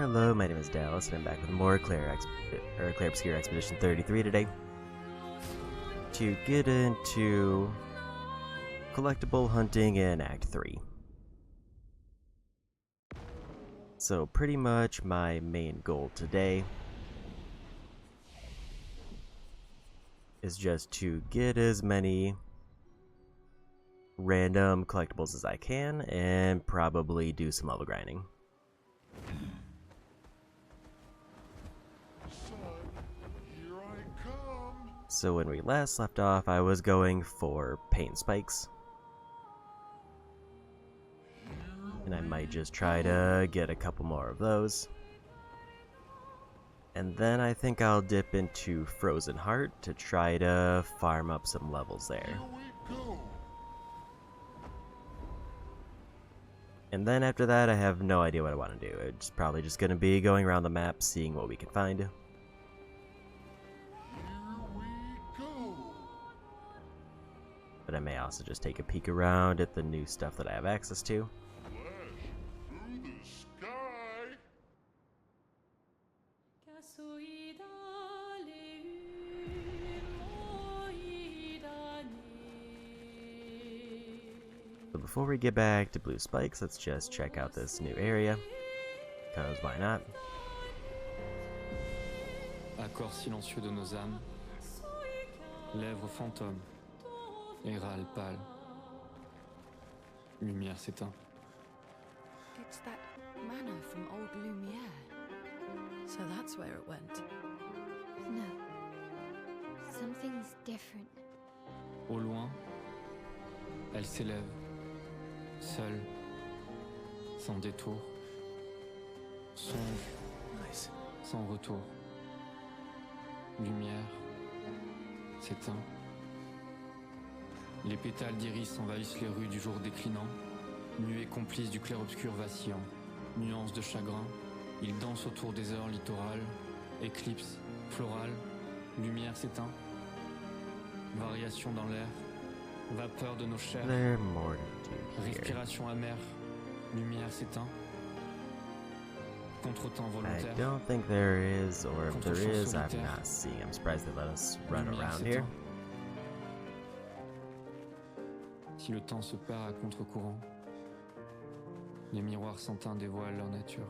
Hello, my name is Dallas, and I'm back with more Clair Obscur Expedition 33 today. To get into collectible hunting in Act 3. So pretty much my main goal today is just to get as many random collectibles as I can and probably do some level grinding. So when we last left off, I was going for paint spikes. And I might just try to get a couple more of those. And then I think I'll dip into Frozen Heart to try to farm up some levels there. And then after that, I have no idea what I want to do. It's probably just going to be going around the map, seeing what we can find. But I may also just take a peek around at the new stuff that I have access to. But before we get back to Blue Spikes, let's just check out this new area, because why not? Accord silencieux de nos âmes, lèvres fantômes, et râle pâle. Lumière s'éteint. It's that manor from old Lumiere. So that's where it went. No. Something's different. Au loin, elle s'élève, seule, sans détour, songe, sans retour. Lumière s'éteint. Les pétales d'iris envahissent les rues du jour déclinant, nuées complices du clair obscur vacillant, nuances de chagrin, ils dansent autour des heures littorales, éclipse, florale, lumière s'éteint, variation dans l'air, vapeur de nos chairs, respiration amère, lumière s'éteint, contretemps volontaire. I don't think there is, or if there is, I'm not seeing. I'm surprised they let us run around here. Si le temps se perd à contre-courant, les miroirs sans teint dévoilent leur nature.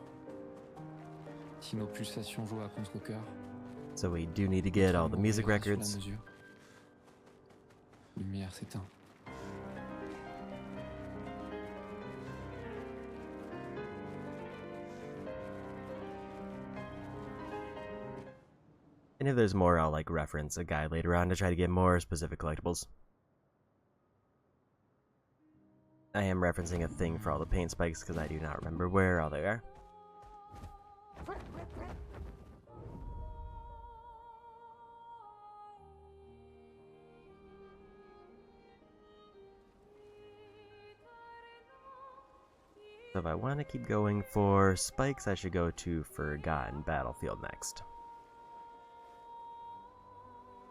Si nos pulsations jouent à contre-cœur, so we do need to get all the music records. Lumière s'éteint. And if there's more, I'll reference a guide later on to try to get more specific collectibles. I am referencing a thing for all the paint spikes because I do not remember where all they are. So if I want to keep going for spikes, I should go to Forgotten Battlefield next.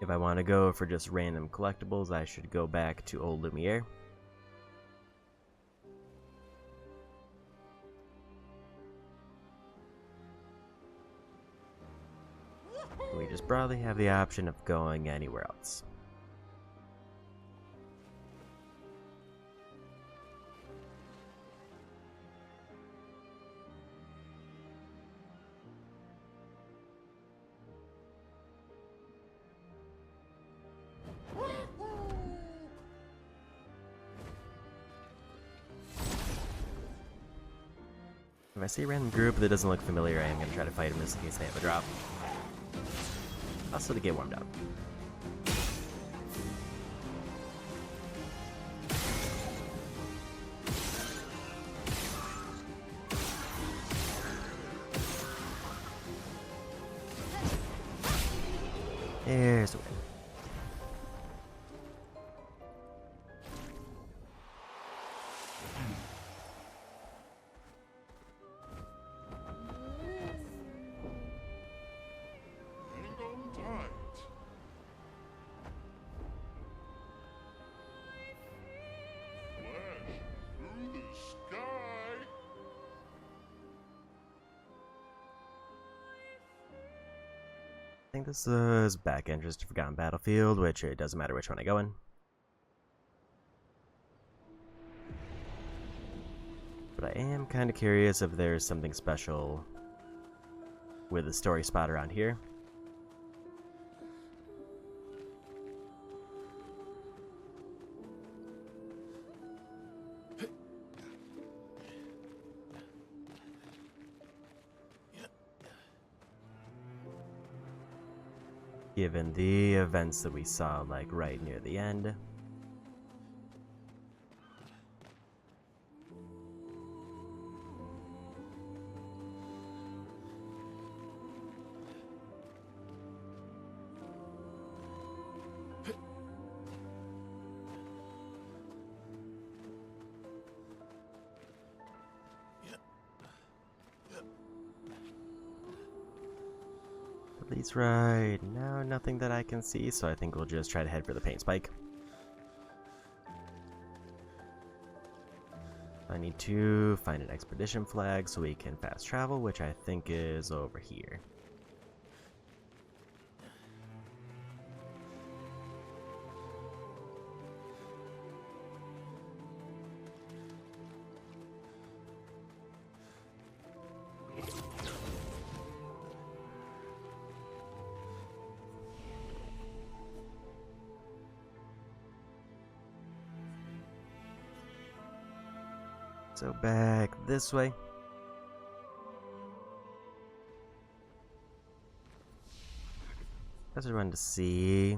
If I want to go for just random collectibles, I should go back to Old Lumiere. We just broadly have the option of going anywhere else. If I see a random group that doesn't look familiar, I am going to try to fight them just in case they have a drop. Also to get warmed up. There's a win. I think this is back entrance to Forgotten Battlefield, which it doesn't matter which one I go in. But I am kind of curious if there's something special with the story spot around here. Given the events that we saw, like, right near the end. At least right now, nothing that I can see, so I think we'll just try to head for the paint spike. I need to find an expedition flag so we can fast travel, which I think is over here. So back this way. That's what I wanted to see.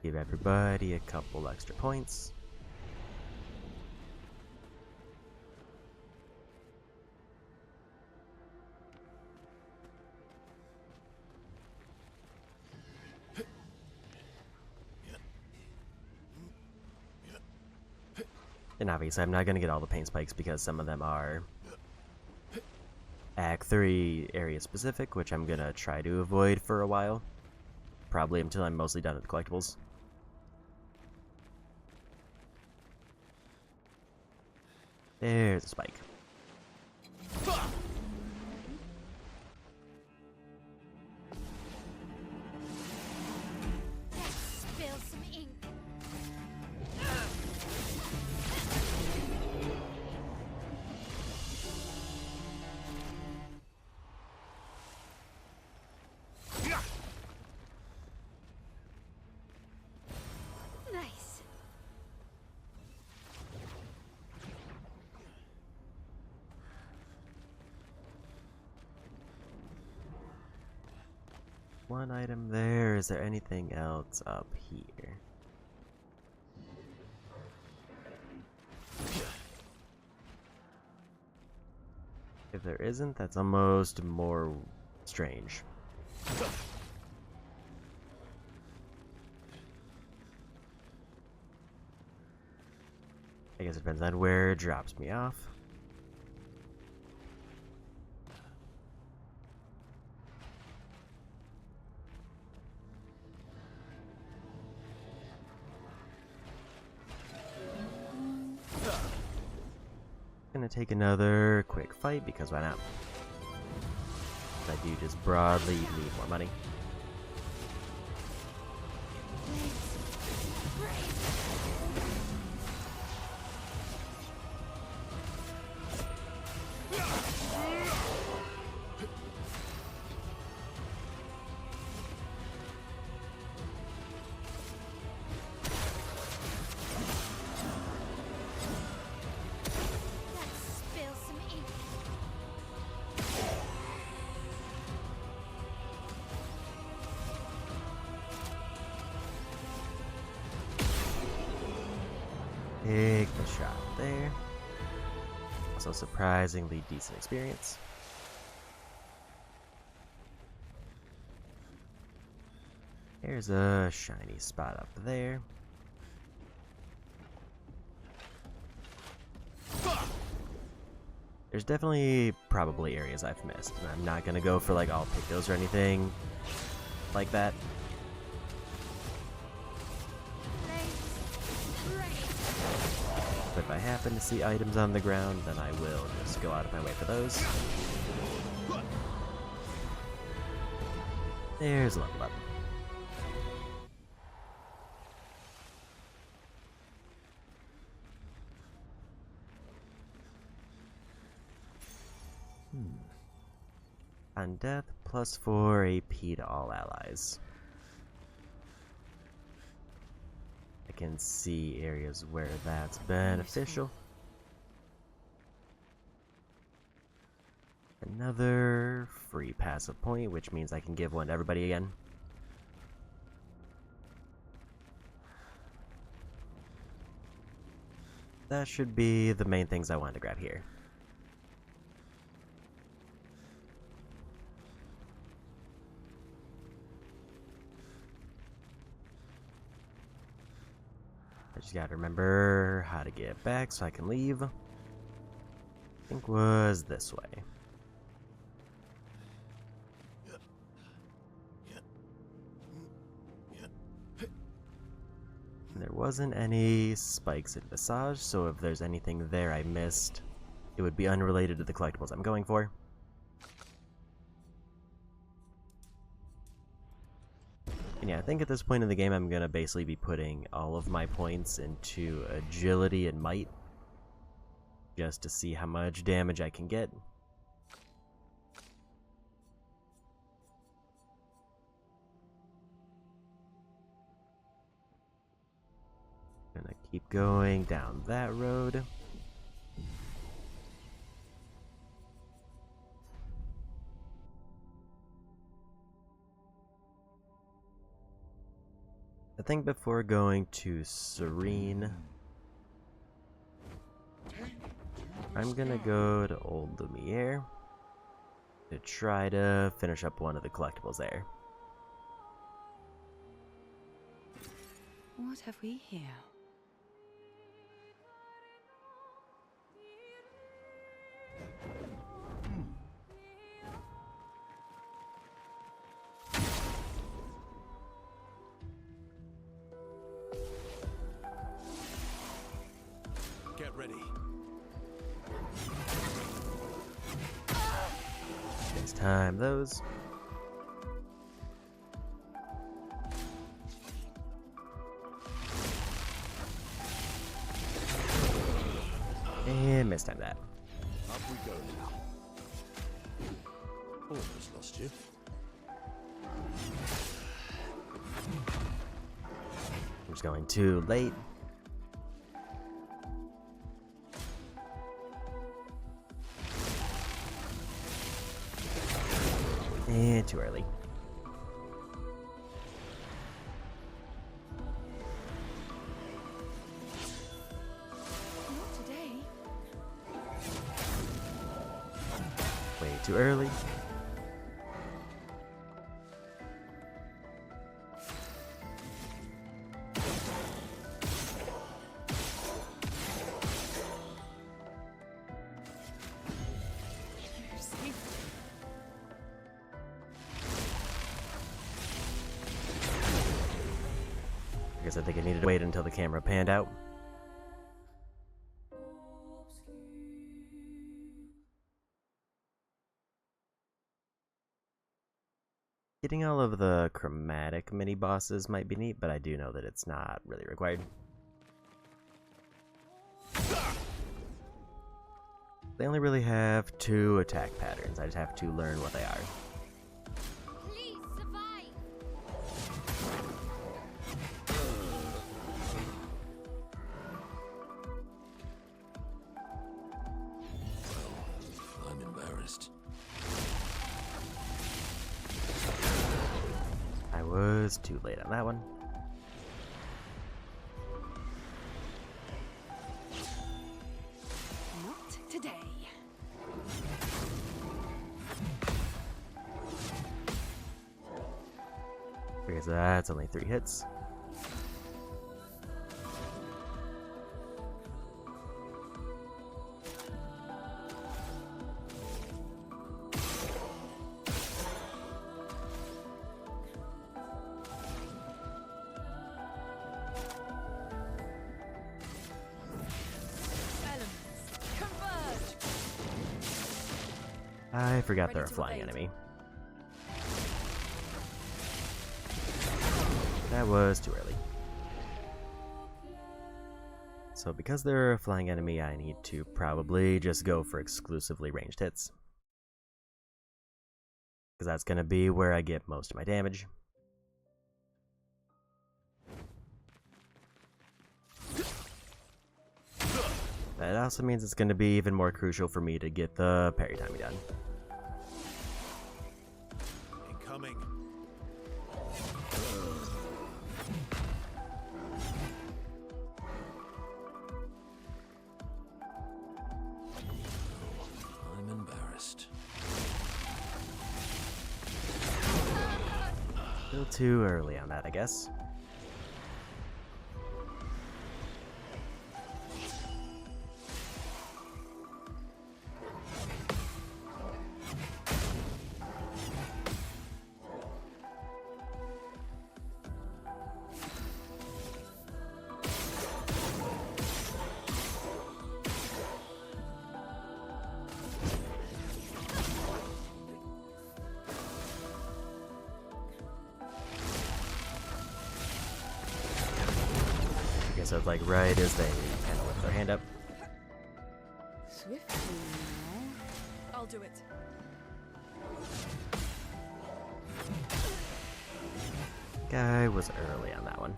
Give everybody a couple extra points. And obviously I'm not going to get all the paint spikes because some of them are Act 3 area specific, which I'm going to try to avoid for a while. Probably until I'm mostly done with the collectibles. There's a spike. Spill some ink. Nice. One item there. Is there anything else up here? If there isn't, that's almost more strange. I guess it depends on where it drops me off. Gonna take another quick fight because why not? I do just broadly need more money. Take the shot there. Also surprisingly decent experience. There's a shiny spot up there. There's definitely probably areas I've missed, and I'm not gonna go for like all pictos or anything like that. Nice. if I happen to see items on the ground, then I will just go out of my way for those. There's level up. On death, +4 AP to all allies. I can see areas where that's beneficial. Another free passive point, which means I can give one to everybody again. That should be the main things I wanted to grab here. I just gotta remember how to get back so I can leave. I think was this way. And there wasn't any spikes in Visage, so if there's anything there I missed, it would be unrelated to the collectibles I'm going for. And yeah, I think at this point in the game I'm gonna basically be putting all of my points into agility and might, just to see how much damage I can get. Gonna keep going down that road. I think before going to Serene, I'm gonna go to Old Lumiere to try to finish up one of the collectibles there. What have we here? Get ready. It's time those. And mistime that. Up we go now. Almost lost you. I'm just going too late. And too early. Not today. Way too early. You saved me. I guess I think I needed to wait until the camera panned out. Getting all of the chromatic mini-bosses might be neat, but I do know that it's not really required. They only really have 2 attack patterns. I just have to learn what they are. Please survive. I'm embarrassed. I was too late on that one. Not today. Because that's only 3 hits. forgot Ready they're a to flying evade. enemy. That was too early. So because they're a flying enemy, I need to probably just go for exclusively ranged hits. Because that's going to be where I get most of my damage. That also means it's going to be even more crucial for me to get the parry timing done. Incoming. I'm embarrassed. Still too early on that, I guess. So it's like right as they kind of lift their hand up. Swiftly now. I'll do it. Guy was early on that one.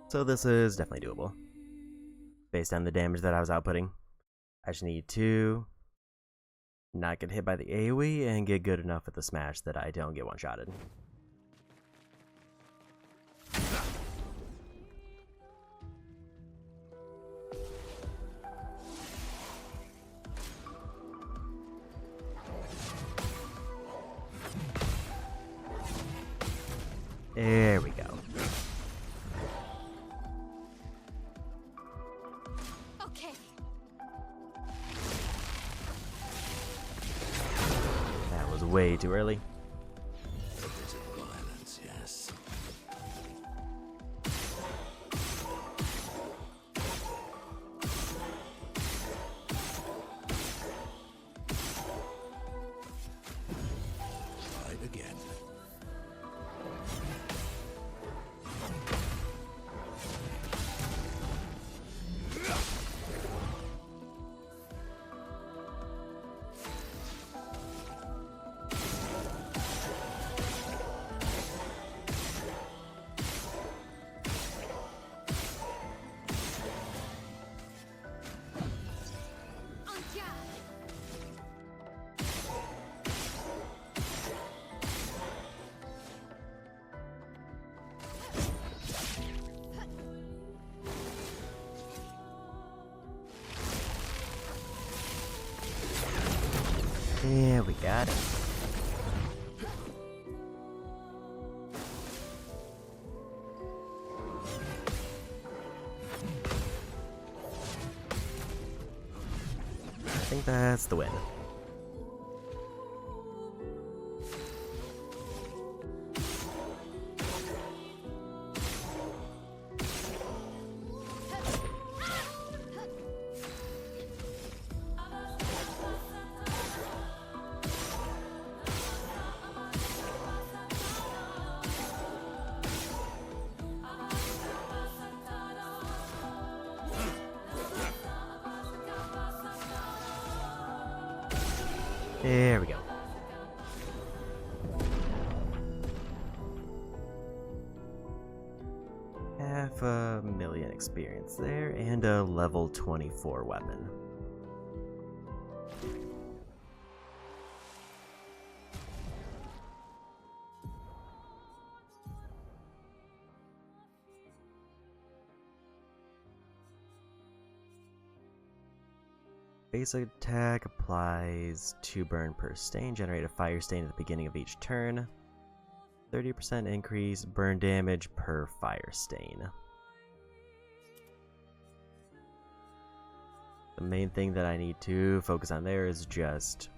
So this is definitely doable. Based on the damage that I was outputting. I just need to not get hit by the AoE and get good enough at the smash that I don't get one-shotted. There we go. Okay. That was way too early. A bit of violence, yes. Try again. En garde. Yeah, we got it. I think that's the win. There we go. Half a million experience there, and a level 24 weapon. Basic attack applies 2 burn per stain, generate a fire stain at the beginning of each turn. 30% increase burn damage per fire stain. The main thing that I need to focus on there is just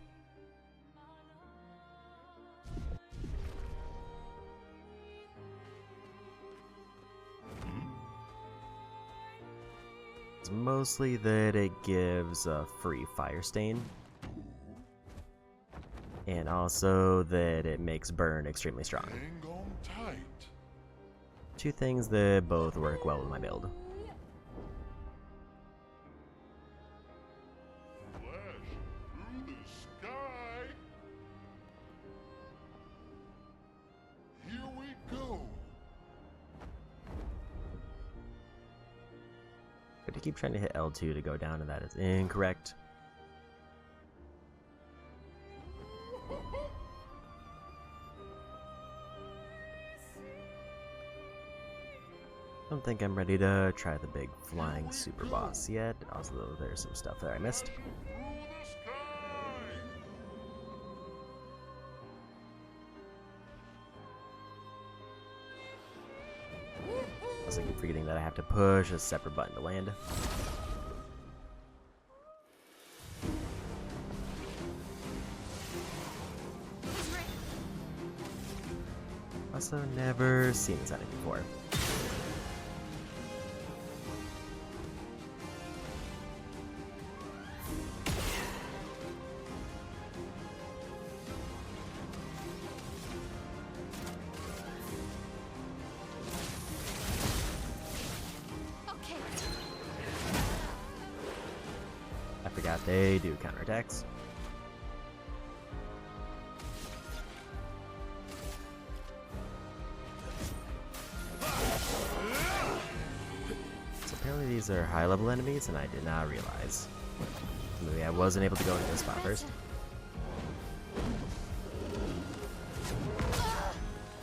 it's mostly that it gives a free fire stain And also that it makes burn extremely strong. Hang on tight. Two things that both work well with my build. Flash through the sky. Here we go. But to keep trying to hit L2 to go down, and that is incorrect. Don't think I'm ready to try the big flying super boss yet. Also, there's some stuff there I missed. Through the sky. Also, keep forgetting that I have to push a separate button to land. Also, never seen this enemy before. Okay. I forgot they do counterattacks. So apparently these are high-level enemies, and I did not realize. Maybe I wasn't able to go into this spot first.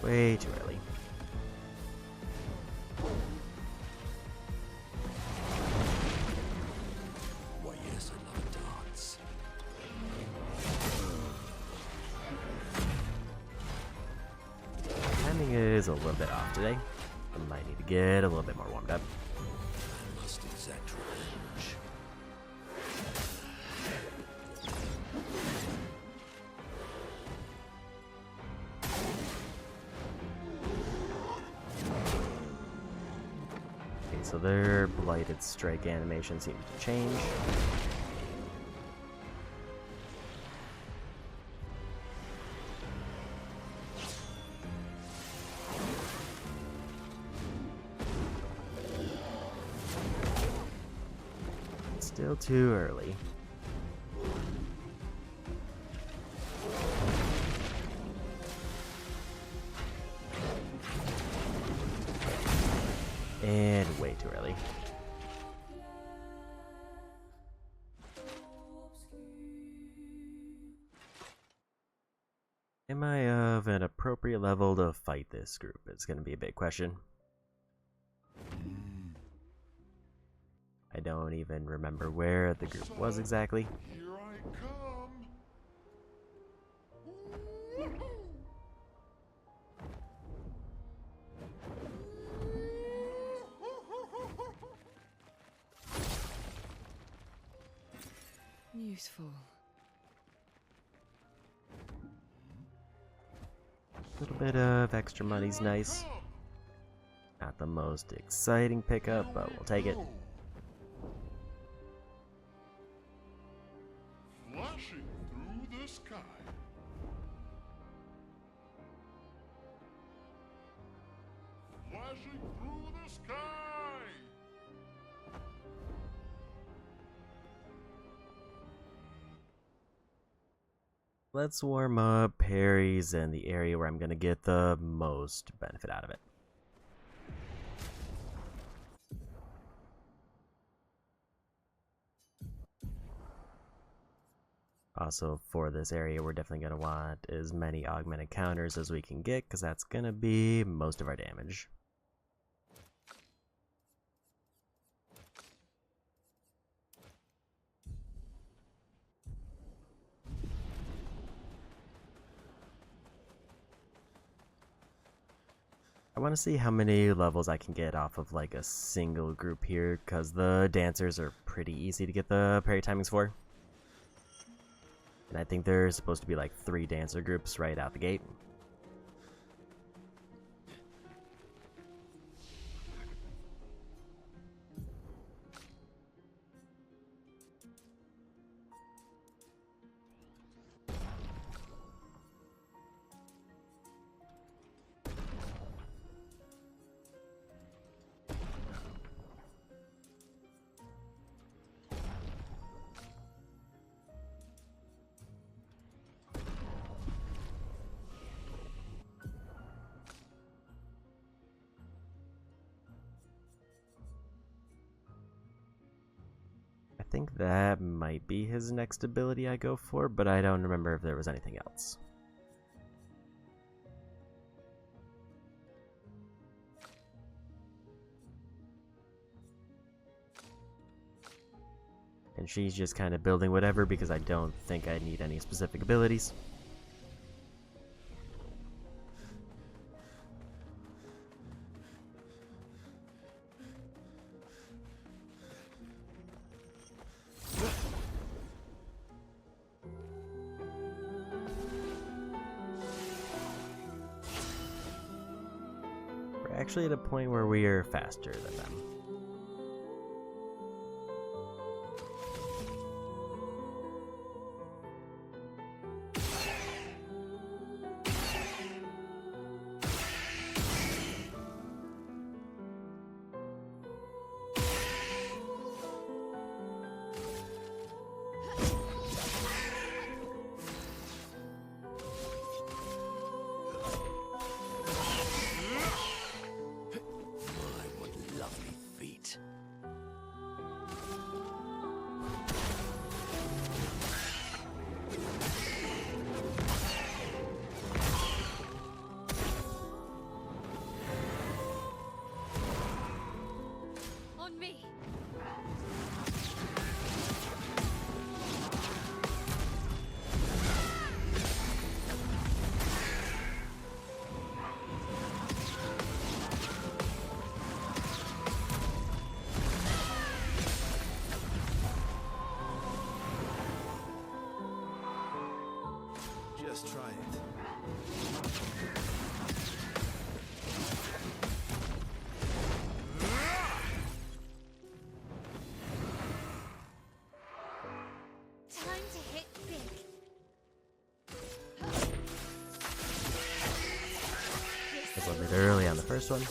Way too early. Why, yes, I love a dance. Timing is a little bit off today. I might need to get a little bit more warmed up. I must exact revenge. Okay, so their blighted strike animation seems to change. Still too early. And way too early. Am I of an appropriate level to fight this group? It's going to be a big question. I don't even remember where the group was exactly. Here I come. Useful. A little bit of extra money's nice. Not the most exciting pickup, but we'll take it. Flashing through the sky. Flashing through the sky. Let's warm up parries and the area where I'm going to get the most benefit out of it. Also, for this area, we're definitely going to want as many augmented counters as we can get, because that's going to be most of our damage. I want to see how many levels I can get off of like a single group here, because the dancers are pretty easy to get the parry timings for. And I think there's supposed to be like 3 dancer groups right out the gate. I think that might be his next ability I go for, but I don't remember if there was anything else. And she's just kind of building whatever because I don't think I need any specific abilities. We're actually at a point where we are faster than them. My, what lovely feet. On me. Just try it. Time to hit big. It's a little bit early on the first one.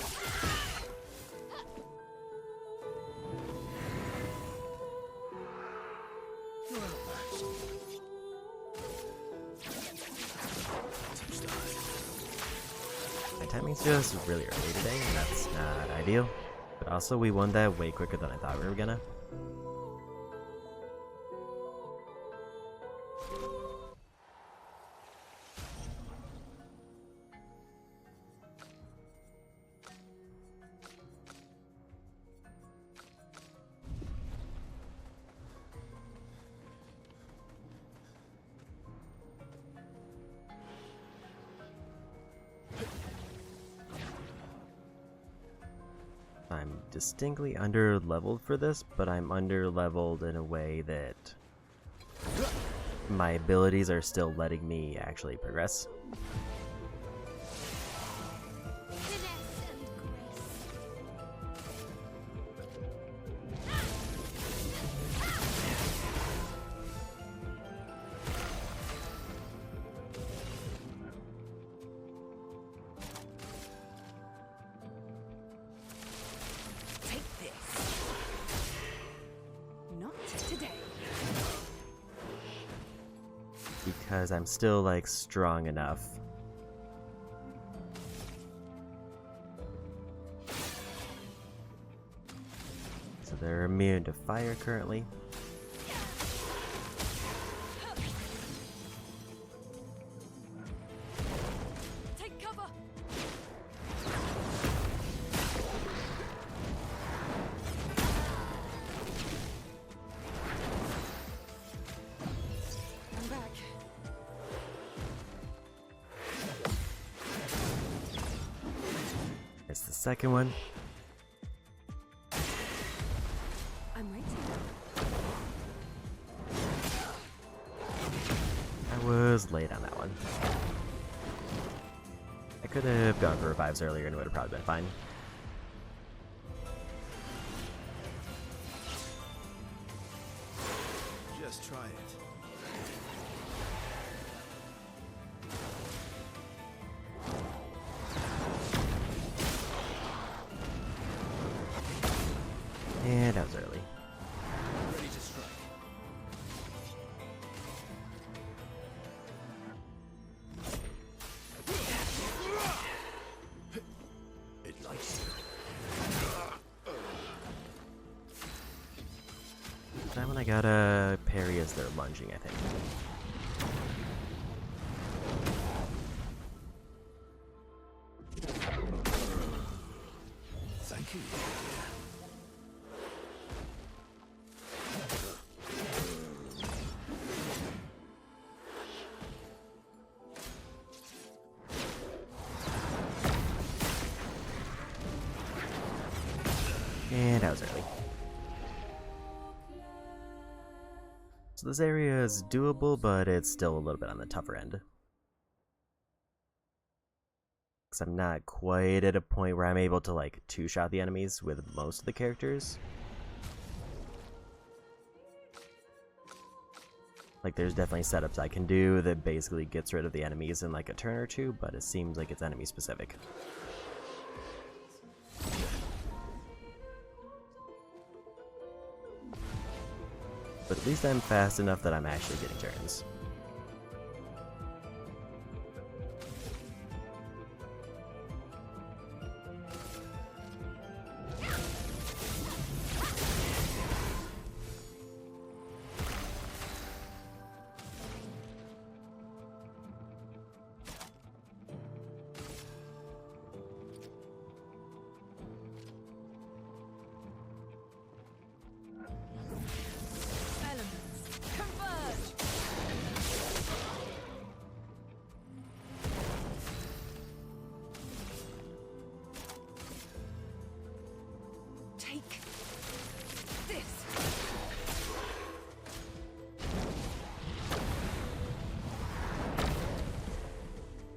My timing's just really early today, and that's not ideal. But also, we won that way quicker than I thought we were gonna. I'm distinctly under-leveled for this, but I'm under-leveled in a way that my abilities are still letting me actually progress. Finesse and grace. Take this. Not today. Because I'm still, like, strong enough. So they're immune to fire currently. Take cover. I'm back. It's the second one. I'm waiting. I was late on that one. I could have gone for revives earlier and it would have probably been fine. Just try it. And that was early. Ready to strike. It likes you. Is that when I gotta parry as they're lunging, I think. Thank you. And I was early. So this area is doable, but it's still a little bit on the tougher end. Because I'm not quite at a point where I'm able to, like, two-shot the enemies with most of the characters. Like, there's definitely setups I can do that basically gets rid of the enemies in, like, a turn or two, but it seems like it's enemy-specific. But at least I'm fast enough that I'm actually getting turns. Take this.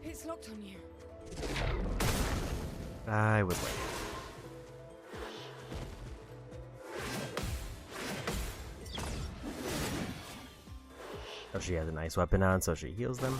It's locked on you. I was late. Oh, she has a nice weapon on, so she heals them.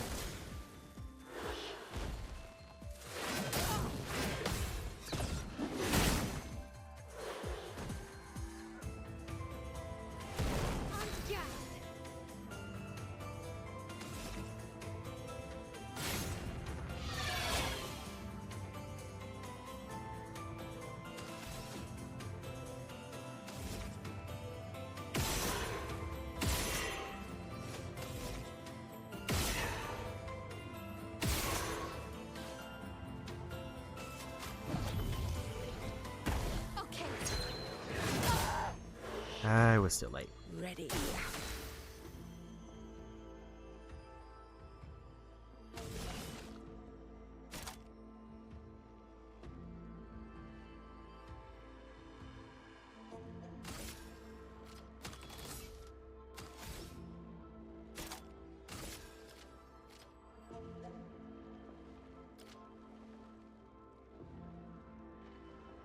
I was still late. Ready.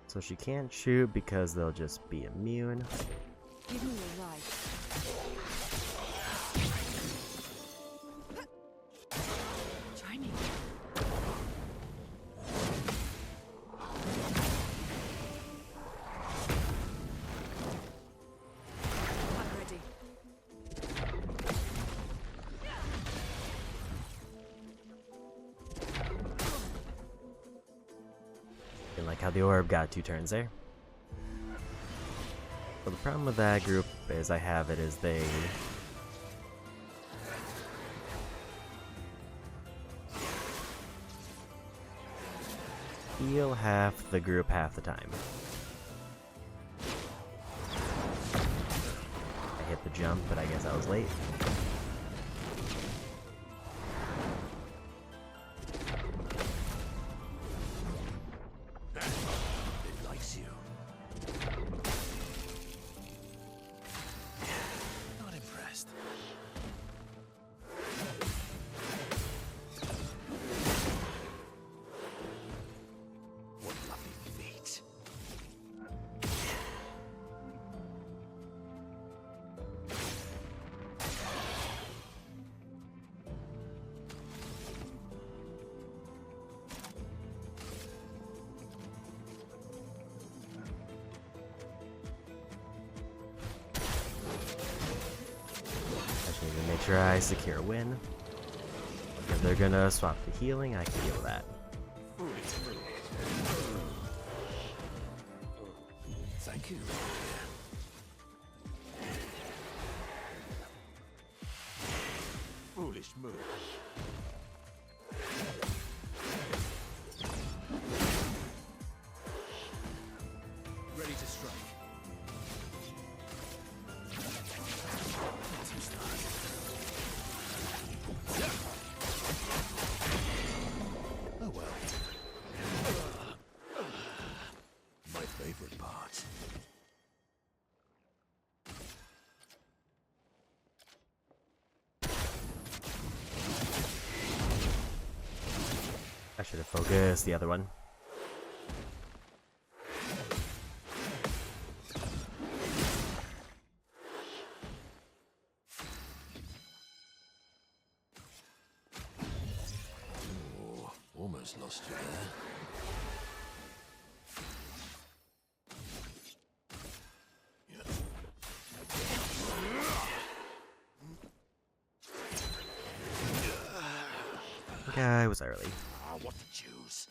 So she can't shoot because they'll just be immune. Give me your life. Try me. I'm ready. And like how the orb got 2 turns there. But the problem with that group, as I have it, is they heal half the group half the time. I hit the jump, but I guess I was late. It likes you. Not impressed. What lovely feet. I just need to make sure I secure a win. If they're gonna swap the healing, I can deal with that. Thank you. move. Ready to strike. Oh well. My favorite part. I should have focused the other one. Oh, almost lost you there. Okay, I was early. Ah, what to choose?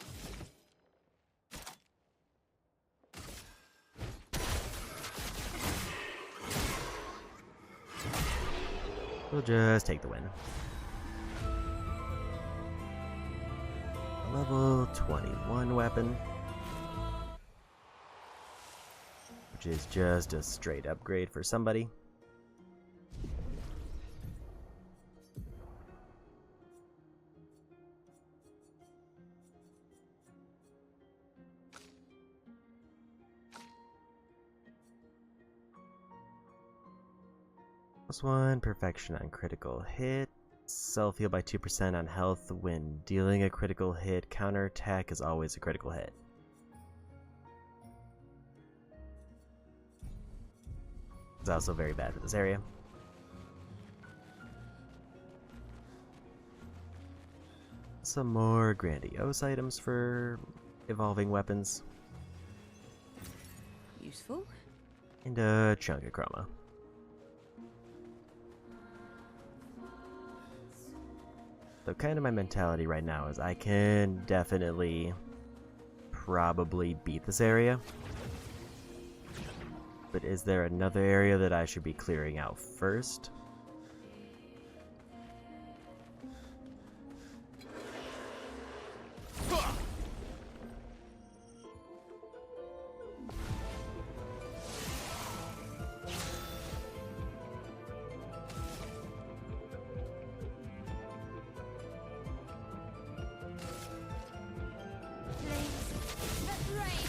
We'll just take the win. Level 21 weapon. Which is just a straight upgrade for somebody. +1 perfection on critical hit. Self heal by 2% on health when dealing a critical hit. Counter attack is always a critical hit. It's also very bad for this area. Some more grandiose items for evolving weapons. Useful. And a chunk of chroma. So kind of my mentality right now is I can definitely probably beat this area. But is there another area that I should be clearing out first? Flames that rain.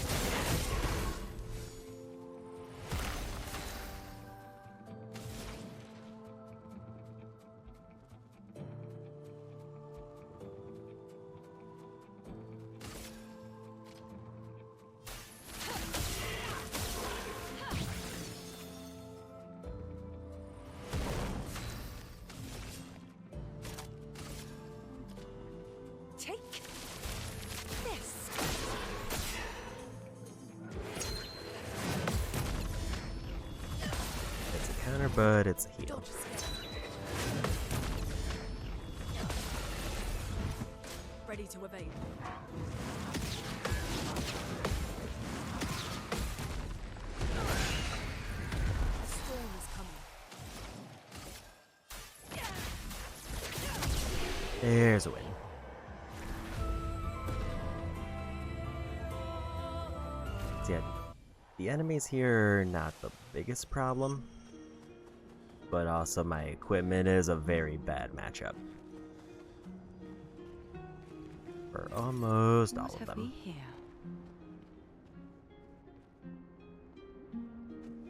Take this. It's a counter, but it's a heal. Dodge set. Ready to evade. A storm is coming. There's a win. So yeah, the enemies here are not the biggest problem, but also my equipment is a very bad matchup for almost all What of have them. we here?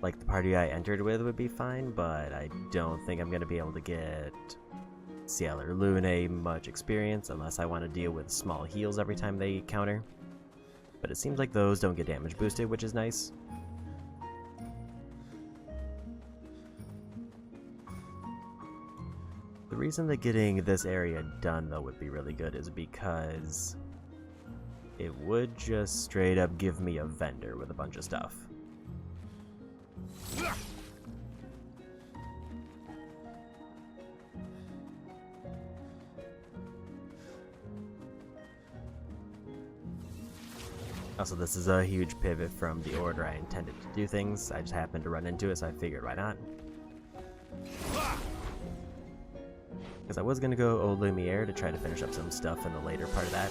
Like the party I entered with would be fine, but I don't think I'm going to be able to get Ciel or Lune much experience unless I want to deal with small heals every time they counter. But it seems like those don't get damage boosted, which is nice. The reason that getting this area done though would be really good is because it would just straight up give me a vendor with a bunch of stuff. Also, this is a huge pivot from the order I intended to do things. I just happened to run into it, so I figured why not. Because I was going to go Old Lumiere to try to finish up some stuff in the later part of that.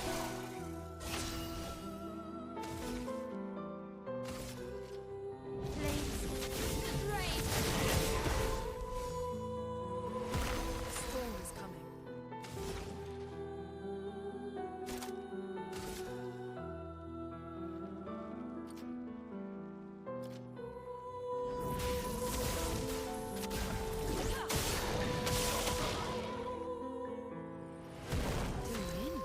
Storm is coming. Doing in.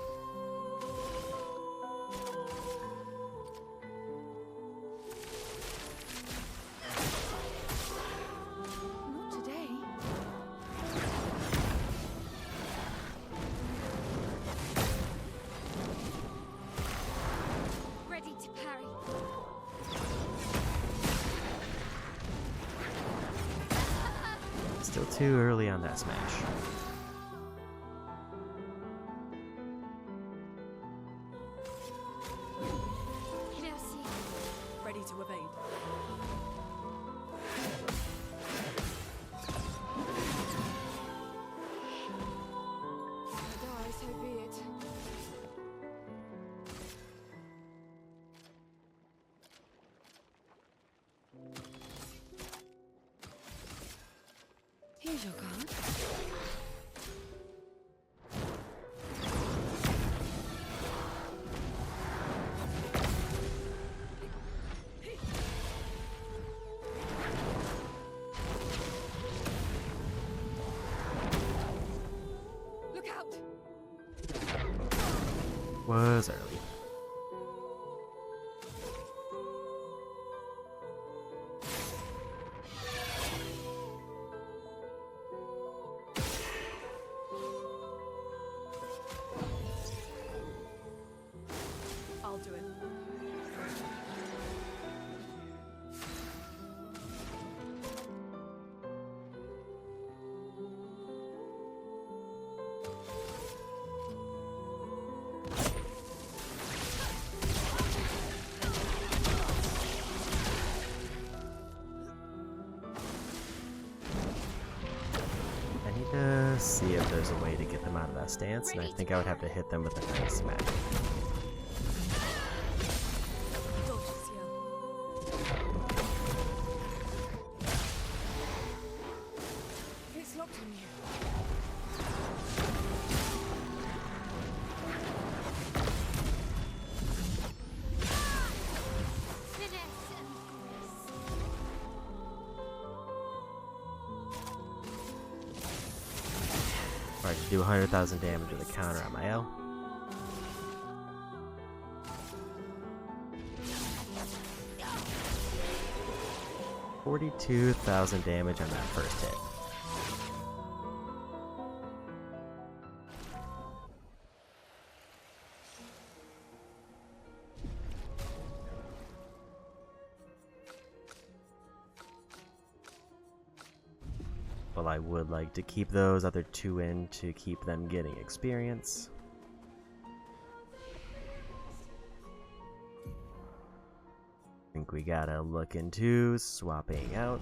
Not today. Ready to parry. Still too early on that smash. Merci. Ready to evade. I die, so be it. Here's your card. Look out! Was early. I'll do it. I need to see if there's a way to get them out of that stance, and I think I would have to hit them with a nice smack. Dodge this yell. It's locked on you. Finesse and grace. Alright, to do 100,000 damage with a counter on my L. $42,000 damage on that first hit. Well, I would like to keep those other two in to keep them getting experience. I think we gotta look into swapping out.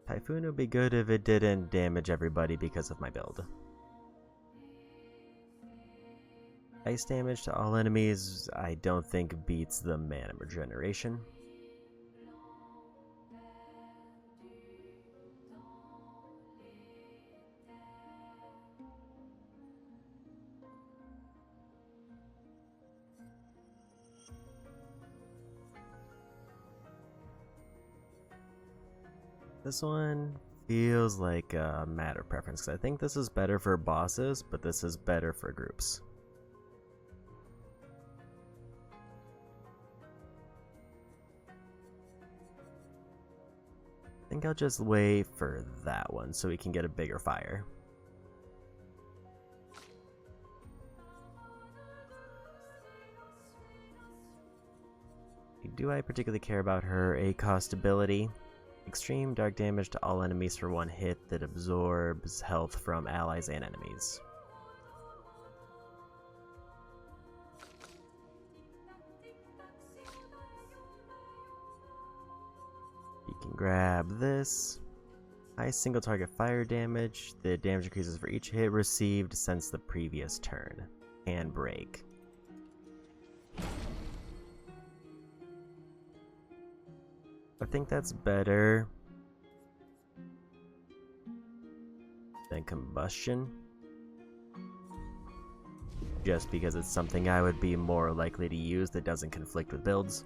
Typhoon would be good if it didn't damage everybody because of my build. Ice damage to all enemies I don't think beats the mana regeneration. This one feels like a matter of preference, because I think this is better for bosses, but this is better for groups. I think I'll just wait for that one so we can get a bigger fire. Do I particularly care about her A-cost ability? Extreme dark damage to all enemies for one hit that absorbs health from allies and enemies. You can grab this. High single target fire damage. The damage increases for each hit received since the previous turn. And break. I think that's better than combustion. Just because it's something I would be more likely to use that doesn't conflict with builds.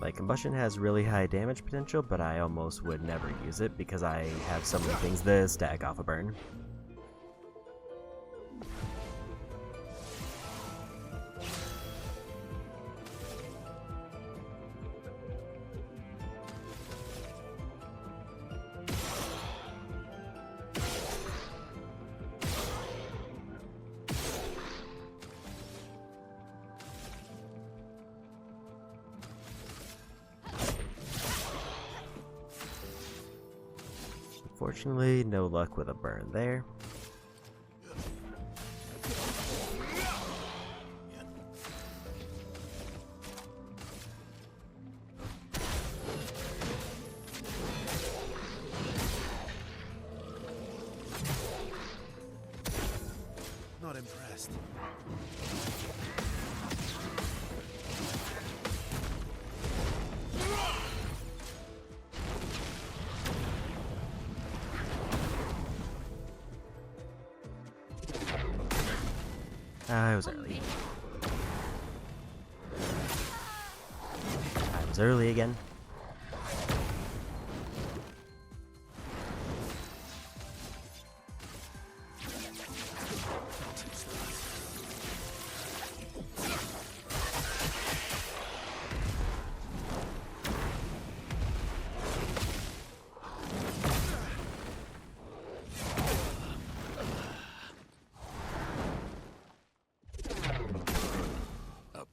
Like, combustion has really high damage potential, but I almost would never use it because I have so many things that stack off a burn. Unfortunately, no luck with a burn there. Not impressed. I was early. I was early again.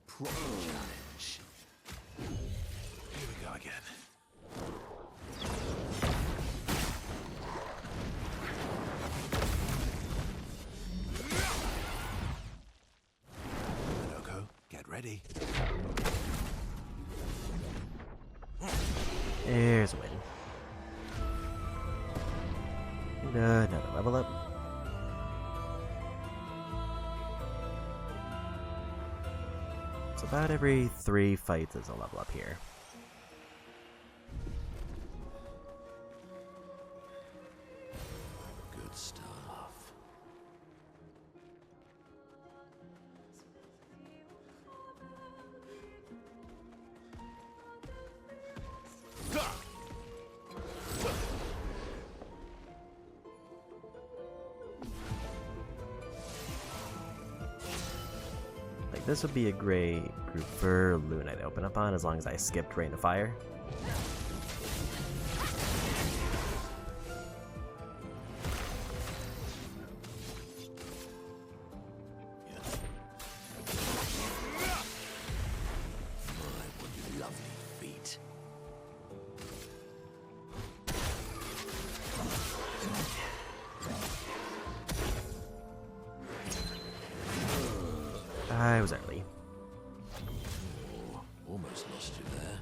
Proper challenge. Here we go again. Loco, get ready. There's a win. And another level up. So about every 3 fights is a level up here. Good stuff. Like, this would be a great group for Luna to open up on as long as I skipped Rain of Fire. My, what lovely feet. I was early. Oh, almost lost you there.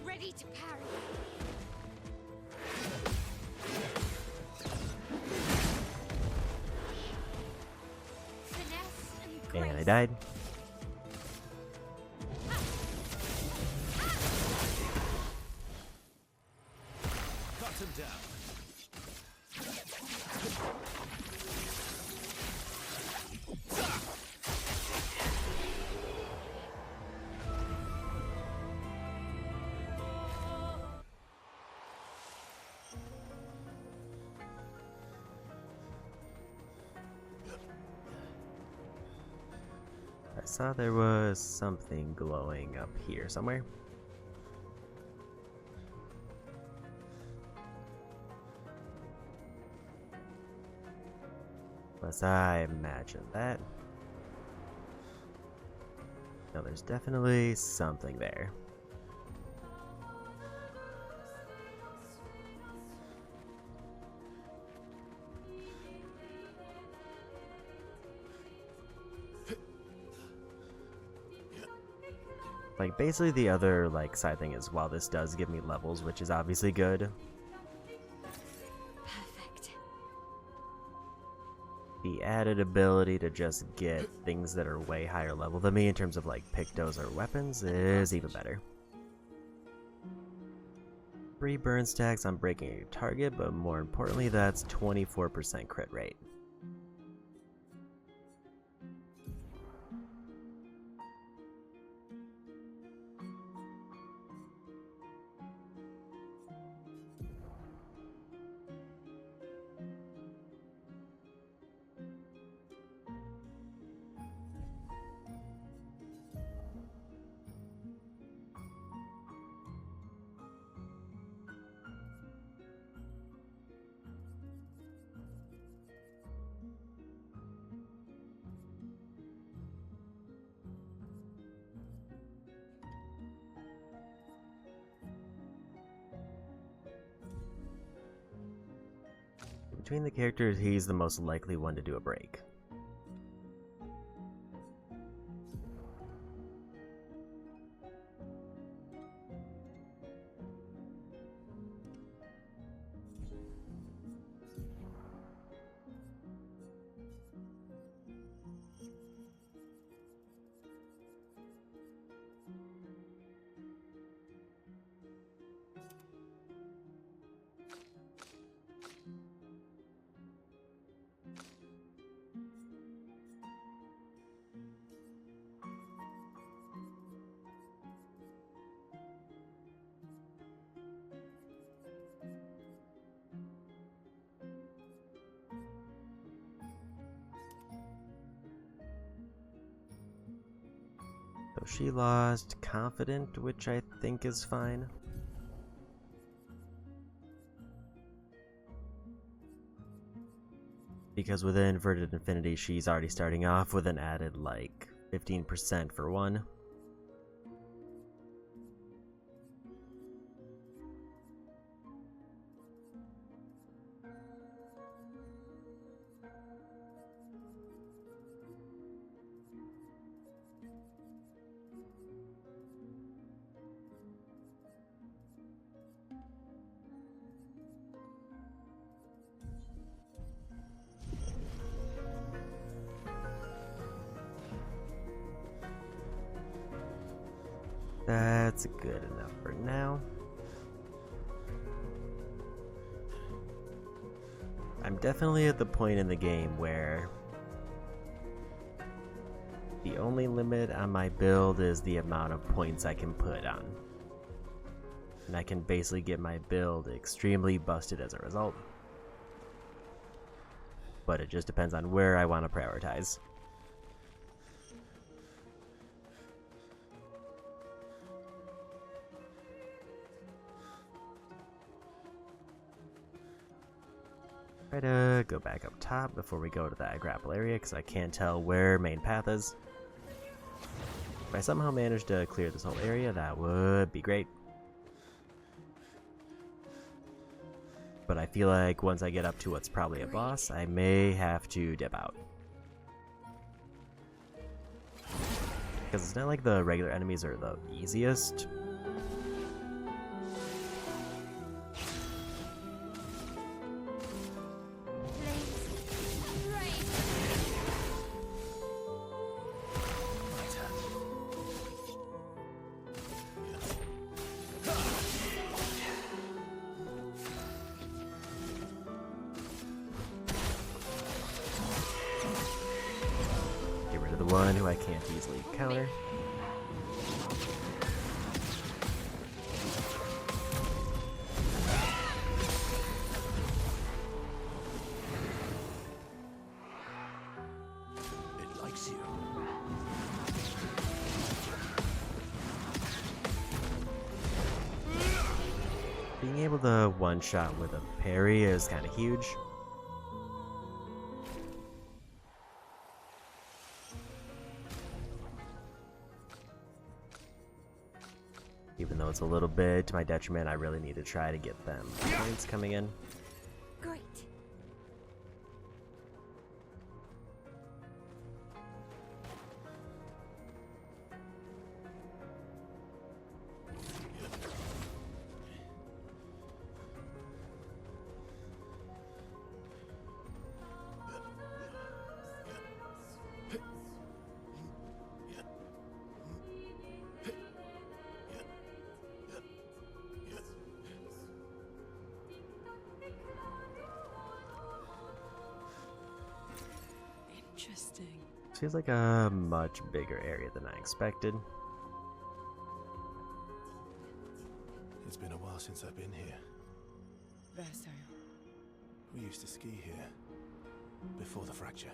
Ready to parry. Finesse and grace. And I died. Cut him down. Saw there was something glowing up here somewhere. Unless I imagine that. No, there's definitely something there. Like, basically the other, like, side thing is, while this does give me levels, which is obviously good, Perfect. the added ability to just get things that are way higher level than me in terms of, like, pictos or weapons is even better. 3 burn stacks on breaking your target, but more importantly, that's 24% crit rate. Between the characters, he's the most likely one to do a break. So she lost confident, which I think is fine. Because with Inverted Infinity, she's already starting off with an added, like, 15% for one. That's good enough for now. I'm definitely at the point in the game where the only limit on my build is the amount of points I can put on. And I can basically get my build extremely busted as a result. But it just depends on where I want to prioritize. Try to go back up top before we go to that grapple area, because I can't tell where main path is. If I somehow manage to clear this whole area, that would be great. But I feel like once I get up to what's probably a boss, I may have to dip out. Because it's not like the regular enemies are the easiest. The one who I can't easily counter. It likes you. being able to one-shot with a parry is kind of huge. Even though it's a little bit to my detriment, I really need to try to get them points coming in. Great. Interesting. Seems like a much bigger area than I expected. It's been a while since I've been here. Verso. We used to ski here before the fracture.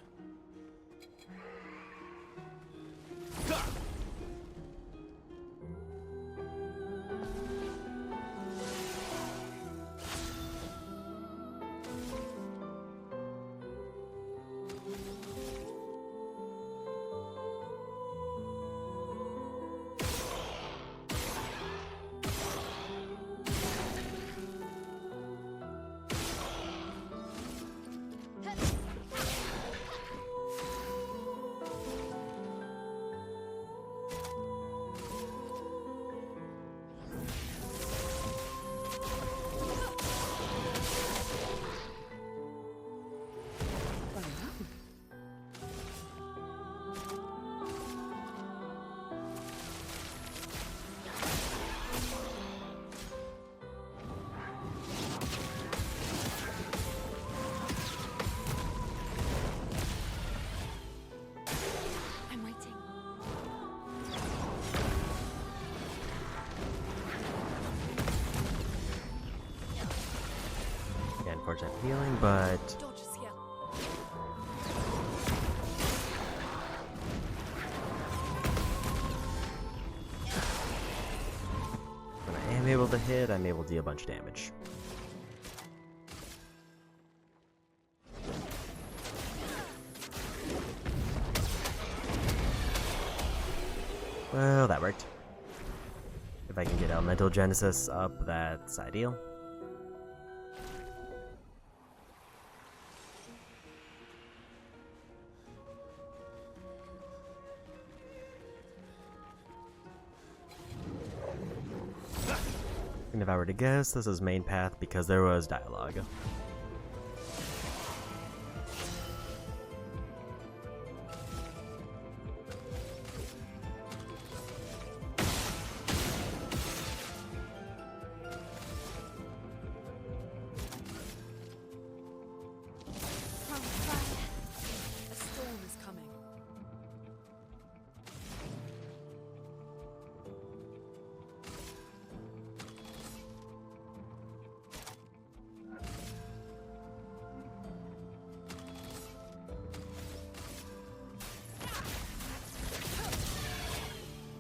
I'm waiting. Yeah, unfortunate healing, but Dodge a skill. when I am able to hit, I'm able to deal a bunch of damage. Well, that worked. If I can get Elemental Genesis up, that's ideal. And if I were to guess, this is main path because there was dialogue. From fire. A storm is coming.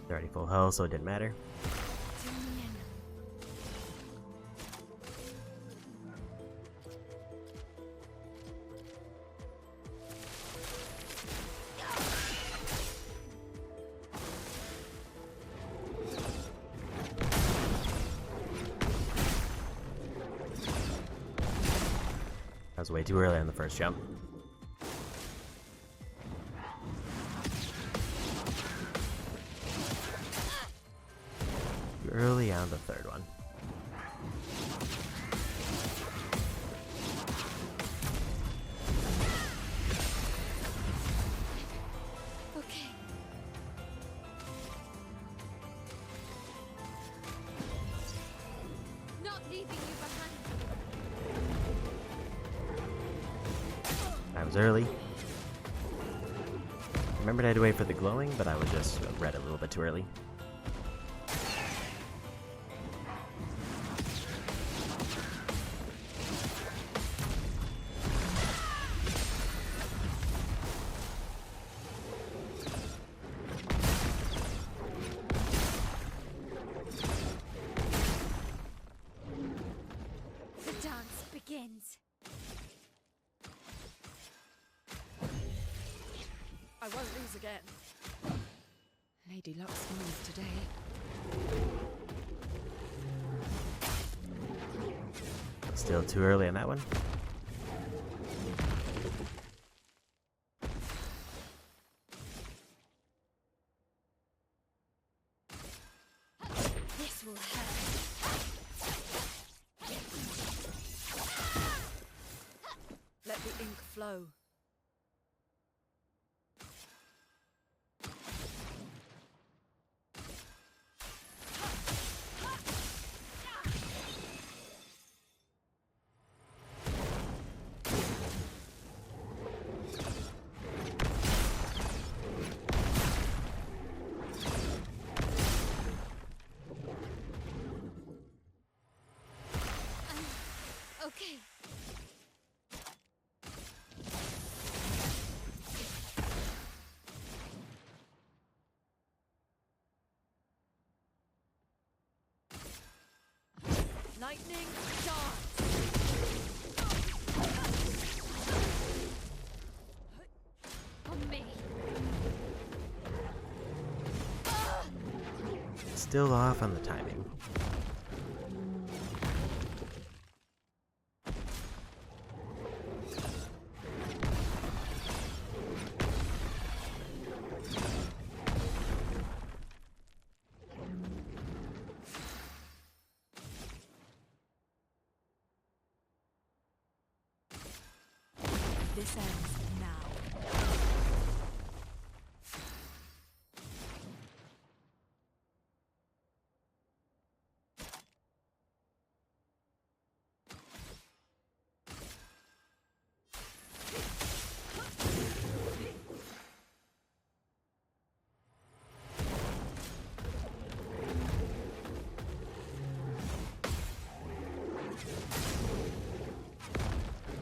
They're already full health, so it didn't matter. Zoom in. I was way too early on the first jump. Too early on the third one. Okay. Not leaving you behind. I was early. Remembered I had to wait for the glowing, but I was just read a little bit too early. won't lose again. Lady Luck smiles today. Still too early on that one. This will hurt. Let the ink flow. Okay. Lightning dart. On me. Still off on the timing. This ends now.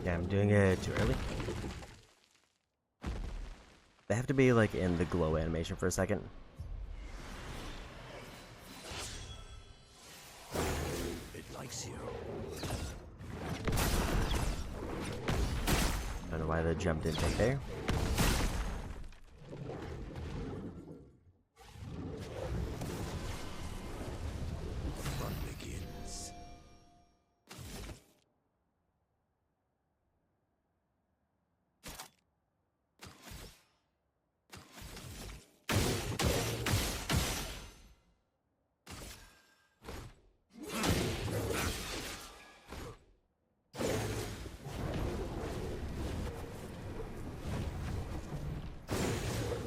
Yeah, I'm doing it too early. They have to be like in the glow animation for a second. It likes you. Don't know why the jump didn't take there. Fun begins.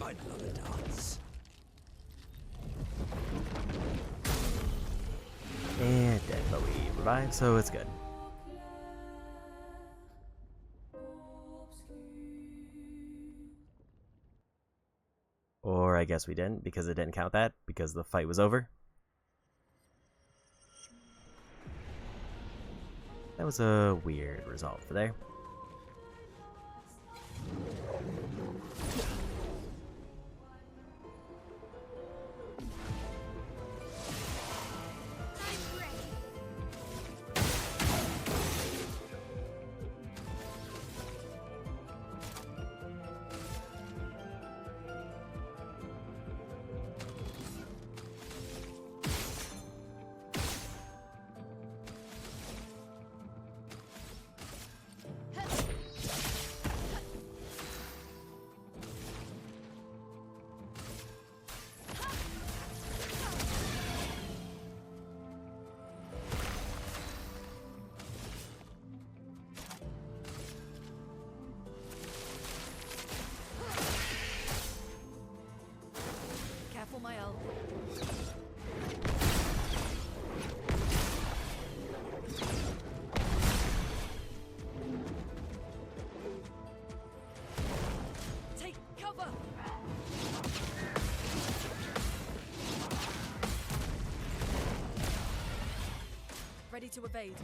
I'd love a dance. And dead, but we revived, so it's good. Or I guess we didn't, because it didn't count that, because the fight was over. That was a weird result for there. I'm ready. Careful, my elbow. Take cover. Ready to evade.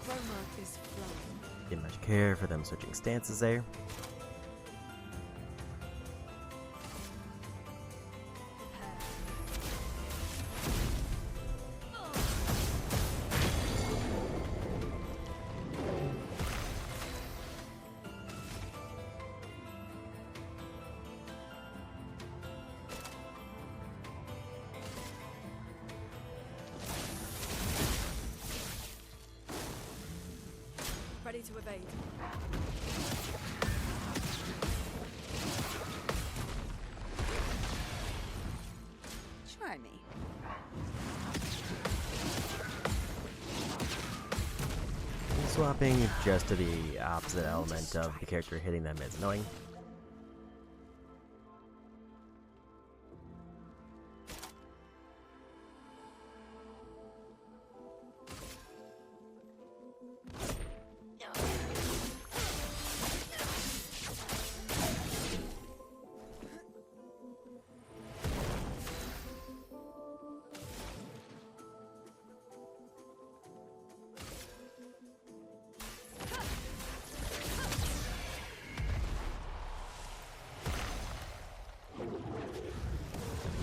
Chroma is flowing. Didn't much care for them switching stances there. Prepare. Ready to evade. Try me. Swapping just to the opposite element of the character hitting them is annoying.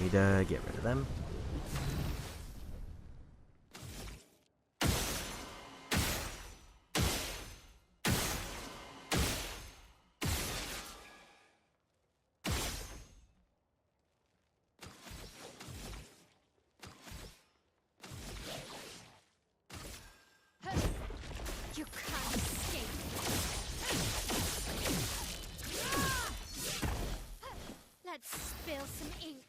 Need to get rid of them. You can't escape. Let's spill some ink.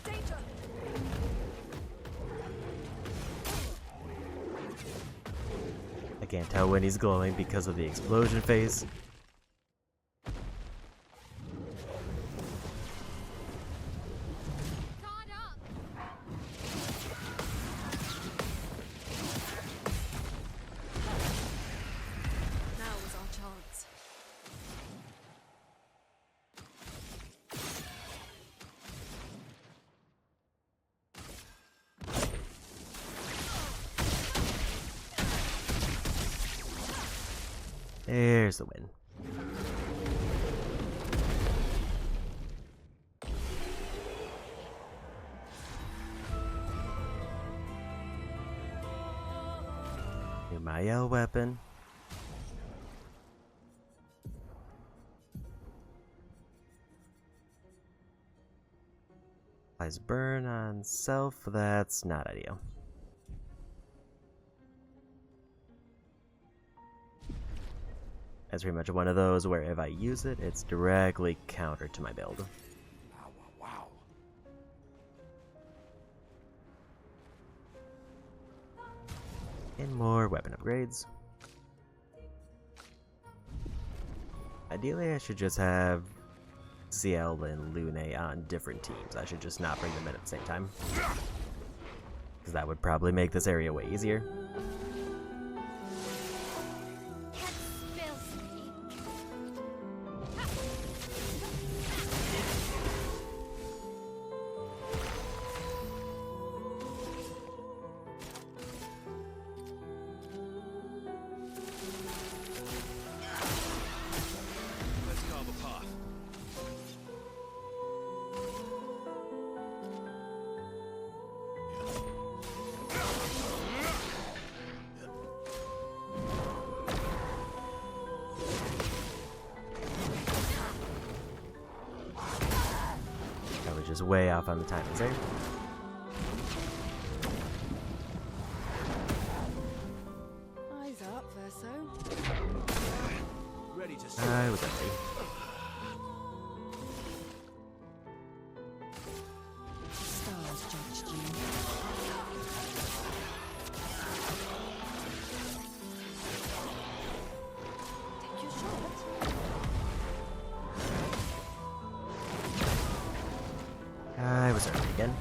Danger! I can't tell when he's glowing because of the explosion phase. Guard up! Now was our chance. There's the win. New my L weapon. Applies burn on self. That's not ideal. That's pretty much one of those where if I use it, it's directly counter to my build. Wow, wow, wow. And more weapon upgrades. Ideally, I should just have Ciel and Lune on different teams. I should just not bring them in at the same time, because that would probably make this area way easier. Let's spill some ink. Let's carve a path. Probably just way off on the timings there. Eyes up, Verso. Ready to I was ready. Stars judged you. Take your shot. I was ready again.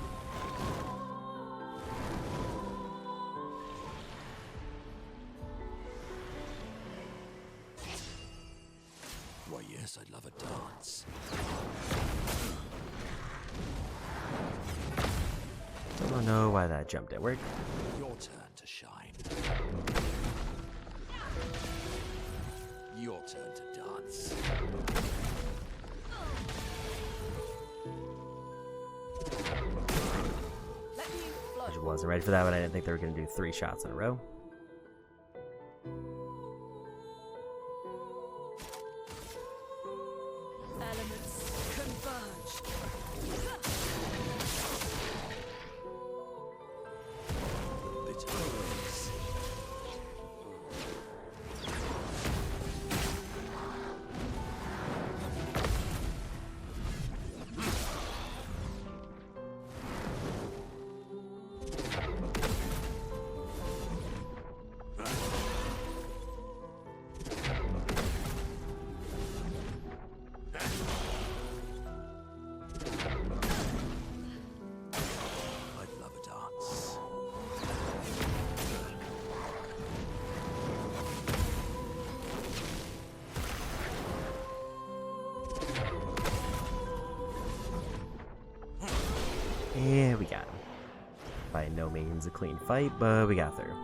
Why, yes, I'd love a dance. Don't know why that jump didn't work. Your turn to shine. Your turn to dance. Let me I flow. just wasn't ready for that, but I didn't think they were going to do 3 shots in a row. got him. By no means a clean fight, but we got through.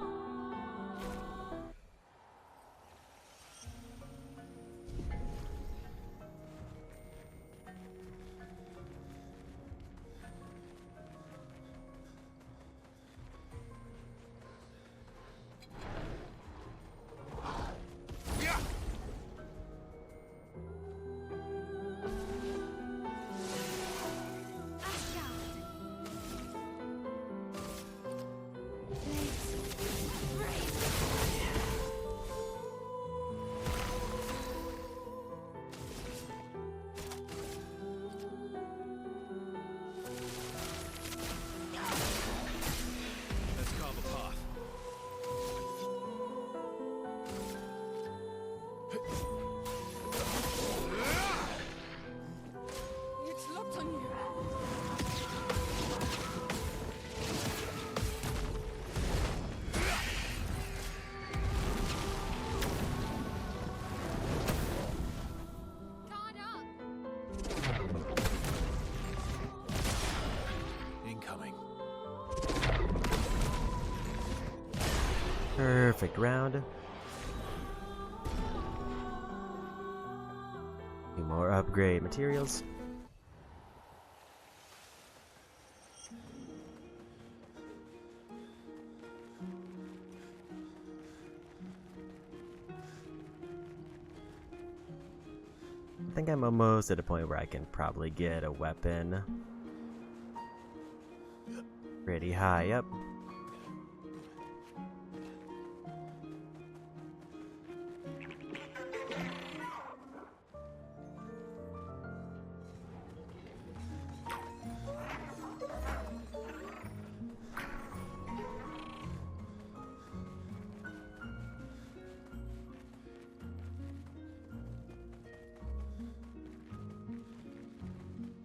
Let's carve a path. It's locked on you. Guard up! Incoming. Perfect round. Two more upgrade materials. I think I'm almost at a point where I can probably get a weapon pretty high up.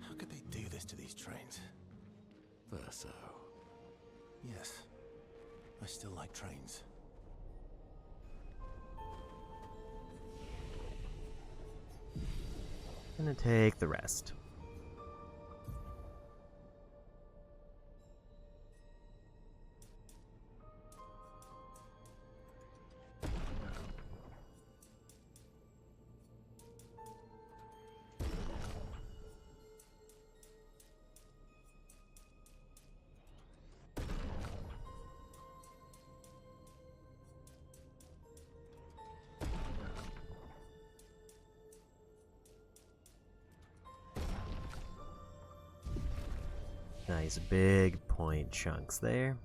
How could they do this to these trains? Verso. Yes. I still like trains. Gonna take the rest. Nice big point chunks there.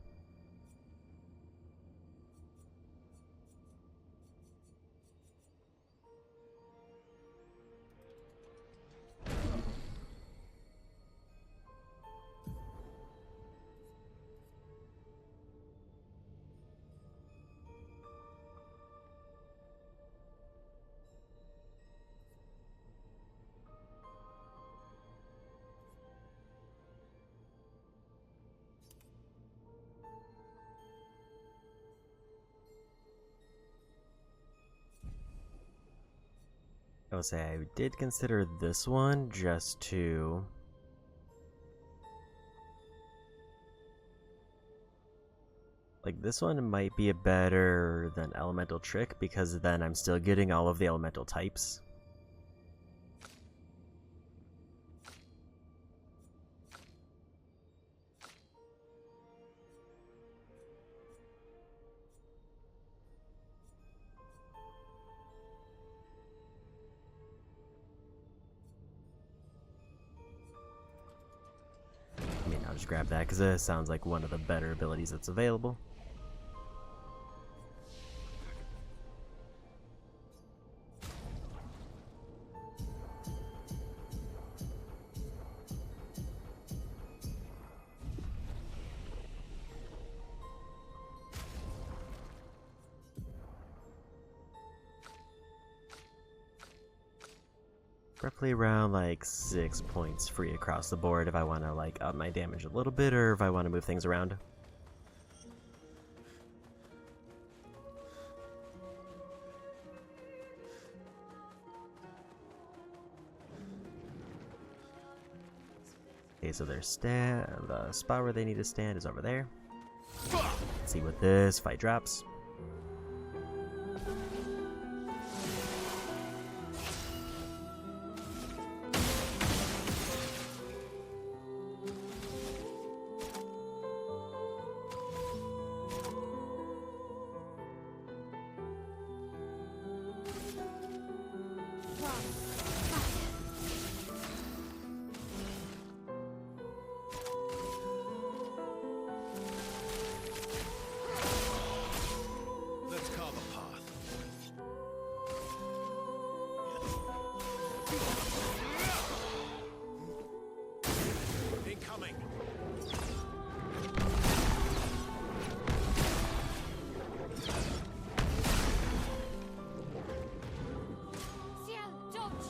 I will say I did consider this one just to like this one might be a better than elemental trick because then I'm still getting all of the elemental types. I mean, I'll just grab that because it sounds like one of the better abilities that's available. Roughly around like 6 points free across the board if I want to like up my damage a little bit or if I want to move things around. Okay, so their the spot where they need to stand is over there. Let's see what this fight drops. Let's carve a path. Incoming. Ciel, dodge!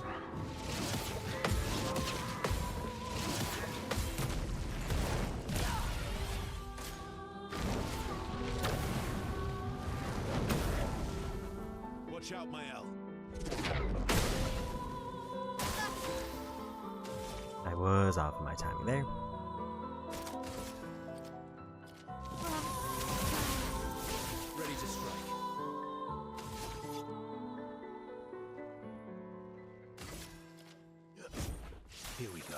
Watch out, Mael. I was off my timing there. Ready to strike. Here we go.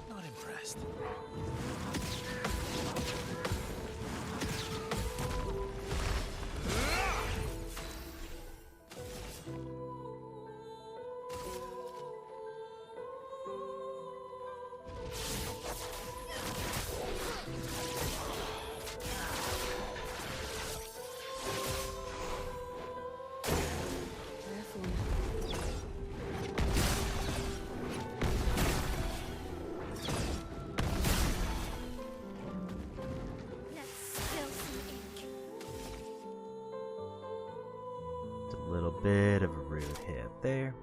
Not impressed. Careful. Let's spill some ink. Just a little bit of a rude hit there.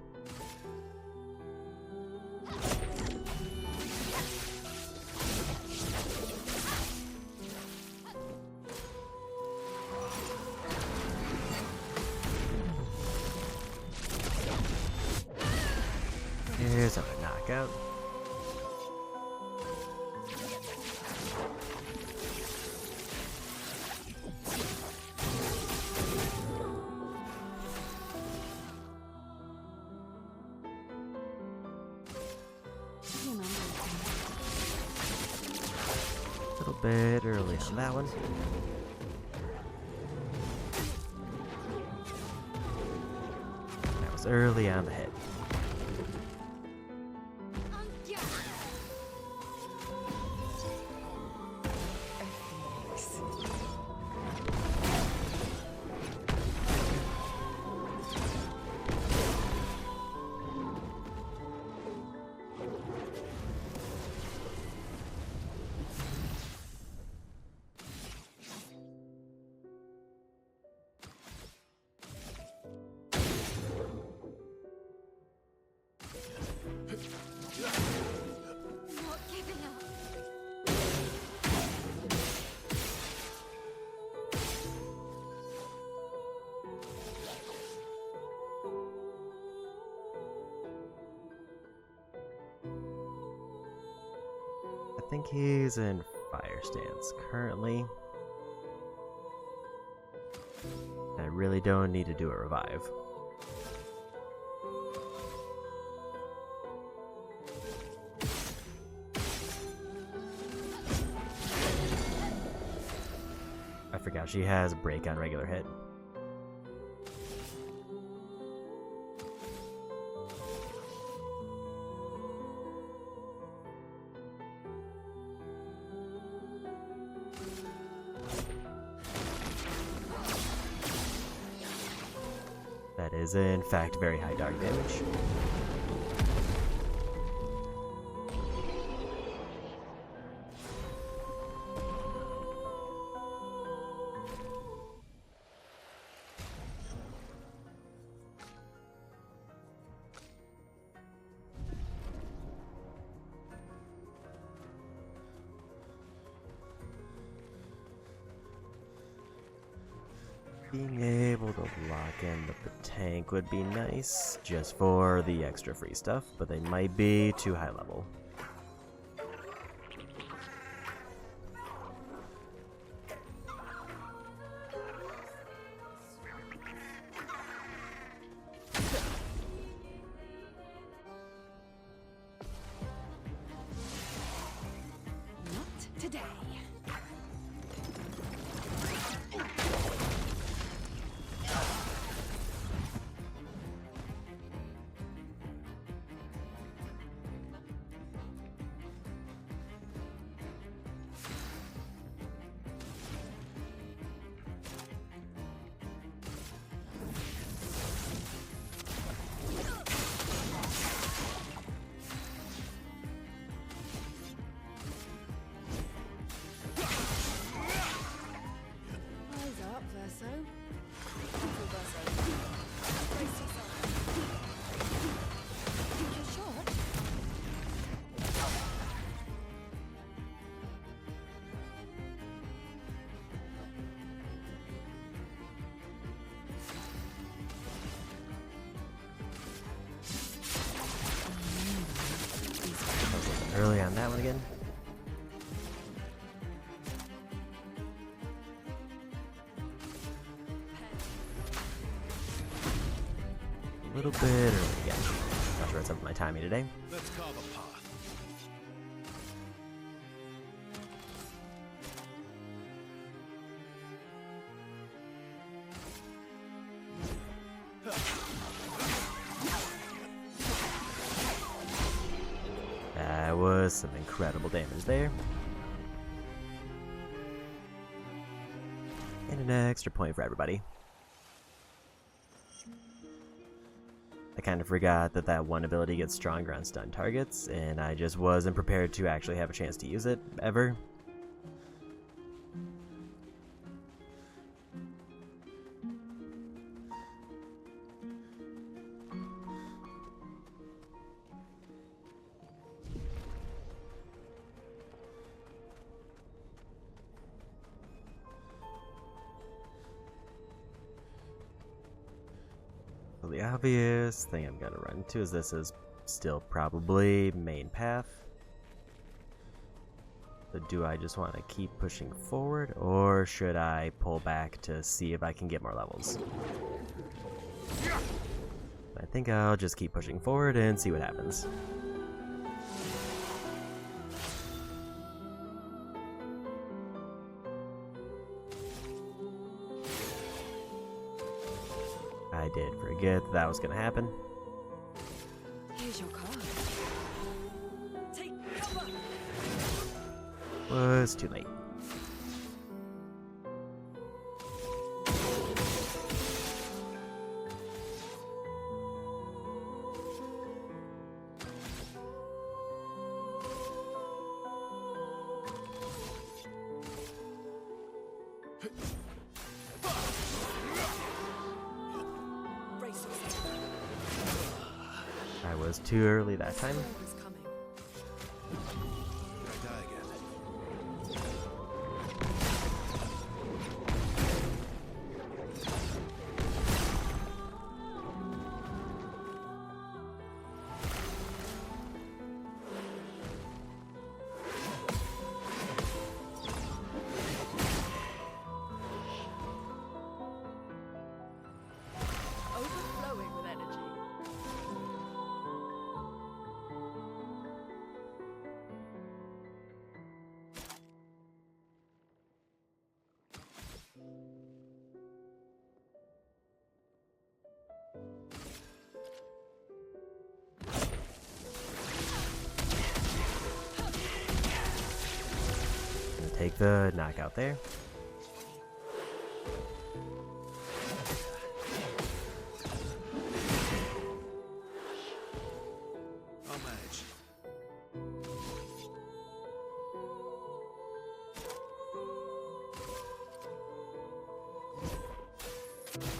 Here's a knockout. Remember. A little bit early on that one. That was early on the hit. Yeah. Not giving up. I think he's in fire stance currently. I really don't need to do a revive. I forgot she has a break on regular hit. That is in fact very high dark damage. Being able to lock in the tank would be nice, just for the extra free stuff, but they might be too high level. Not today. Eyes up, Verso. Careful, Verso. Brace yourself. Think you're shot? Early on that one again. A little bit early again. Not sure what's up with my timing today. Let's carve a path. That was some incredible damage there. And an extra point for everybody. I kind of forgot that that one ability gets stronger on stun targets, and I just wasn't prepared to actually have a chance to use it, ever. So the obvious thing I'm gonna run into is this is still probably main path. But do I just want to keep pushing forward, or should I pull back to see if I can get more levels? I think I'll just keep pushing forward and see what happens. I did forget that was gonna happen. Here's your card. Take cover. Was too late. Brace yourself. I was too early that time. Storm is coming. I die again. Overflowing with energy. Gonna take the knockout there. I'll manage.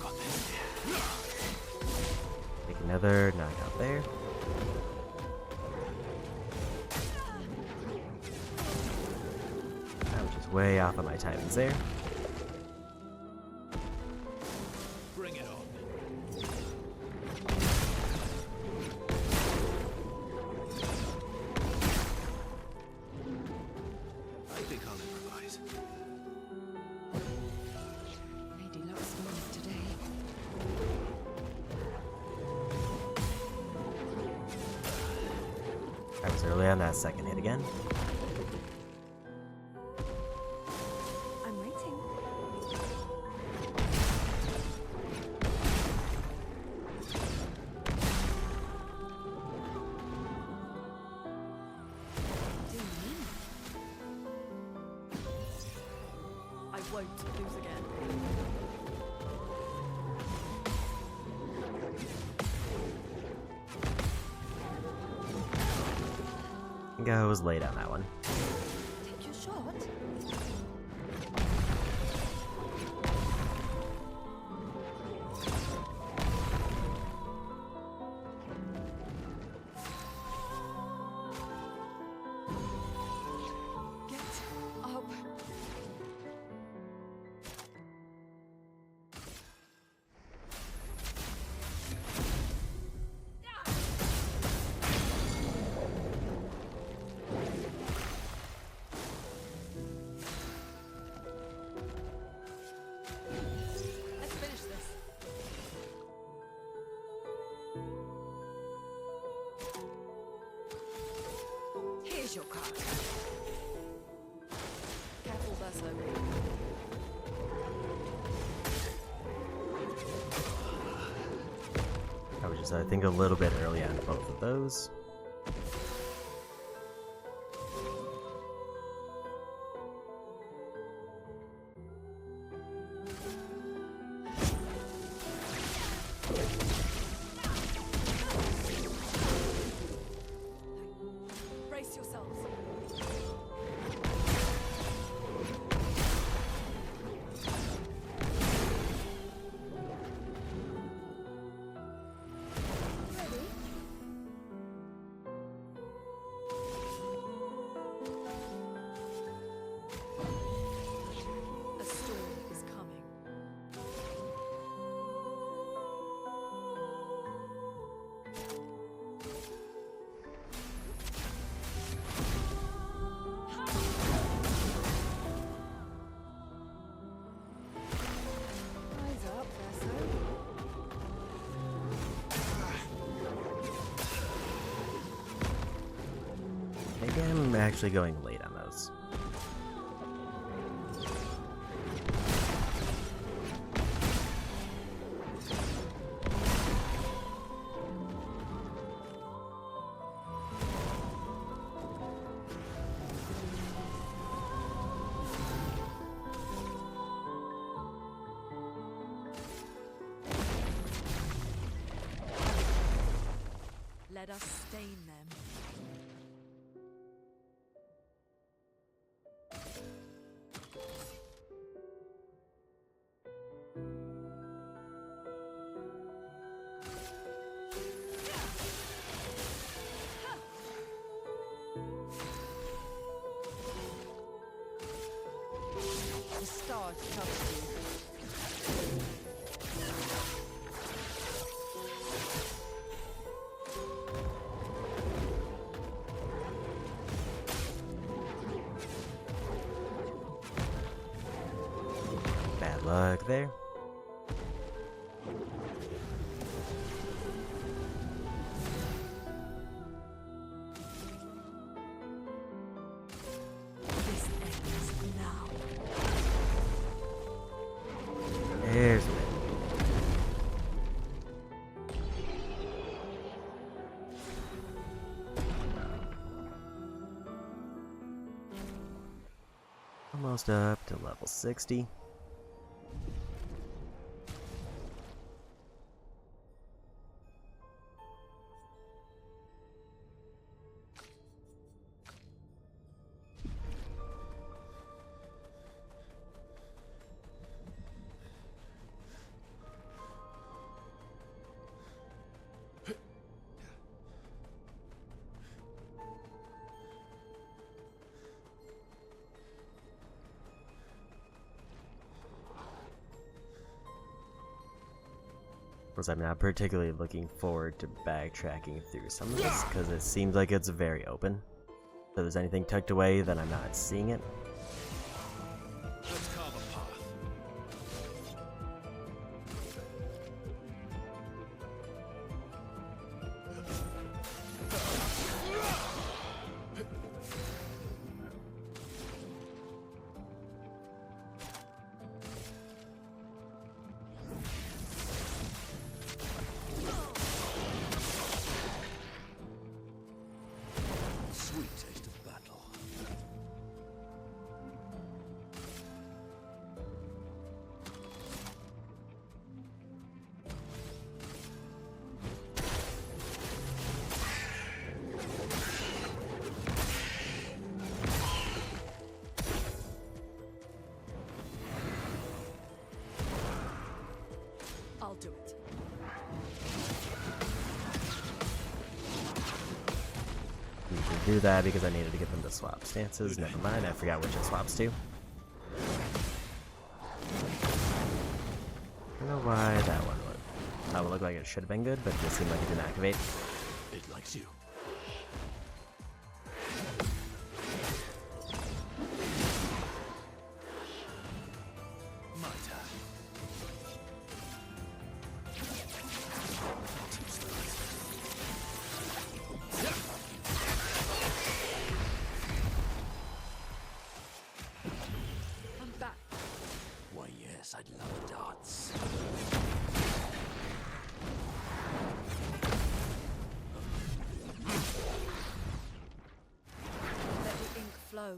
Got this. Take another knockout there. I was just way off on my timings there. was early on that second hit again. I'm waiting. Do you mean it? I won't lose again. I think I was late on that one. Take your shot. Get up. Let's finish this. Here's your card. Careful, Verso. I was just, I think, a little bit early on both of those. Brace yourselves. Ready? A storm is coming. Eyes up, Verso. Maybe I'm actually going late on those. Let us stain them. The stars trust you. Bad luck there. This ends now. There's the win. Almost up to level 60. Of course, I'm not particularly looking forward to backtracking through some of this because it seems like it's very open. If there's anything tucked away, then I'm not seeing it. Let's carve a path. I'll do it. Need to do that because I needed to get them to swap stances. Never mind, I forgot which it swaps to. I don't know why that one would. That would look like it should have been good, but it just seemed like it didn't activate. It likes you. My turn. I'm back. Why, yes, I'd love a dance. Let the ink flow.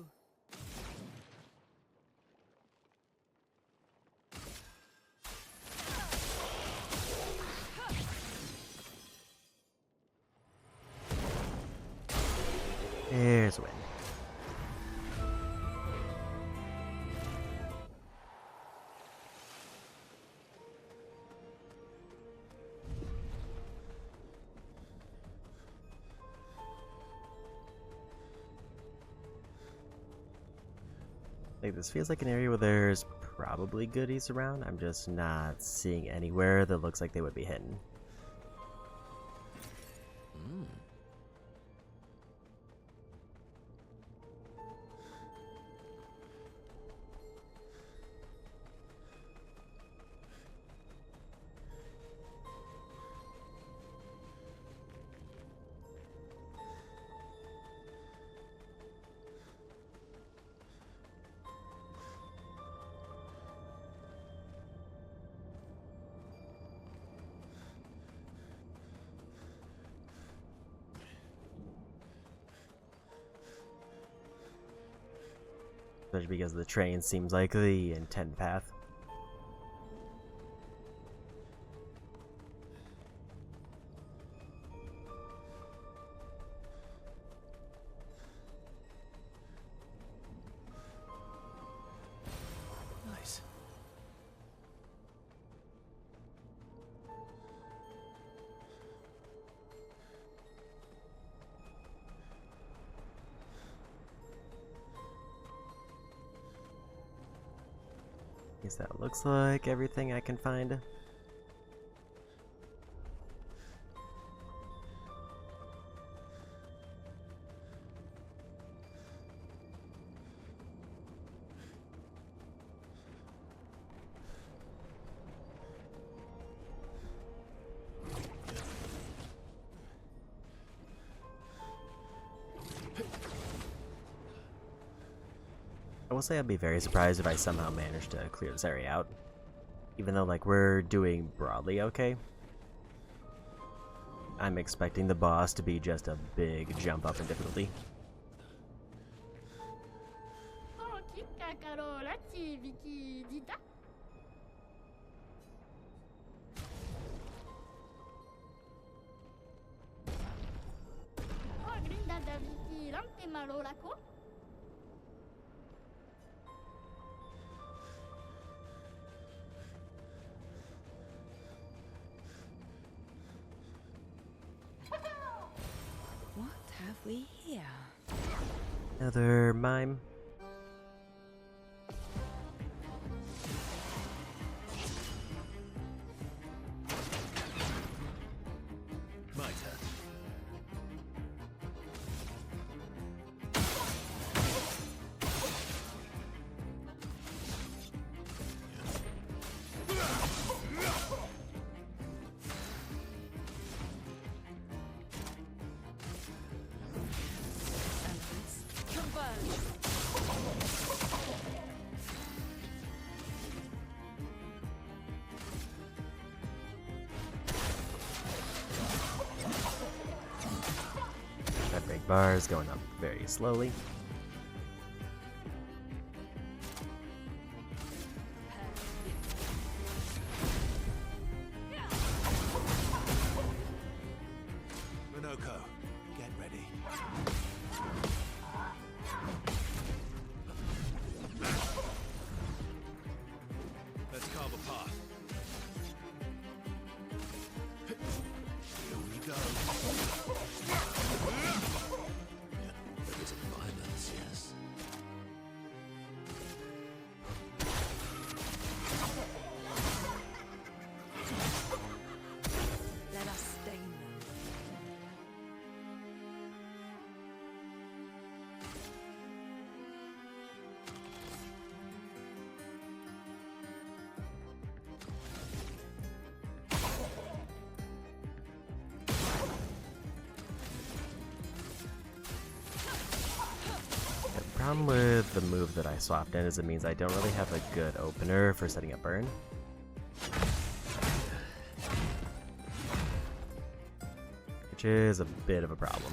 Here's a win. Like, this feels like an area where there's probably goodies around. I'm just not seeing anywhere that looks like they would be hidden. Especially because the train seems like the intent path. Nice. Guess that looks like everything I can find. I will say I'd be very surprised if I somehow managed to clear this area out. Even though, like, we're doing broadly okay. I'm expecting the boss to be just a big jump up in difficulty. What have we here? Another mime. My turn. That big bar is going up very slowly. Minoko, get ready. Let's carve a path. problem with the move that I swapped in is it means I don't really have a good opener for setting up burn. Which is a bit of a problem.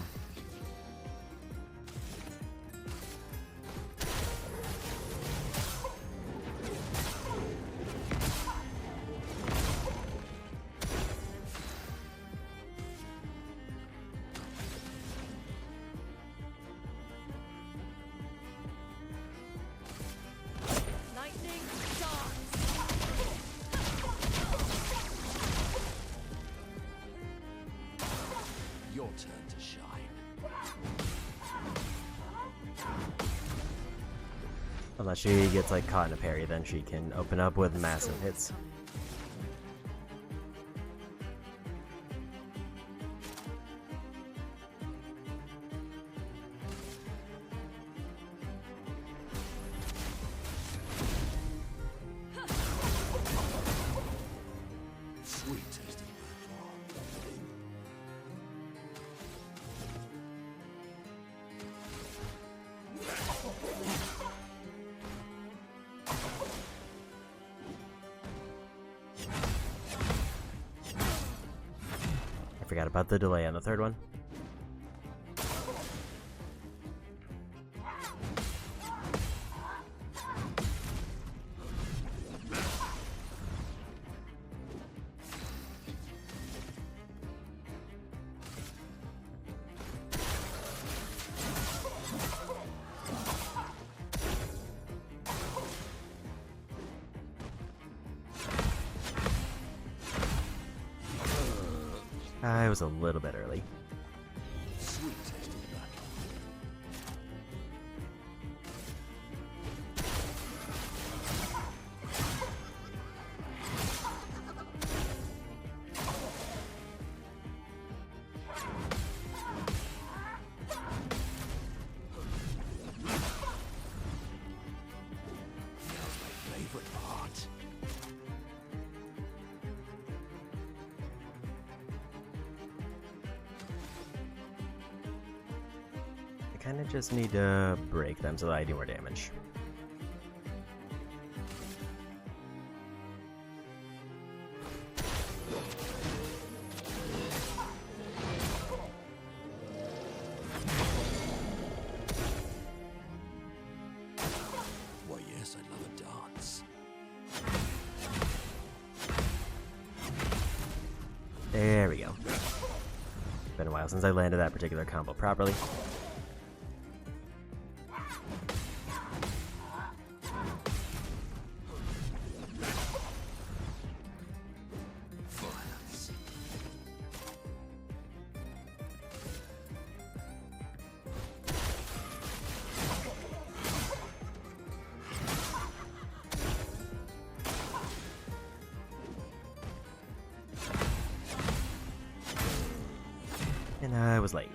Lightning darts. Your turn to shine. Unless she gets like caught in a parry, then she can open up with massive hits. Sweet tasting battle. I forgot about the delay on the third one. I was a little bit early. Sweet tasting battle. Now's my favorite part. I kind of just need to break them so that I do more damage. Why, yes, I'd love a dance. There we go. Been a while since I landed that particular combo properly. Violence. And I was late.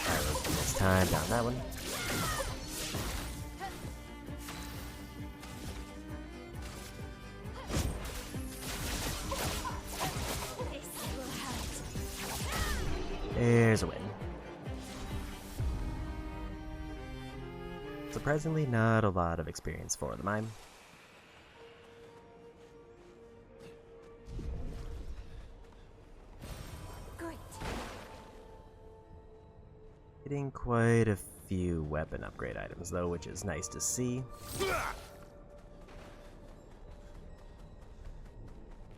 Alright, let's do this time down that one. This will hurt. There's a win. Surprisingly, not a lot of experience for the mime. Great. Getting quite a few weapon upgrade items though, which is nice to see.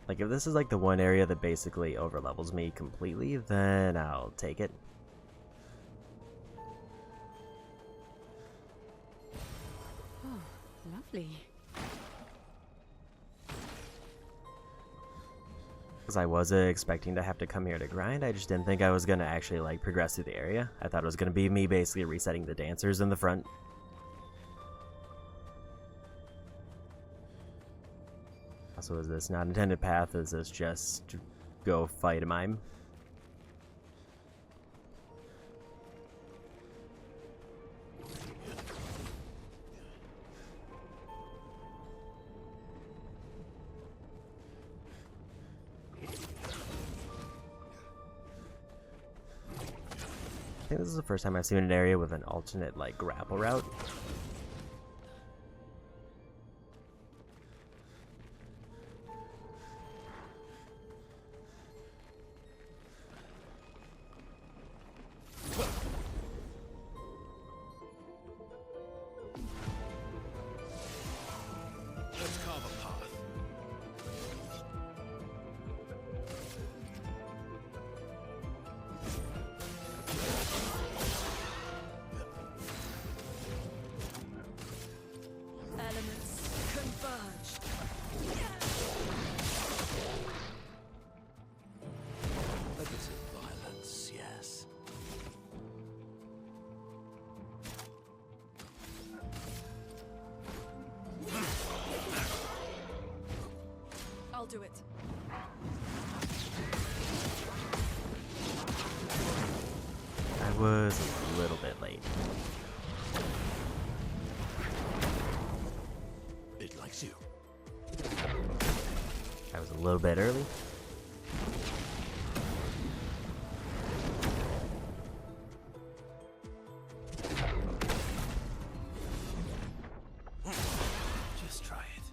Like if this is like the one area that basically overlevels me completely, then I'll take it. Oh, lovely. Because I was expecting to have to come here to grind, I just didn't think I was going to actually like progress through the area. I thought it was going to be me basically resetting the dancers in the front. Also, is this not intended path? Is this just go fight a mime? think this is the first time I've seen an area with an alternate, like, grapple route. Let's carve a path. Elements converge. A bit of violence, yes. I'll do it. I was a little bit late. It likes you. I was a little bit early. Just try it.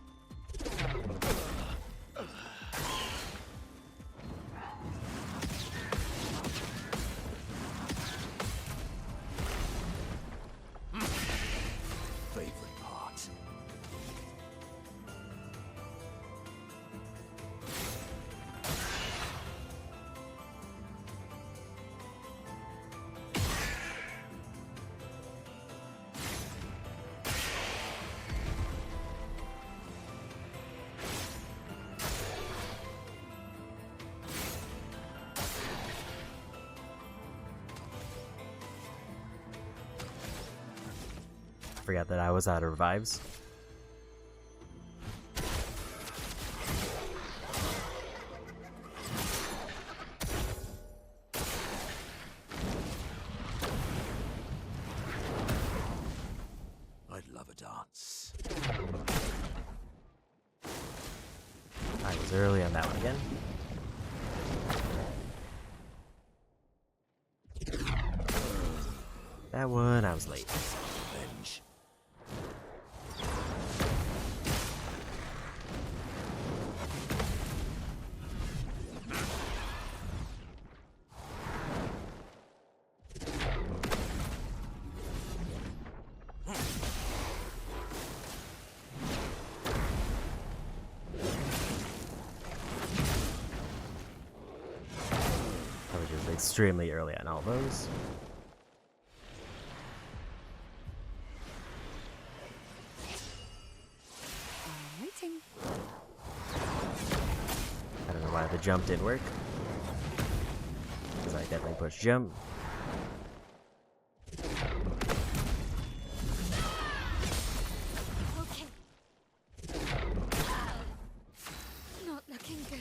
Favorite part. I forgot that I was out of revives. I'd love a dance. I was early on that one again. That one, I was late. Revenge. I was just extremely early on all those. I'm waiting. I don't know why the jump didn't work. Because I definitely pushed jump. Okay. Not looking good.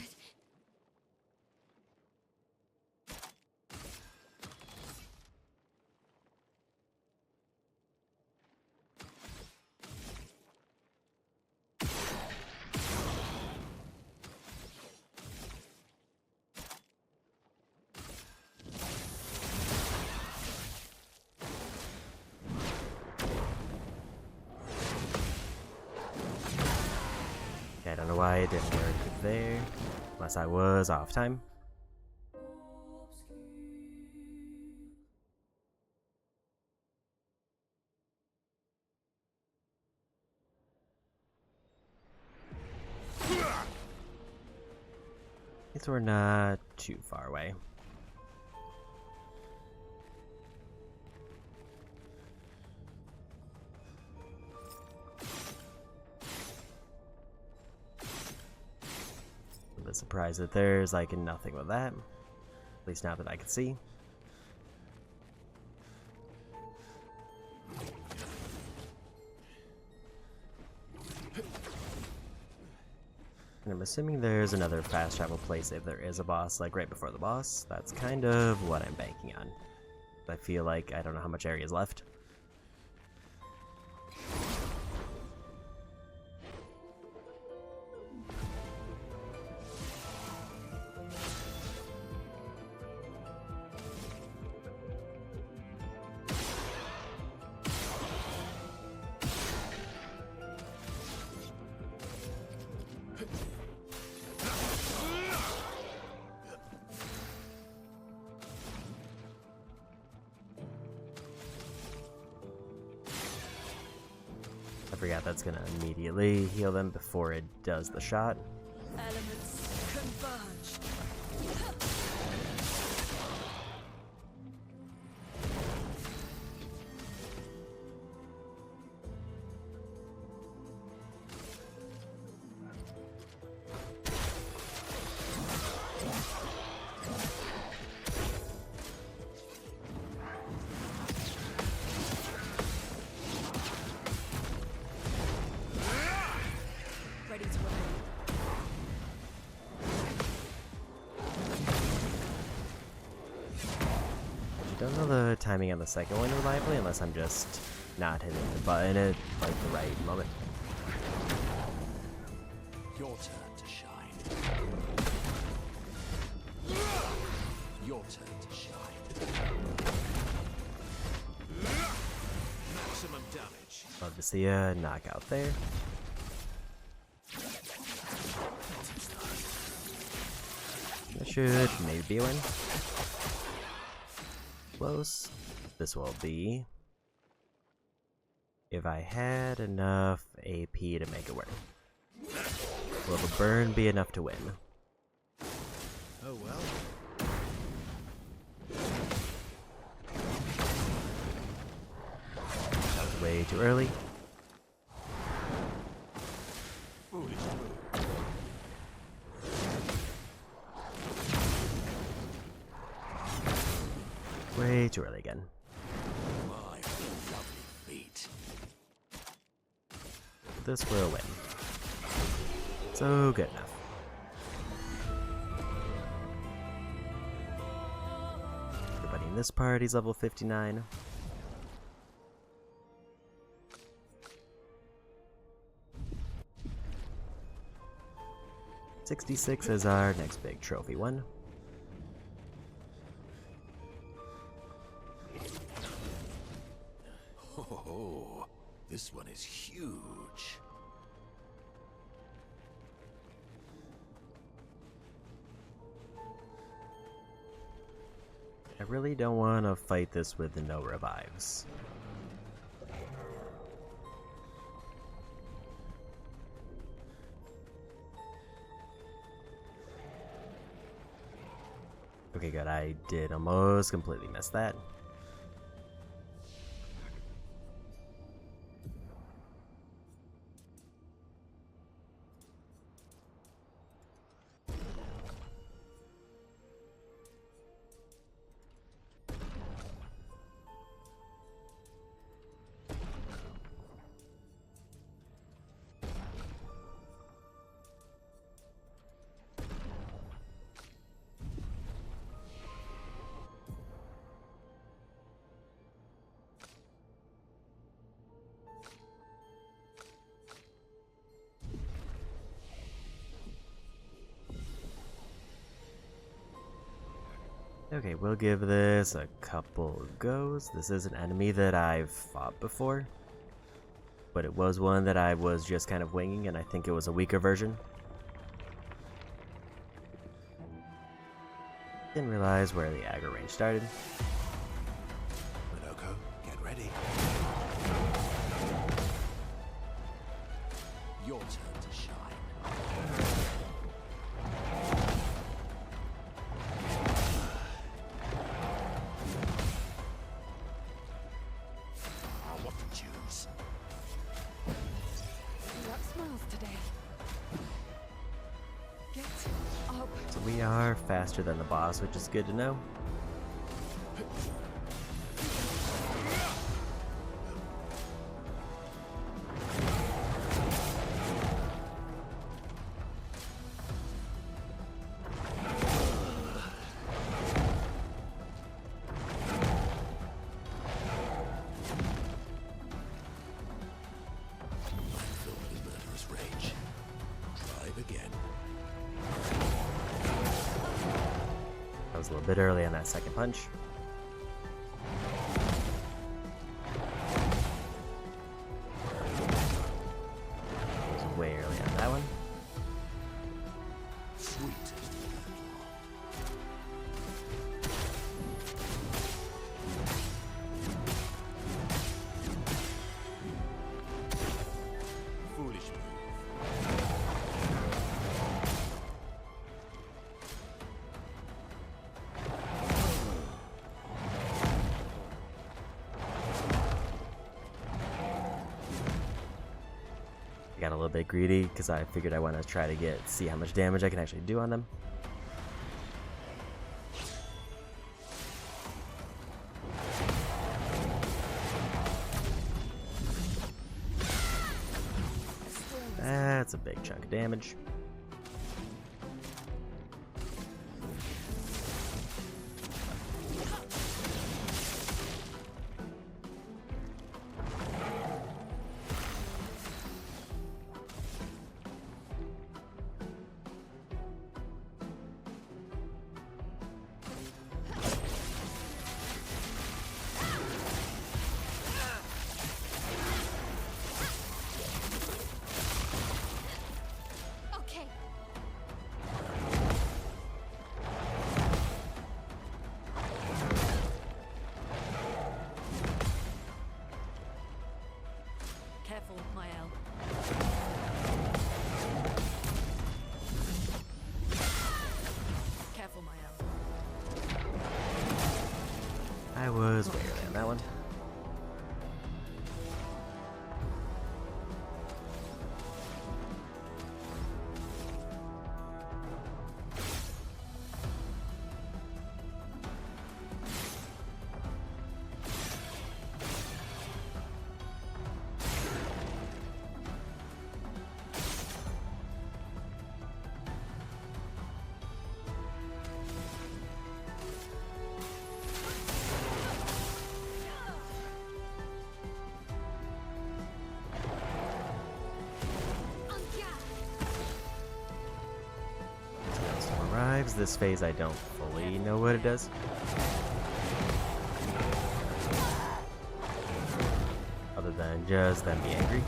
I don't know why it didn't work there. Unless I was off time. These were not too far away. A bit surprised that there's like nothing with that. At least not that I can see. And I'm assuming there's another fast travel place if there is a boss, like right before the boss. That's kind of what I'm banking on. I feel like I don't know how much area is left. forgot that's gonna immediately heal them before it does the shot. Elements converged. Ready to win. I don't know the timing on the second one reliably unless I'm just not hitting the button at like the right moment. Your turn to shine. Your turn to shine. Maximum damage. Love to see a knockout there. That should maybe be a win. Close. This will be if I had enough AP to make it work. Will the burn be enough to win? Oh well. That was way too early. Foolish move. Way too early again. My lovely feet. This will win. So good enough. Everybody in this party's level 59. $66 is our next big trophy one. Oh, this one is huge. I really don't want to fight this with no revives. Okay, good. I did almost completely miss that. Okay, we'll give this a couple goes. This is an enemy that I've fought before, but it was one that I was just kind of winging, and I think it was a weaker version. Didn't realize where the aggro range started. Minoko, get ready. Your turn to shine. What to choose? You got smiles today. Get up. So we are faster than the boss, which is good to know. I'm filled with murderous rage. Drive again. I was a little bit early on that second punch. I was way early on that one. Sweet. got a little bit greedy because I figured I want to try to see how much damage I can actually do on them. That's a big chunk of damage. Okay. Careful, Mael. Careful, Mael. I was way early on that one. Storm arrives. This phase I don't fully know what it does. Other than just them being angry.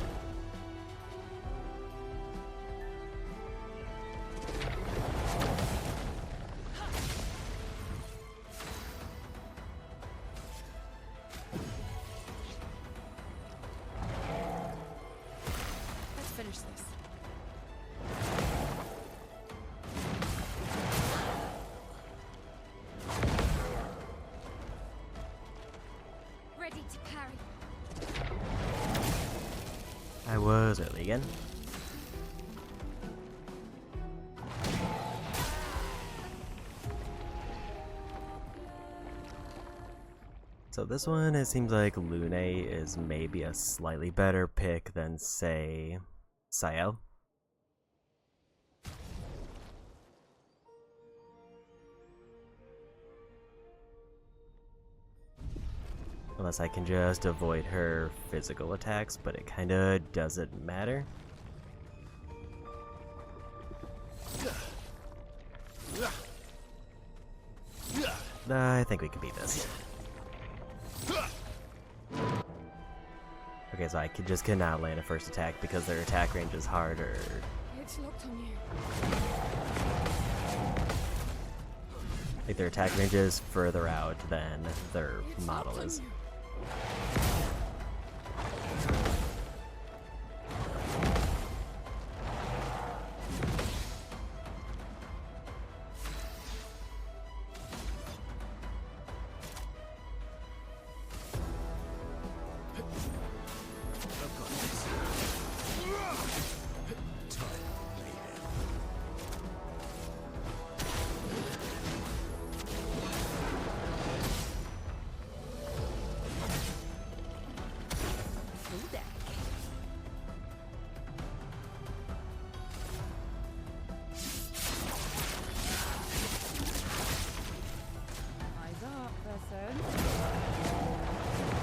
Let's finish this. Ready to parry. I was early again. So this one, it seems like Lune is maybe a slightly better pick than, say, Sael. Unless I can just avoid her physical attacks, but it kinda doesn't matter. I think we can beat this. Okay, so I just cannot land a first attack because their attack range is harder. It's locked on you. Like their attack range is further out than their It's model locked on is. you. I've got this. Time, mayhem. Through deck. Eyes up, person.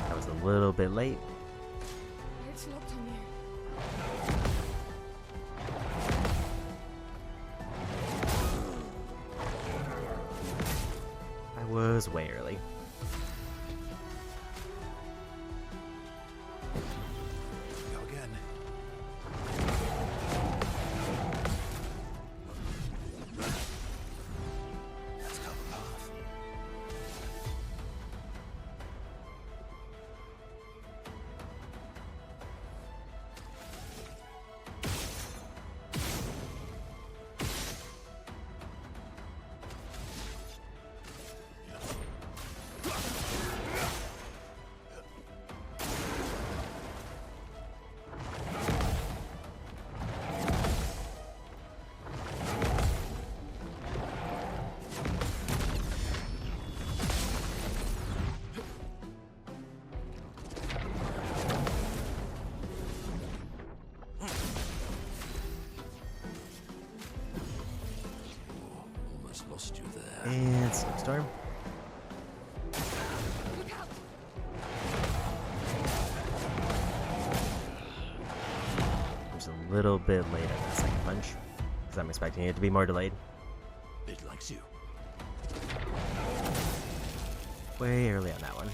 I was a little bit late. It's locked on you. I was way early. Go again. Let's cover path. there. And Snowstorm. Look out! There's a little bit late on that second punch, because I'm expecting it to be more delayed. It likes you. Way early on that one.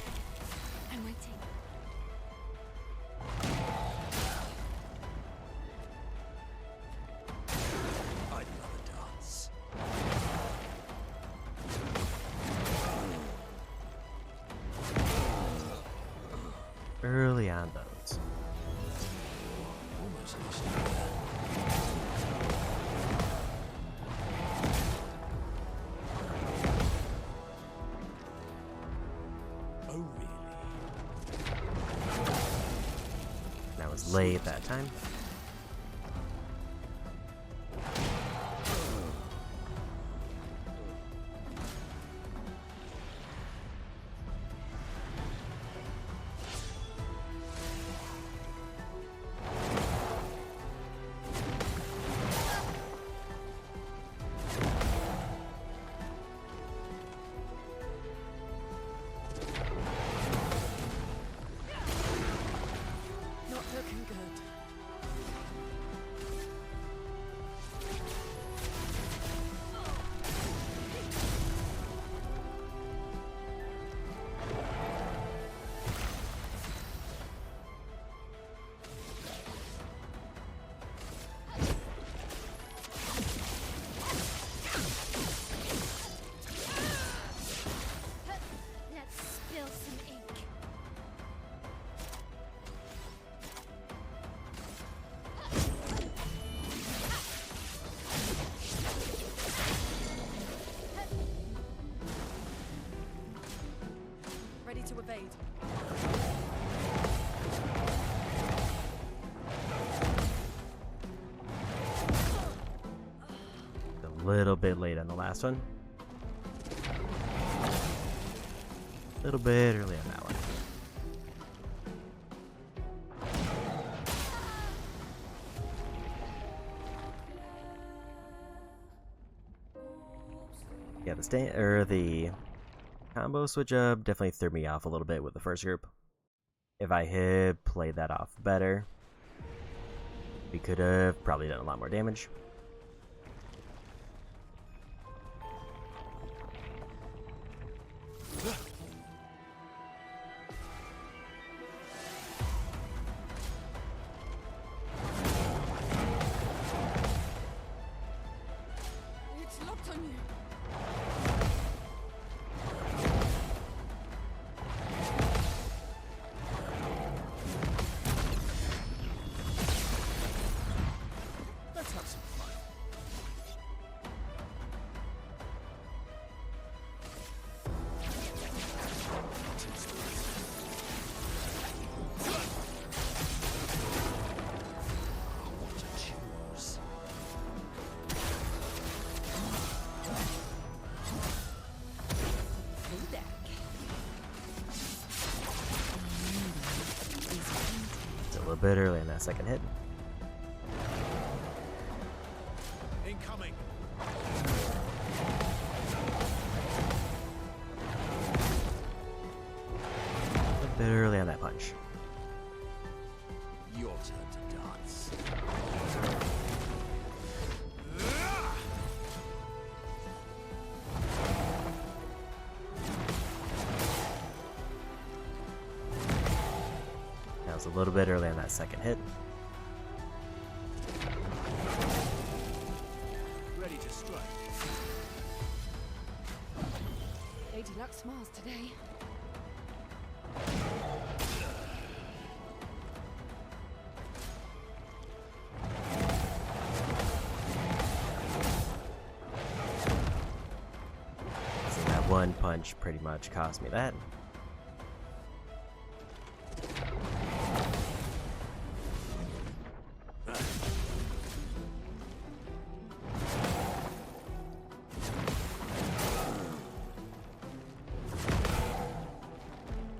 I'm waiting. I love a dance. Early on those. Almost listening to that. Oh, really? That was late that time. Not looking good. Let's spill some ink. Ready to evade. A little bit late on the last one. A little bit early on that one. Yeah, the combo switch up definitely threw me off a little bit with the first group. If I had played that off better, we could have probably done a lot more damage. It's locked on you. Let's have some fun. What to choose? It's a little bit early on that second hit. Incoming. A little bit early on that punch. Your turn to dance. That was a little bit early on that second hit. Ready to strike. Lady Luck smiles today. So that one punch pretty much cost me that.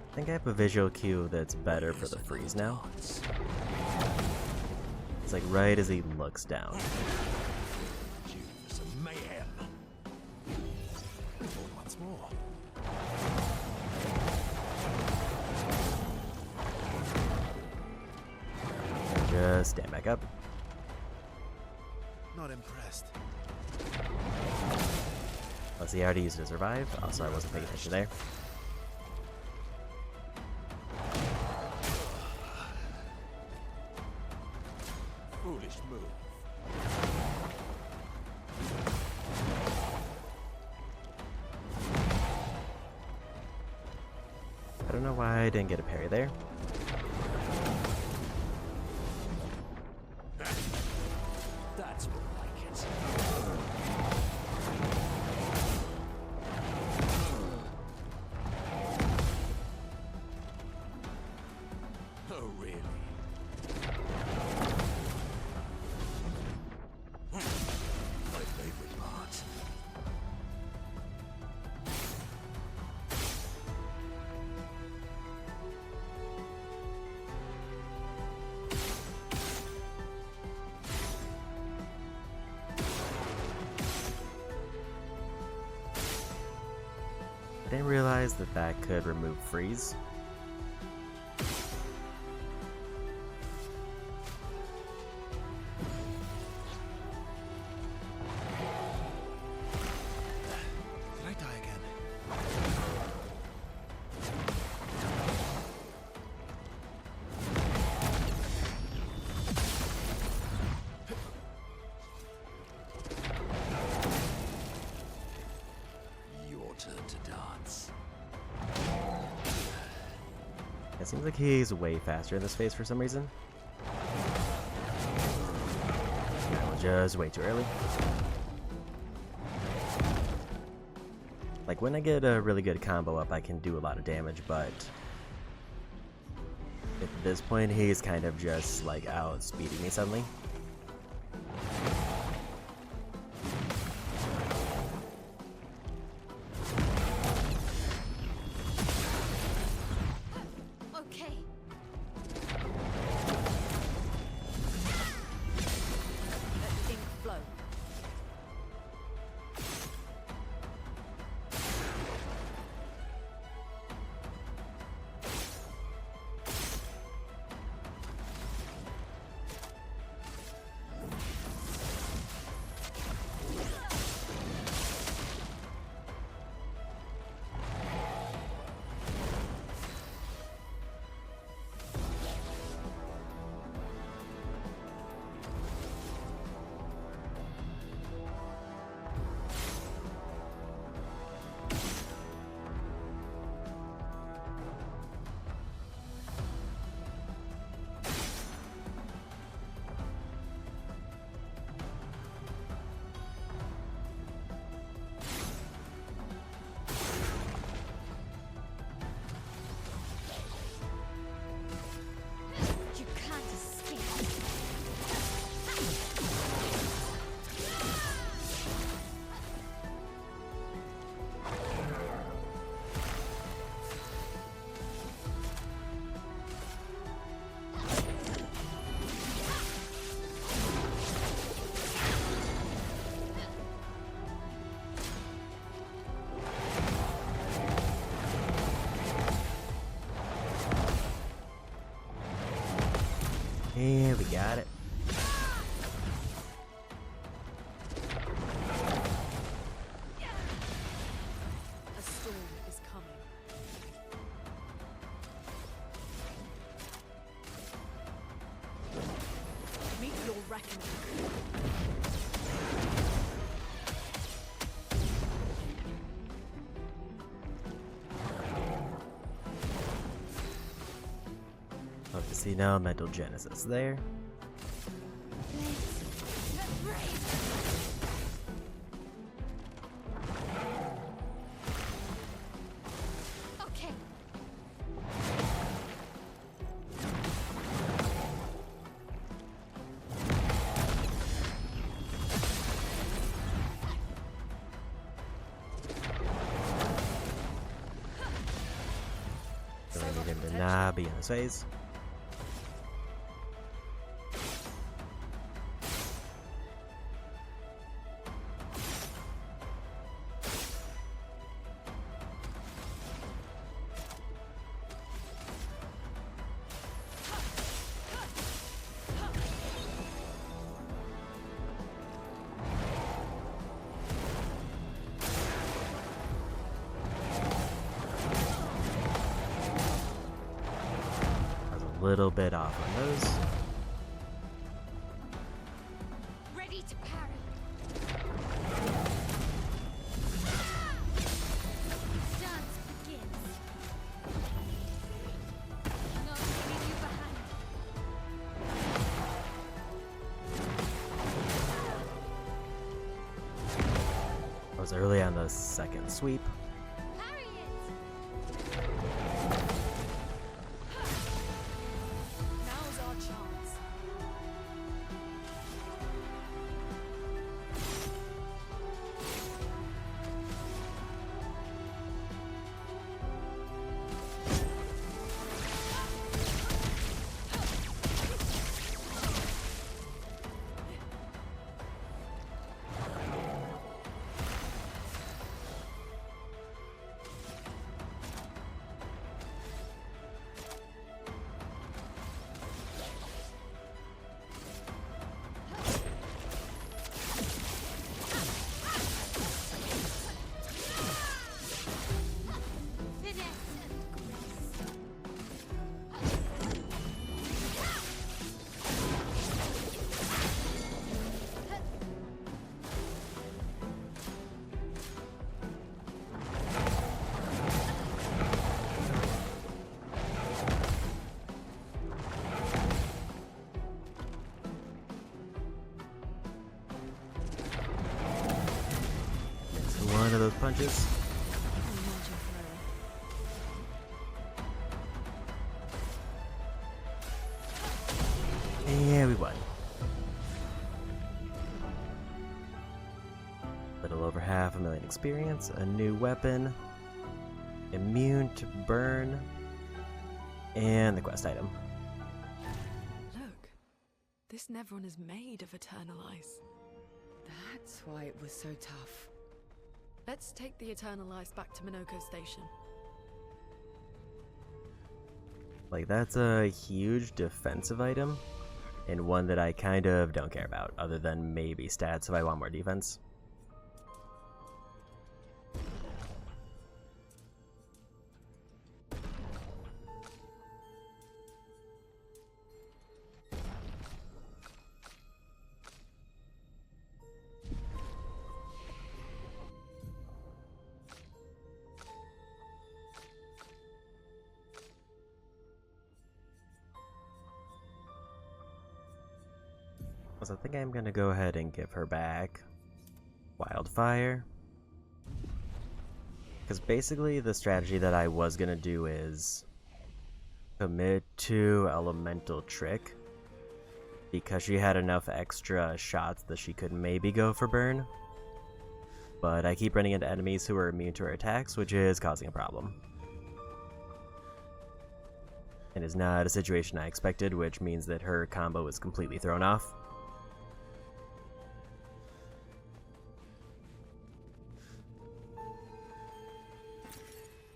I think I have a visual cue that's better for the freeze now. Dance. It's like right as he looks down. Due for some mayhem. stand back up. Not impressed. Let's see, I already used it to survive. Oh, sorry, I wasn't paying attention there. Foolish move. I don't know why I didn't get a parry there. That's more like it. Oh, really? My favorite part. I didn't realize that that could remove freeze. Did I die again? Your turn to dance. It seems like he's way faster in this phase for some reason. That was just way too early. Like, when I get a really good combo up, I can do a lot of damage, but at this point, he's kind of just, like, outspeeding me suddenly. Okay. Let ink flow. You can't escape. Yeah, we got it. A storm is coming. Meet your reckoning. Love to see now Mental Genesis there. Okay. So I need him to not be in his phase. little bit off on those. Ready to parry. Dance begins. Not leaving you behind. I was early on the second sweep. Parry it. Now's our chance. Finesse and grace. Missed one of those punches. Imagine Claire. And we won. Little over 500,000 experience, a new weapon, immune to burn, and the quest item. Look, this Nevron is made of eternal ice. That's why it was so tough. Let's take the eternal ice back to Minoko Station. Like, that's a huge defensive item, and one that I kind of don't care about, other than maybe stats if I want more defense. So I think I'm gonna go ahead and give her back Wildfire. Because basically the strategy that I was gonna do is commit to Elemental Trick, because she had enough extra shots that she could maybe go for burn. But I keep running into enemies who are immune to her attacks, which is causing a problem. It is not a situation I expected, which means that her combo is completely thrown off.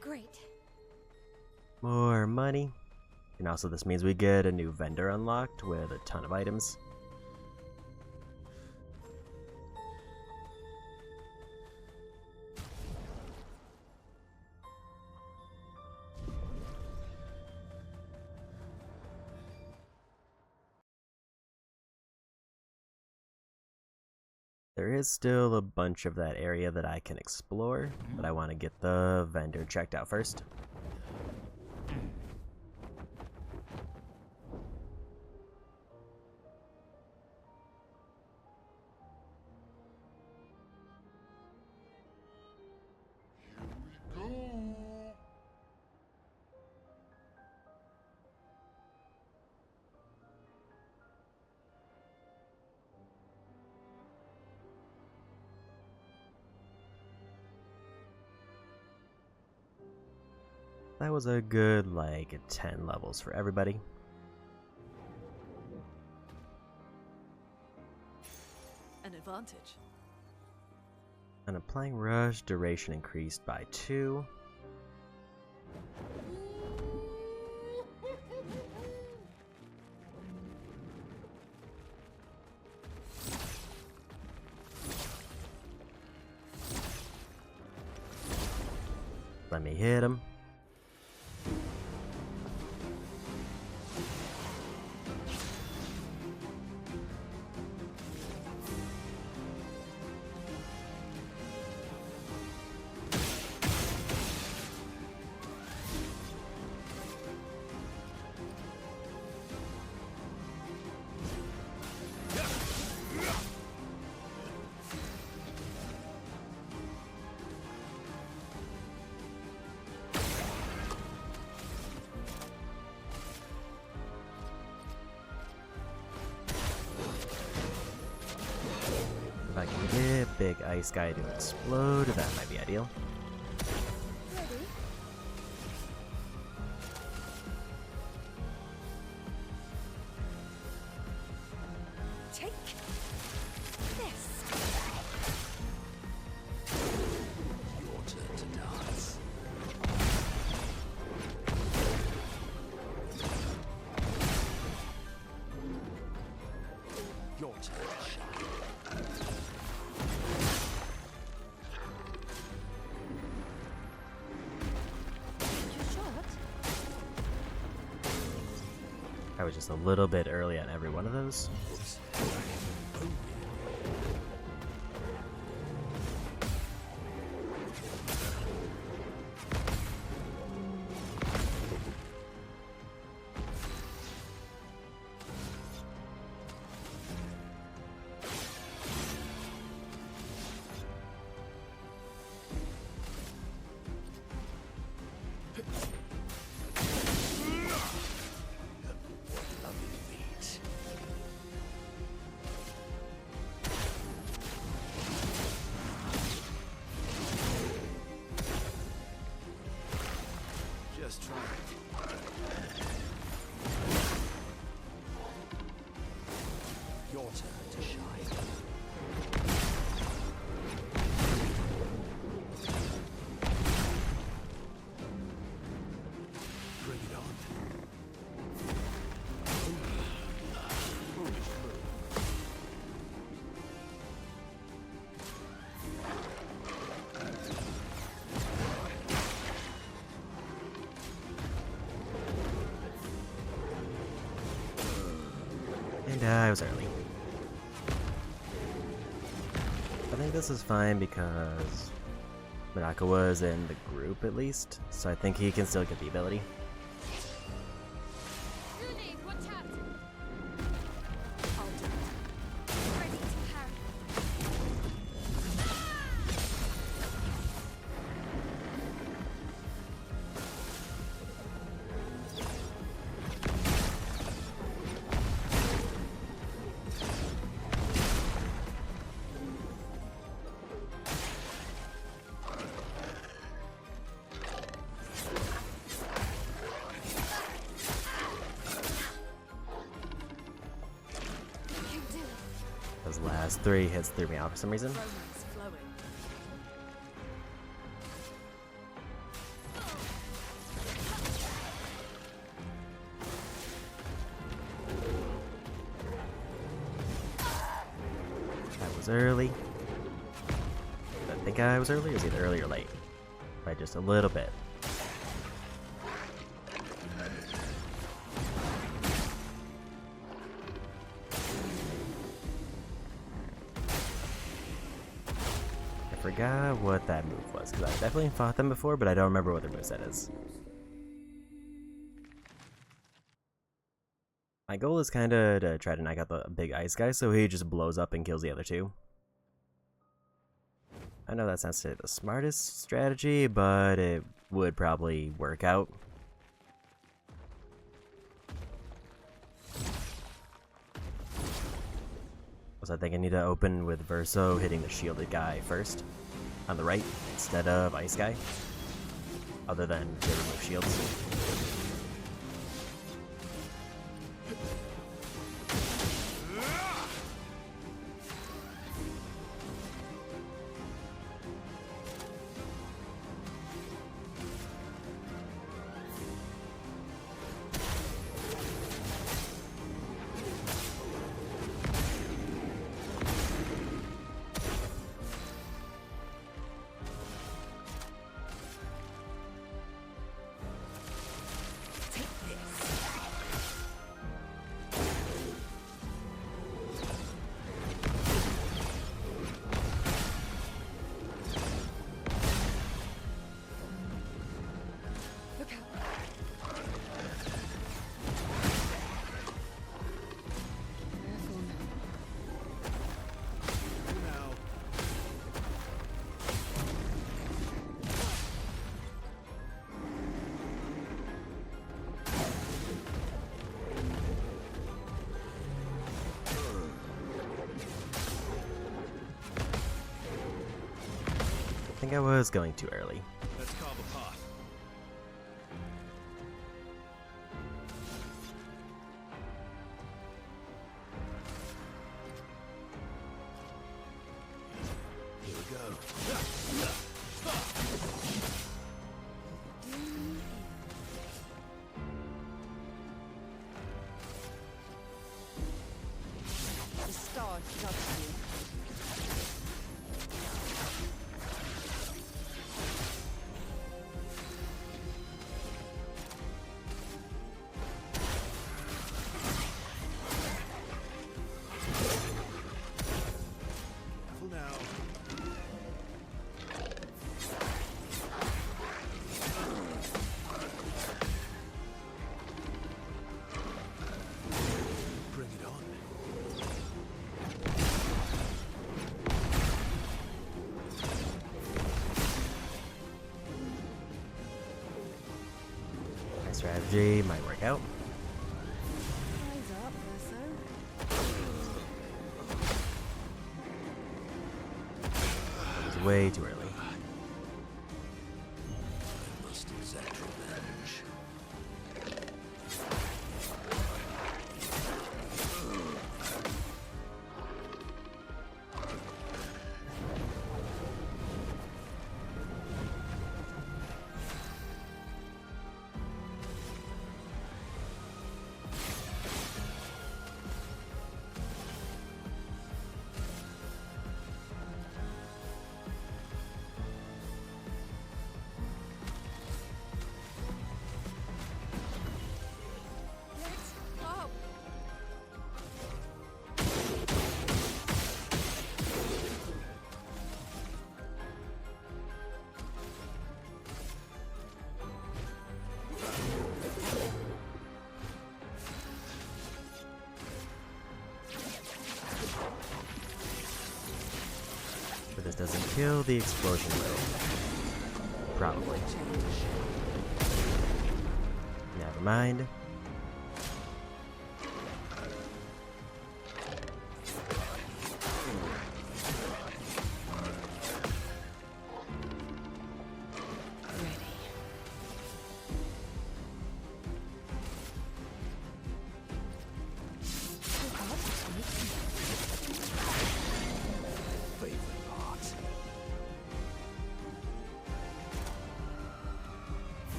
Great. More money. And also this means we get a new vendor unlocked with a ton of items. There is still a bunch of that area that I can explore, but I want to get the vendor checked out first. Here we go. That was a good, like, 10 levels for everybody. An advantage. And applying rush, duration increased by 2. Let me hit him. big ice guy to explode, that might be ideal. Ready? Take this. Your turn to dance. Your turn to shine. Your shot. I was just a little bit early on every one of those. Whoops. Lovely feet. Just try it. Your turn to shine. Bring it on. Foolish move. And I was early. I think this is fine because Manaka was in the group at least, so I think he can still get the ability. Rooney, watch out. I'll do it. Ready to parry. You can do it. Those last 3 hits threw me out for some reason. Romance flowing. I was early. I think I was early, or was either early or late? By just a little bit. I forgot what that move was, because I definitely fought them before, but I don't remember what their moveset is. My goal is kind of to try to knock out the big ice guy so he just blows up and kills the other 2. I know that's not necessarily the smartest strategy, but it would probably work out. So I think I need to open with Verso hitting the shielded guy first, on the right, instead of ice guy. Other than they remove shields. I was going too early. Let's carve a path. Here we go. The stars judge you. Careful now. Bring it on. My strategy might work out. Eyes up, Verso. It was way too early. I must exact revenge. Let's up. But this doesn't kill, the explosion will. Probably. Never mind. Favorite part.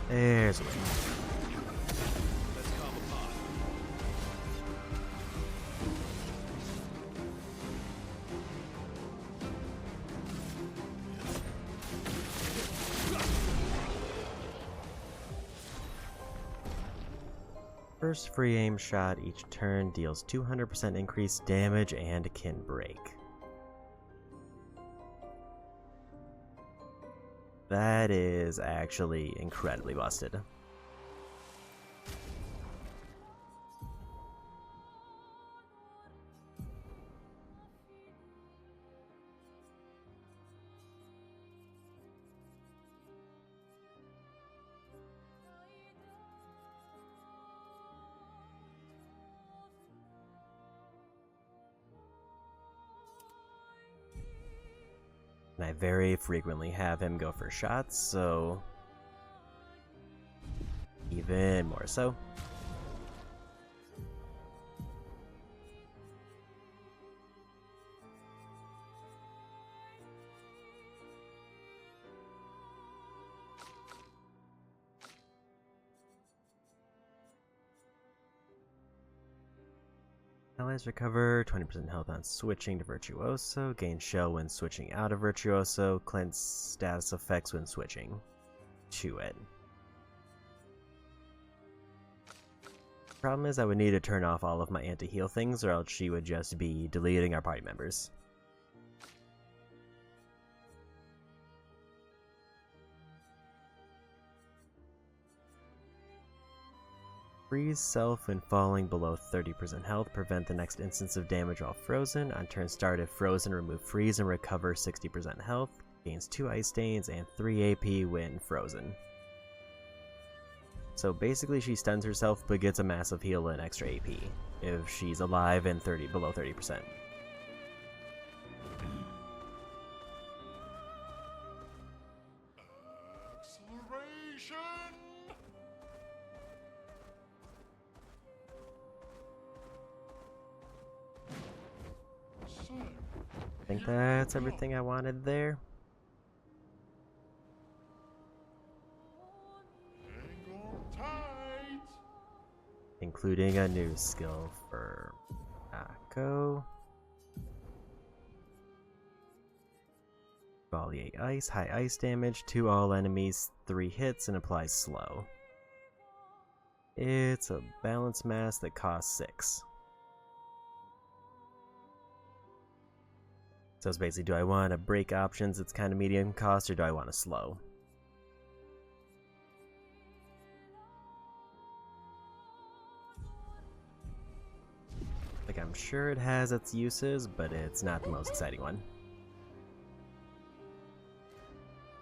There's a win. Let's carve a path. First free aim shot each turn deals 200% increased damage and can break. That is actually incredibly busted. And I very frequently have him go for shots, so even more so. Allies recover 20% health on switching to Virtuoso, gain shell when switching out of Virtuoso, cleanse status effects when switching to it. Problem is I would need to turn off all of my anti-heal things or else she would just be deleting our party members. Freeze self when falling below 30% health, prevent the next instance of damage while frozen. On turn start, if frozen, remove freeze and recover 60% health. Gains 2 ice stains and 3 AP when frozen. So basically she stuns herself but gets a massive heal and extra AP if she's alive and below 30%. Acceleration! So, I think that's everything I wanted there. hang on tight! Including a new skill for Akko. Volley ice, high ice damage to all enemies, 3 hits, and applies slow. It's a balance mass that costs 6. So it's basically, do I want a break options that's kind of medium cost, or do I want a slow? Like, I'm sure it has its uses, but it's not the most exciting one.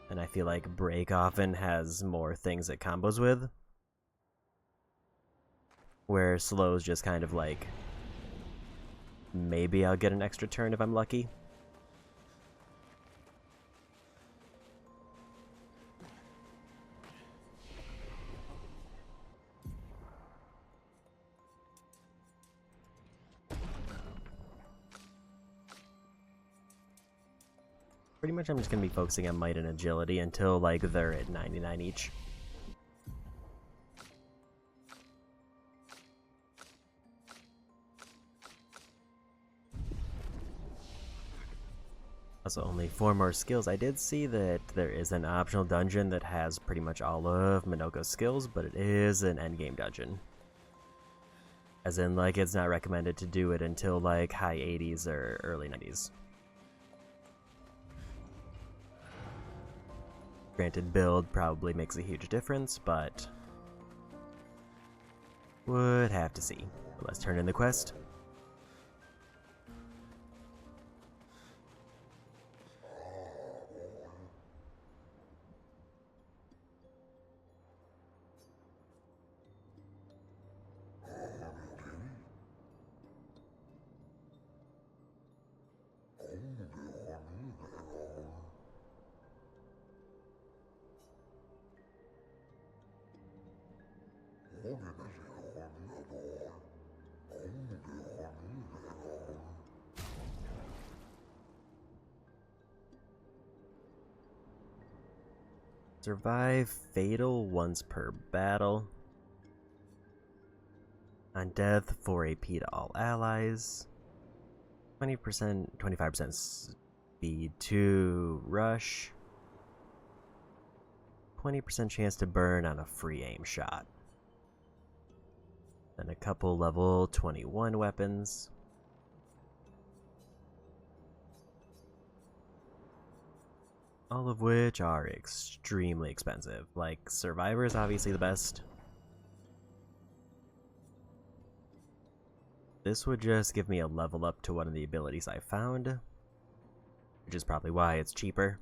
And I feel like break often has more things it combos with, where slow's just kind of like, maybe I'll get an extra turn if I'm lucky. Pretty much I'm just going to be focusing on might and agility until like they're at 99 each. Also, only 4 more skills. I did see that there is an optional dungeon that has pretty much all of Minoko's skills, but it is an endgame dungeon. As in, like, it's not recommended to do it until like high 80s or early 90s. Granted, build probably makes a huge difference, but would have to see. Let's turn in the quest. Survive fatal once per battle. On death, 4 AP to all allies. 20%, 25% speed to rush. 20% chance to burn on a free aim shot. Then a couple level 21 weapons. All of which are extremely expensive. Like, Survivor is obviously the best. This would just give me a level up to one of the abilities I found, which is probably why it's cheaper.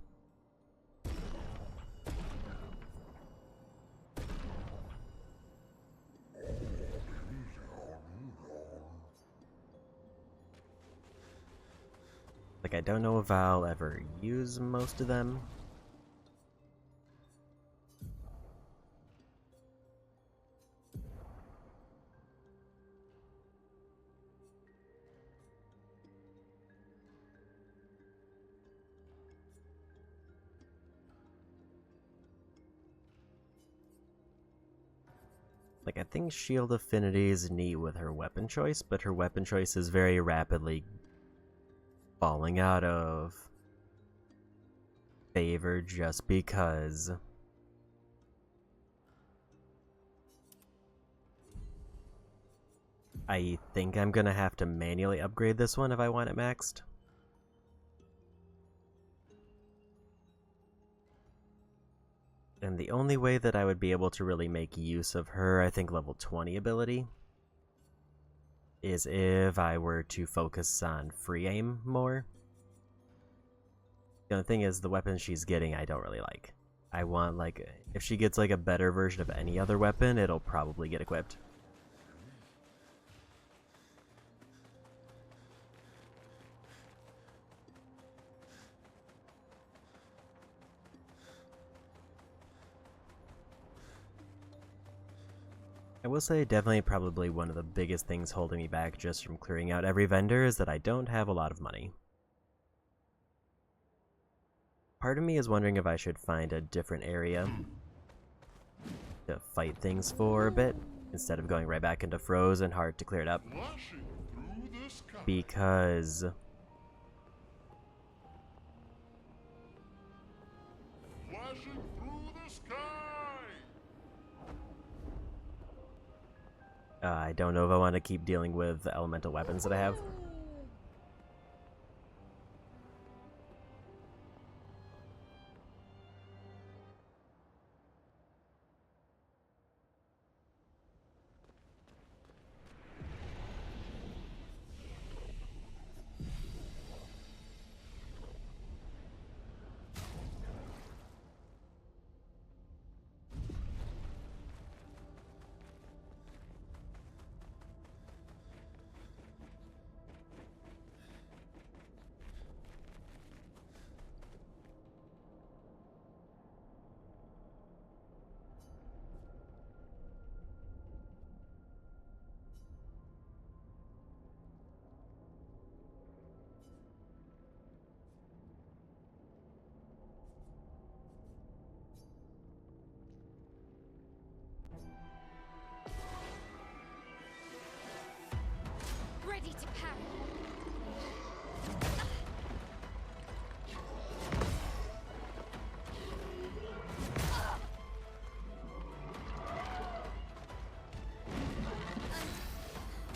Like, I don't know if I'll ever use most of them. Like, I think Shield Affinity is neat with her weapon choice, but her weapon choice is very rapidly falling out of favor just because I think I'm gonna have to manually upgrade this one if I want it maxed. And the only way that I would be able to really make use of her, I think, level 20 ability is if I were to focus on free aim more. The only thing is, the weapons she's getting I don't really like. I want, like, if she gets, like, a better version of any other weapon, it'll probably get equipped. I will say definitely probably one of the biggest things holding me back just from clearing out every vendor is that I don't have a lot of money. Part of me is wondering if I should find a different area to fight things for a bit, instead of going right back into Frozen Heart to clear it up. Flashing through the sky. Because Flashing through the sky. I don't know if I want to keep dealing with the elemental weapons that I have. Ready to parry.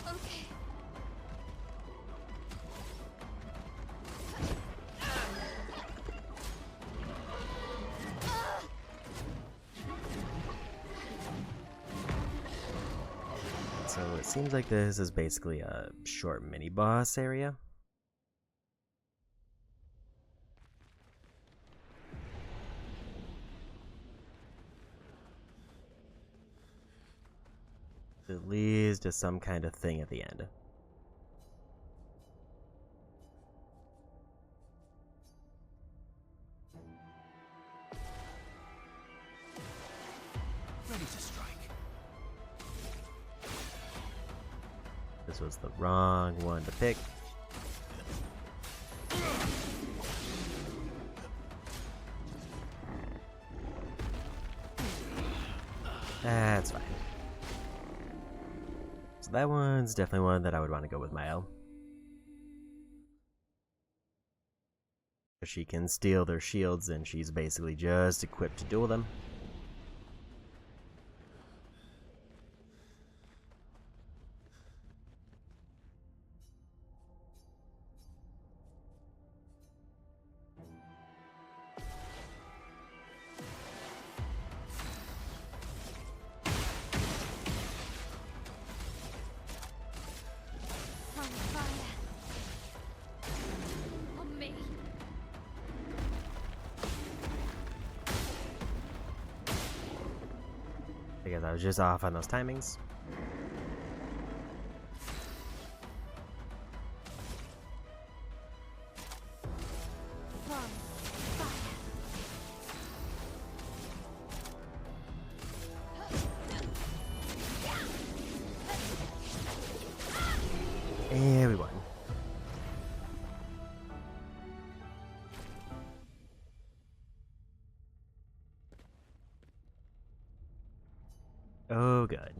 Okay. So it seems like this is basically a short mini-boss area. It leads to some kind of thing at the end. Ready to strike. This was the wrong one to pick. That's fine. So that one's definitely one that I would want to go with my L. She can steal their shields and she's basically just equipped to duel them. From fire. On me. Because I was just off on those timings. From fire. And we won. Oh, good.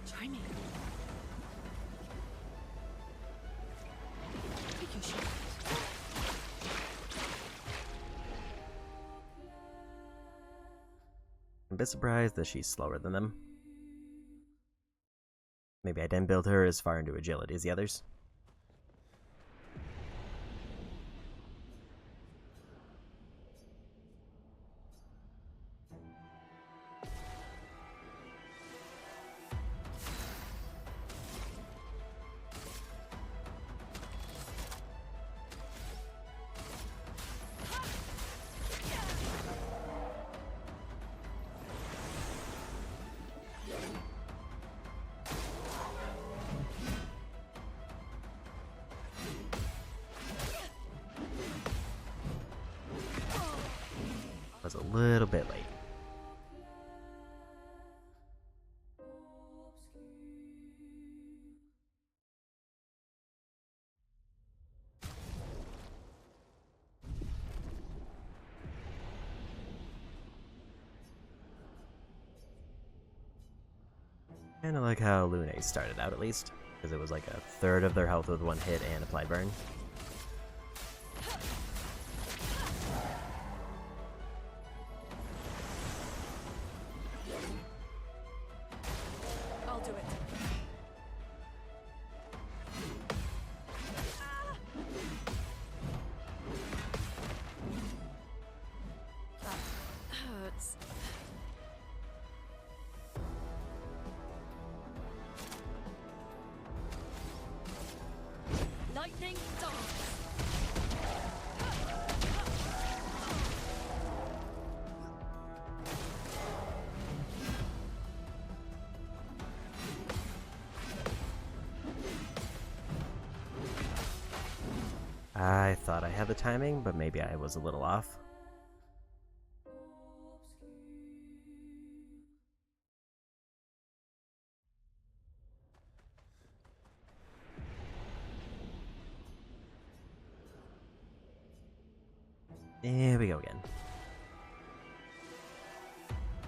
Try me. Take your shot. I'm a bit surprised that she's slower than them. Maybe I didn't build her as far into agility as the others. little bit late. Kinda like how Lune started out, at least, because it was like a third of their health with one hit and applied burn. I'll do it. That hurts. Lightning dance. I thought I had the timing, but maybe I was a little off. Here we go again.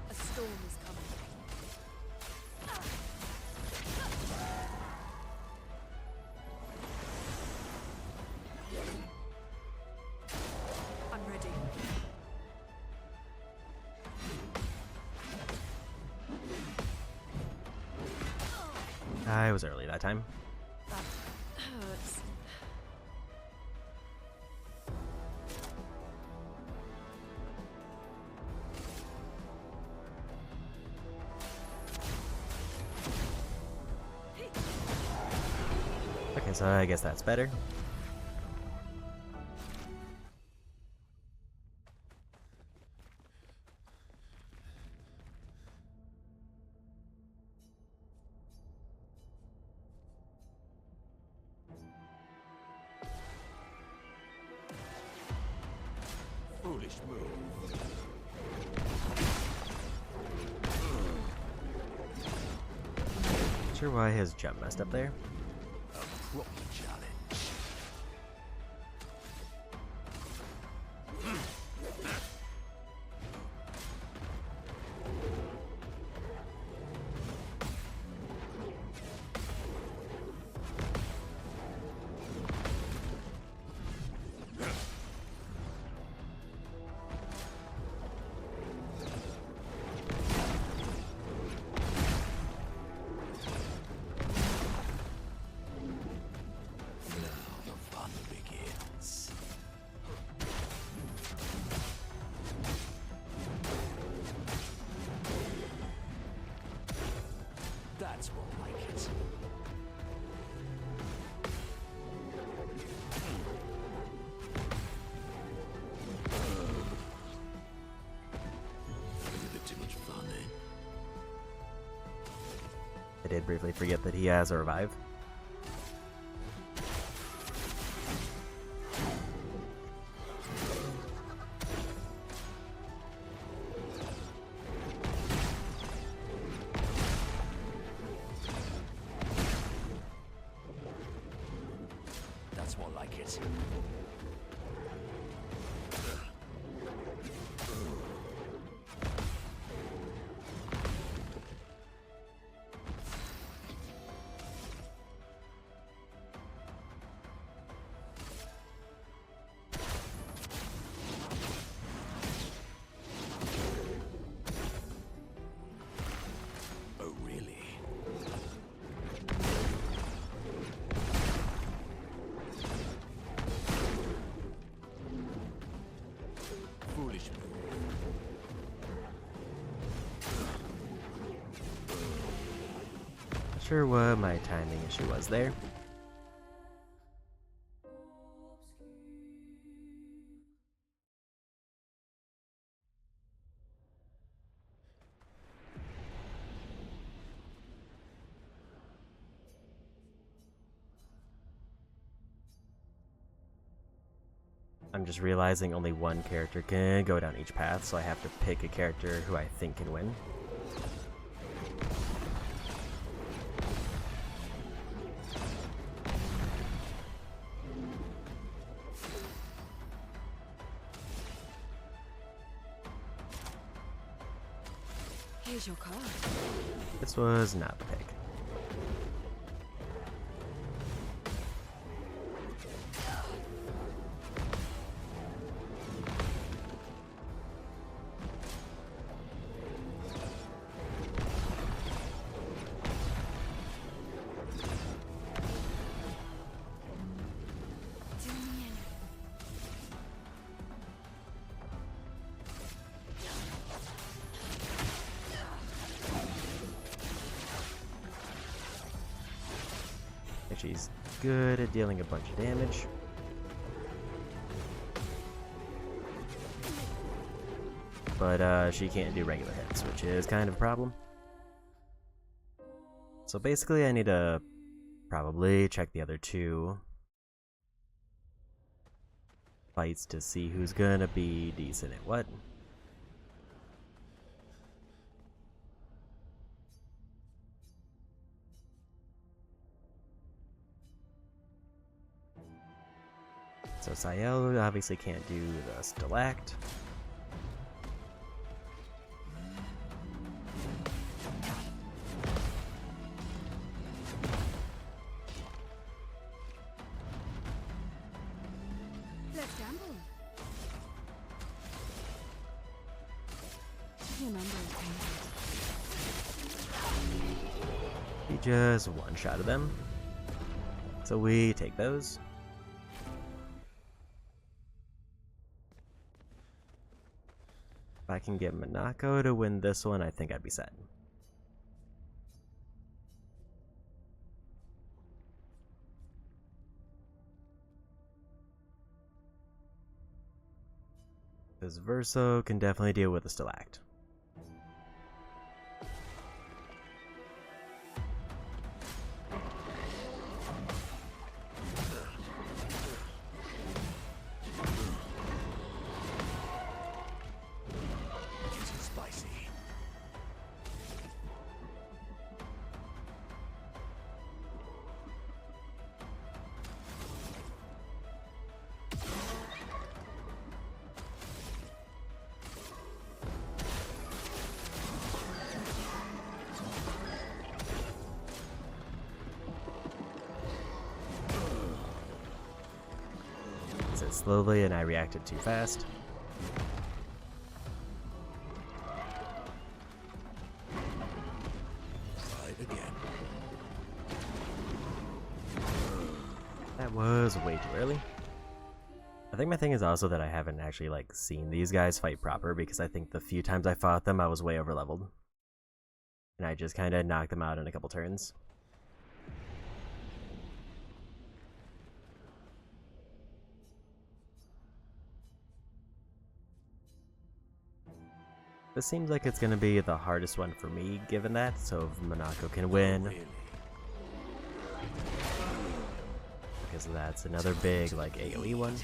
A storm is coming. I'm ready. I was early that time. That hurts. Okay, so I guess that's better. Foolish move. Not sure why his jump messed up there. A proper challenge. Now the fun begins. That's more like it. A bit too much fun, eh? I did briefly forget that he has a revive. That's more like it. Oh, really? Foolish move. Not sure what my timing issue was there. I'm just realizing only one character can go down each path, so I have to pick a character who I think can win. Here's your card. This was not the pick. She's good at dealing a bunch of damage. But she can't do regular hits, which is kind of a problem. So basically I need to probably check the other two fights to see who's gonna be decent at what. So Sayel obviously can't do the Stalact. Let's gamble. Your number is painted. He just one-shotted them. So we take those. If I can get Monaco to win this one, I think I'd be set. Because Verso can definitely deal with the Stalact. It slowly and I reacted too fast. Try it again. That was way too early. I think my thing is also that I haven't actually like seen these guys fight proper, because I think the few times I fought them I was way over leveled. And I just kind of knocked them out in a couple turns. This seems like it's going to be the hardest one for me, given that, so if Monaco can win. Really? Because that's another big, like, AoE one.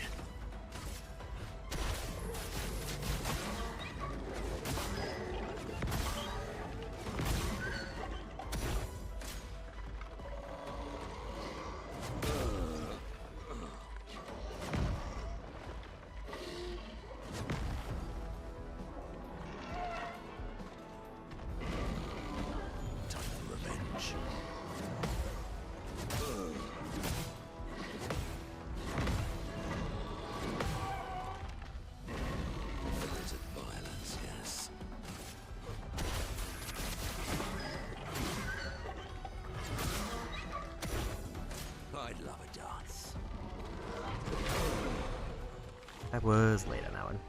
I was late on that one.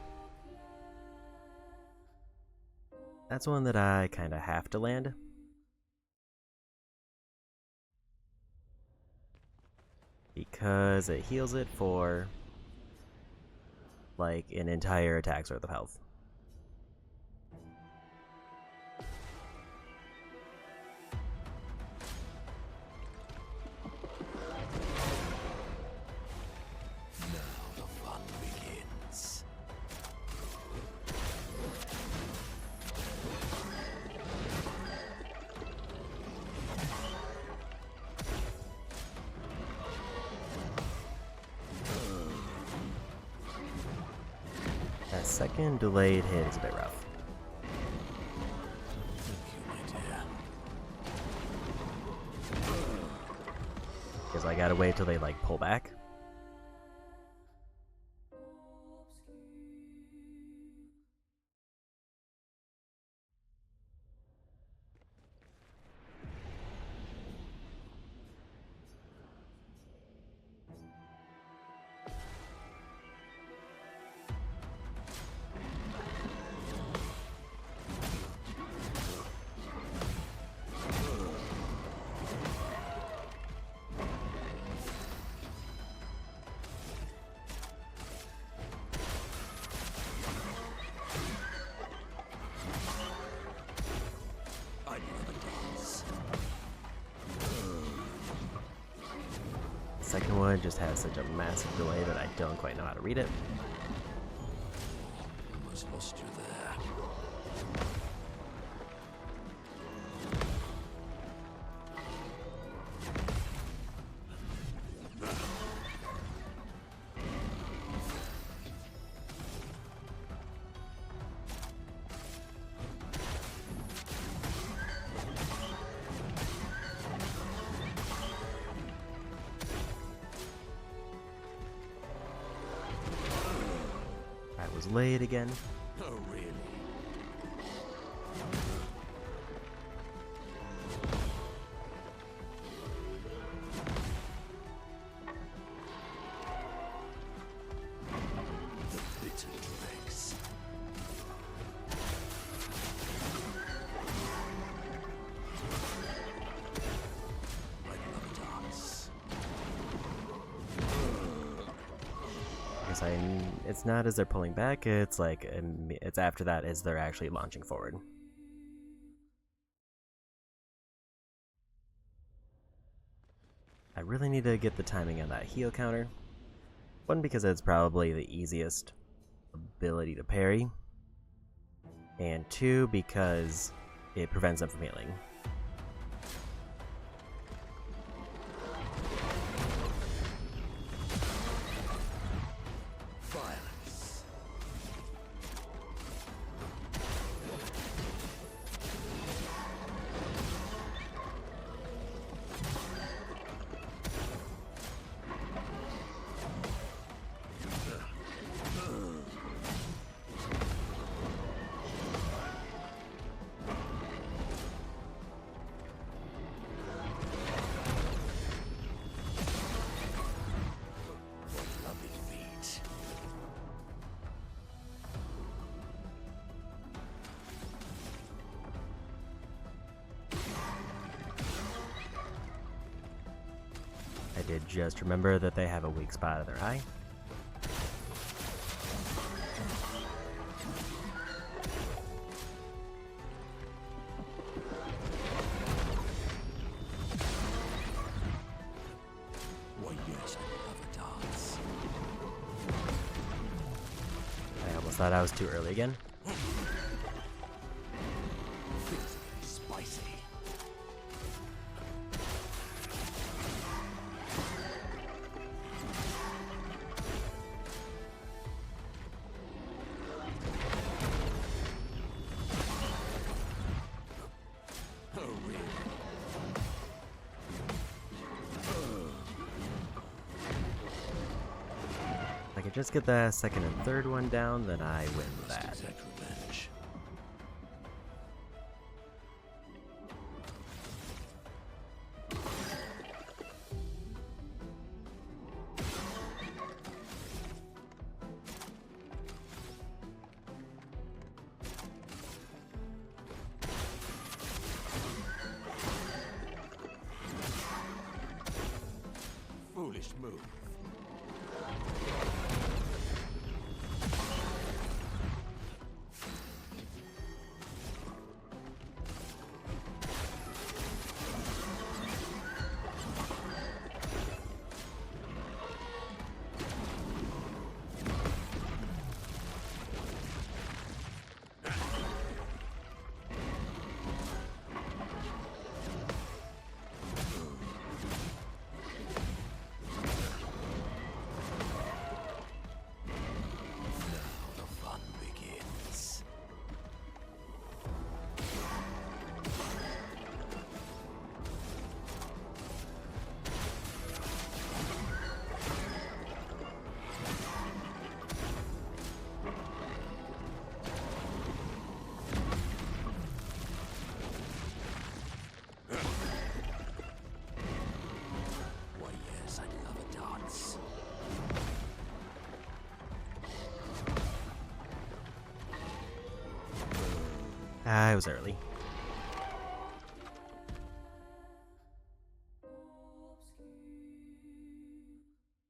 That's one that I kind of have to land. Because it heals it for like an entire attack's worth of health. Now the fun begins. second delayed hit is a bit rough. Thank you, my dear. Because I gotta wait till they like pull back. I love a dance. The second one just has such a massive delay that I don't quite know how to read it. Almost lost you there. I was late again. Oh, really? The bitter dregs. I love a dance. It's not as they're pulling back, it's like, it's after that as they're actually launching forward. I really need to get the timing on that heal counter. One, because it's probably the easiest ability to parry. And two, because it prevents them from healing. Violence. Lovely feet. I did just remember that they have a weak spot in their eye. Why, yes, I love a dance. I almost thought I was too early again. Things are spicy. Oh, really? If I could just get the second and third one down, then I win that. Exact revenge. Foolish move. I was early.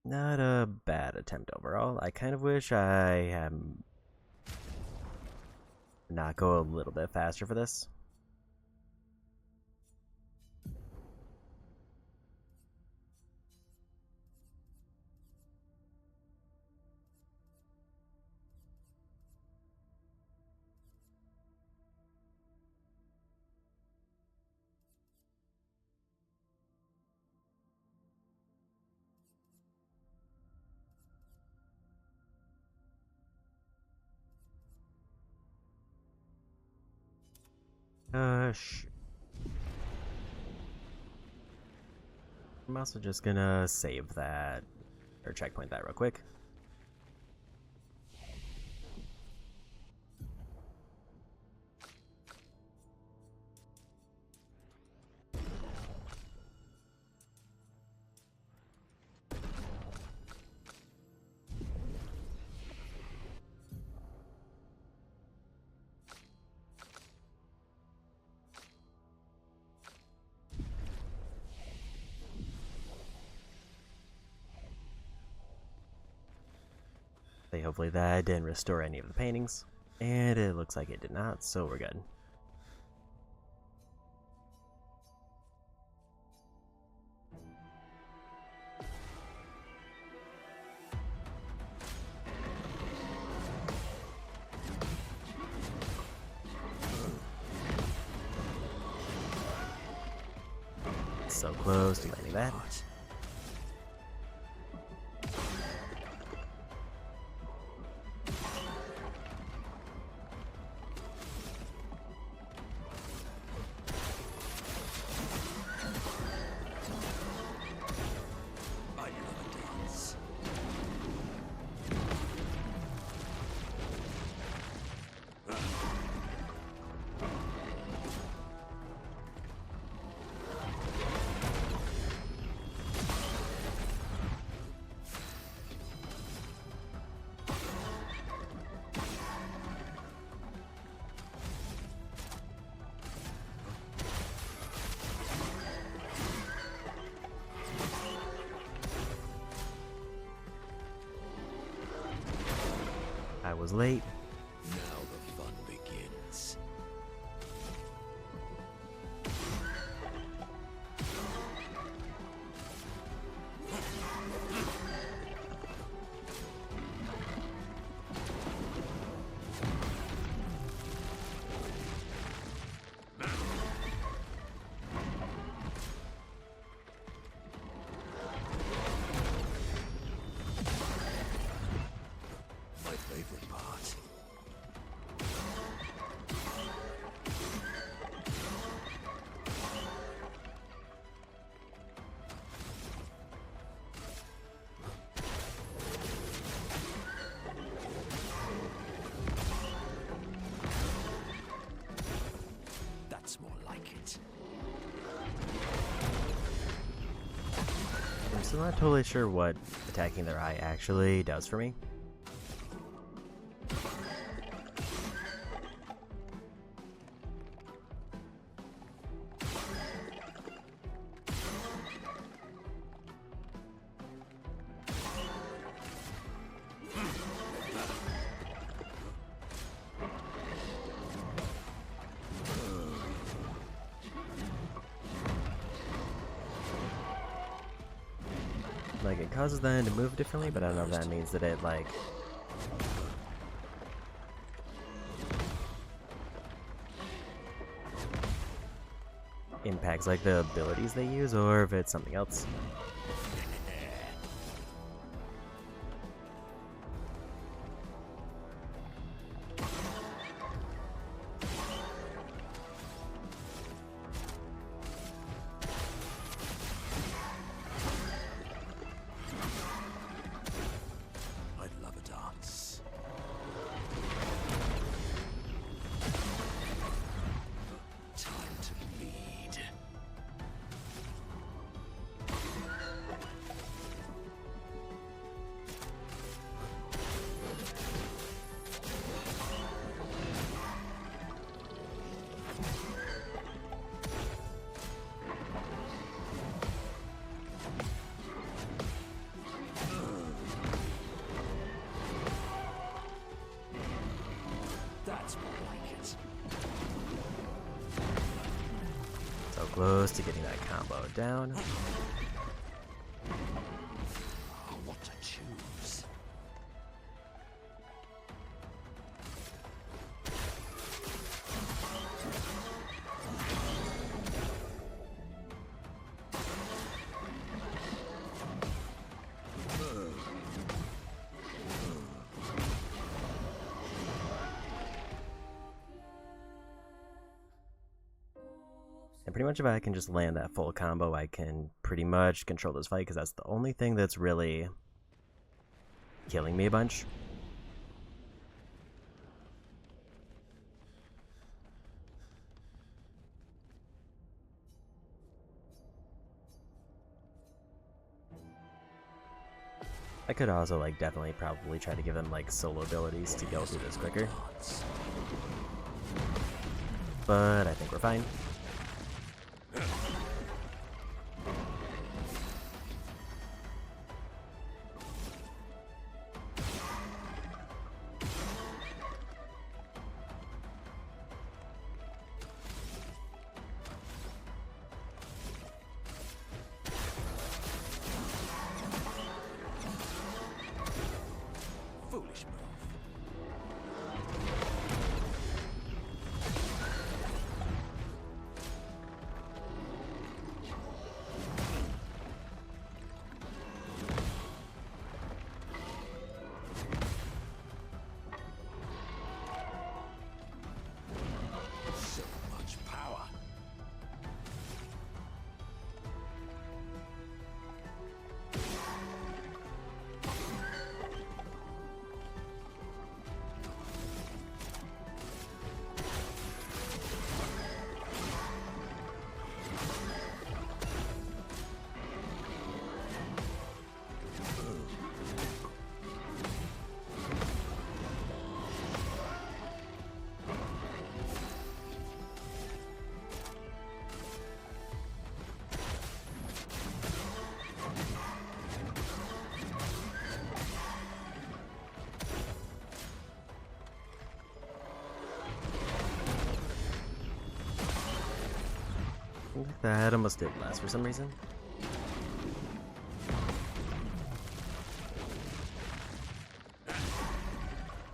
Not a bad attempt overall. I kind of wish I had not go a little bit faster for this. Shh. I'm also just gonna save that, or checkpoint that real quick. Hopefully that didn't restore any of the paintings, and it looks like it did not, so we're good. So close to landing that. I was late. Now the fun begins. My favorite part. That's more like it. I'm still not totally sure what attacking their eye actually does for me. Like, it causes them to move differently, but I don't know if that means that it, like... impacts, like, the abilities they use, or if it's something else. I'd love a dance. Time to bleed. close to getting that combo down. What to choose? And pretty much if I can just land that full combo, I can pretty much control this fight, because that's the only thing that's really killing me a bunch. I could also like definitely probably try to give them like solo abilities to go through this quicker. But I think we're fine. Foolish move. So much power. That almost did last for some reason.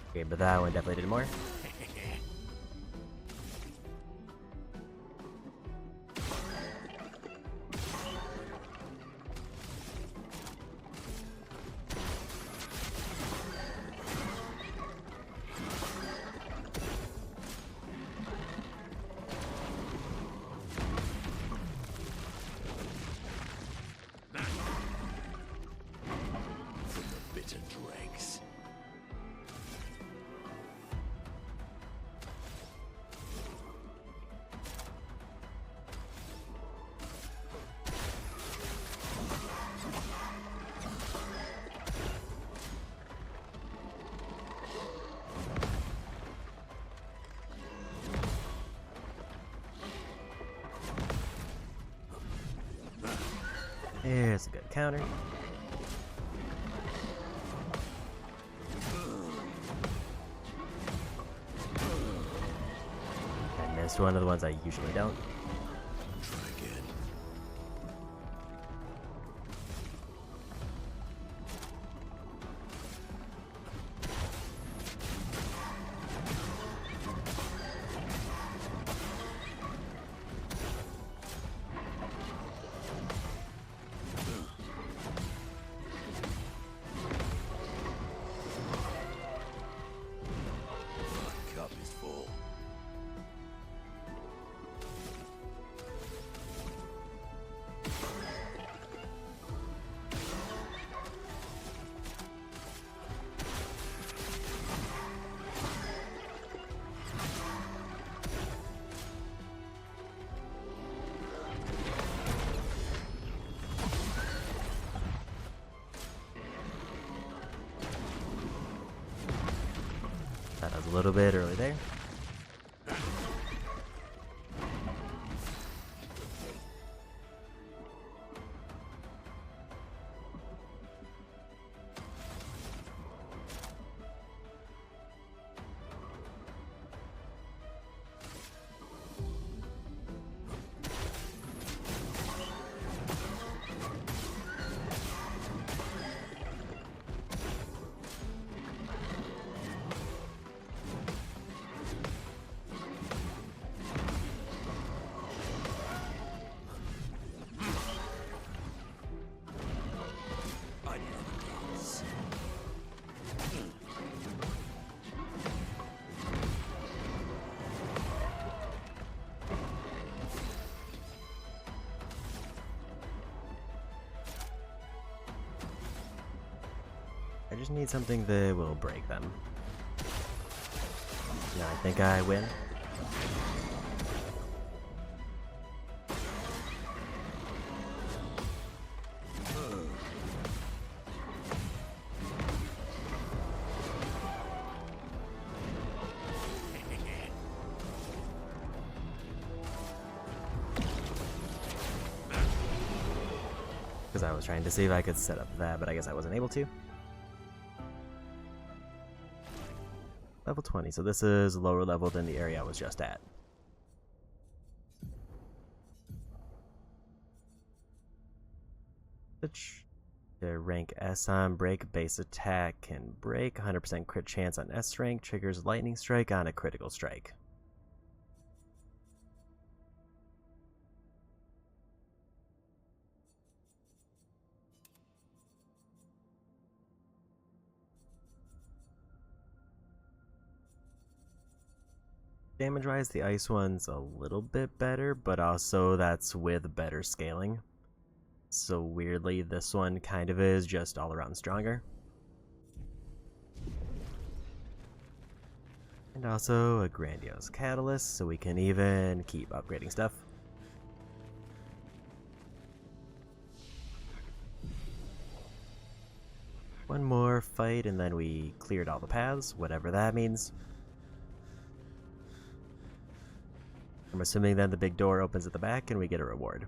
Okay, but that one definitely did more. From the bitter dregs. Here's a good counter. I missed one of the ones I usually don't. Try again. My cup is full. That was a little bit early there. just need something that will break them. Now I think I win. Because I was trying to see if I could set up that, but I guess I wasn't able to. Level 20, so this is lower level than the area I was just at. Which, the rank S on break, base attack can break, 100% crit chance on S rank, triggers lightning strike on a critical strike. Damage-wise, the ice one's a little bit better, but also that's with better scaling. So weirdly, this one kind of is just all around stronger. And also a grandiose catalyst, so we can even keep upgrading stuff. One more fight and then we cleared all the paths, whatever that means. I'm assuming then the big door opens at the back and we get a reward.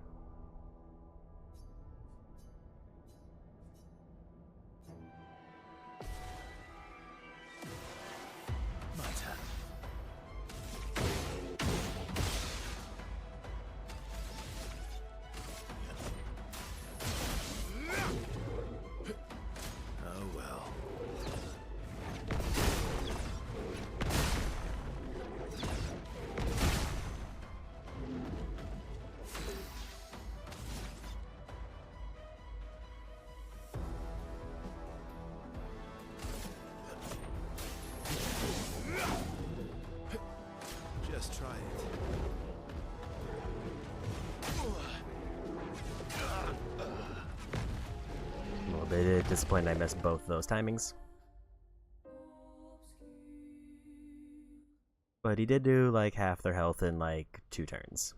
My turn. Oh well. Just try it. I'm a little bit disappointed I missed both of those timings. But he did do like half their health in like 2 turns.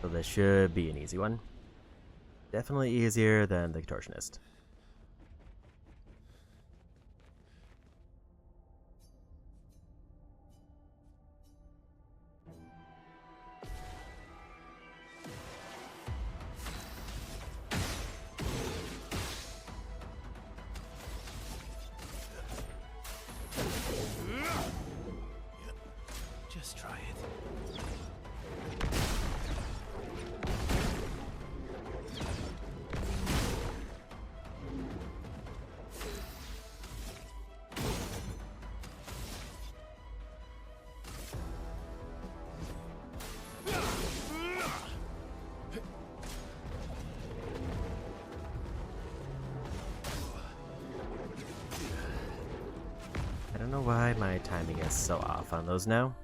So this should be an easy one. Definitely easier than the Contortionist. Just try it. I don't know why my timing is so off on those now.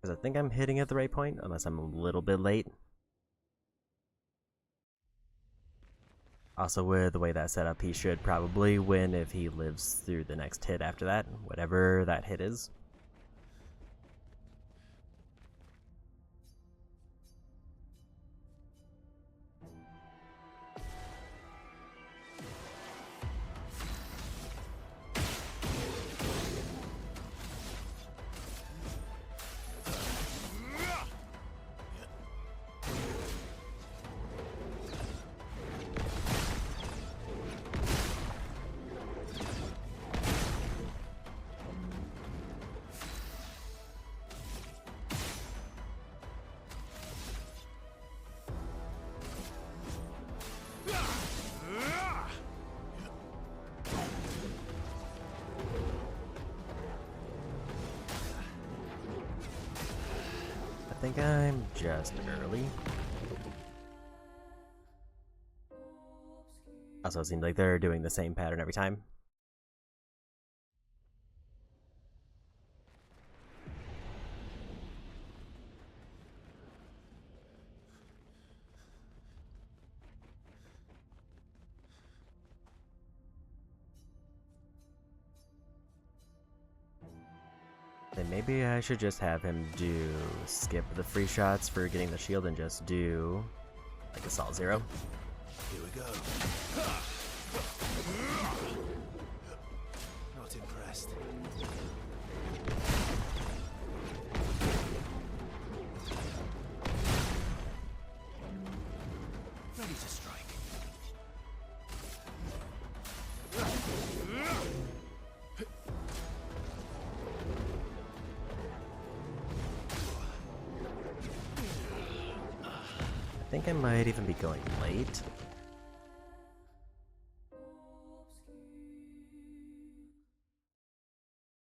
Because I think I'm hitting at the right point, unless I'm a little bit late. Also, with the way that's set up, he should probably win if he lives through the next hit after that, whatever that hit is. I think I'm just early. Also, it seems like they're doing the same pattern every time. And maybe I should just have him skip the free shots for getting the shield and just do like Assault 0. Here we go. Not impressed. Ready to strike. I think I might even be going late.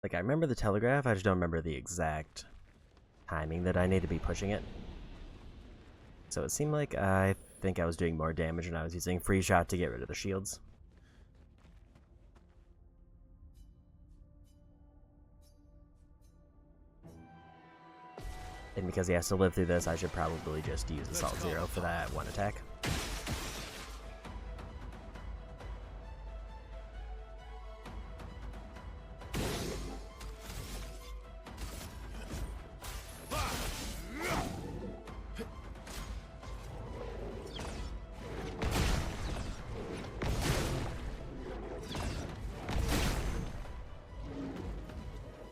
Like, I remember the telegraph, I just don't remember the exact timing that I need to be pushing it. So it seemed like I think I was doing more damage when I was using free shot to get rid of the shields. And because he has to live through this, I should probably just use Assault 0 for that one attack.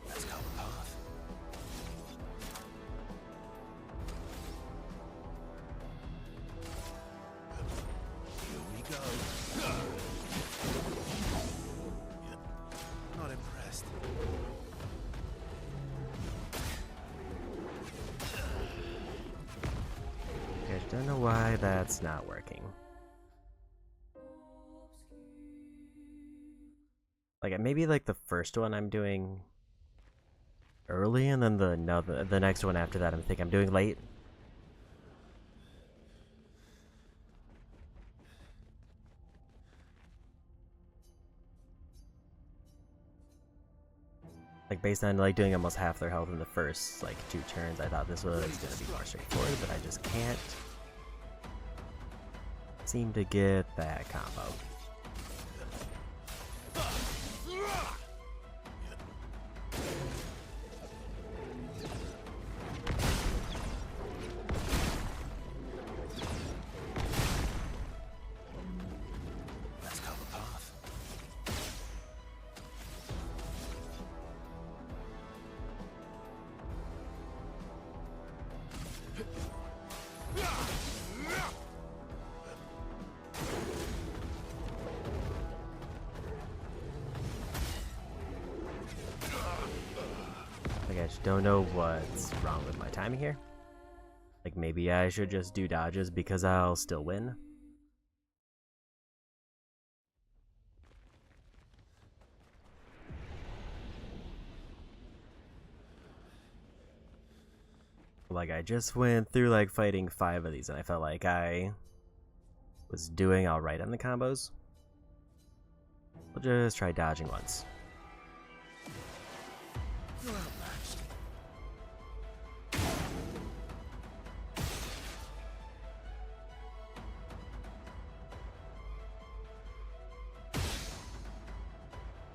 Let's go path. Here we go. Not impressed. I don't know why that's not working. Like, maybe like the first one I'm doing early, and then the next one after that I think I'm doing late. Like, based on like doing almost half their health in the first like 2 turns, I thought this was gonna be more straightforward, but I just can't seem to get that combo. Let's cover path. Like, I just don't know what's wrong with my timing here. Like, maybe I should just do dodges because I'll still win. Like, I just went through like fighting 5 of these and I felt like I was doing alright on the combos. We'll just try dodging once. You're outmatched.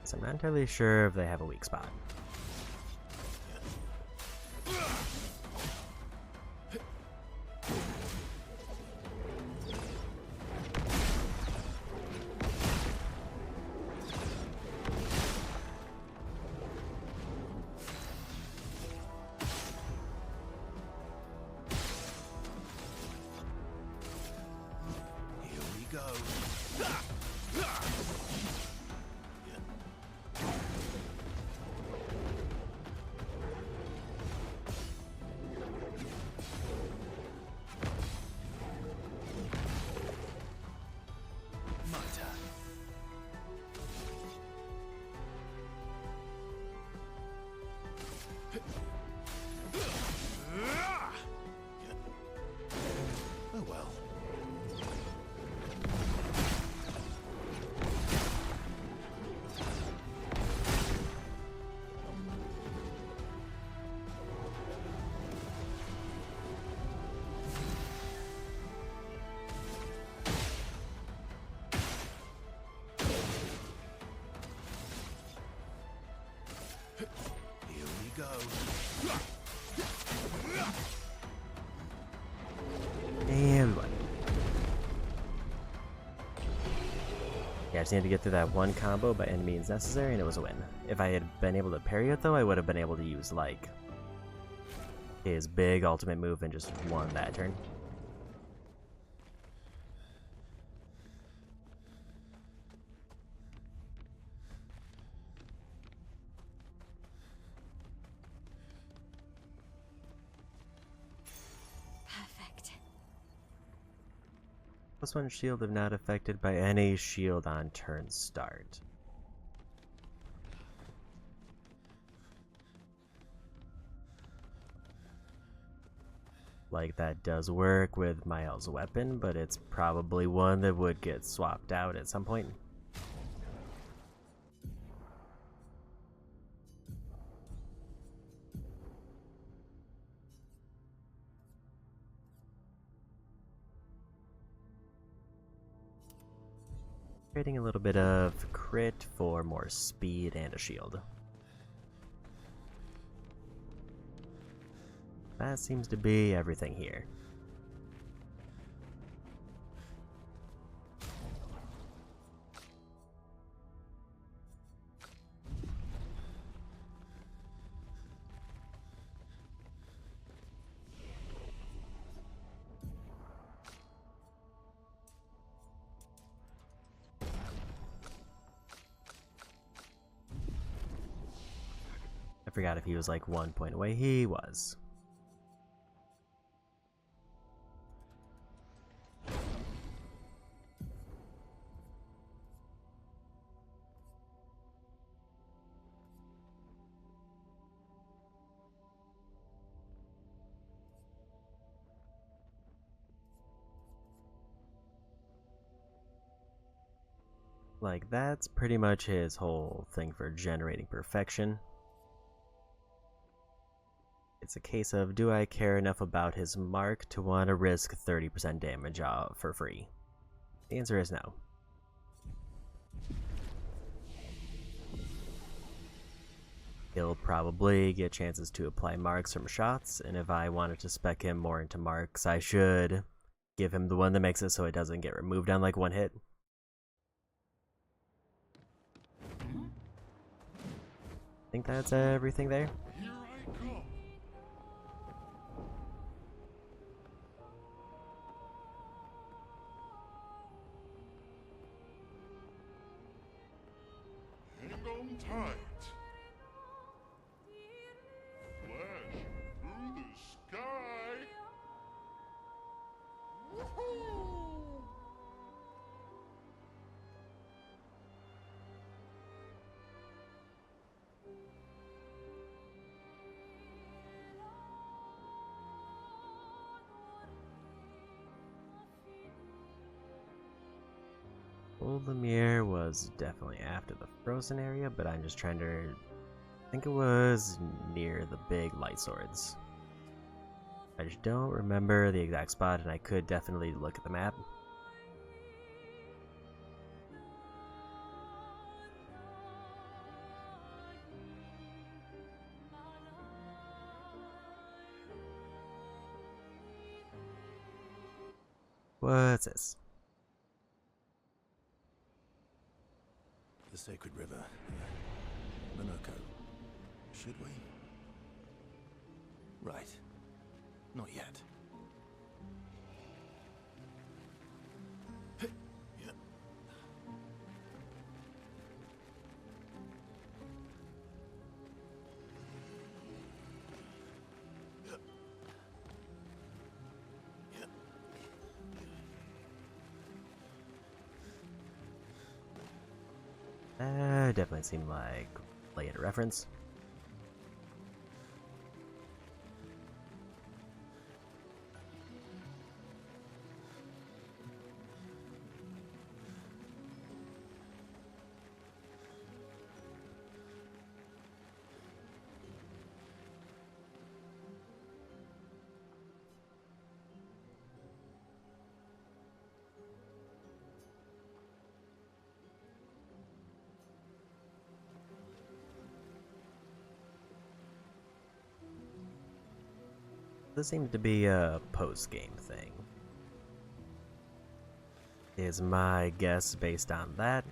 So I'm not entirely sure if they have a weak spot. Here we go. just needed to get through that one combo by any means necessary, and it was a win. If I had been able to parry it, though, I would have been able to use, like, his big ultimate move and just won that turn. Perfect. +1 shield if not affected by any shield on turn start. Like, that does work with Miles' weapon, but it's probably one that would get swapped out at some point. Trading a little bit of crit for more speed and a shield. That seems to be everything here. I forgot if he was like 1 point away. He was. Like, that's pretty much his whole thing for generating perfection. It's a case of, do I care enough about his mark to want to risk 30% damage for free? The answer is no. He'll probably get chances to apply marks from shots, and if I wanted to spec him more into marks, I should give him the one that makes it so it doesn't get removed on like one hit. I think that's everything there. Here I come. Hang on tight. Flash through the sky. Woohoo! Old Lemire was definitely after the frozen area, but I'm just trying to... I think it was near the big light swords. I just don't remember the exact spot, and I could definitely look at the map. What's this? The sacred river. Monaco. Should we? Right. Not yet. Yeah. Definitely seemed like later reference. This seems to be a post-game thing. Is my guess based on that.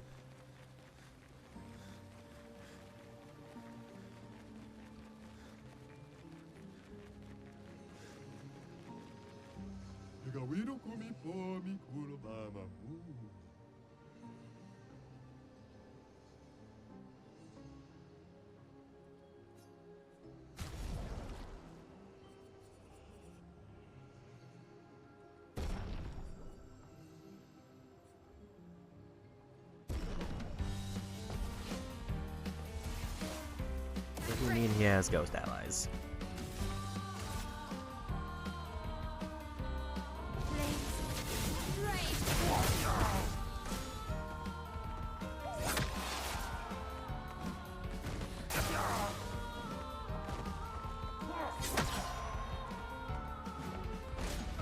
What do you mean he has ghost allies?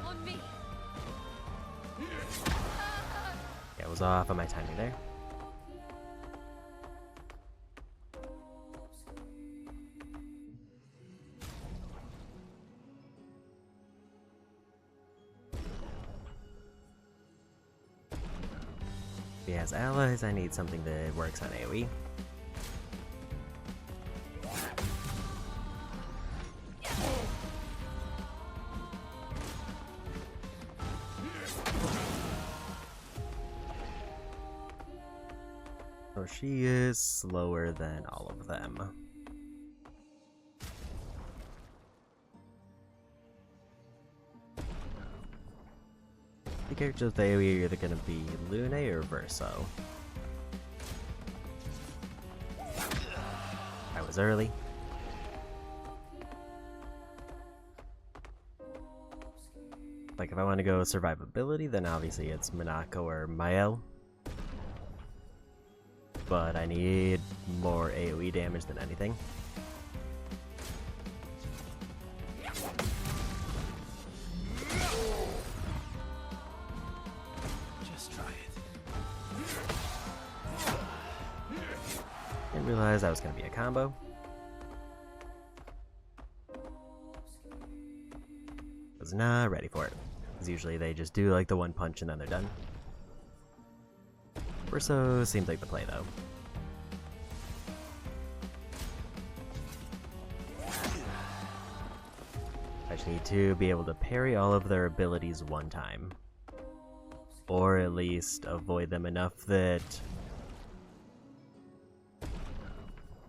On me. Yeah, I was off on my timing there. If he has allies, I need something that works on AoE. So she is slower than all of them. The characters with AoE are either going to be Lune or Verso. I was early. Like, if I want to go survivability, then obviously it's Minako or Mael. But I need more AoE damage than anything. Just try it. Didn't realize that was going to be a combo. Was not ready for it. Because usually they just do like the one punch and then they're done. Verso seems like the play though. I just need to be able to parry all of their abilities one time. Or at least avoid them enough that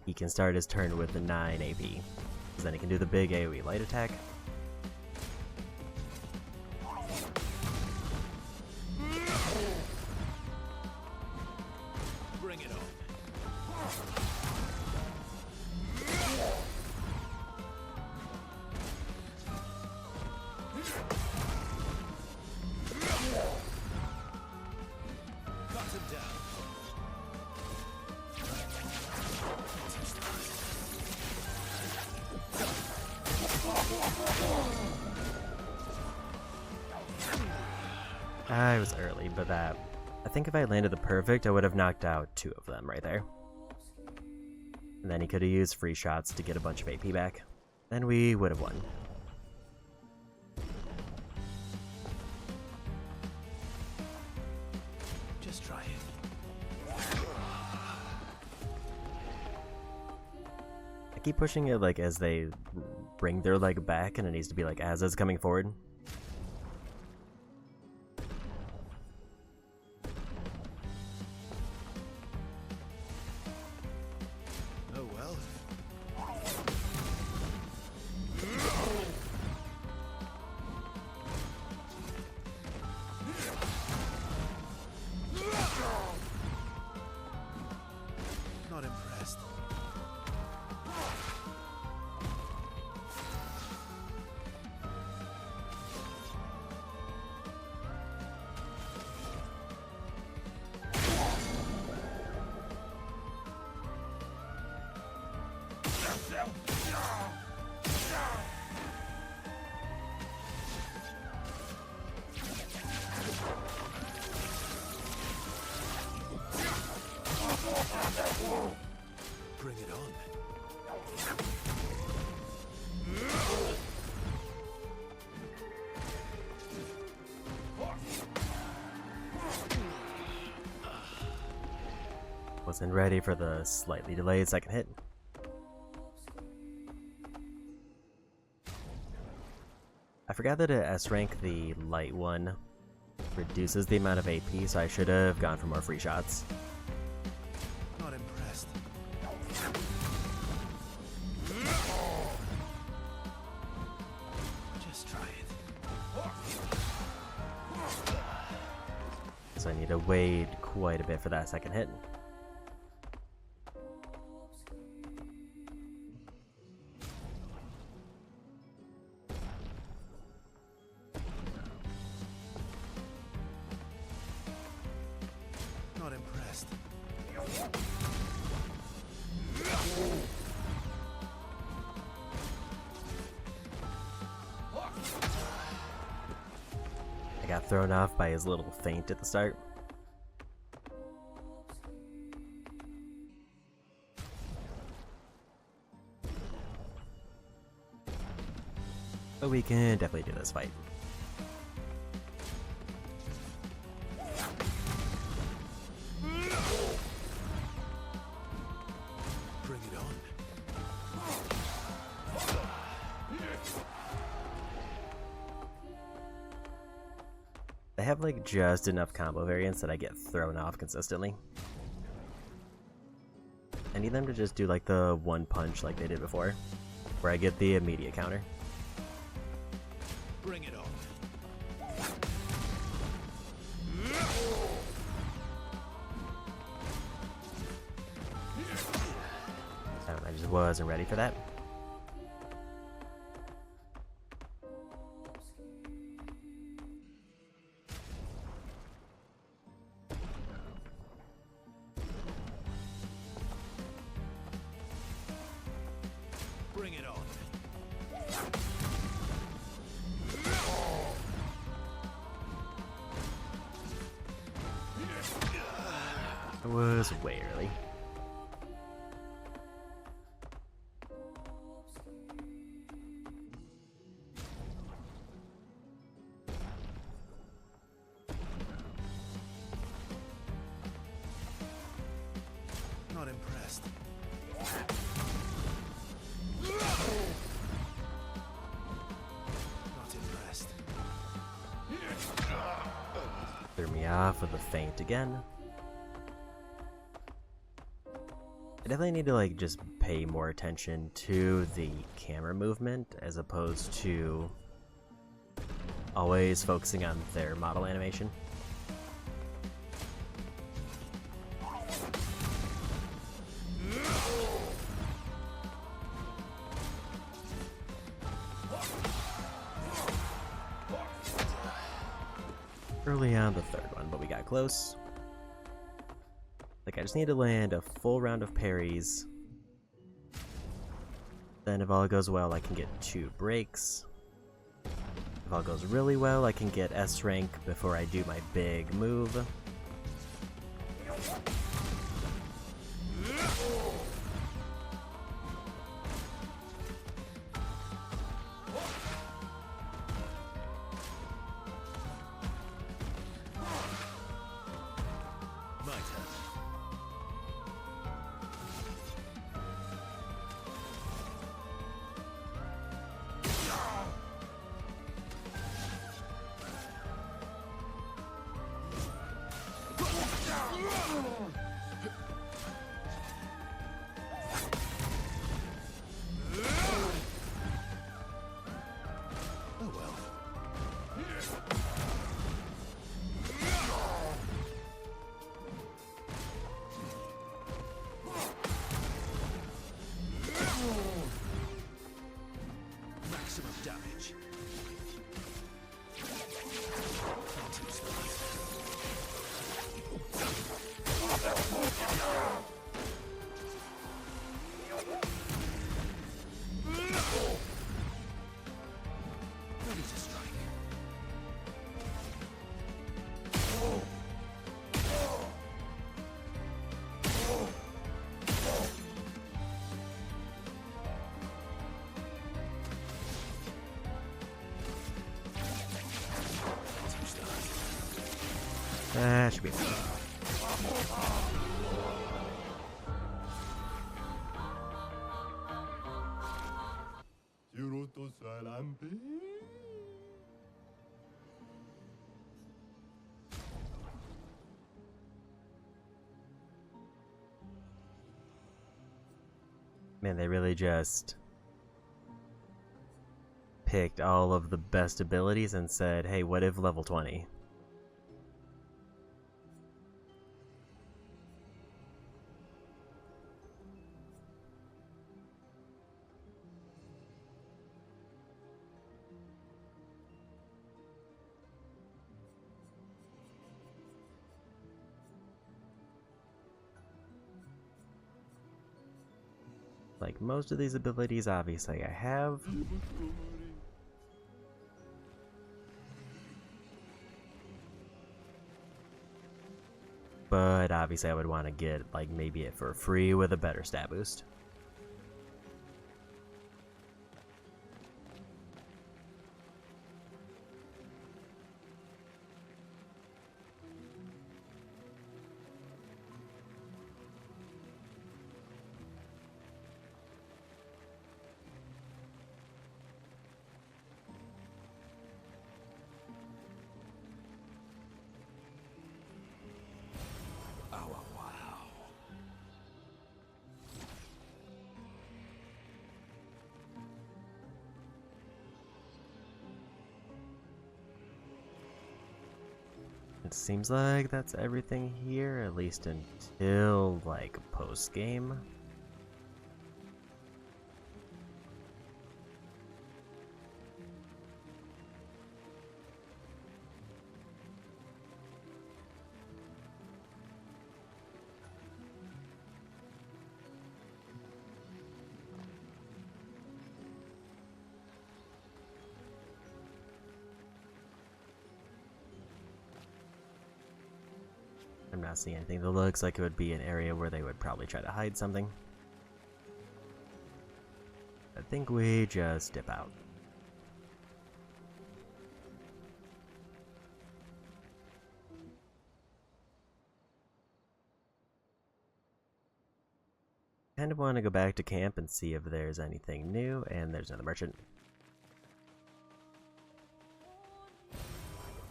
he can start his turn with the 9 AP. Because then he can do the big AoE light attack. Bring it on. Cut him down. I was early, but I think if I landed the perfect, I would have knocked out 2 of them right there. And then he could have used free shots to get a bunch of AP back. Then we would have won. Just try it. I keep pushing it like as they bring their leg back, and it needs to be like as it's coming forward. Oh well. Not impressed. Bring it on. Wasn't ready for the slightly delayed second hit. I forgot that at S rank, the light one reduces the amount of AP, so I should have gone for more free shots. Not impressed. Just try it. So I need to wait quite a bit for that second hit. Not impressed. I got thrown off by his little feint at the start. But we can definitely do this fight. Bring it on. They have like just enough combo variants that I get thrown off consistently. I need them to just do like the one punch like they did before, where I get the immediate counter. Bring it on. I just wasn't ready for that. Bring it on. It was way early. Not impressed. Not impressed. Threw me off with a feint again. I definitely need to like just pay more attention to the camera movement as opposed to always focusing on their model animation. Early on the third one, but we got close. Like, I just need to land a full round of parries. Then if all goes well, I can get 2 breaks. If all goes really well, I can get S rank before I do my big move. My turn. Oh well. Maximum damage. Ready to strike. That should be fine. Tu roto seul un peu. Man, they really just picked all of the best abilities and said, hey, what if level 20? Like most of these abilities, obviously, I have. But obviously, I would want to get, like, maybe it for free with a better stat boost. Oh, wow. It seems like that's everything here, at least until, like, post-game. I'm not seeing anything that looks like it would be an area where they would probably try to hide something. I think we just dip out. Kind of want to go back to camp and see if there's anything new, and there's another merchant.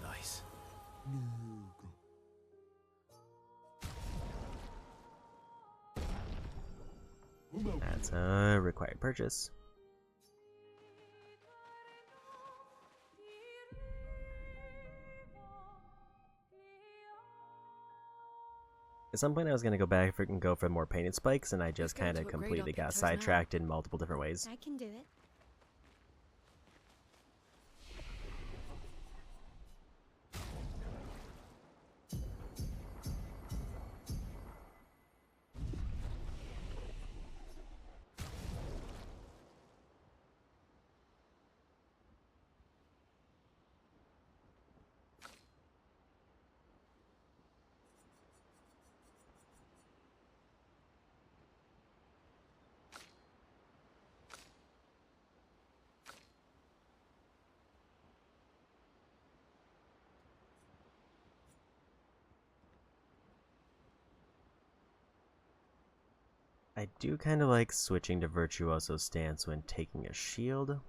Nice. That's a required purchase. At some point I was going to go back and go for more painted spikes, and I just going kind to of upgrade our completely got pictures now? sidetracked in multiple different ways. I can do it. I do kind of like switching to Virtuoso stance when taking a shield.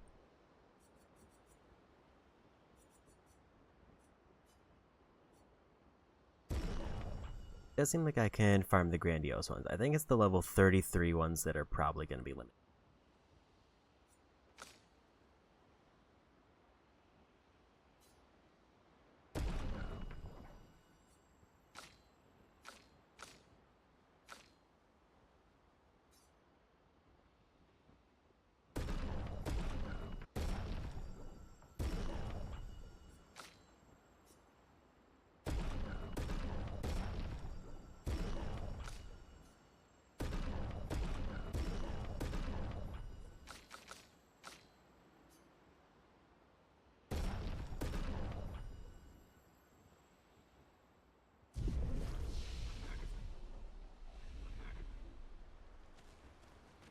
Does seem like I can farm the grandiose ones. I think it's the level 33 ones that are probably going to be limited.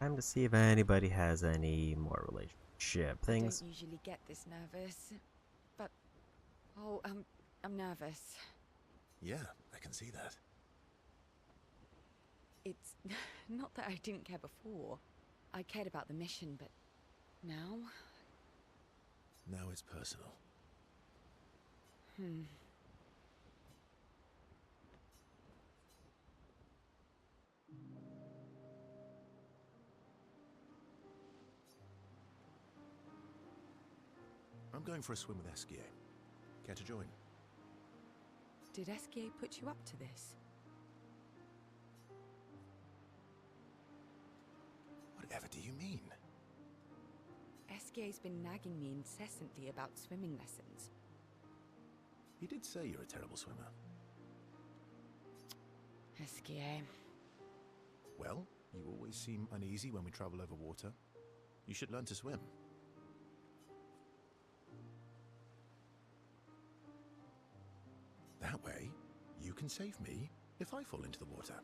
Time to see if anybody has any more relationship I things. don't usually get this nervous, but oh, I'm nervous. Yeah, I can see that. It's not that I didn't care before. I cared about the mission, but now, Now it's personal. going for a swim with Esquier. Care to join? Did Esquier put you up to this? Whatever do you mean? Esquier's been nagging me incessantly about swimming lessons. He did say you're a terrible swimmer. Esquier. Well, you always seem uneasy when we travel over water. You should learn to swim. That way, you can save me if I fall into the water.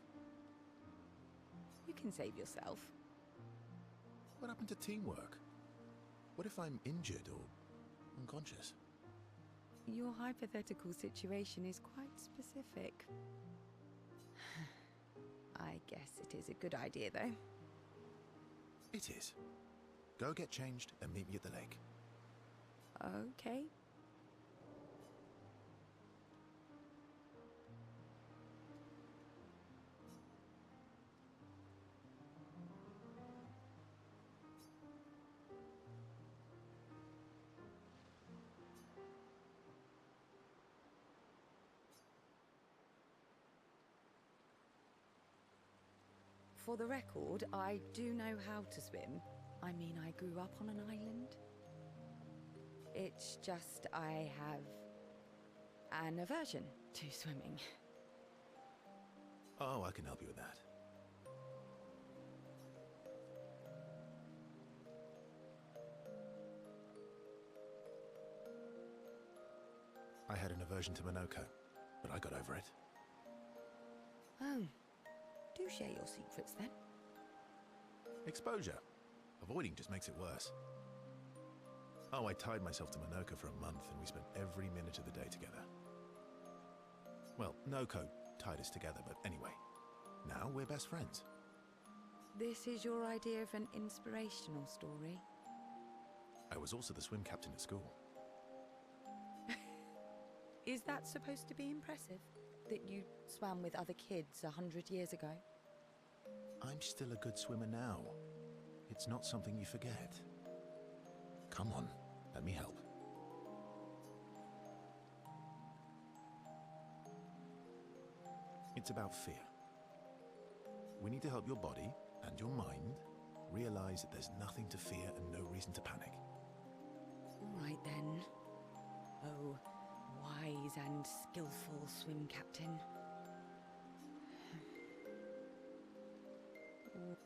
You can save yourself. What happened to teamwork? What if I'm injured or unconscious? Your hypothetical situation is quite specific. I guess it is a good idea, though. It is. Go get changed and meet me at the lake. Okay. For the record, I do know how to swim. I mean, I grew up on an island. It's just I have an aversion to swimming. Oh, I can help you with that. I had an aversion to Monoka, but I got over it. Oh, do share your secrets then. Exposure. Avoiding just makes it worse. Oh, I tied myself to Monoka for a month and we spent every minute of the day together. Well, Noko tied us together, but anyway. Now we're best friends. This is your idea of an inspirational story? I was also the swim captain at school. Is that supposed to be impressive? That you swam with other kids 100 years ago? I'm still a good swimmer now. It's not something you forget. Come on, let me help. It's about fear. We need to help your body and your mind realize that there's nothing to fear and no reason to panic. All right then. Oh, wise and skillful swim captain.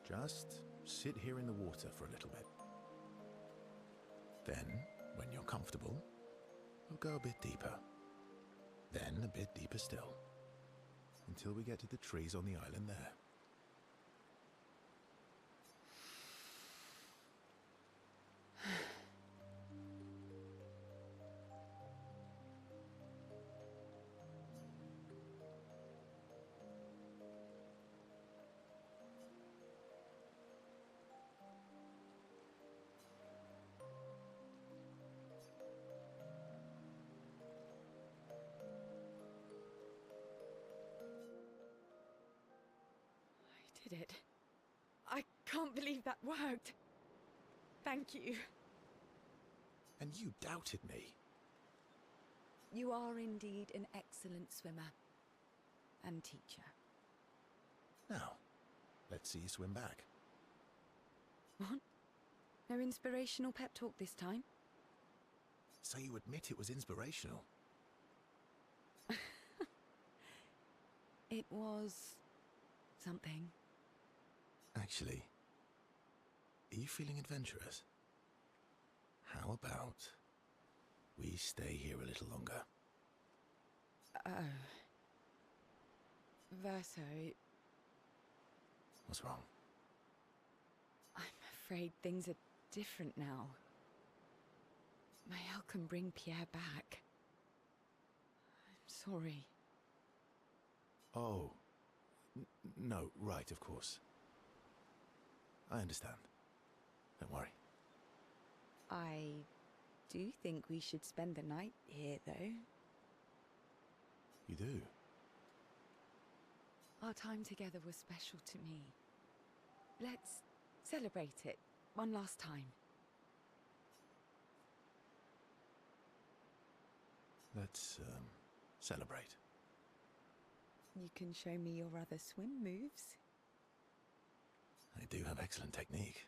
Just sit here in the water for a little bit. Then, when you're comfortable, we'll go a bit deeper. Then a bit deeper still. Until we get to the trees on the island there. Did it. I can't believe that worked. Thank you. And you doubted me. You are indeed an excellent swimmer and teacher. Now, let's see you swim back. What? No inspirational pep talk this time? So you admit it was inspirational? It was something. Actually, are you feeling adventurous? How about we stay here a little longer? Oh. Verso, What's wrong? I'm afraid things are different now. Mayel can bring Pierre back. I'm sorry. Oh. No, right, of course. I understand. Don't worry. I do think we should spend the night here, though. You do? Our time together was special to me. Let's celebrate it one last time. Let's, celebrate. You can show me your other swim moves. I do have excellent technique.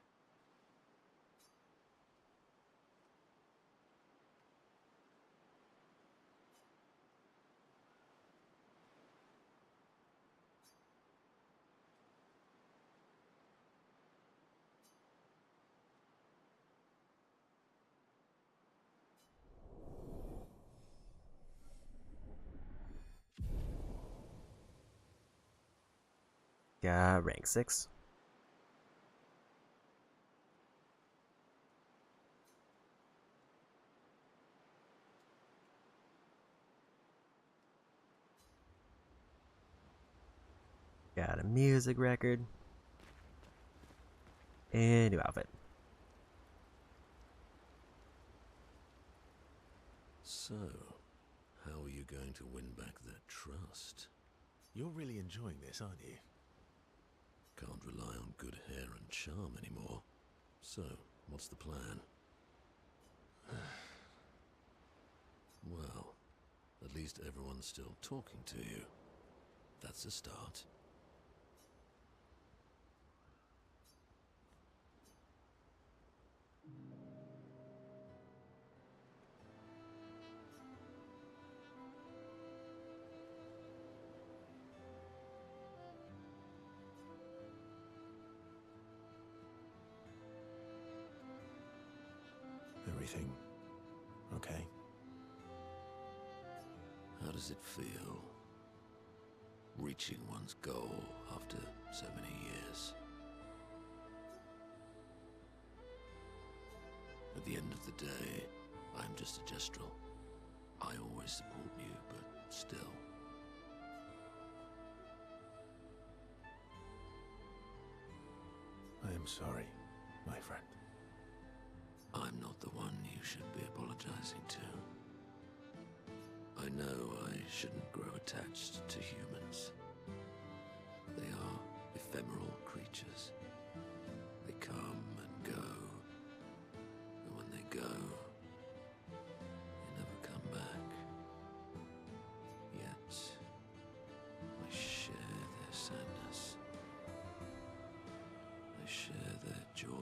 Got rank 6. Got a music record. And new outfit. So, how are you going to win back their trust? You're really enjoying this, aren't you? Can't rely on good hair and charm anymore. So, what's the plan? Well, at least everyone's still talking to you. That's a start. Everything okay? How does it feel? Reaching one's goal after so many years. At the end of the day, I'm just a gestural. I always support you, but still. I am sorry, my friend. I'm not the one you should be apologizing to. I know I shouldn't grow attached to humans. They are ephemeral creatures. They come and go. And when they go, they never come back. Yet, I share their sadness. I share their joy.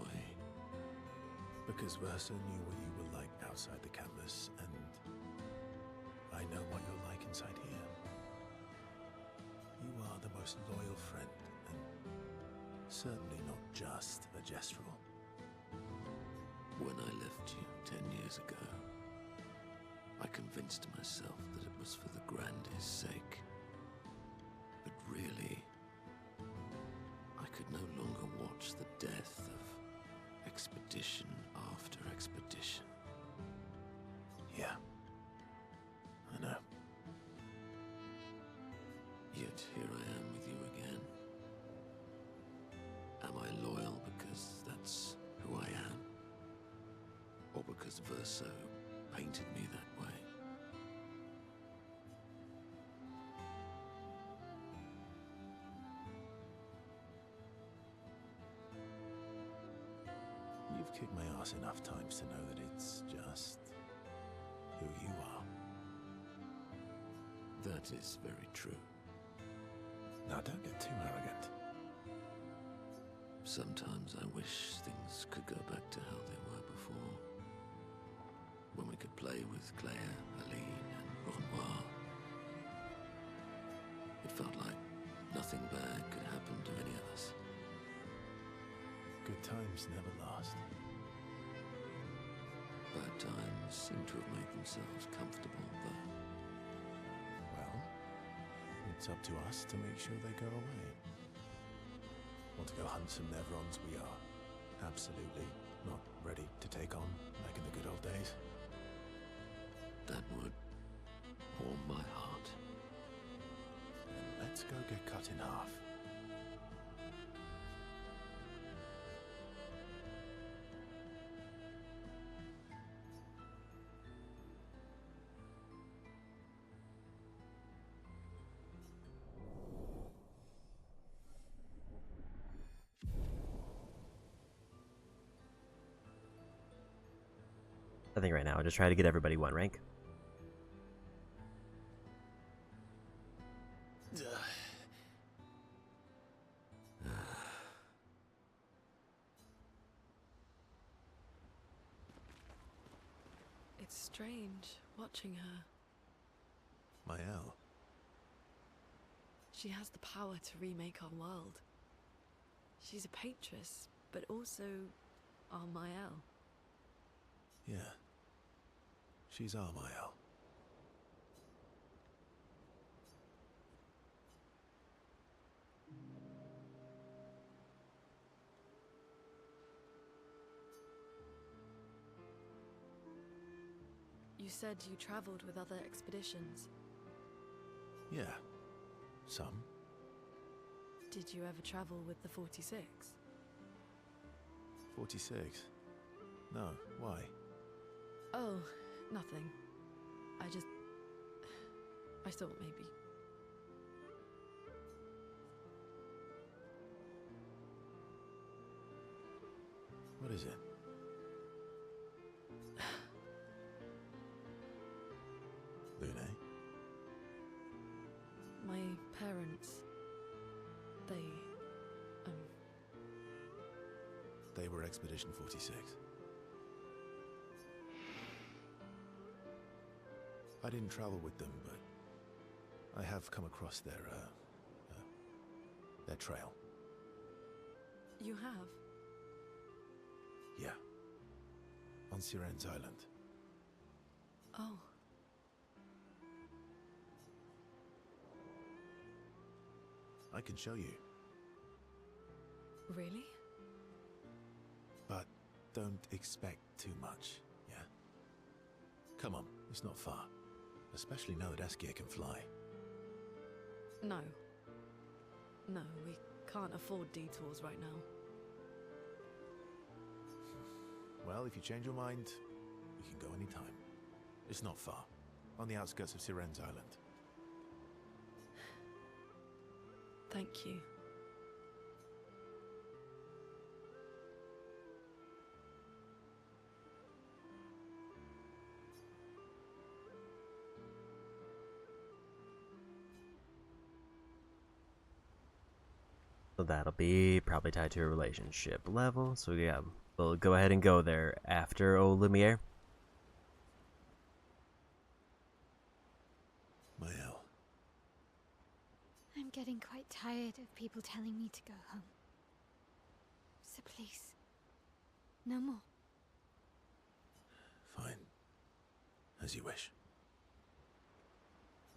Because Versa knew what you were like outside the canvas, and I know what you're like inside here. You are the most loyal friend, and certainly not just a gestural. When I left you 10 years ago, I convinced myself that it was for the grandest sake. But really, I could no longer watch the death of expedition after expedition. Yeah, I know. Yet here I am with you again. Am I loyal because that's who I am? Or because Verso painted me that way? You've kicked my ass enough times to know that it's just who you are. That is very true. Now don't get too arrogant. Sometimes I wish things could go back to how they were before. When we could play with Claire, Aline, and Renoir. It felt like nothing bad could happen to any of us. Good times never last. Bad times seem to have made themselves comfortable, though. Well, it's up to us to make sure they go away. Want to go hunt some Nevrons? We are absolutely not ready to take on like in the good old days. That would warm my heart. Then let's go get cut in half. I think right now I'll just try to get everybody one rank. strange watching her. Mael. She has the power to remake our world. She's a patroness, but also our Mael. Yeah. She's our Mael. You said you traveled with other expeditions. Yeah. Some. Did you ever travel with the 46? 46? No, why? Oh, nothing. I thought maybe. What is it? Lune? My parents, They were Expedition 46. I didn't travel with them, but I have come across their trail. You have? Yeah. On Siren's Island. Oh. I can show you, Really? but don't expect too much, yeah? Come on, it's not far. Especially now that Eskia can fly. No. No, we can't afford detours right now. Well, if you change your mind, we can go anytime. It's not far. On the outskirts of Siren's Island. Thank you. So that'll be probably tied to a relationship level. So yeah, we'll go ahead and go there after Old Lumiere. Mael. I'm getting quite tired of people telling me to go home. So please, no more. Fine. As you wish.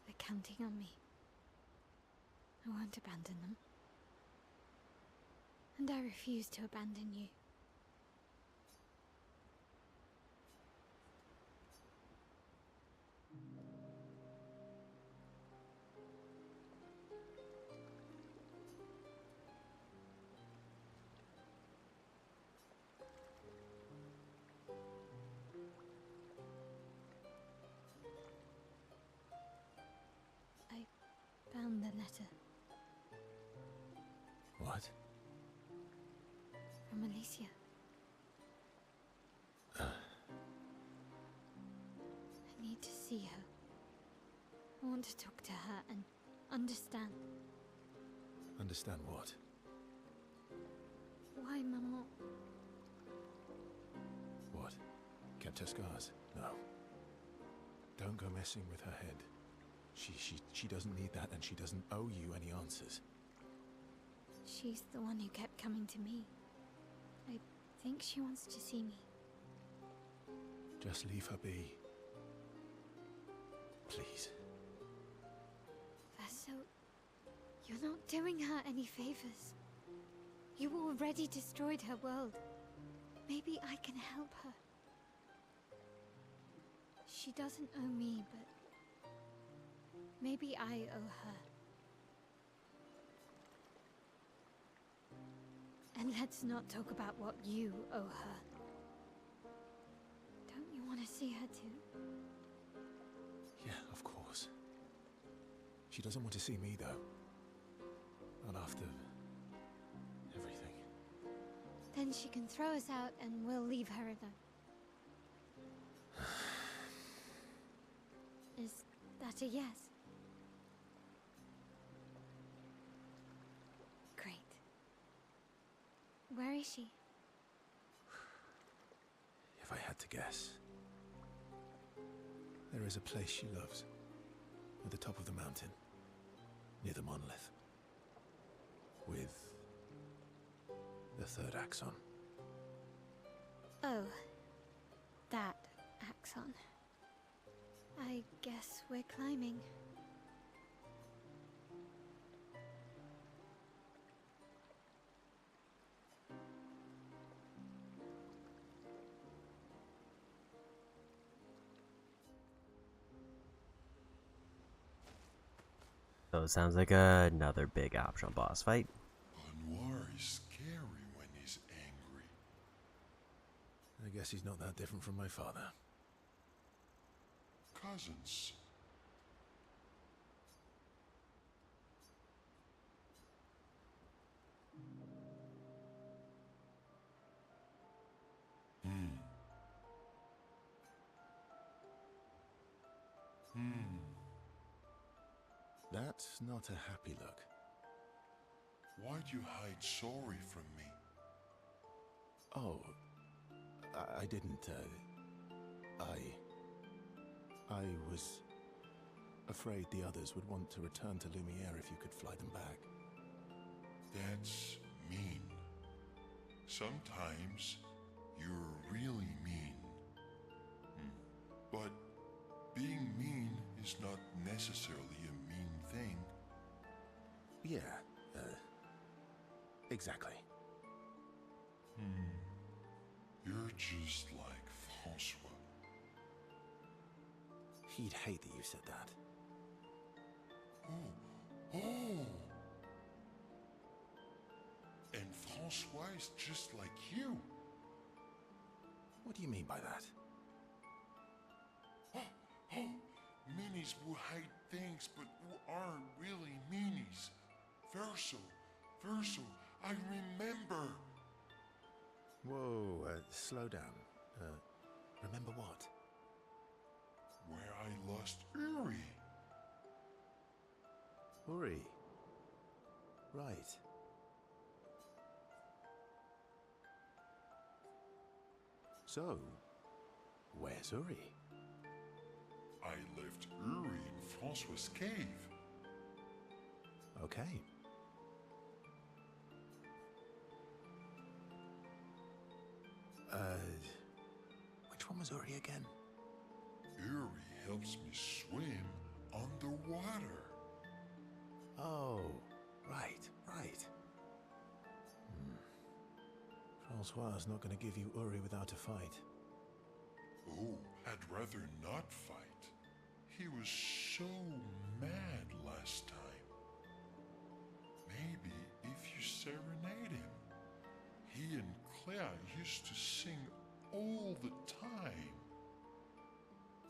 They're counting on me. I won't abandon them. And I refuse to abandon you. I found the letter What? from Alicia. I need to see her. I want to talk to her and understand Understand what? why Maman. What? Kept her scars? No. Don't go messing with her head. She doesn't need that, and she doesn't owe you any answers. She's the one who kept coming to me. I think she wants to see me. Just leave her be. Please. Vaso, you're not doing her any favors. You already destroyed her world. Maybe I can help her. She doesn't owe me, but maybe I owe her. And let's not talk about what you owe her. Don't you want to see her too? Yeah, of course. She doesn't want to see me, though. Not after everything. Then she can throw us out and we'll leave her alone. Is that a yes? Great. Where is she? If I had to guess, There is a place she loves. At the top of the mountain. Near the monolith. With the third axon. Oh. That axon. I guess we're climbing. So it sounds like another big optional boss fight. Noir is scary when he's angry. I guess he's not that different from my father. Cousins. That's not a happy look. Why'd you hide sorry from me? Oh, I didn't, I was afraid the others would want to return to Lumiere if you could fly them back. That's mean. Sometimes you're really mean. But being mean is not necessarily a mean thing. Yeah, exactly. You're just like Francois. He'd hate that you said that. Oh! And Francois is just like you. What do you mean by that? Oh, meanies who hide things but who aren't really meanies. Verso, I remember. Whoa, slow down. Remember what? Where I lost Uri. Uri. Right. So, where's Uri? I left Uri in Francois' cave. Okay. Which one was Uri again? Uri helps me swim underwater. Oh, right. Francois is not going to give you Uri without a fight. Oh, I'd rather not fight. He was so mad last time. Maybe if you serenade him. He and Claire used to sing all the time.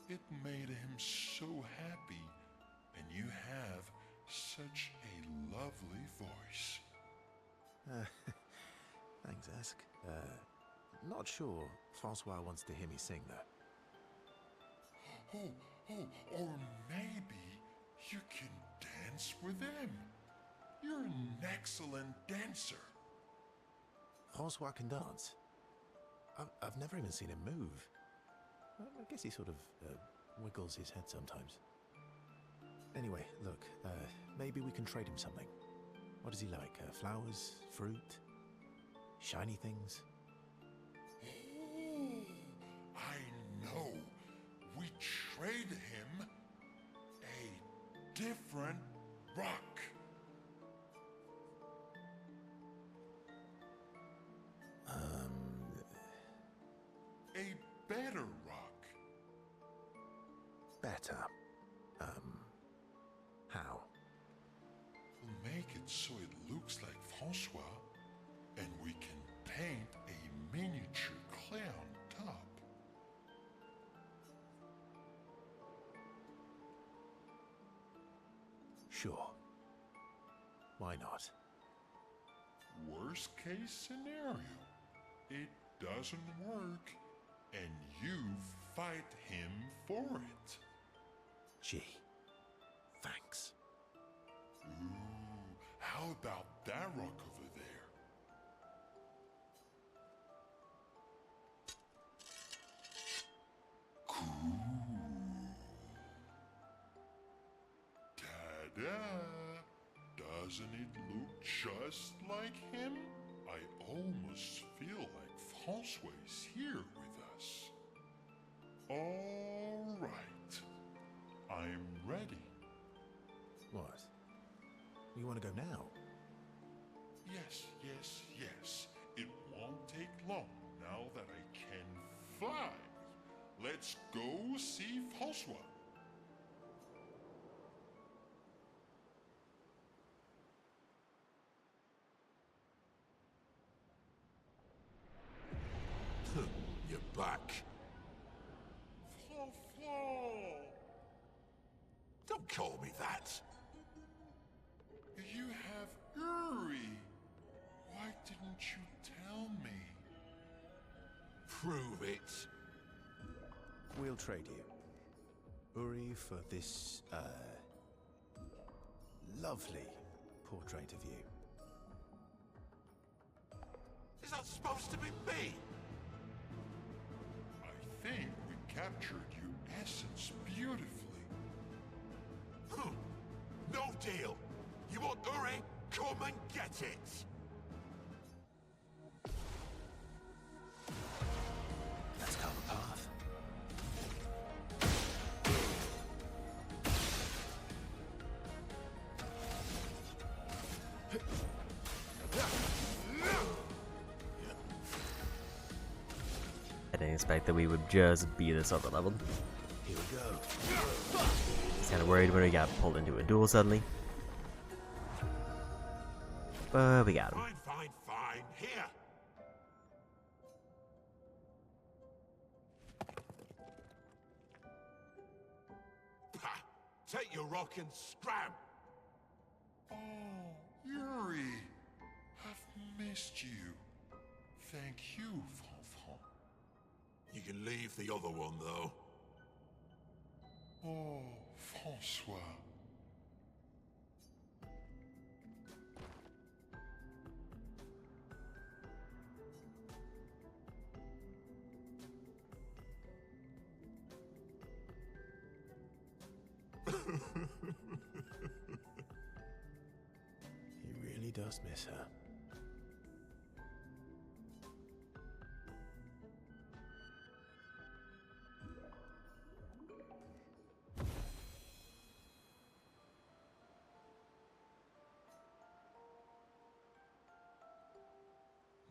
It made him so happy, and you have such a lovely voice. Thanks, Ask. Not sure Francois wants to hear me sing, though. Or maybe you can dance with him. You're an excellent dancer. Francois can dance. I've never even seen him move. I guess he sort of wiggles his head sometimes. Anyway, look, maybe we can trade him something. What does he like? Flowers? Fruit? Shiny things? Oh, I know. We trade him a different rock. A better rock. Better. How? We'll make it so it looks like Francois, and we can paint a miniature clay on top. Sure. Why not? Worst case scenario, it doesn't work, and you fight him for it. Gee, thanks. Ooh, how about that rock over there? Cool. Doesn't it look just like him? I almost feel like Francois is here with us. All right. I'm ready. What? You want to go now? Yes, yes, yes. It won't take long now that I can fly. Let's go see Francois. You're back. Francois! Don't call me that. You have Uri. Why didn't you tell me? Prove it. We'll trade you. Uri for this, lovely portrait of you. Is that supposed to be me? I think we captured your essence beautifully. No deal. You want Uri? Come and get it. Let's carve a path. I didn't expect that we would just be this over leveled. Here we go. I was kind of worried when we got pulled into a duel suddenly. But we got him. Fine. Here. Ha! Take your rock and scram. Oh, Yuri. I've missed you. Thank you, Fanfan. You can leave the other one, though. Oh, Francois. He really does miss her.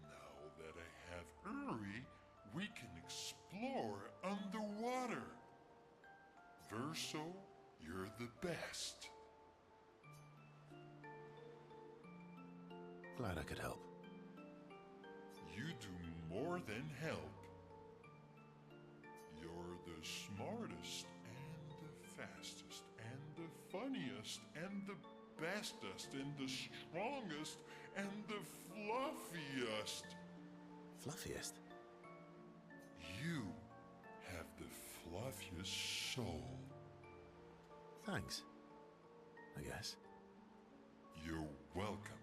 Now that I have Uri, we can explore underwater. Verso, you're the best. Glad I could help. You do more than help. You're the smartest and the fastest and the funniest and the bestest and the strongest and the fluffiest. Fluffiest? You have the fluffiest soul. Thanks. I guess. You're welcome.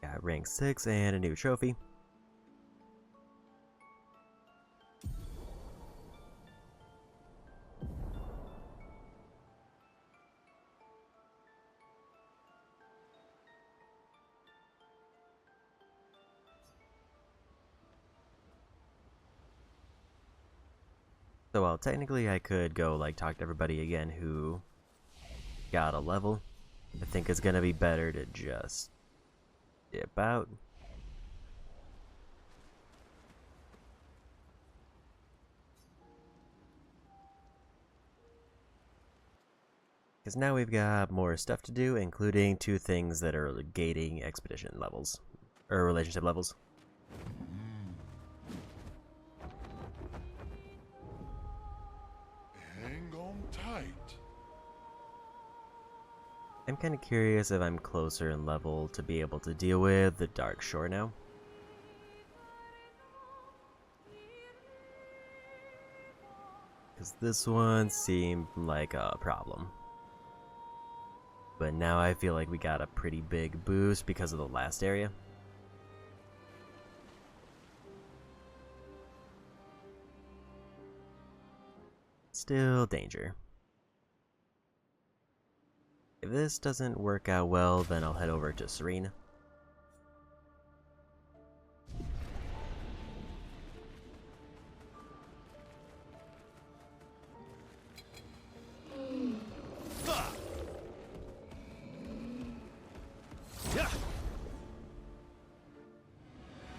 Got rank 6 and a new trophy. So while technically I could go like talk to everybody again who got a level, I think it's gonna be better to just dip out. Because now we've got more stuff to do, including 2 things that are gating expedition levels, or relationship levels. Hang on tight. I'm kind of curious if I'm closer in level to be able to deal with the Dark Shore now. Because this one seemed like a problem. But now I feel like we got a pretty big boost because of the last area. still danger. If this doesn't work out well, then I'll head over to Serene.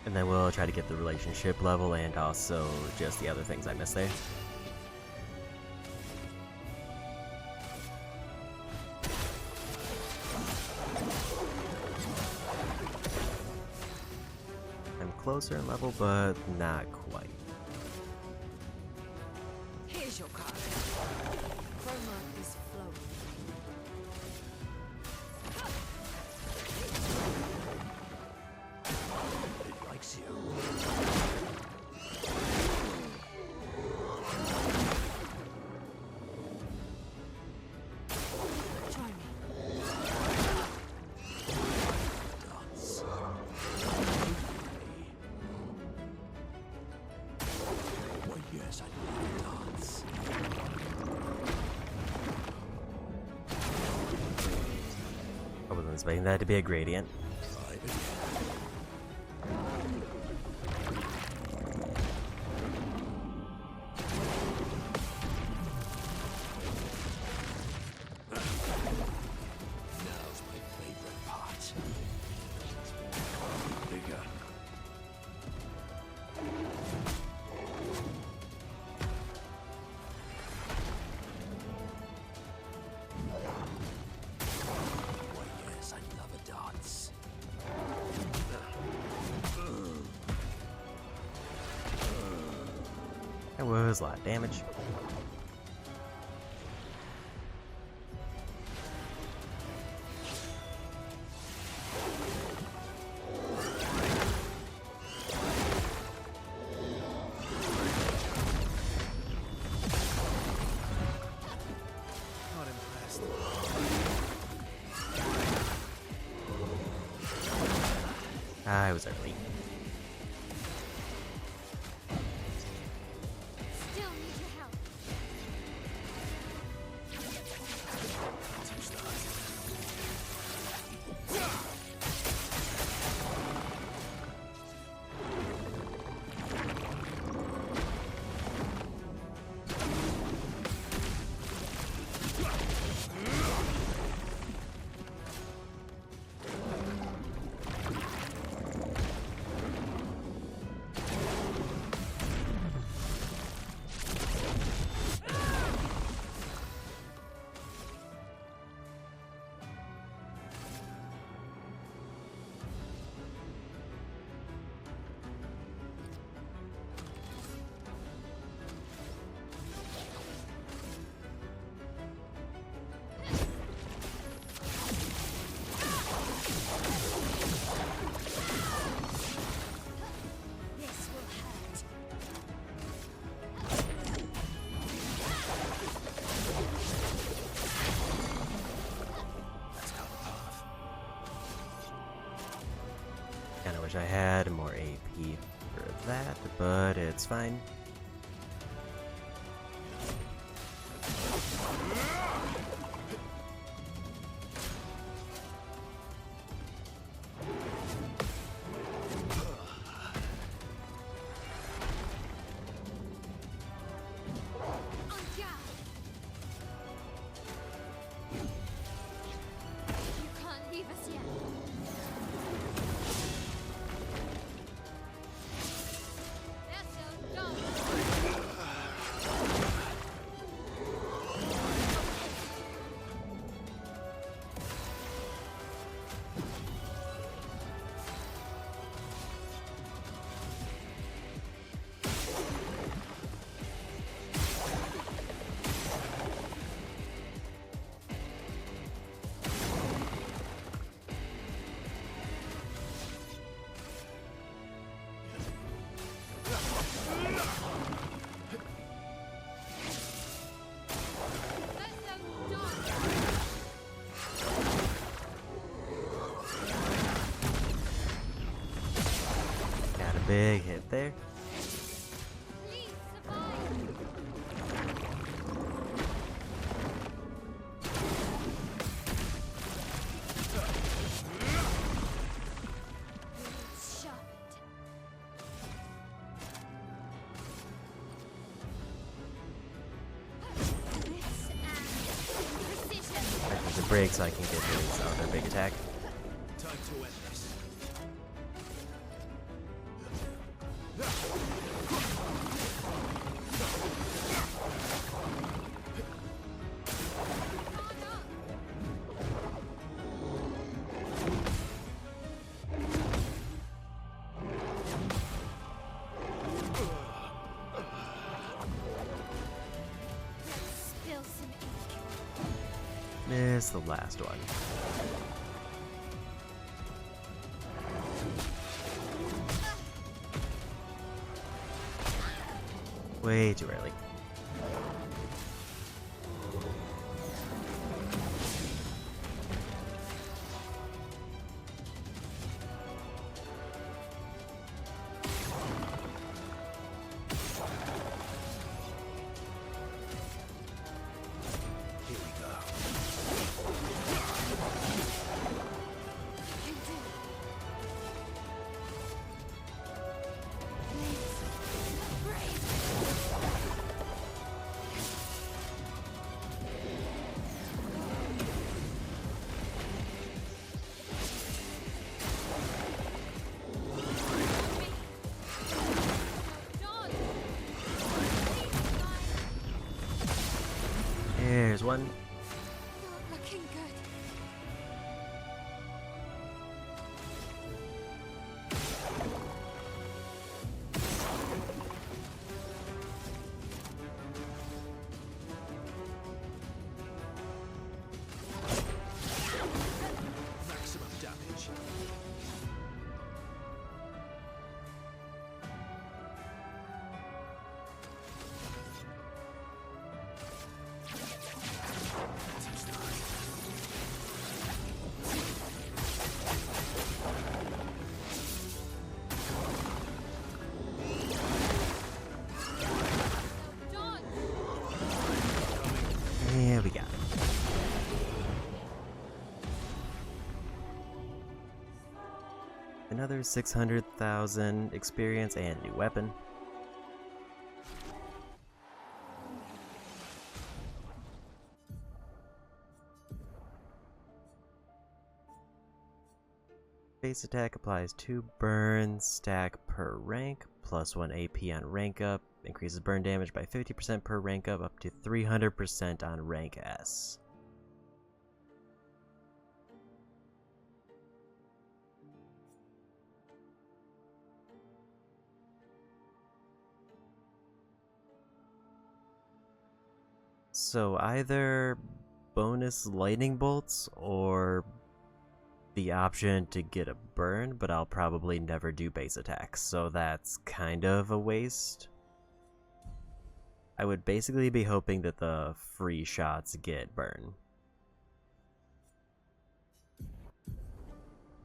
And then we'll try to get the relationship level and also just the other things I missed there. I'm closer in level, but not quite. Here's your card. Chroma is flowing. It likes you. Join me. Dance. Why, yes, I love dance. I wasn't expecting that to be a gradient. Try it again. Now's my favorite part. Bigger. Why, yes, I love a dance. That was a lot of damage. Not impressed. I was early. Still need your help. This will hurt. Let's go path. Kinda wish I had more AP for that, but it's fine. On guard. You can't leave us yet. They're so dumb. Got a big hit there. Please survive. break so I can get his other big attack. Time to end this. Spill some ink. This is the last one. Way too early. Here we go. Here's one. Not looking good. Maximum damage. Here we go. Another 600,000 experience and new weapon. Base attack applies 2 burn stack per rank, plus 1 AP on rank up, increases burn damage by 50% per rank up to 300% on rank S. So either bonus lightning bolts or the option to get a burn, but I'll probably never do base attacks, so that's kind of a waste. I would basically be hoping that the free shots get burn.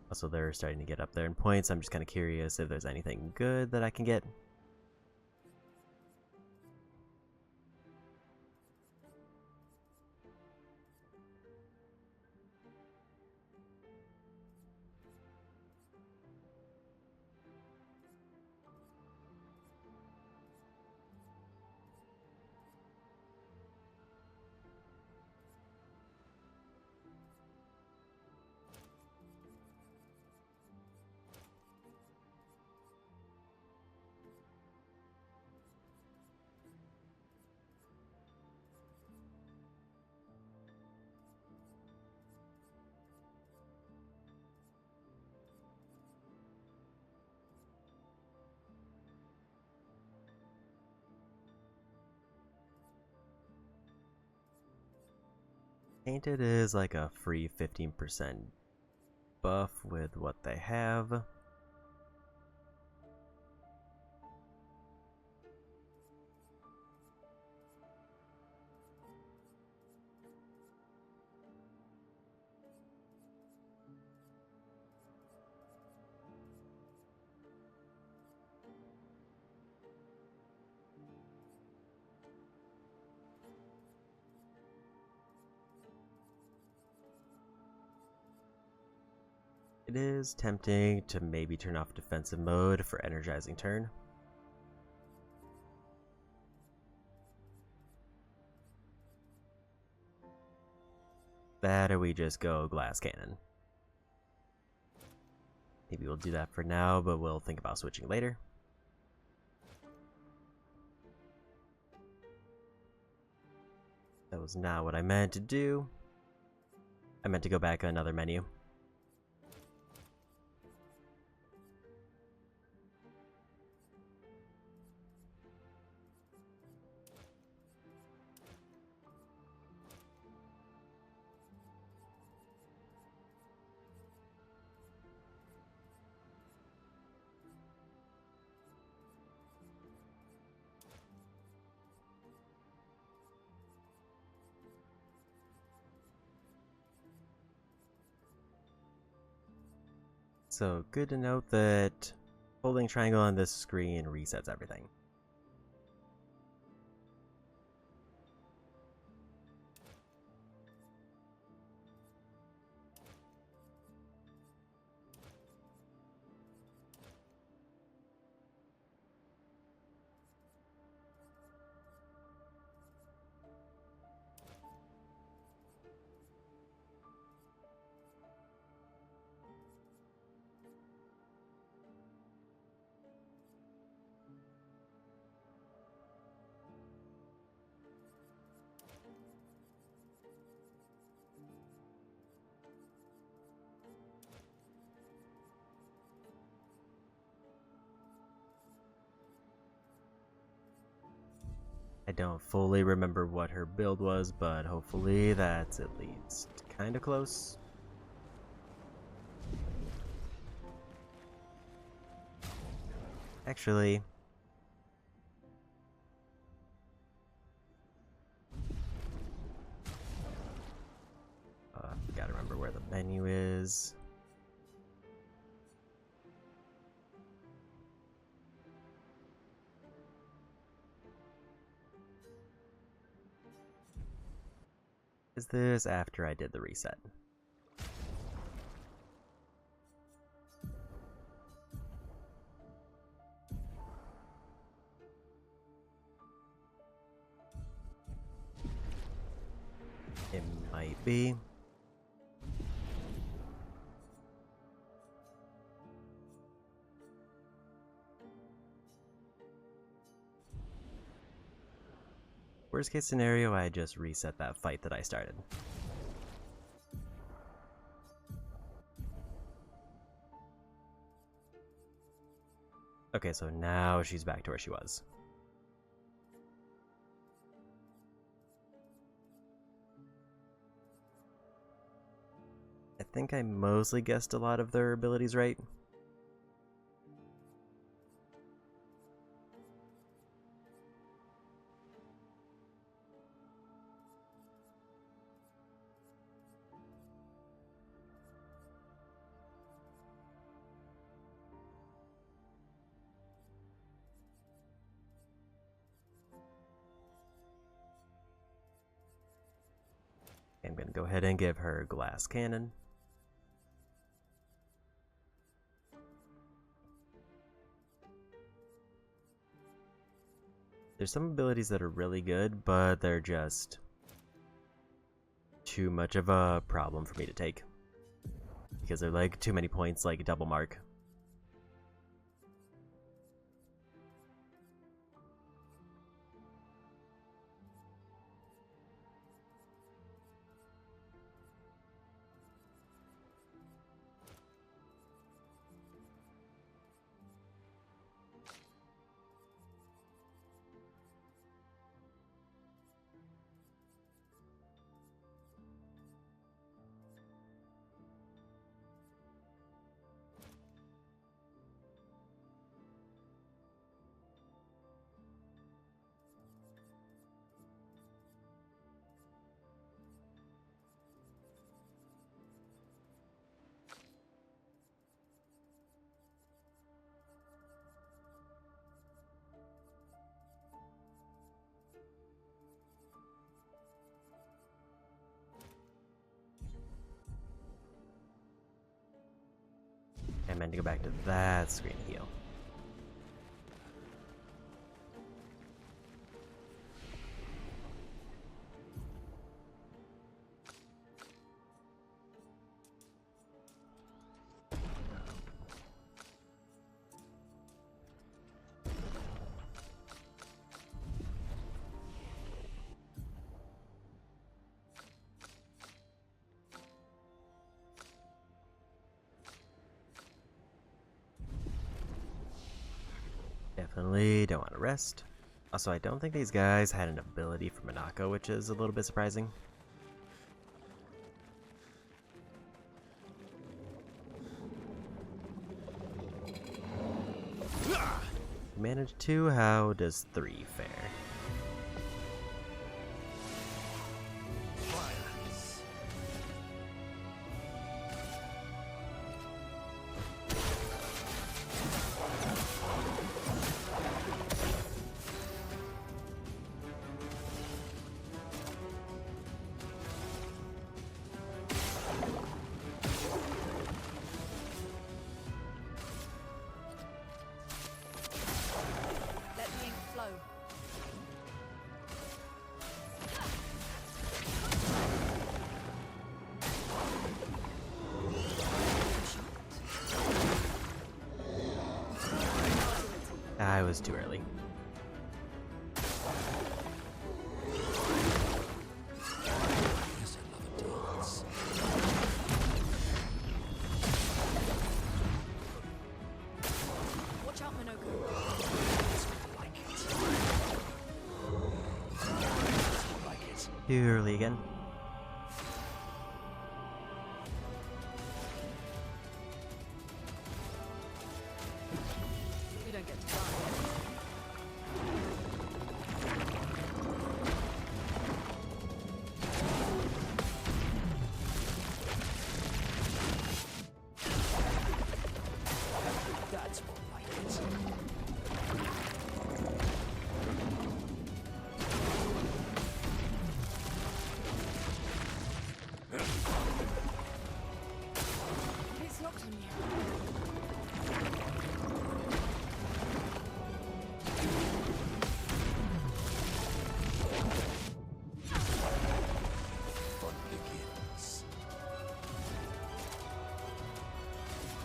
Also, they're starting to get up there in points. I'm just kind of curious if there's anything good that I can get. Tainted is like a free 15% buff with what they have. It is tempting to maybe turn off defensive mode for energizing turn. that, or we just go glass cannon. Maybe we'll do that for now, but we'll think about switching later. That was not what I meant to do. I meant to go back another menu. So, good to note that holding triangle on this screen resets everything. I don't fully remember what her build was, but hopefully that's at least kind of close. Actually, gotta remember where the menu is. Is this after I did the reset? It might be. Worst case scenario, I just reset that fight that I started. Okay, so now she's back to where she was. I think I mostly guessed a lot of their abilities right. I'm gonna go ahead and give her glass cannon. There's some abilities that are really good, but they're just too much of a problem for me to take. Because they're like too many points, like double mark. I meant to go back to that screen to heal. Definitely don't want to rest. Also, I don't think these guys had an ability for Monaco, which is a little bit surprising. Manage 2, how does 3 fare? Let the ink flow. I was too early. Yes, I love a dance. Watch out, Minoko. Like it. Like it. Too early again. You don't get to die. That's more like it. It's locked on you. Fun begins.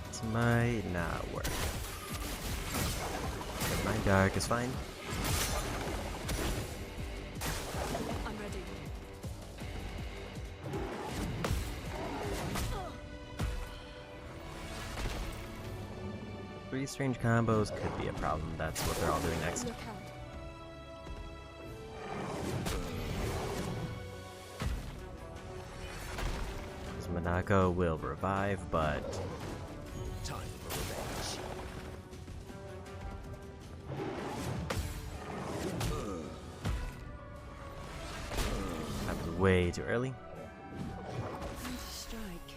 This might not work. Never mind, dark is fine. I'm ready. Three strange combos could be a problem. That's what they're all doing next. Look out. Because Monaco will revive, but Time for revenge. I was way too early. Time to strike.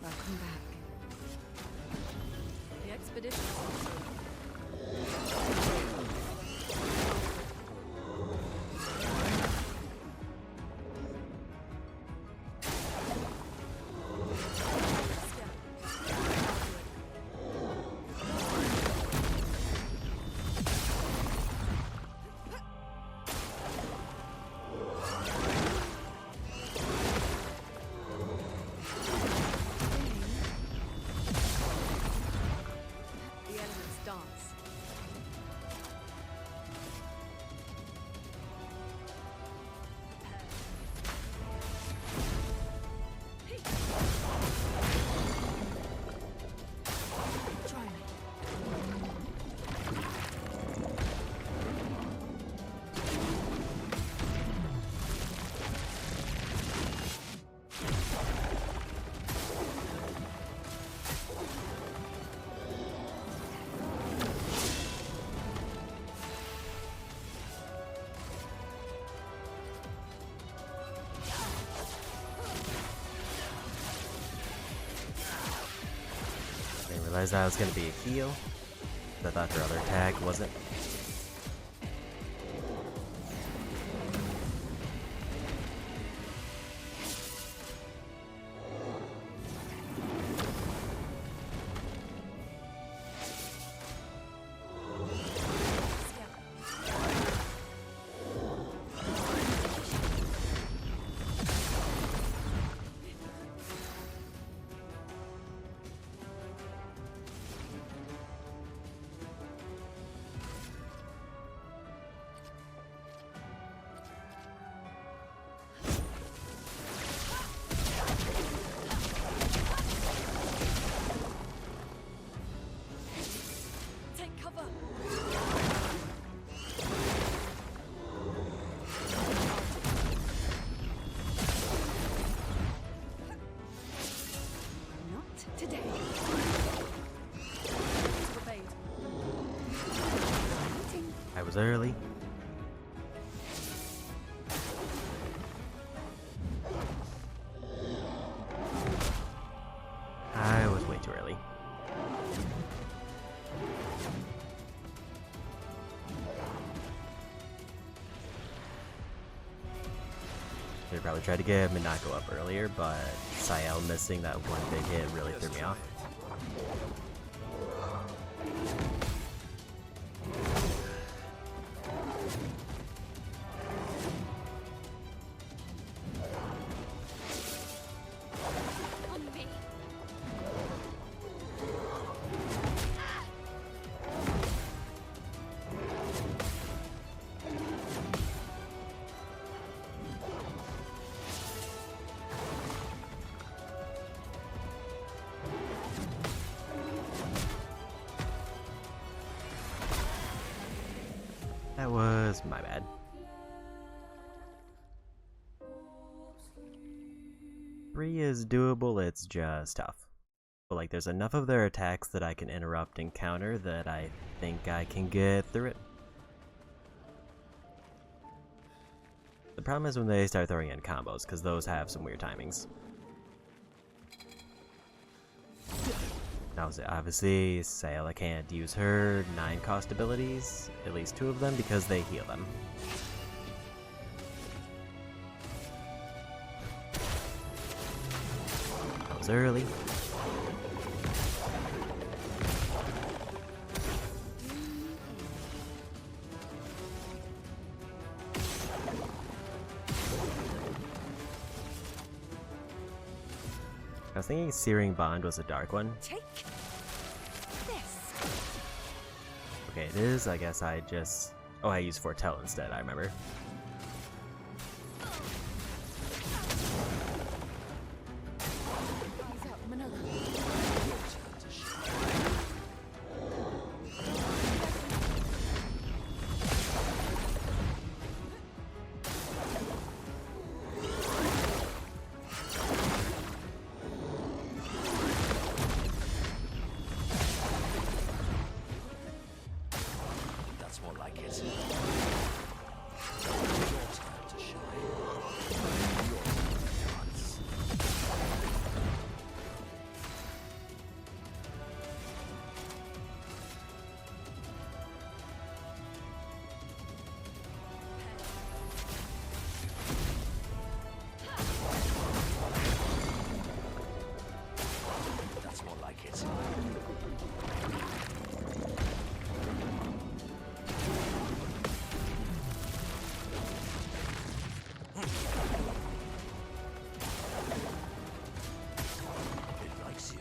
Welcome back. The expedition. The elements dance. Try me. I didn't realize that was going to be a heal. I thought her other attack wasn't. was early. I was way too early. They probably tried to get Minako up earlier, but Sayel missing that one big hit really threw me off. That was my bad. Three is doable, it's just tough. But like there's enough of their attacks that I can interrupt and counter that I think I can get through it. The problem is when they start throwing in combos, because those have some weird timings. Now, obviously, Sayla can't use her 9-cost abilities, at least 2 of them, because they heal them. That was early. I was thinking Searing Bond was a dark one. Take this. Okay, it is. I guess I just... Oh, I used Foretell instead, I remember. Eyes up, Manolo. That's more like it. Your time to shine. Your time to dance. That's more like it. It likes you.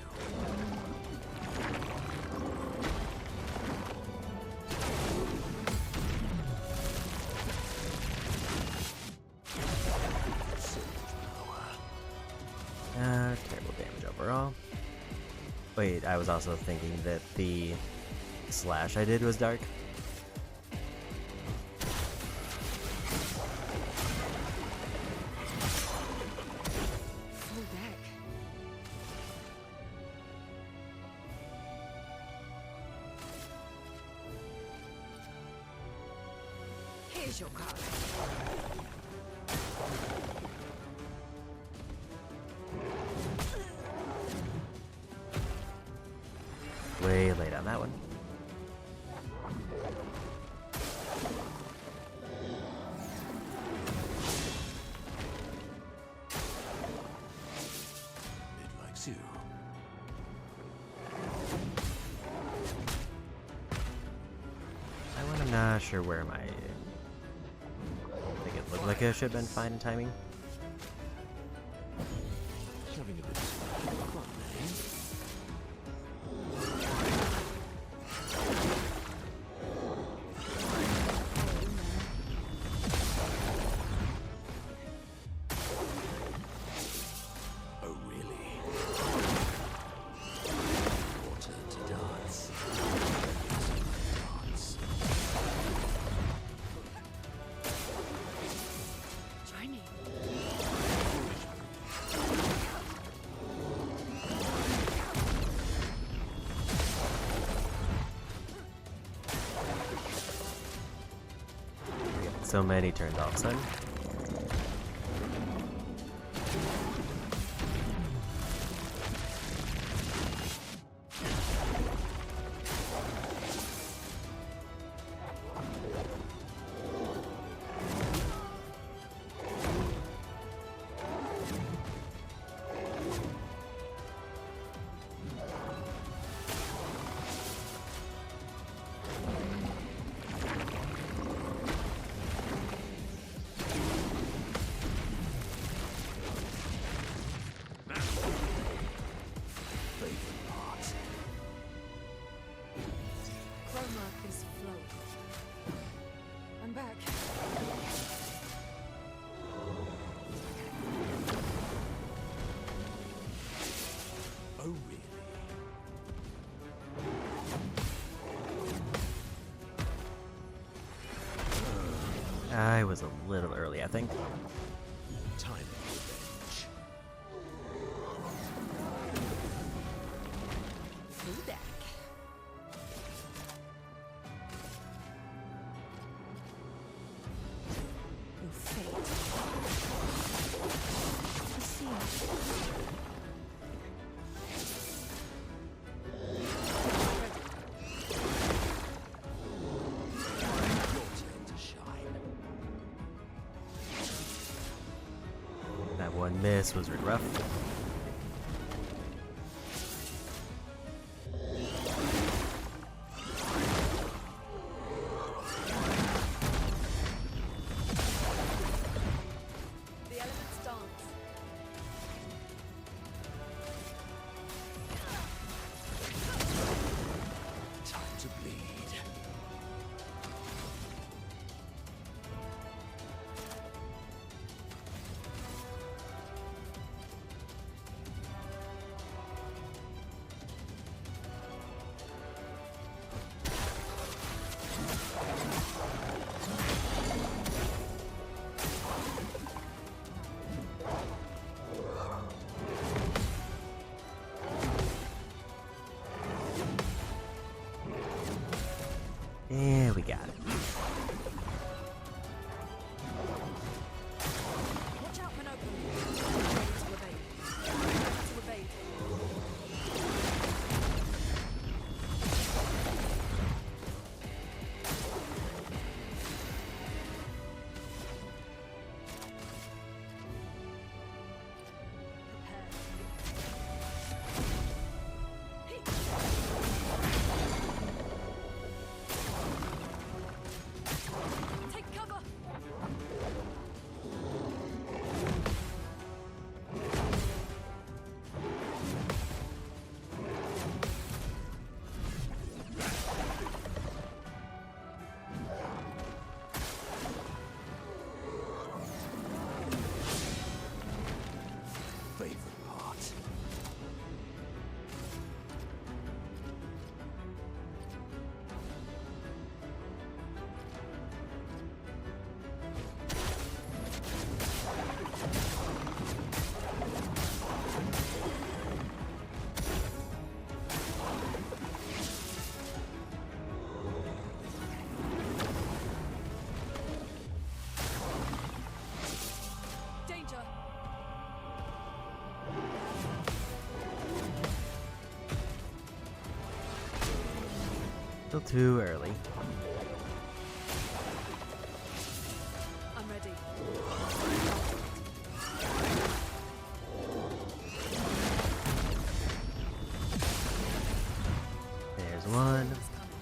Terrible damage overall. Wait, I was also thinking that the slash I did was dark. Full deck. Here's your card. Way late on that one. It likes you. I'm not sure where my... I think it looked like I should have been fine in timing. Having a bit of fun, eh? Oh, really? Your turn to dance. Dance. Join me. So many turns all of a sudden. Chroma is flow. I'm back. Oh, really? I was a little early, I think. Time of revenge. Hudak. Your fate. I see. Your turn to shine. That one miss was really rough. The elements dance. Time to bleed. Yeah, we got it. Watch out, Minoka. Ready to evade. Ready to evade. Take cover! Favorite part. Danger! Still too early. I'm ready. There's one. It's coming.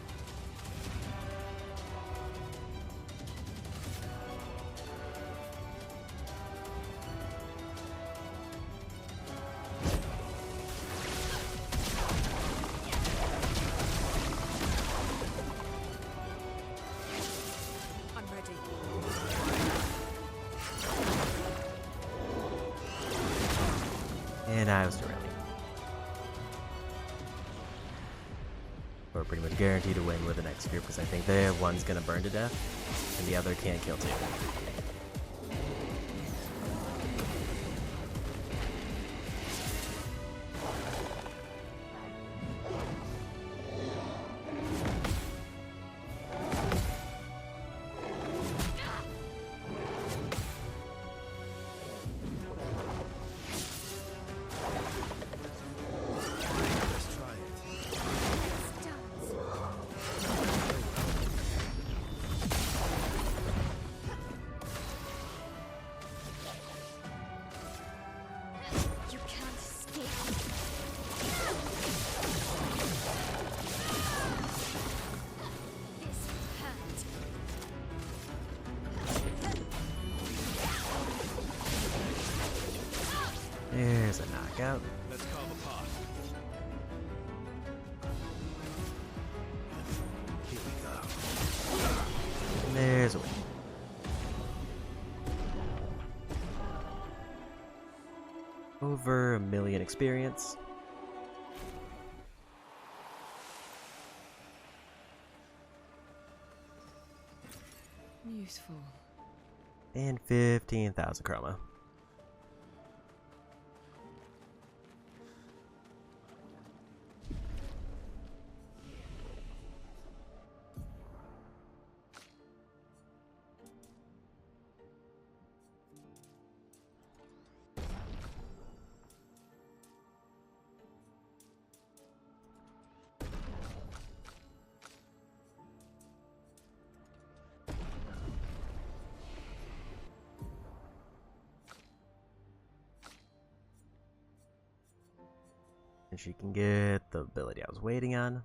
I'm ready. And I was too early. We're pretty much guaranteed to win with the next group because I think the one's gonna burn to death and the other can't kill too. There's a knockout. Let's carve a path. Here we go. And there's a win. Over 1 million experience. Useful. And 15,000 chroma. And she can get the ability I was waiting on.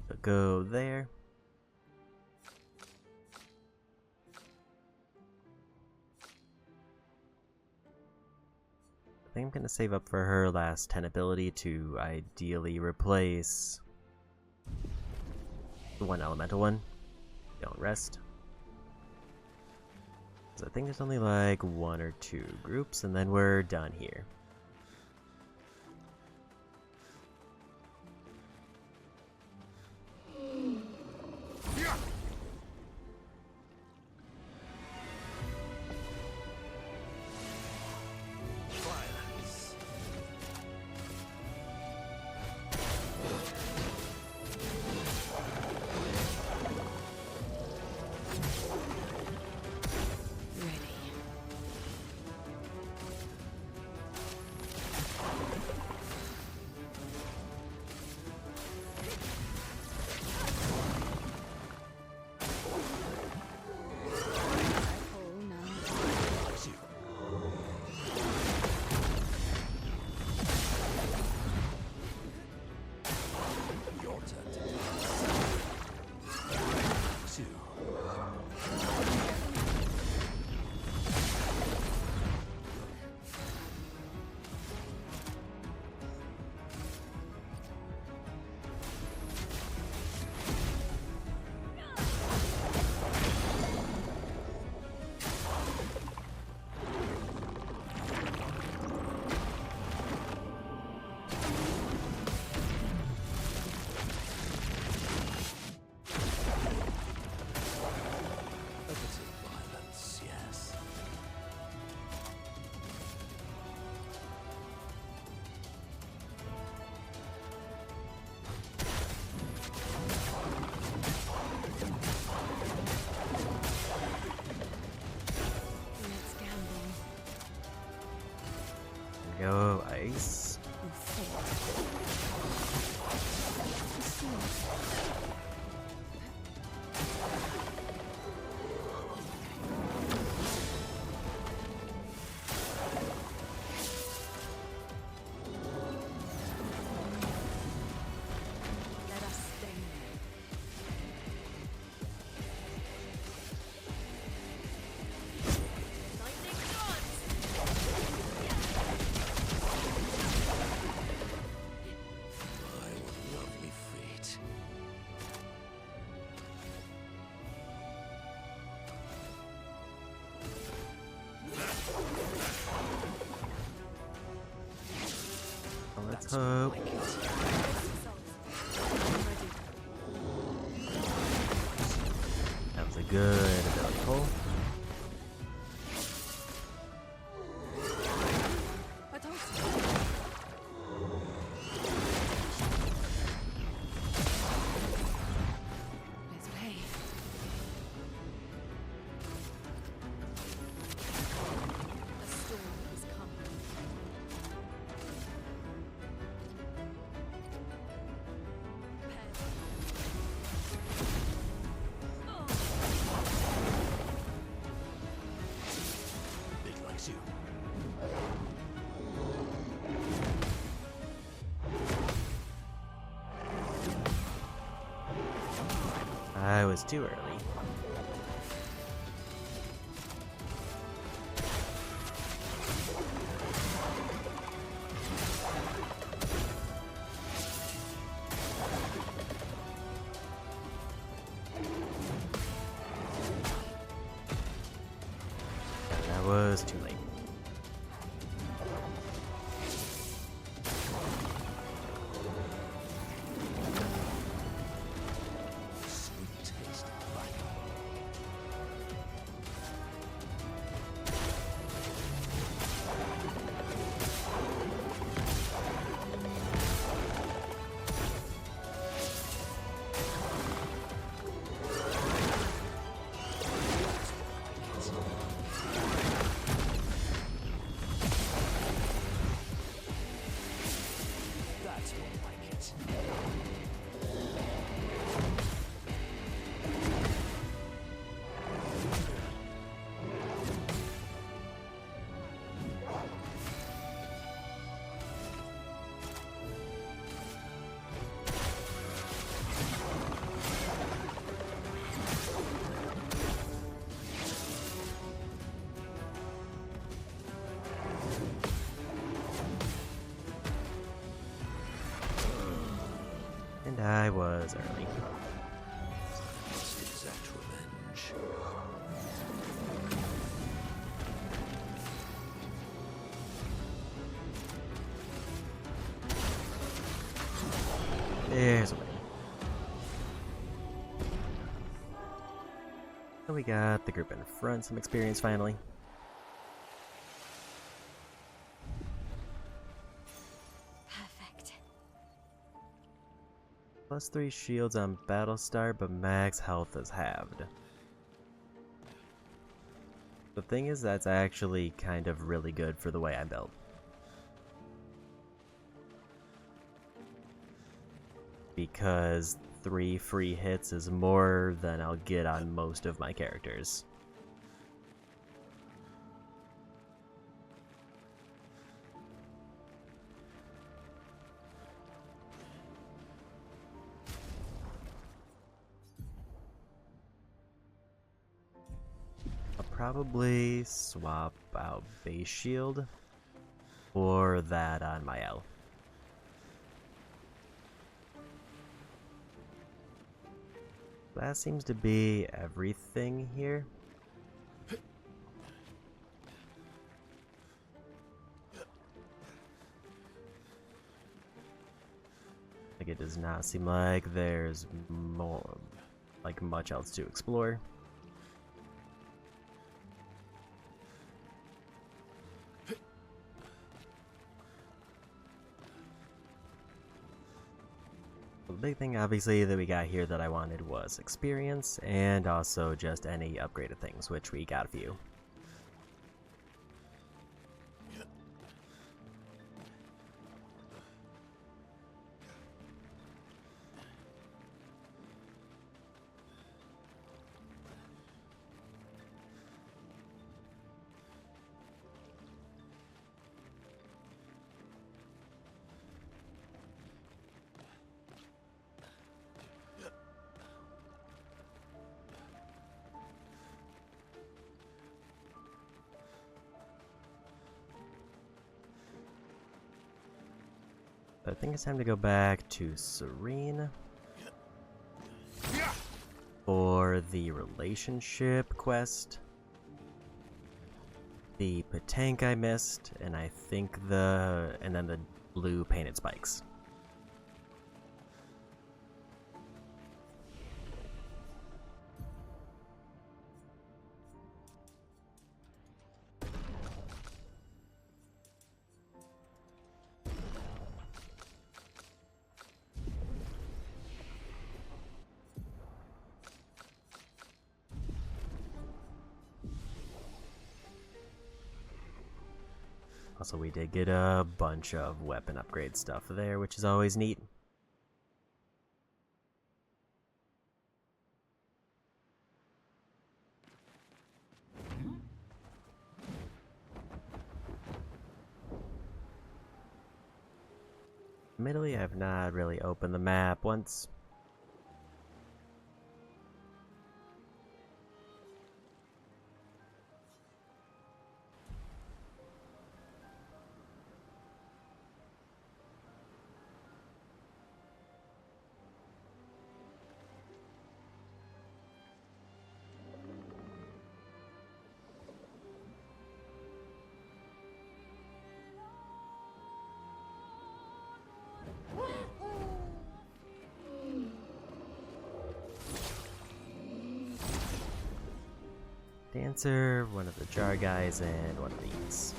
So go there. I think I'm going to save up for her last 10 ability to ideally replace the one elemental one. Don't rest. So I think there's only like 1 or 2 groups, and then we're done here. Go ice. Let's hope. That was a good ability pull. I was too early. That was too late. And I was early. Must exact revenge. There's a way. So we got the group in front, some experience finally. Perfect. +3 shields on Battlestar, but max health is halved. The thing is, that's actually kind of really good for the way I built. Because 3 free hits is more than I'll get on most of my characters. I'll probably swap out base shield for that on my L. That seems to be everything here. Like, it does not seem like there's more, like, much else to explore. The big thing, obviously, that we got here that I wanted was experience, and also just any upgraded things, which we got a few. I think it's time to go back to Serene for the relationship quest. The Patank I missed, and I think and then the blue painted spikes. Also, we did get a bunch of weapon upgrade stuff there, which is always neat. Admittedly, I've not really opened the map once. Dancer, one of the jar guys, and one of these.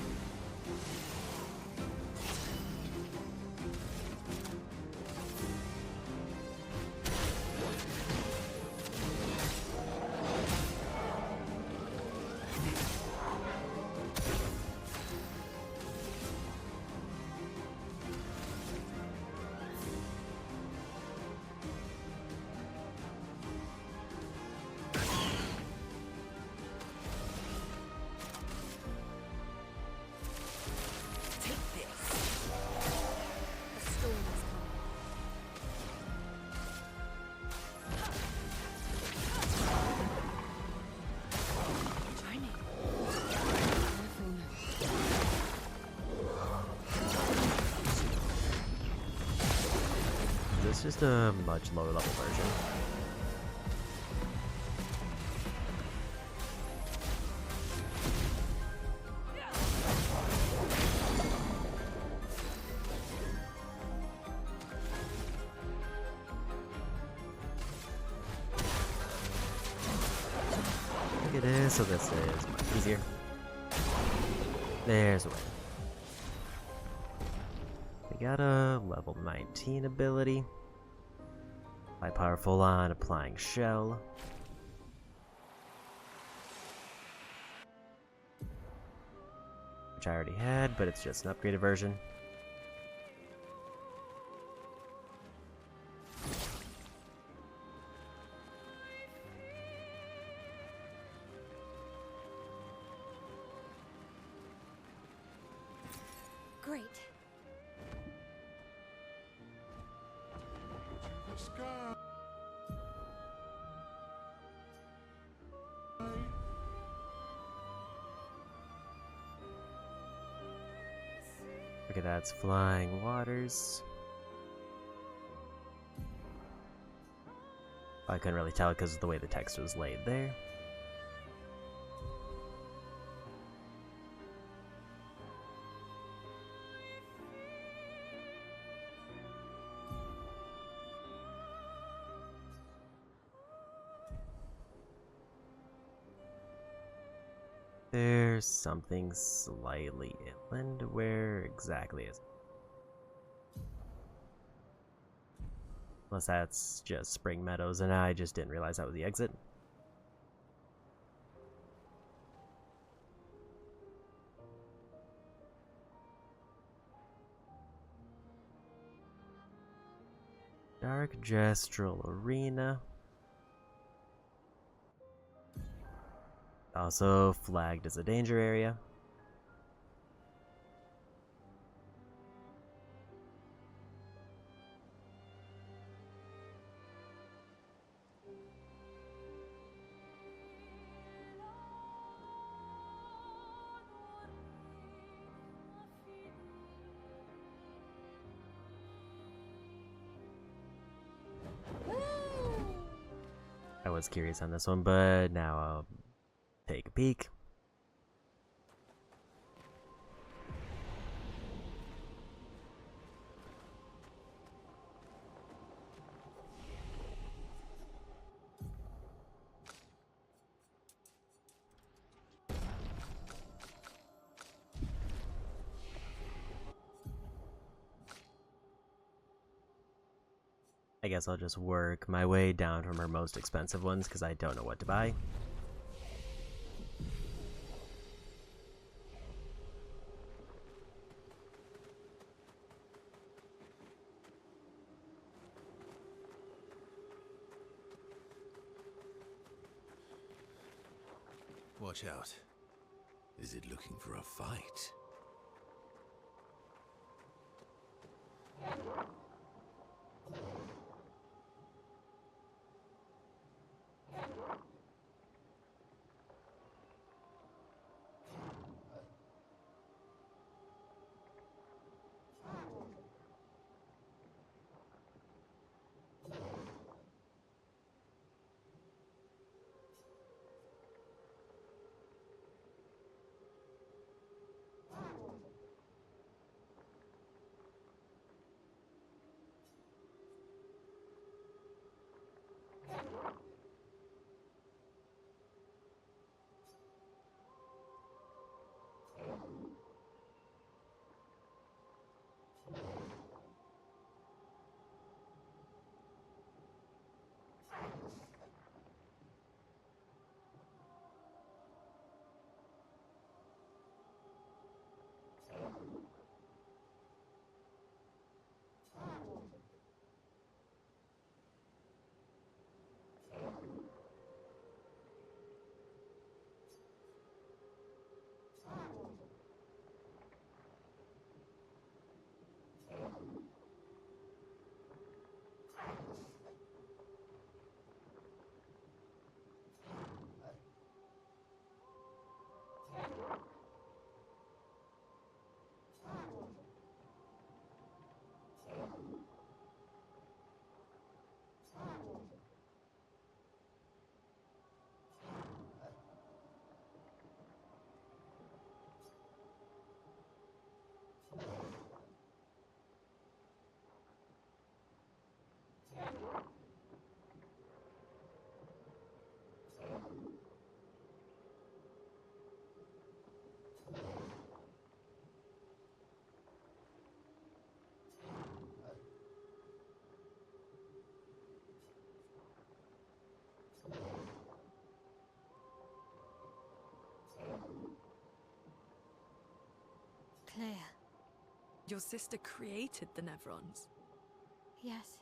It's just a much lower level version. I think it is, so this is much easier. There's a win. We got a level 19 ability. High power full on, applying shell. Which I already had, but it's just an upgraded version. Great. The sky. Okay, that's flying waters. I couldn't really tell because of the way the text was laid there. There's something slightly inland. Where exactly is it? Unless that's just Spring Meadows and I just didn't realize that was the exit. Dark Gestural Arena. Also flagged as a danger area. I was curious on this one, but now I'll take a peek. I guess I'll just work my way down from her most expensive ones because I don't know what to buy. Watch out. Is it looking for a fight? Clair. Your sister created the Nevrons. Yes,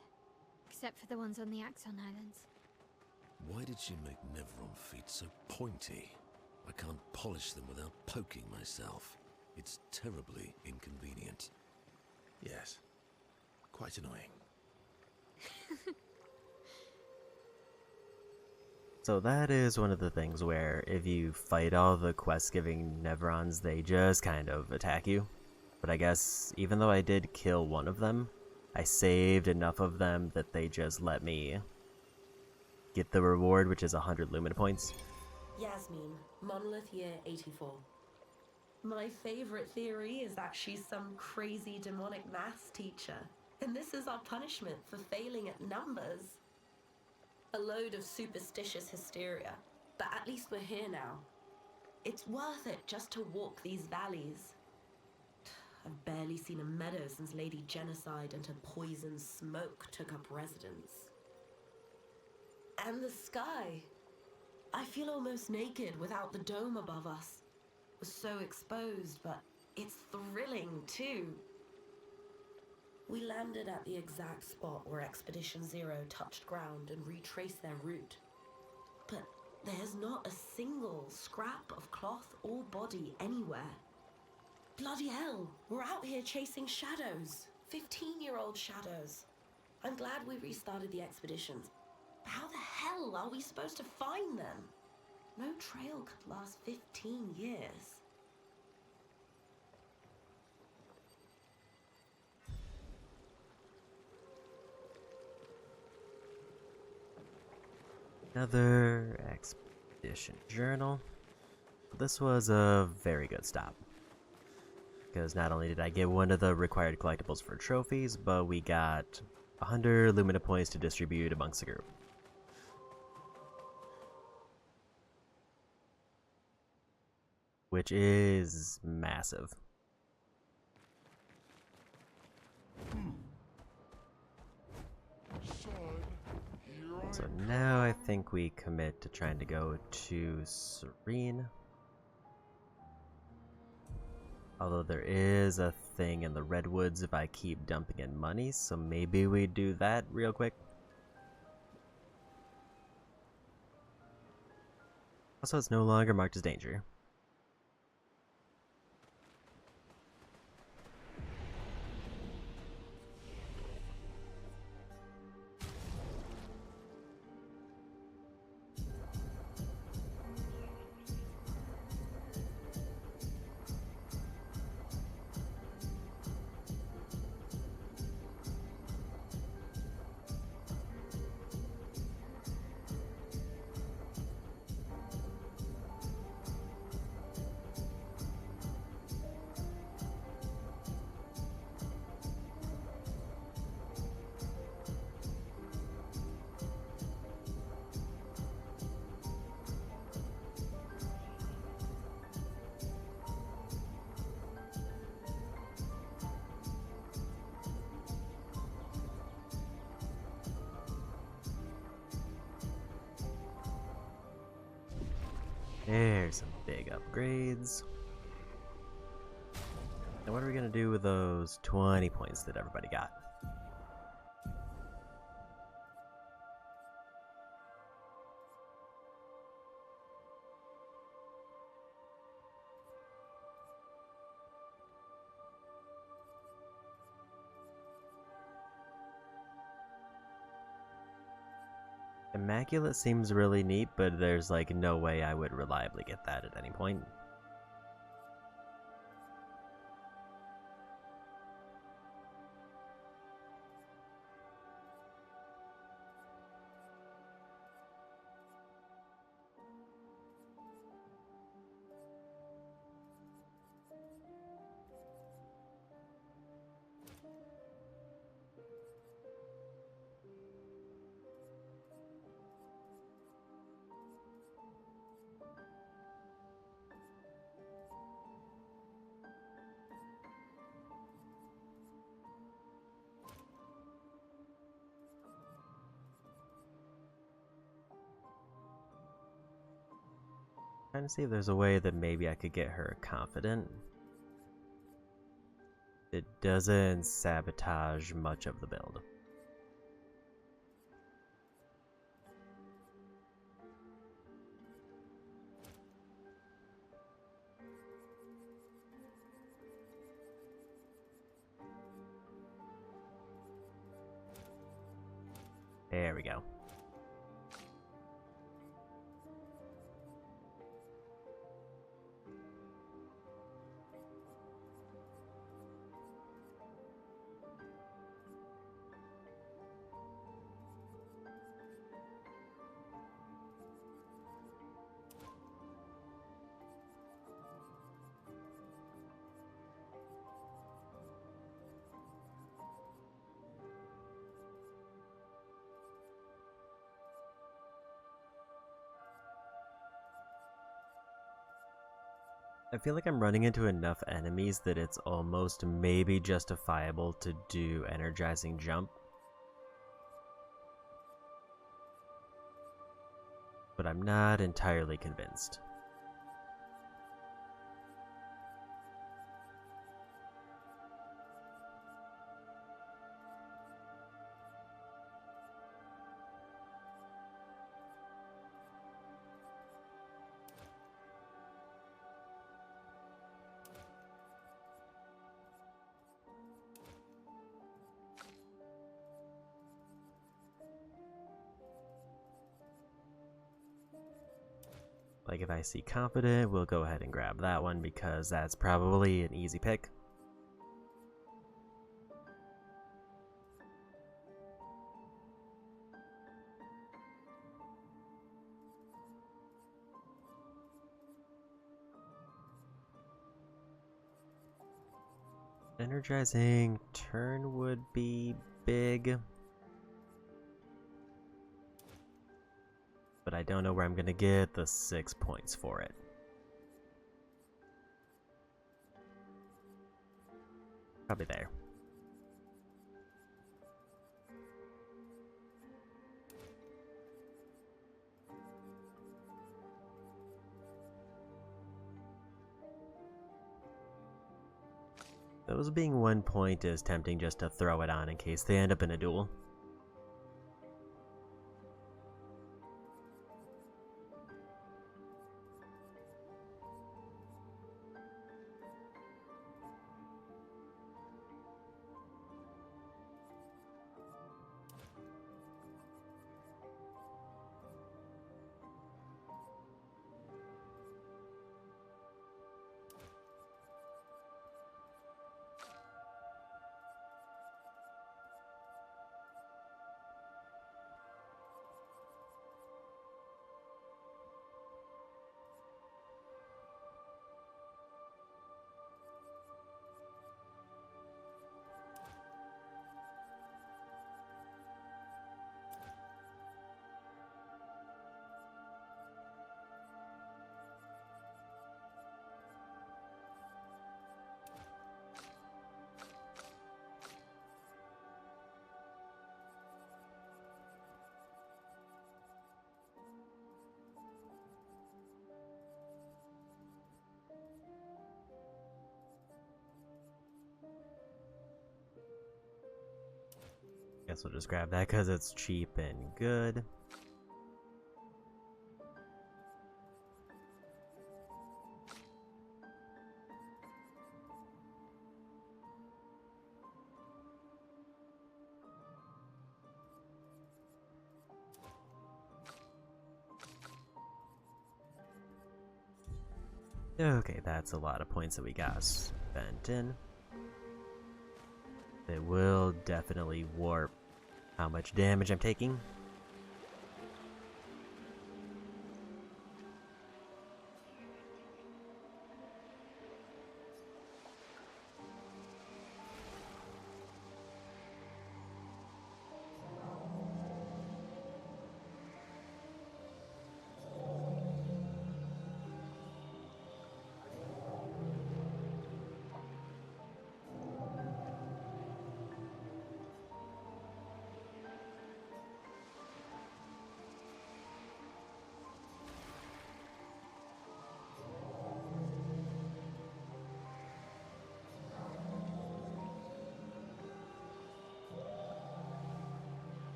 except for the ones on the Axon Islands. Why did she make Nevron feet so pointy? I can't polish them without poking myself. It's terribly inconvenient. Yes. Quite annoying. So that is one of the things where if you fight all the quest-giving Nevrons, they just kind of attack you. But I guess even though I did kill one of them, I saved enough of them that they just let me get the reward, which is 100 Lumina points. Yasmin, Monolith Year 84. My favorite theory is that she's some crazy demonic maths teacher, and this is our punishment for failing at numbers. A load of superstitious hysteria, but at least we're here now. It's worth it just to walk these valleys. I've barely seen a meadow since Lady Genocide and her poison smoke took up residence. And the sky. I feel almost naked without the dome above us. We're so exposed, but it's thrilling too. We landed at the exact spot where Expedition Zero touched ground and retraced their route. But there's not a single scrap of cloth or body anywhere. Bloody hell, we're out here chasing shadows. 15-year-old shadows. I'm glad we restarted the expeditions. But how the hell are we supposed to find them? No trail could last 15 years. Another expedition journal. This was a very good stop, because not only did I get one of the required collectibles for trophies, but we got 100 Lumina points to distribute amongst the group. Which is massive. So now I think we commit to trying to go to Serene. Although there is a thing in the Redwoods if I keep dumping in money, so maybe we do that real quick. Also, it's no longer marked as danger. There's some big upgrades. And what are we gonna do with those 20 points that everybody got? Immaculate seems really neat, but there's like no way I would reliably get that at any point. Trying to see if there's a way that maybe I could get her confident. It doesn't sabotage much of the build. There we go. I feel like I'm running into enough enemies that it's almost maybe justifiable to do energizing jump. But I'm not entirely convinced. Like if I see confident, we'll go ahead and grab that one because that's probably an easy pick. Energizing turn would be big. But I don't know where I'm gonna get the 6 points for it. Probably there. Those being 1 point is tempting just to throw it on in case they end up in a duel. Guess we'll just grab that because it's cheap and good. Okay, that's a lot of points that we got spent in. It will definitely warp how much damage I'm taking.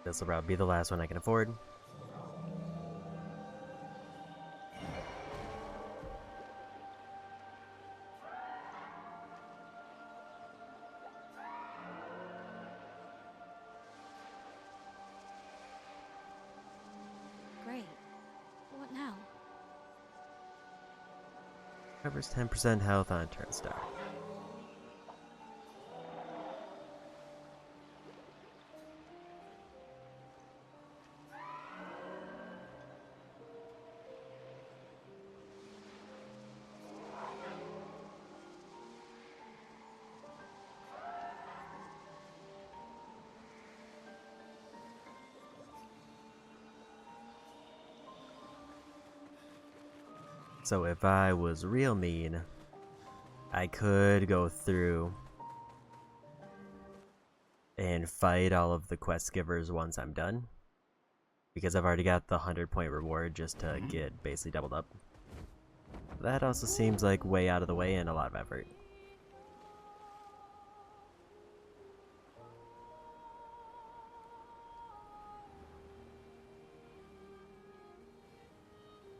This will probably be the last one I can afford. Great. What now? Covers 10% health on turn start. So if I was real mean, I could go through and fight all of the quest givers once I'm done, because I've already got the 100-point reward just to get basically doubled up. That also seems like way out of the way and a lot of effort.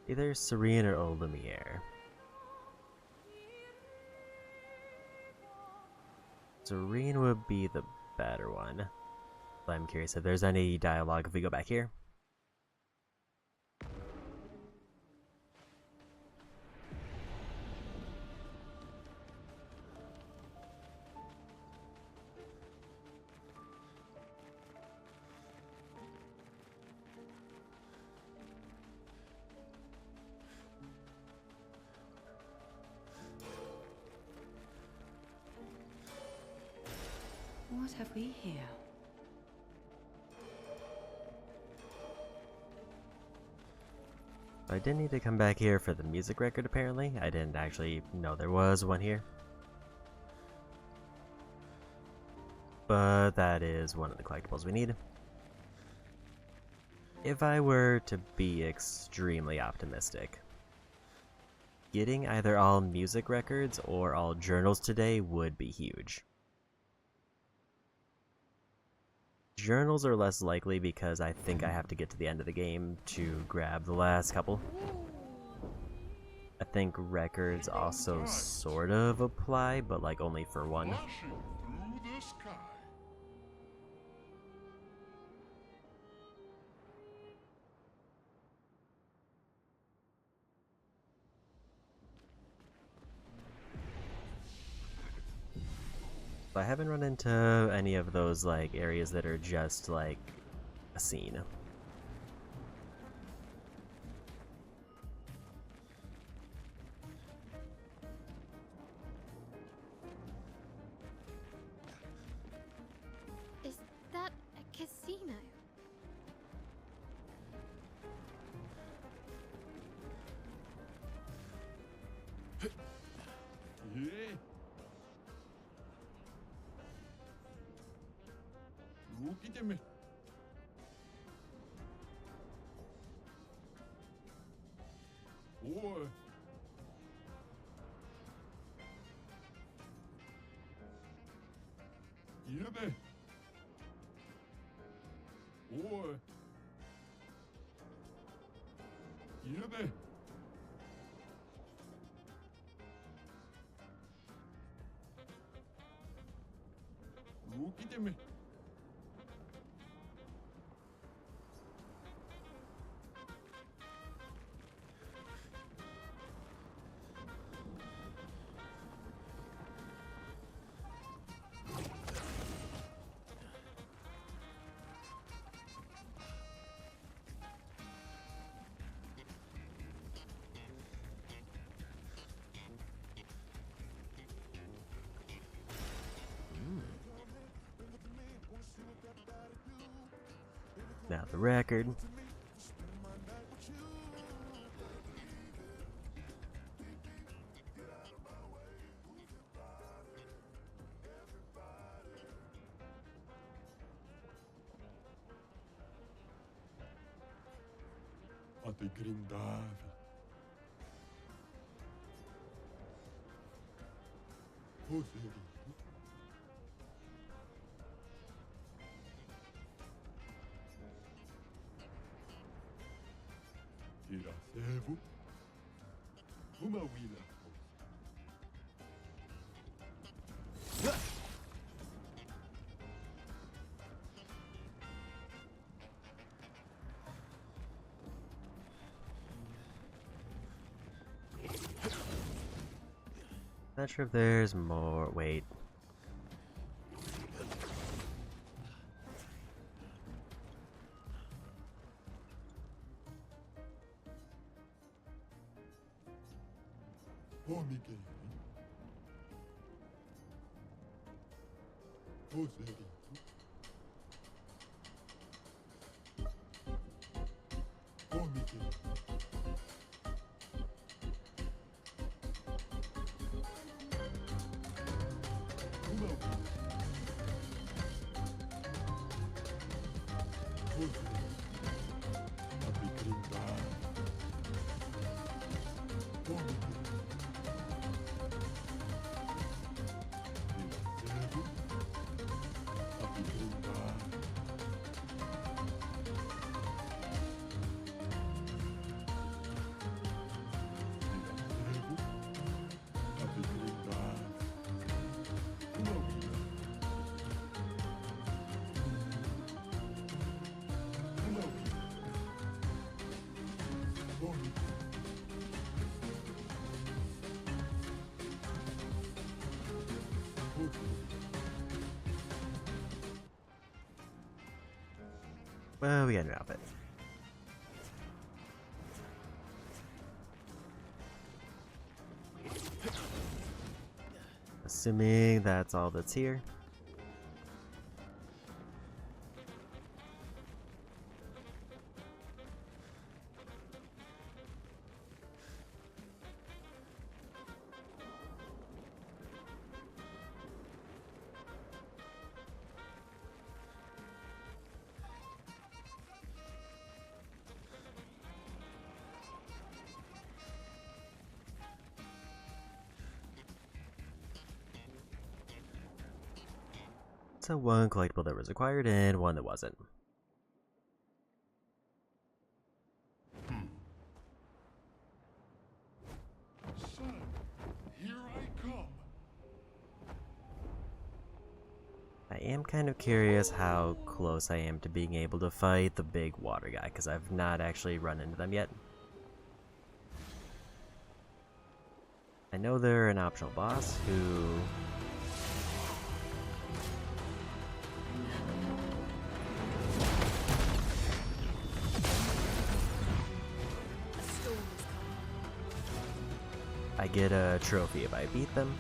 Either Serene or Old Lumiere. Serene would be the better one. But I'm curious if there's any dialogue if we go back here. What have we here? I did need to come back here for the music record apparently. I didn't actually know there was one here. But that is one of the collectibles we need. If I were to be extremely optimistic, getting either all music records or all journals today would be huge. Journals are less likely because I think I have to get to the end of the game to grab the last couple. I think records also sort of apply, but like only for one. Flashing through the sky. I haven't run into any of those like areas that are just like a scene. Is that a casino? Yeah. Look at me. Boy. Yürü. Boy. Yürü. Look at me. Now the record. Até grindava. Not sure if there's more. Wait. Well, we got a new outfit. Assuming that's all that's here. So one collectible that was required and one that wasn't. Son, here I come. I am kind of curious how close I am to being able to fight the big water guy, because I've not actually run into them yet. I know they're an optional boss who... I get a trophy if I beat them.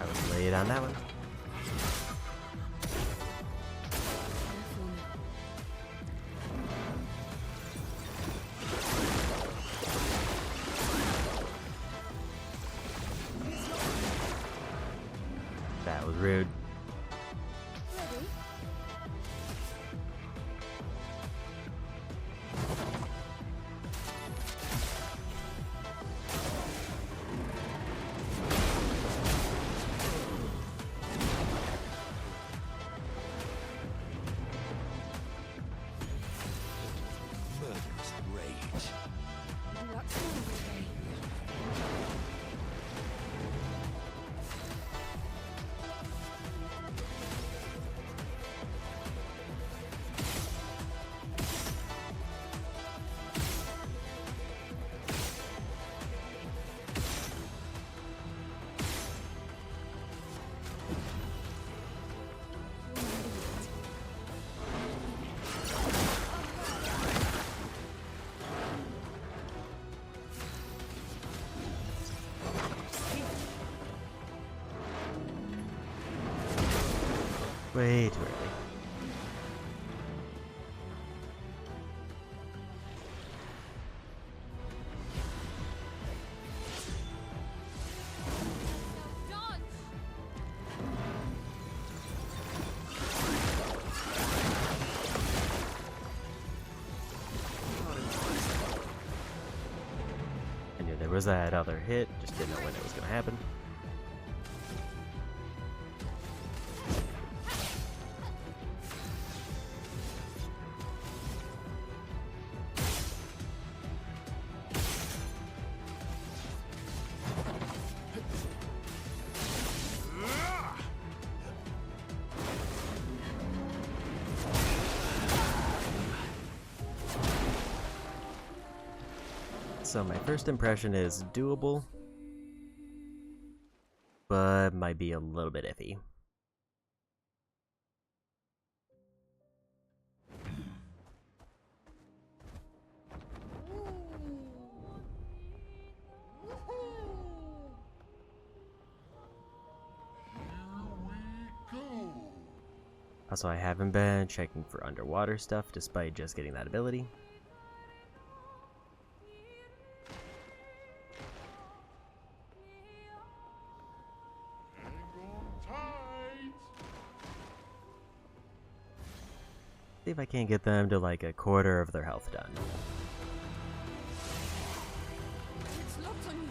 I was late on that one. That was rude. Way too early. I knew there was that other hit, just didn't know when it was going to happen. So my first impression is doable, but might be a little bit iffy. Also, I haven't been checking for underwater stuff despite just getting that ability. See if I can't get them to like a quarter of their health done. It's locked on you.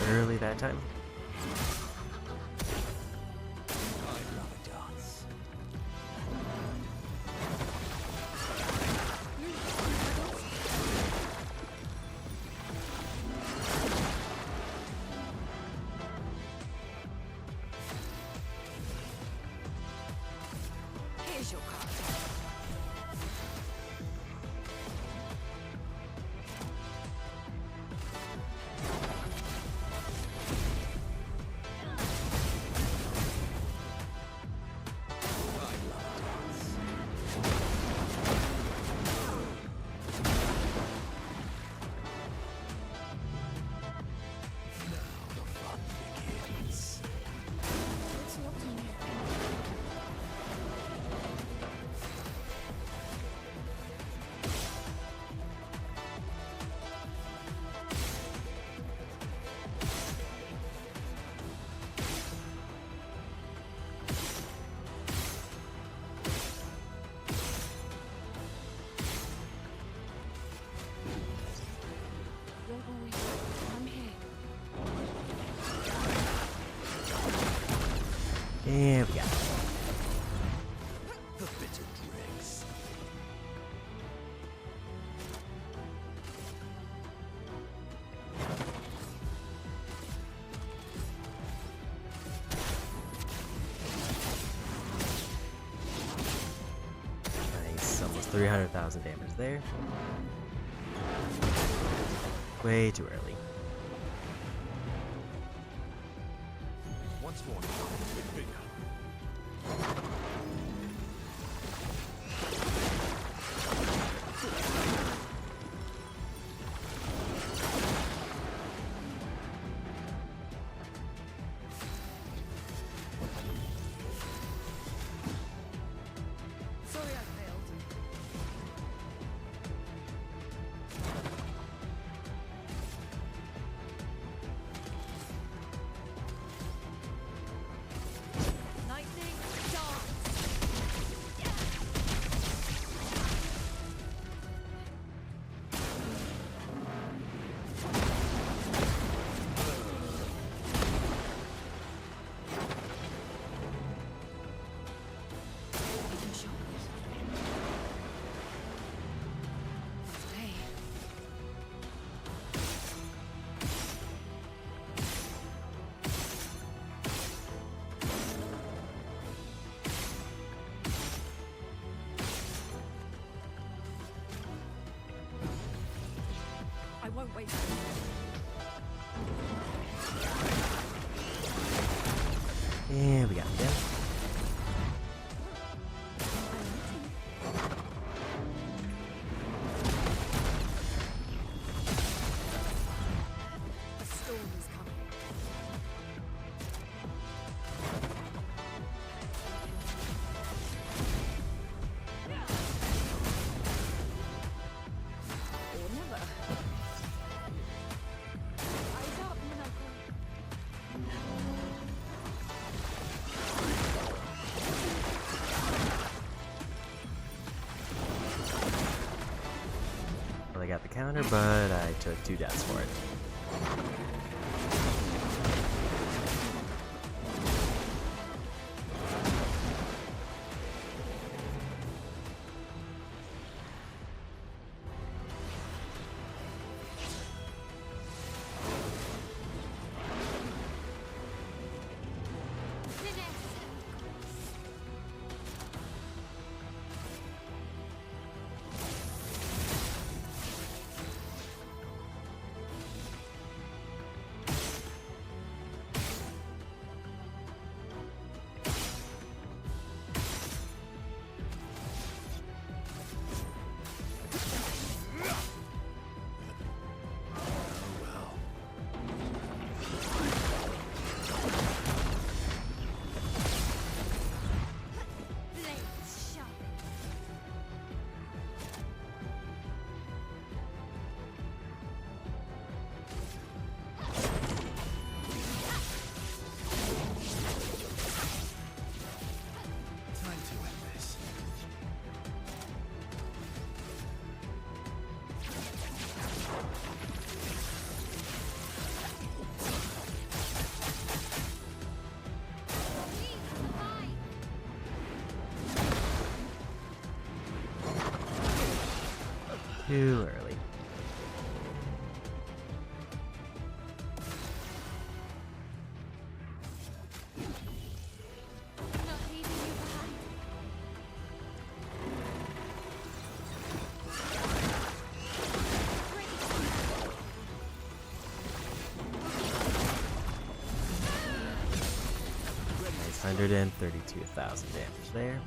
Early that time. Here's your card. It's locked on you. Don't worry, I'm here. And we got it. The bitter dregs. Nice, almost 300,000 damage there. Way too early. Once more, a bit bigger. Sorry I failed. Lightning dance. Hey. I won't wait. And we got it down. A storm is coming. Or never. Eyes up, Monaco. Well, I got the counter, but I took 2 deaths for it. Too early. Not leaving you behind. Nice 132,000 damage there.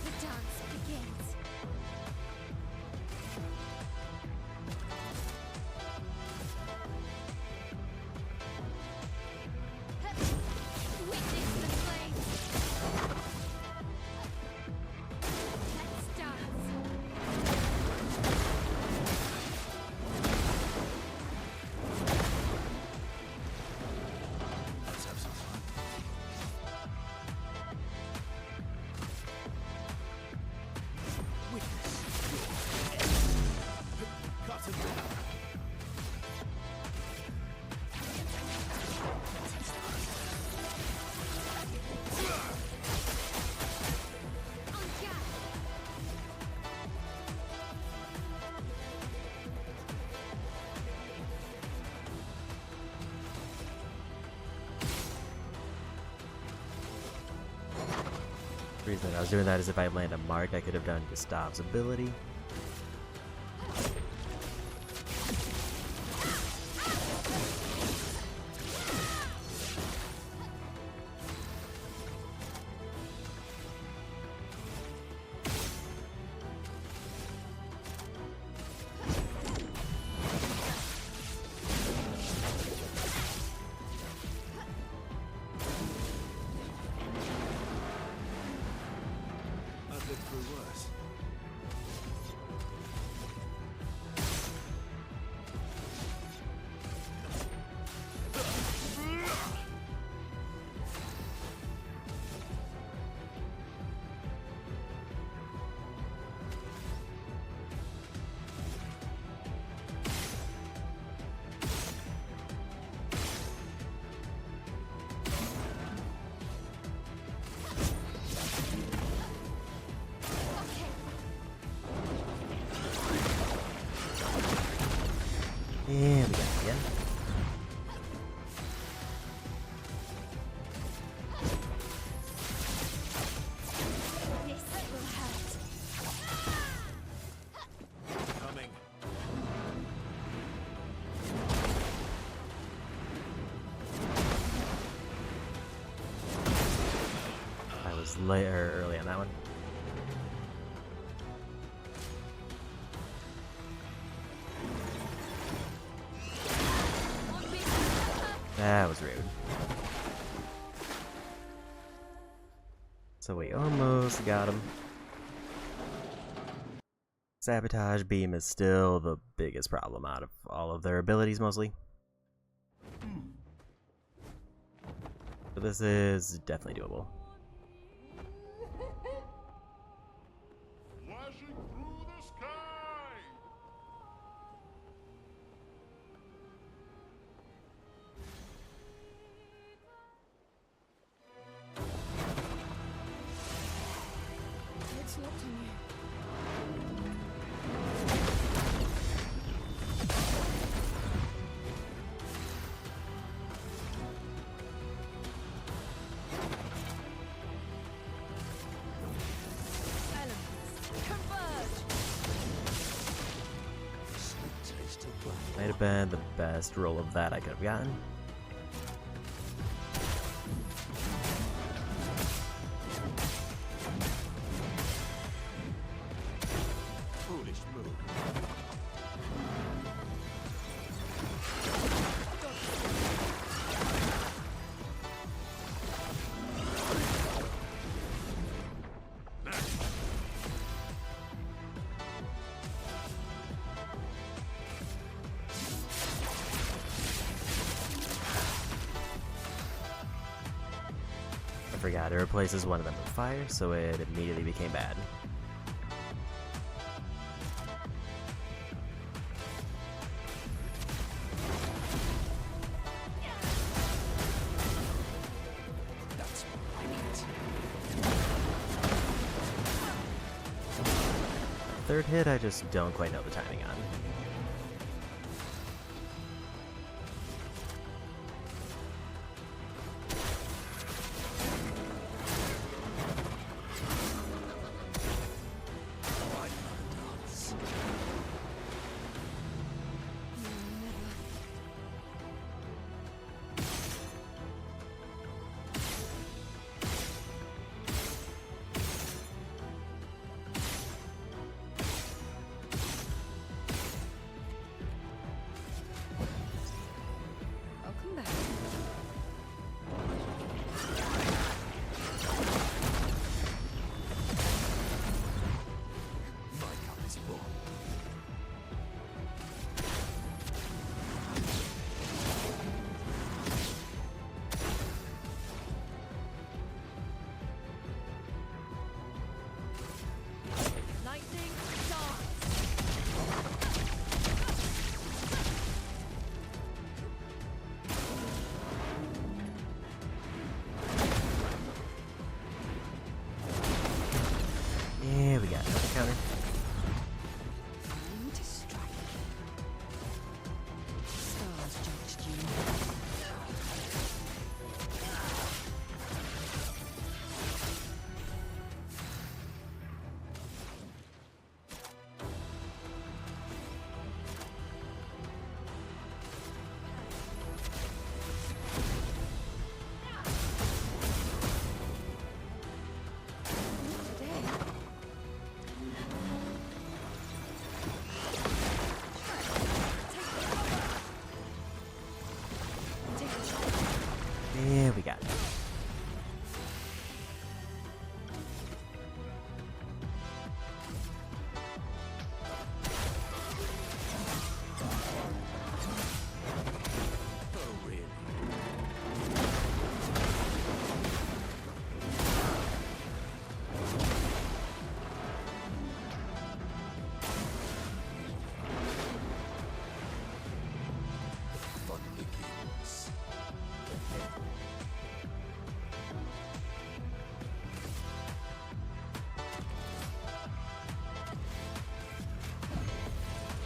The dance begins. Witness the flames. Let's dance. Let's have some fun. Cut him down. On guard. The reason that I was doing that is if I land a mark, I could have done Gustav's ability. I've lived through worse. And we got it again. This will hurt. Coming. I was later early on that one. That was rude. So we almost got him. Sabotage Beam is still the biggest problem out of all of their abilities, mostly. But this is definitely doable. Flashing through the sky! It's locked on you. Elements, converge! Sweet taste of blood. Might have been the best roll of that I could have gotten. Foolish move. I forgot, it replaces one of them with fire, so it immediately became bad. third hit I just don't quite know the timing on. Welcome back. My cup is full. Lightning dance. Yeah, we got another counter. Time to strike. Stars judged you. Today. Take a shot. Yeah, we got it. Oh, really? Fun begins.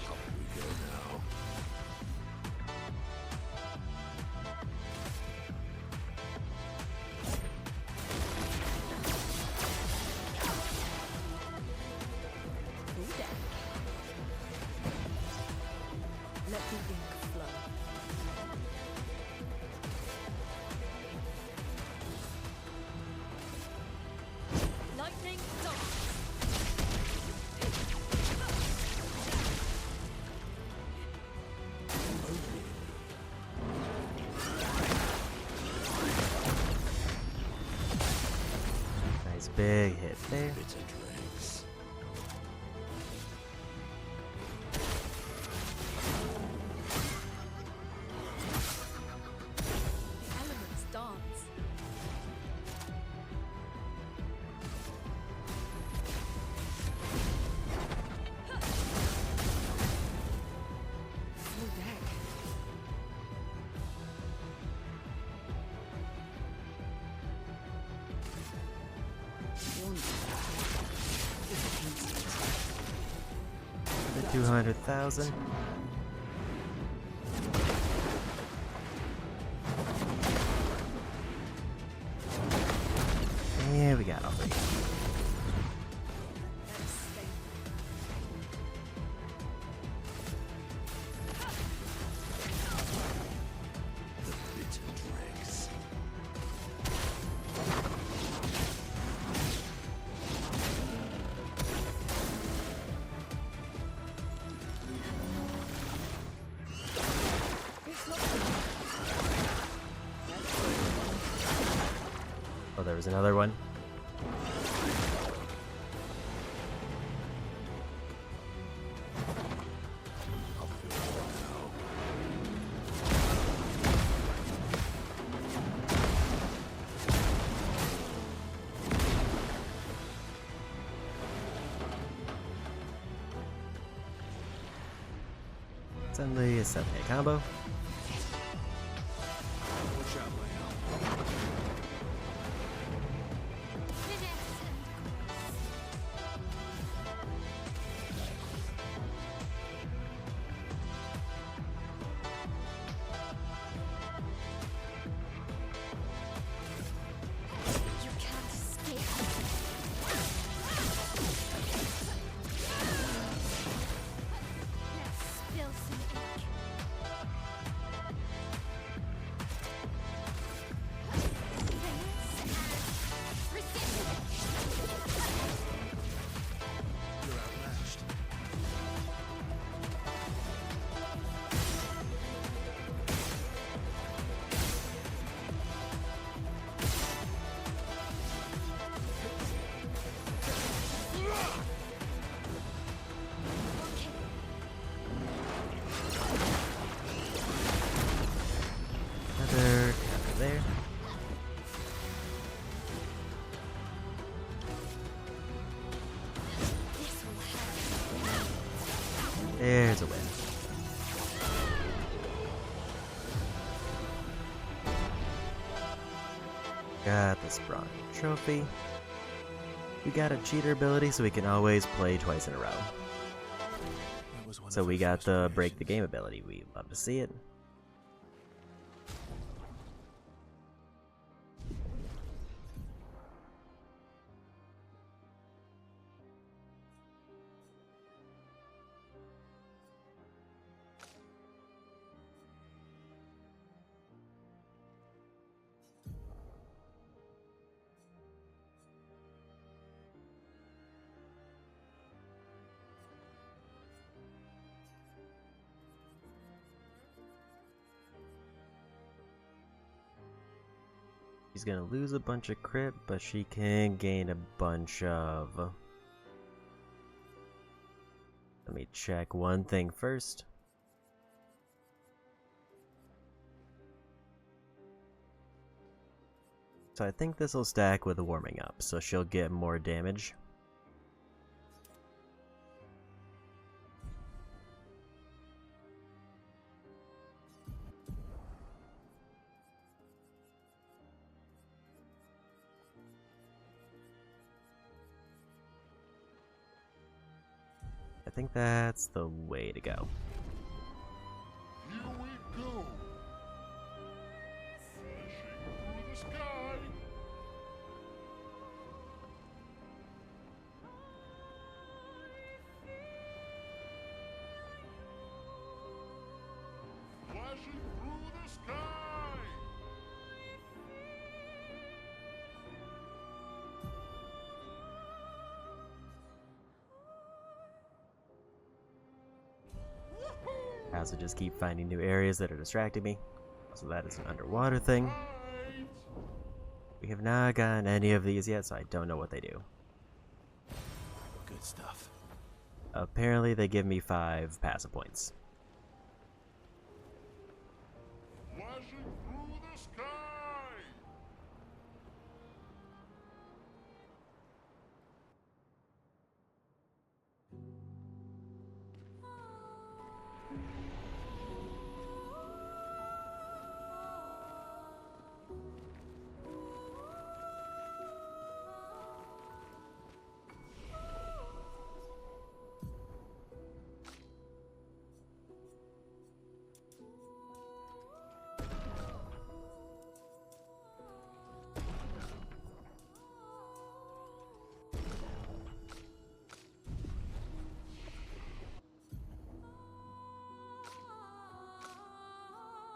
Up we go now. Full deck. Let the ink flow. Lightning dance. Nice big hit there. Bitter dregs. The elements dance. Full deck. The 200,000. Yeah, we got all three. Let's stay. The bitter dregs. It's not Oh, there was another one. Up we go now. Suddenly a 7-hit combo. Watch out, my help. Finesse and grace. Got this bronze trophy. We got a cheater ability so we can always play twice in a row. So we got the break the game ability. We love to see it. She's gonna lose a bunch of crit, but she can gain a bunch of... Let me check one thing first. So I think this will stack with warming up, so she'll get more damage. I think that's the way to go. Here we go. Flashing through the sky. Flashing through the sky. I also just keep finding new areas that are distracting me. So that is an underwater thing. We have not gotten any of these yet, so I don't know what they do. Good stuff. Apparently they give me 5 passive points. Flashing through the sky.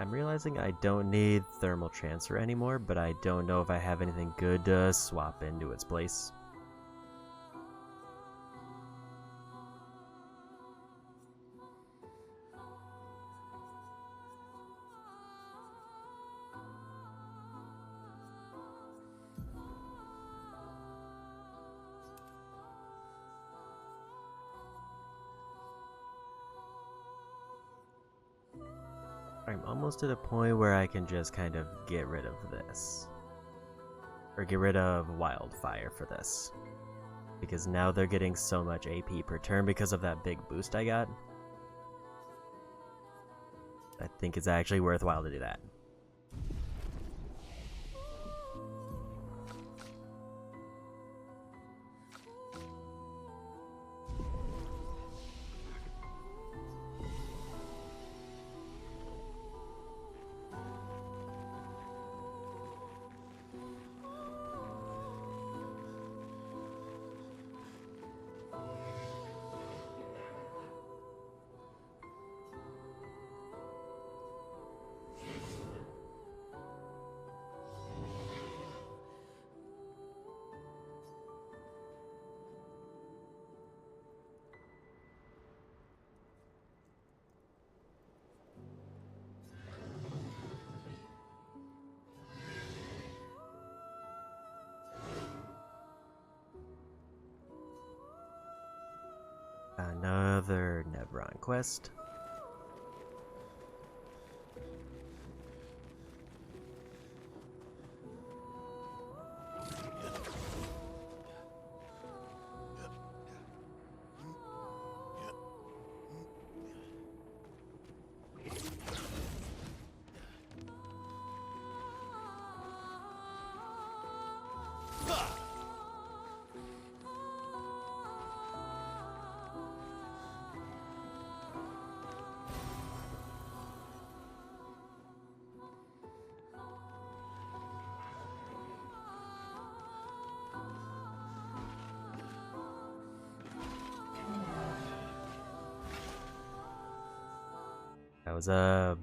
I'm realizing I don't need thermal transfer anymore, but I don't know if I have anything good to swap into its place. I'm almost at a point where I can just kind of get rid of this. Or get rid of Wildfire for this. Because now they're getting so much AP per turn because of that big boost I got. I think it's actually worthwhile to do that. Another Nevron quest. That was a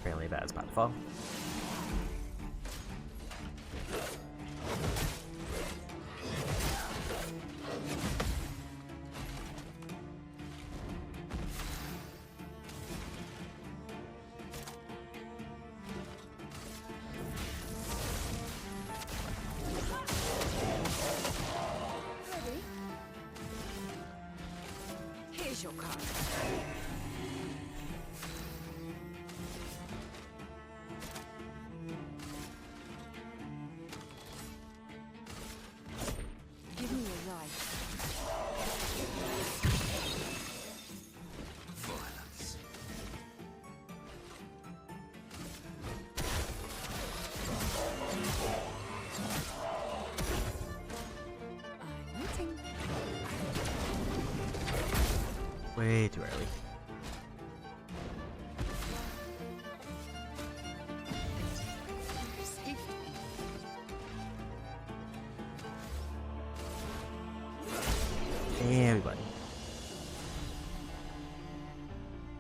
apparently a bad spot to fall. Here's your card. Give me your life. Violence. I'm waiting. Way too early. Safe. Everybody.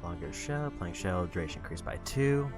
Longer shell, plank shell, duration increased by 2.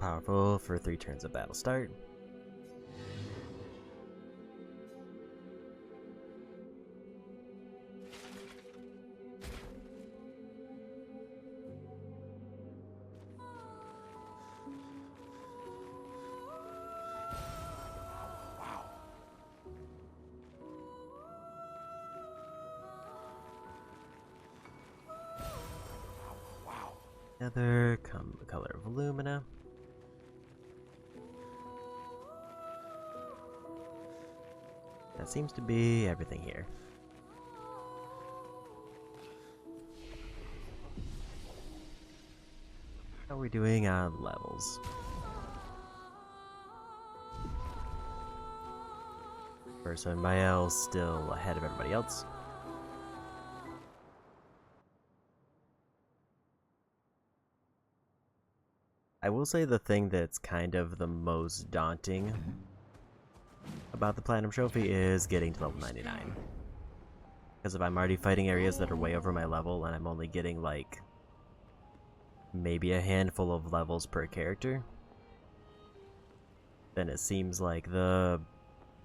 Powerful for 3 turns of battle start. Together come the color of Lumina. That seems to be everything here. How are we doing on levels? Versa and Mael still ahead of everybody else. I will say the thing that's kind of the most daunting about the Platinum Trophy is getting to level 99. Because if I'm already fighting areas that are way over my level and I'm only getting like maybe a handful of levels per character, then it seems like the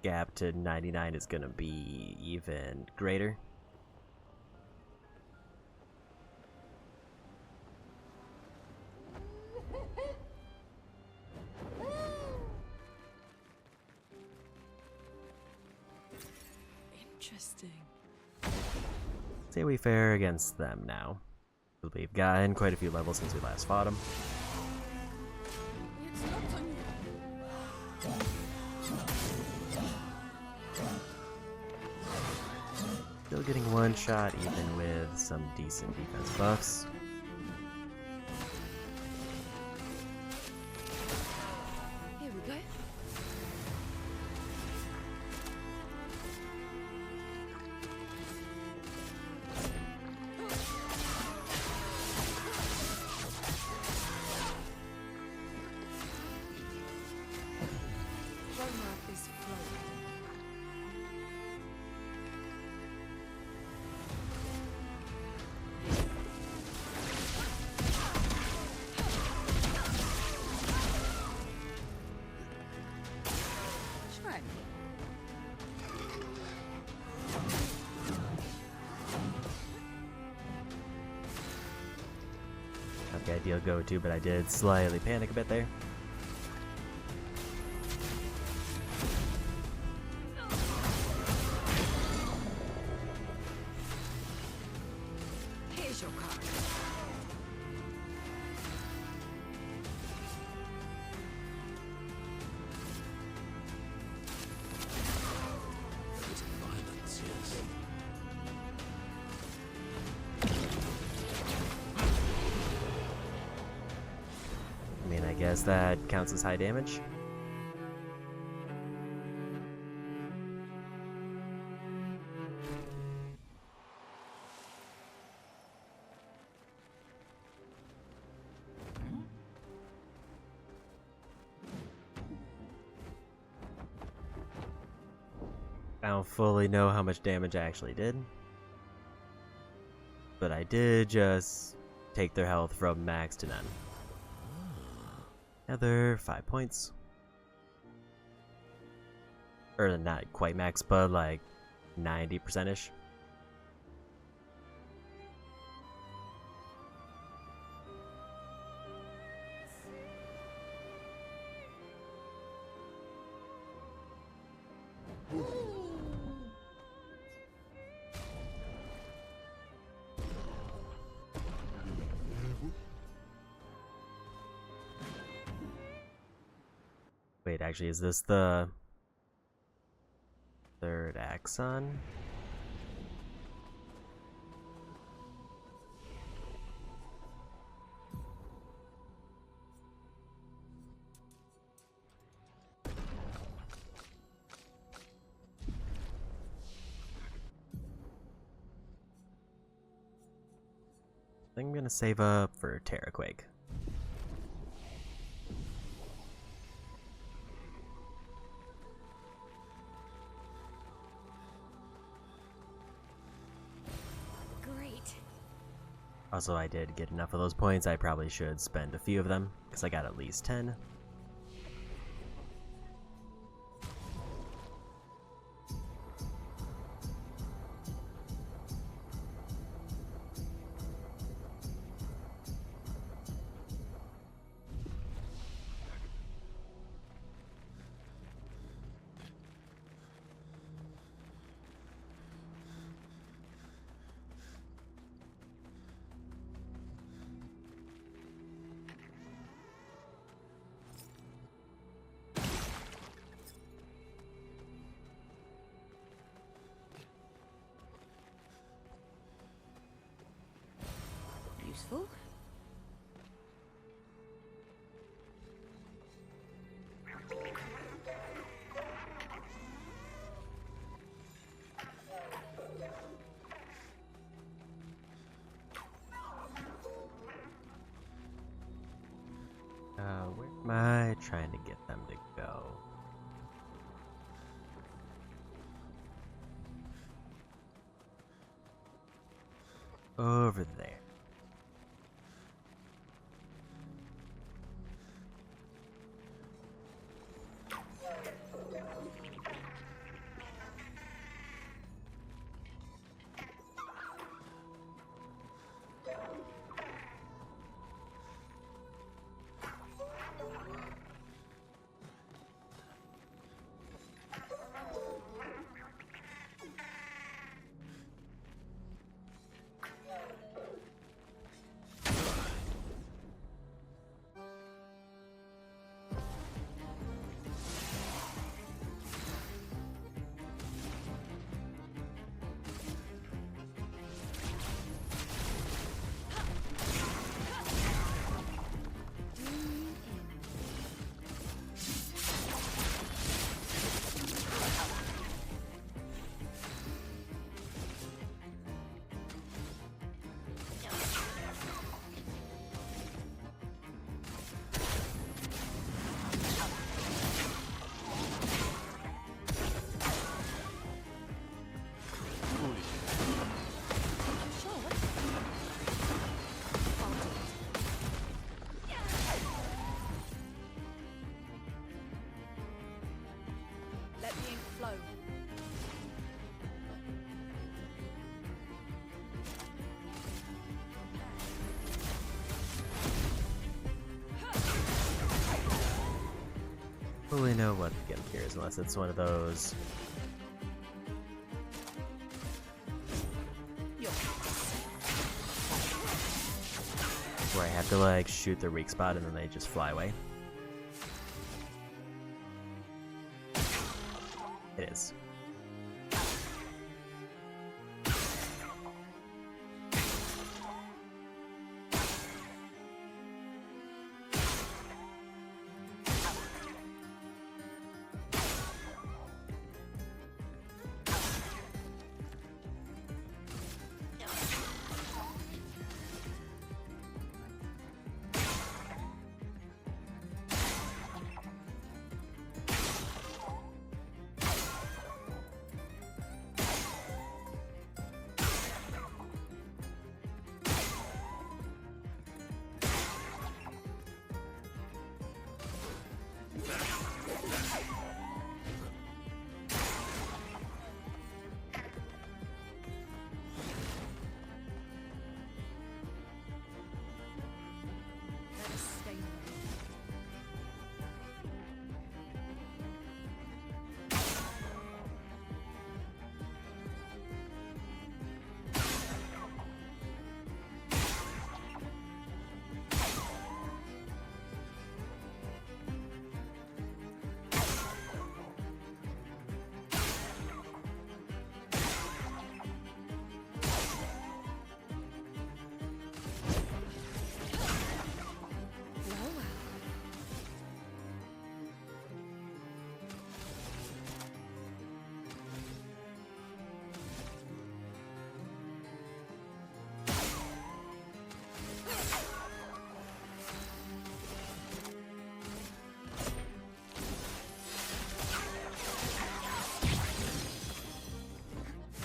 gap to 99 is going to be even greater. Interesting. Say we fare against them now. We've gotten quite a few levels since we last fought them. It's locked on you. Still getting one shot even with some decent defense buffs. Here we go. ideal go-to, but I did slightly panic a bit there. Here's your card. There's violence, yes. I mean, I guess that counts as high damage. I don't fully know how much damage I actually did, but I did just take their health from max to none. Another 5 points. Or not quite max, but like 90%-ish. Wait, actually, is this the third axon? I think I'm gonna save up for Terraquake. Great. Also, I did get enough of those points. I probably should spend a few of them, because I got at least 10. Useful. Where am I trying to get them to go? Over there. fully know what to get here unless it's one of those. Where I have to like shoot the weak spot and then they just fly away. It is.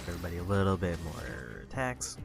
Everybody a little bit more attacks.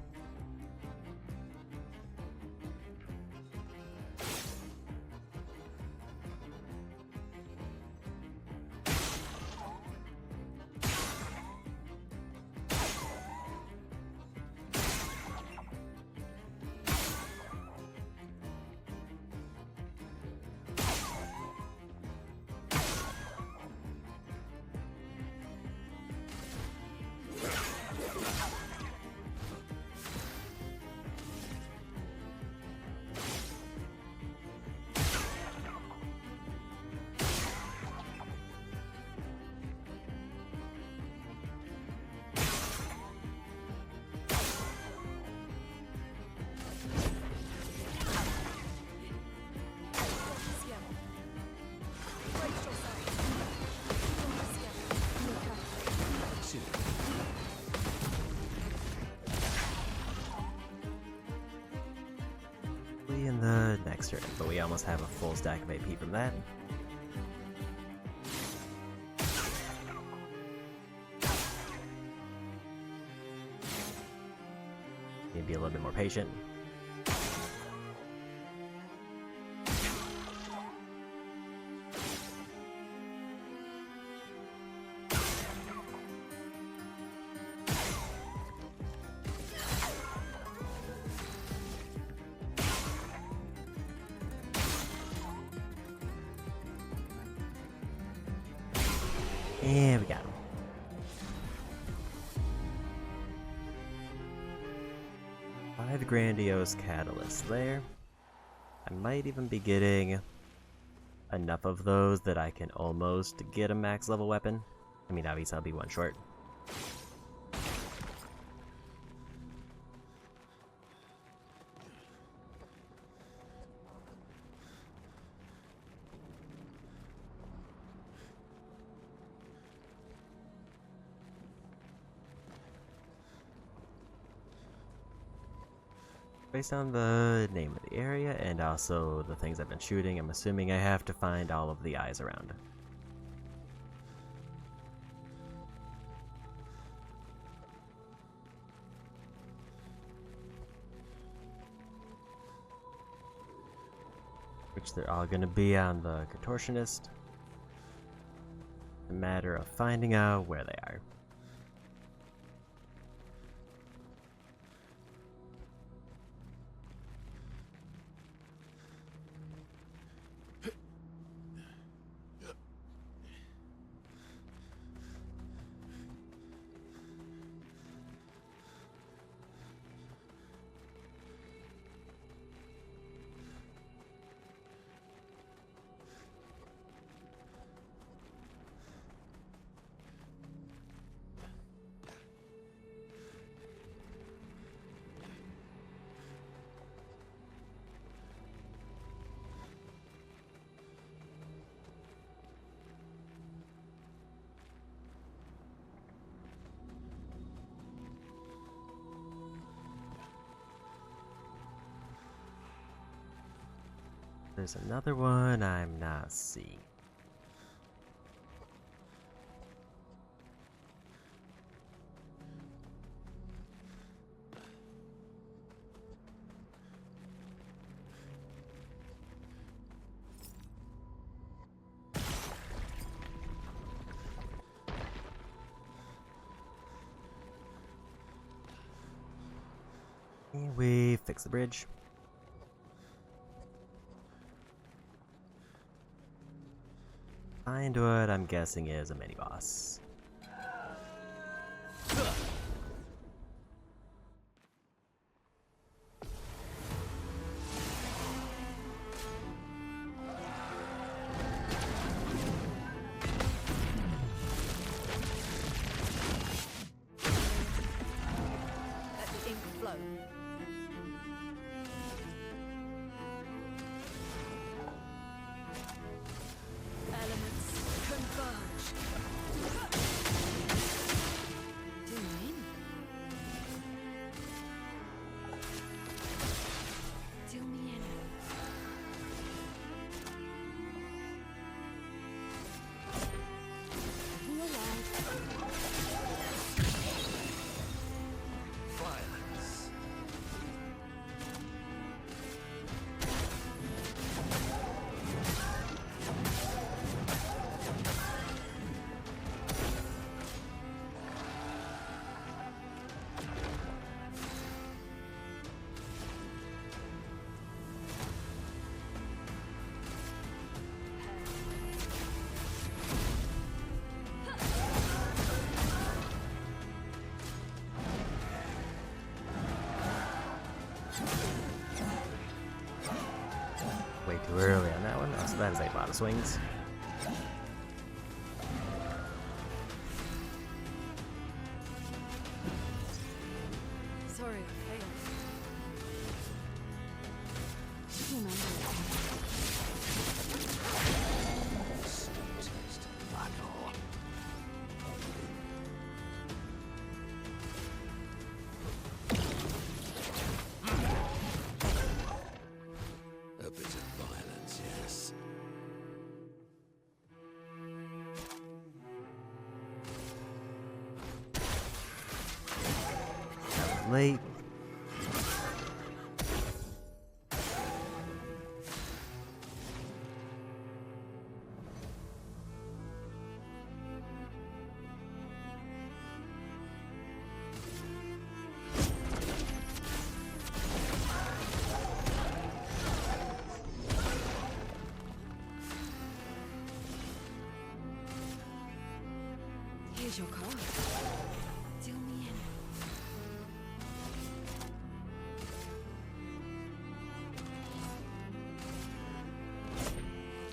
In the next turn, but we almost have a full stack of AP from that. Need to be a little bit more patient. And we got him. Five grandiose catalysts there. I might even be getting enough of those that I can almost get a max level weapon. I mean, obviously I'll be one short. Based on the name of the area and also the things I've been shooting, I'm assuming I have to find all of the eyes around. Which they're all going to be on the Contortionist. A matter of finding out where they are. There's another one I'm not seeing. We fix the bridge. Find what I'm guessing is a mini boss. Let the ink flow. Elements converge. Do me in. Do me in. Be alive. Violence. Way too early on that one. Oh, so that is a lot of swings. Sorry, I failed. Remember it. Taste of battle. A bit of violence, yes. That was late. Here's your card. Do me in.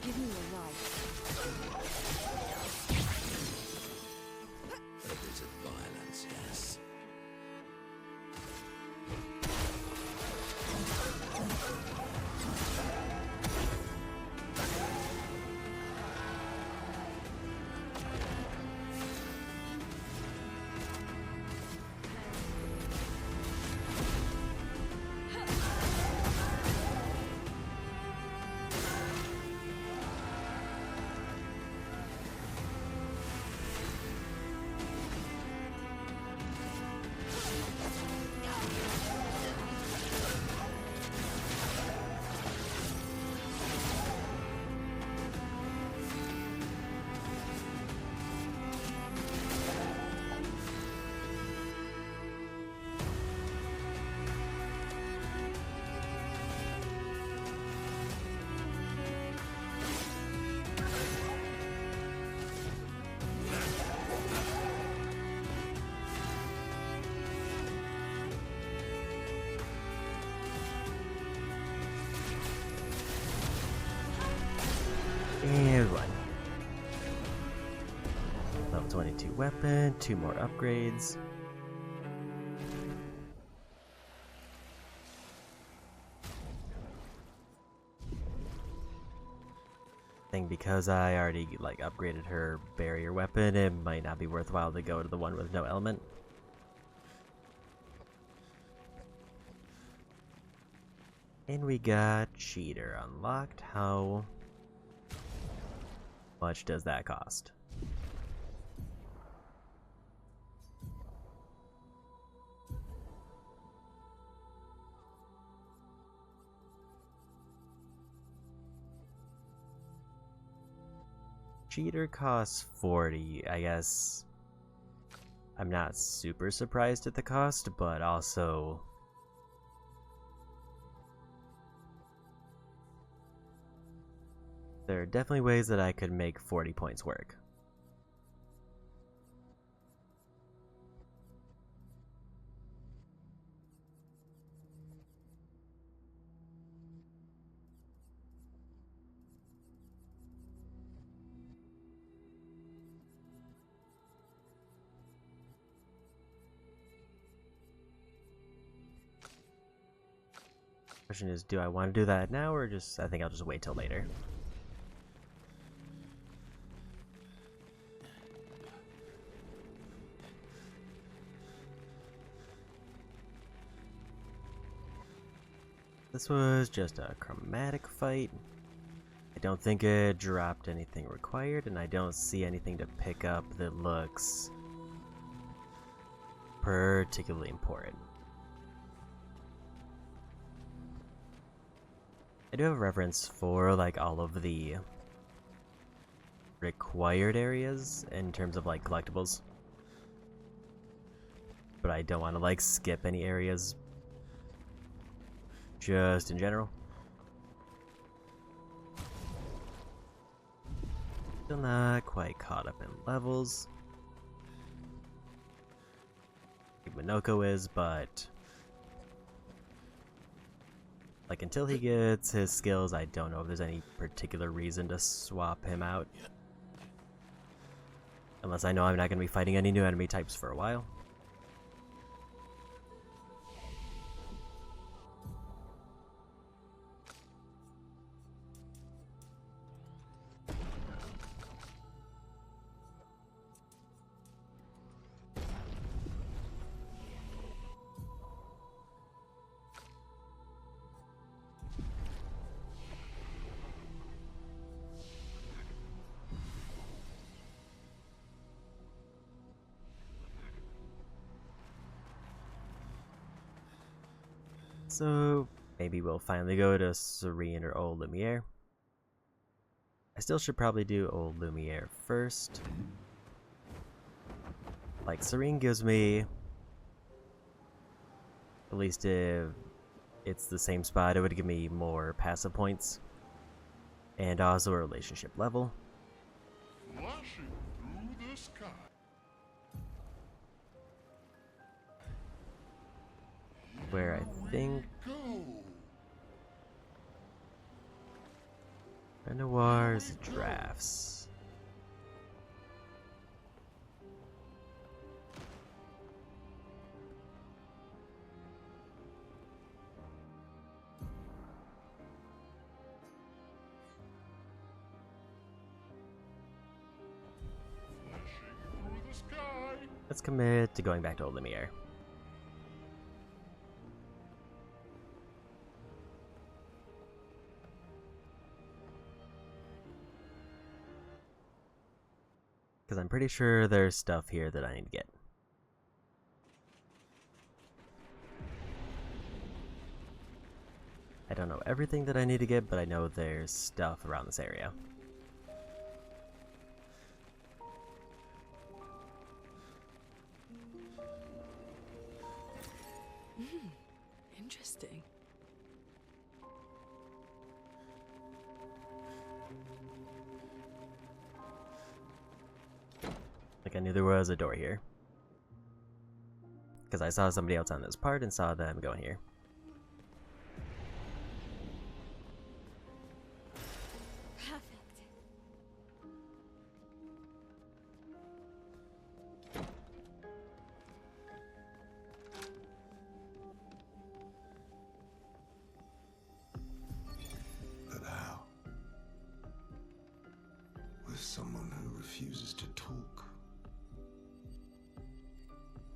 Give me your life. A bit of violence, yes. And run. Level 22 weapon, 2 more upgrades. I think because I already like upgraded her barrier weapon, it might not be worthwhile to go to the one with no element. And we got Cheater unlocked. How much does that cost? Cheater costs 40. I guess I'm not super surprised at the cost, but also there are definitely ways that I could make 40 points work. Question is, do I want to do that now, or just, I think I'll just wait till later. This was just a chromatic fight. I don't think it dropped anything required, and I don't see anything to pick up that looks particularly important. I do have a reference for like all of the required areas in terms of like collectibles, but I don't want to like skip any areas just in general. Still not quite caught up in levels. Like Minoko is, but like until he gets his skills, I don't know if there's any particular reason to swap him out. Unless I know I'm not going to be fighting any new enemy types for a while. So maybe we'll finally go to Serene or Old Lumiere. I still should probably do Old Lumiere first. Like Serene gives me, at least if it's the same spot, it would give me more passive points. And also a relationship level. Flashing through the sky. Where I think Renoir's drafts. Let's commit to going back to Old Lumiere. Because I'm pretty sure there's stuff here that I need to get. I don't know everything that I need to get, but I know there's stuff around this area. Interesting. Like I knew there was a door here. Because I saw somebody else on this part and saw them going here. But how? With someone who refuses to talk.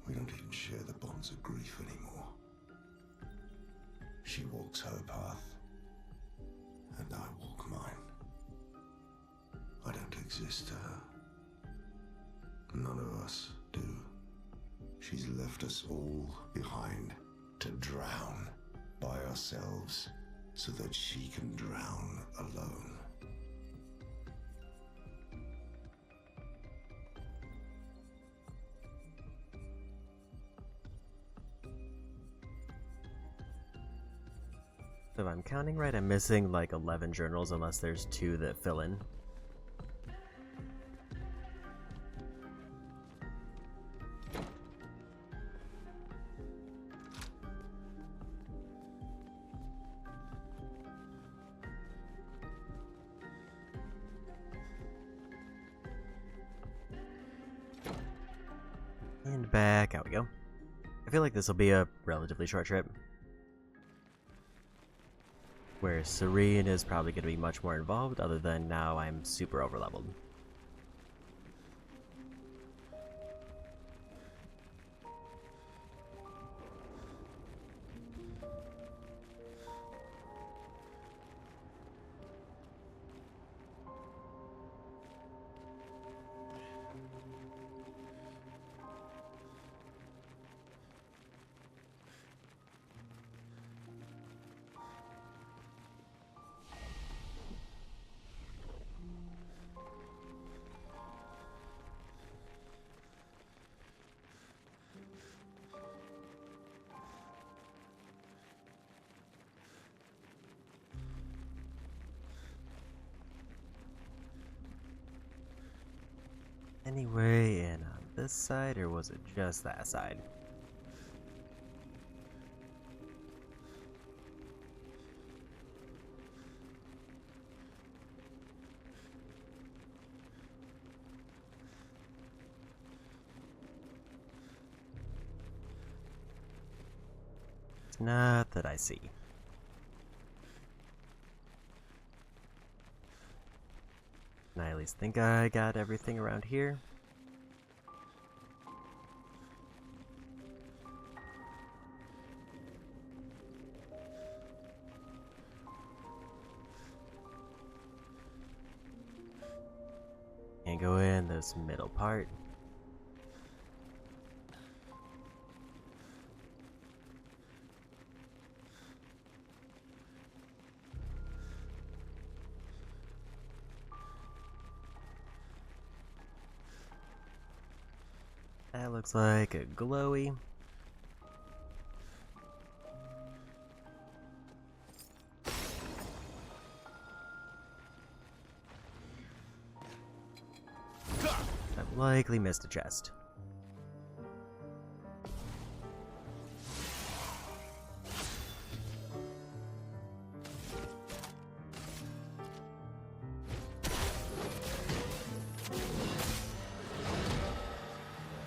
We don't even share the bonds of grief anymore. She walks her path, and I walk mine. I don't exist to her. None of us do. She's left us all behind to drown by ourselves so that she can drown alone. If I'm counting right, I'm missing like 11 journals unless there's 2 that fill in. And back, out we go. I feel like this will be a relatively short trip. Where Serene is probably going to be much more involved, other than now I'm super overleveled. Anyway, and on this side, or was it just that side? It's not that I see. And I at least think I got everything around here. And go in this middle part. That looks like a glowy. I've likely missed a chest.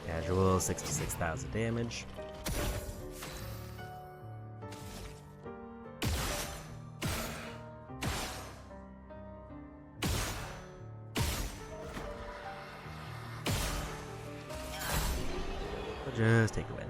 Casual, 66,000 damage. I'll just take a win.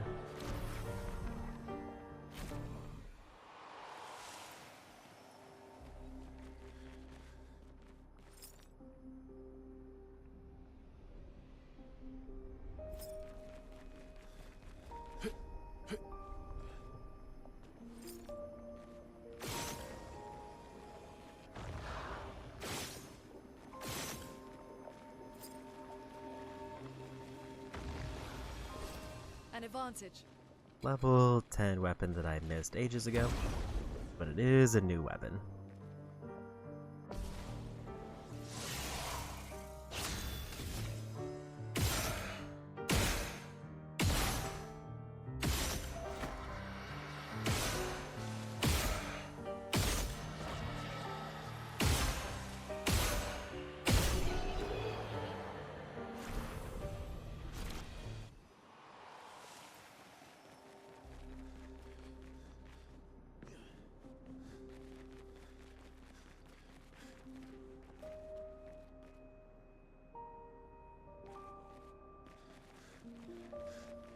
An advantage. Level 10 weapon that I missed ages ago, but it is a new weapon.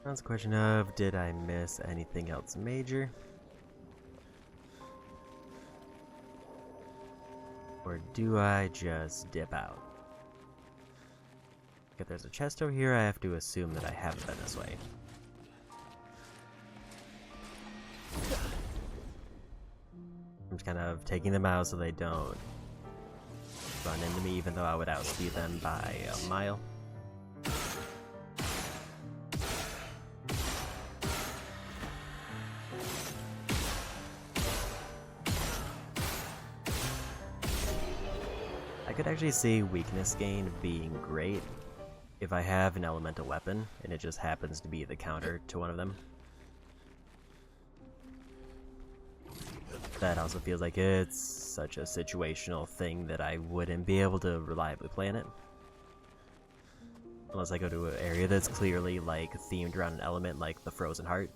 Now it's a question of, did I miss anything else major? Or do I just dip out? If there's a chest over here, I have to assume that I haven't been this way. I'm just kind of taking them out so they don't run into me, even though I would outspeed them by a mile. I could actually see weakness gain being great if I have an elemental weapon and it just happens to be the counter to one of them. That also feels like it's such a situational thing that I wouldn't be able to reliably plan it. Unless I go to an area that's clearly like themed around an element like the Frozen Heart.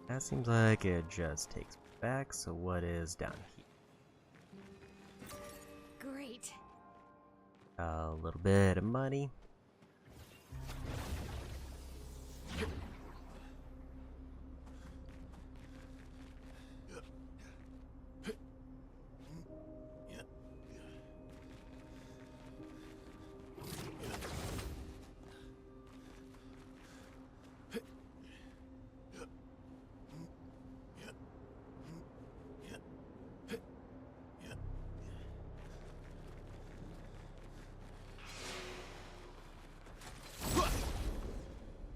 That seems like it just takes me back, so what is down here? Great. A little bit of money.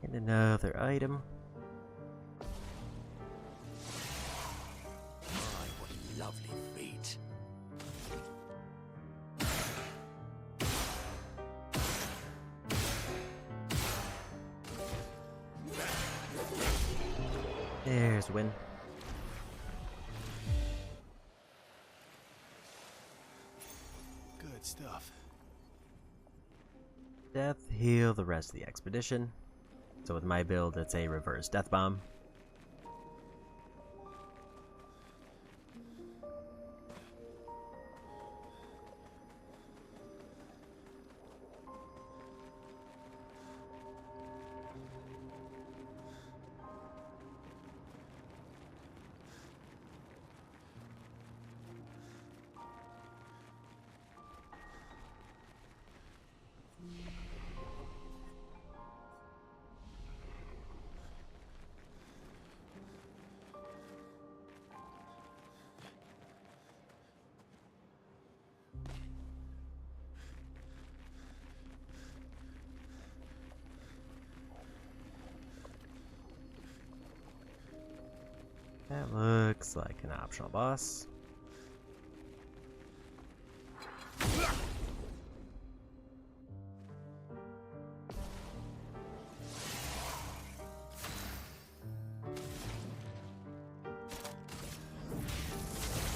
And another item. My, what lovely feet. There's win. Good stuff. Death heal the rest of the expedition. So with my build, it's a reverse death bomb. That looks like an optional boss.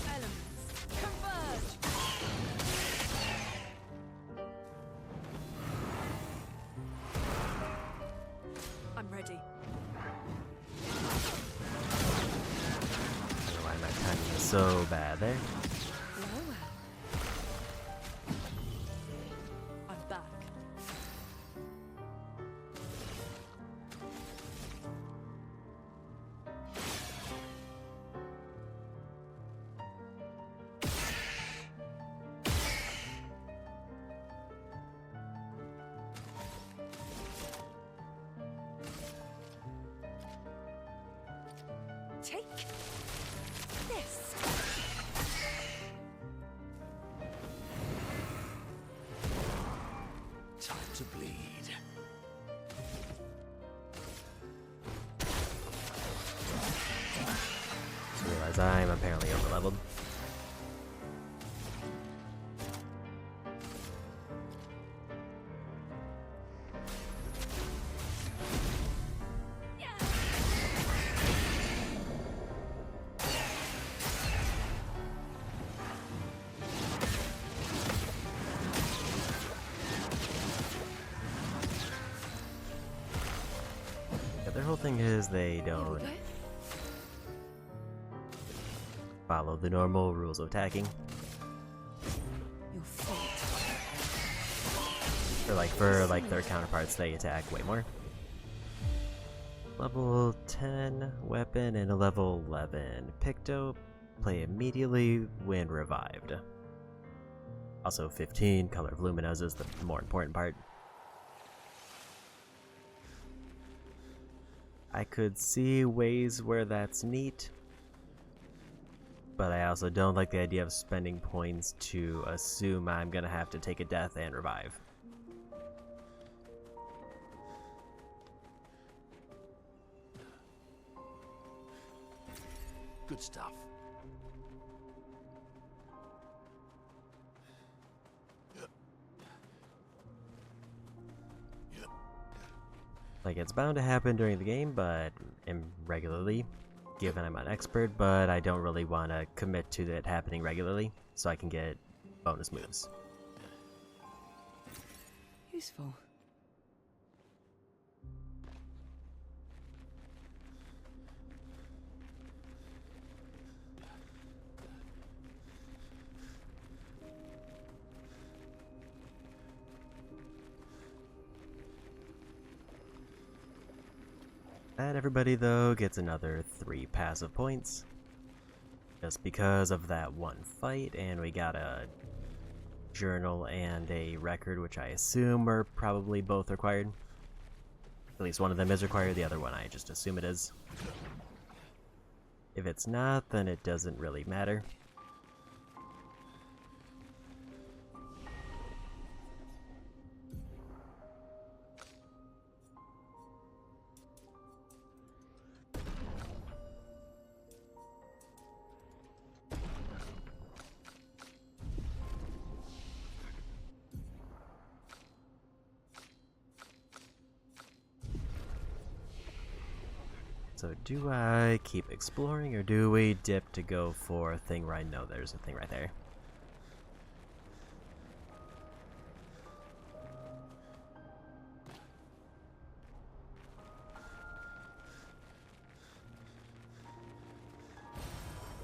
Elements, converge! I'm ready. I don't know why my timing is so bad there. Well, I'm back. Take this. Time to bleed. Just realize I'm apparently overleveled. Yeah, their whole thing is they don't follow the normal rules of attacking. Your fault. For their counterparts, they attack way more. Level 10 weapon and a level 11 Picto. Play immediately when revived. Also 15 Color of Luminosa is the more important part. I could see ways where that's neat, but I also don't like the idea of spending points to assume I'm gonna have to take a death and revive. Good stuff. Like, it's bound to happen during the game, but regularly, given I'm an expert, but I don't really want to commit to it happening regularly, so I can get bonus moves. Useful. And everybody, though, gets another 3 passive points. Just because of that one fight, and we got a journal and a record, which I assume are probably both required. At least one of them is required, the other one I just assume it is. If it's not, then it doesn't really matter. So do I keep exploring, or do we dip to go for a thing where I know there's a thing right there?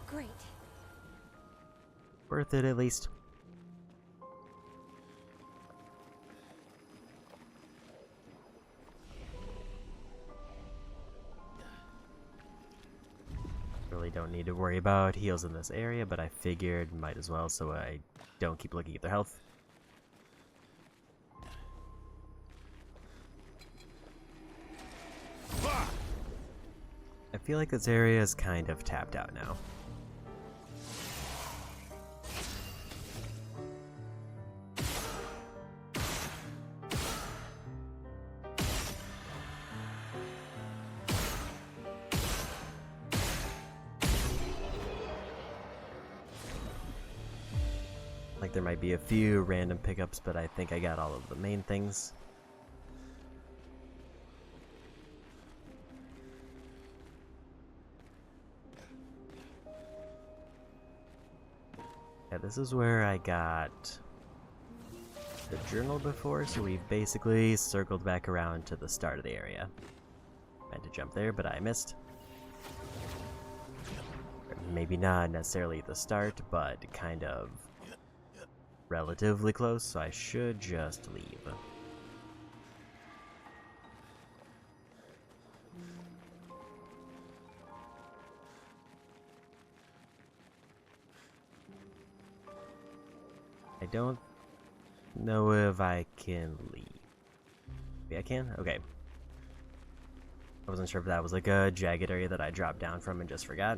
Great. Worth it, at least. Really don't need to worry about heals in this area, but I figured might as well so I don't keep looking at their health. I feel like this area is kind of tapped out now. Like, there might be a few random pickups, but I think I got all of the main things. Yeah, this is where I got the journal before, so we've basically circled back around to the start of the area. Meant to jump there, but I missed. Or maybe not necessarily the start, but kind of relatively close, so I should just leave. I don't know if I can leave. Maybe I can? Okay. I wasn't sure if that was like a jagged area that I dropped down from and just forgot.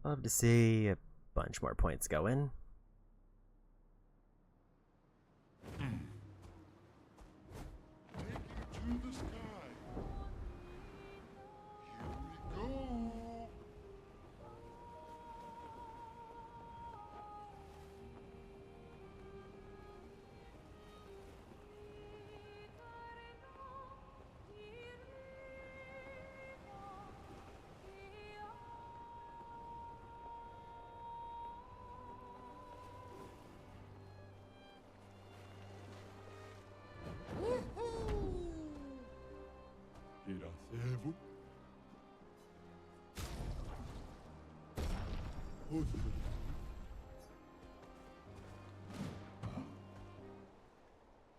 Love to see a bunch more points go in. Taking to the sky. Here we go.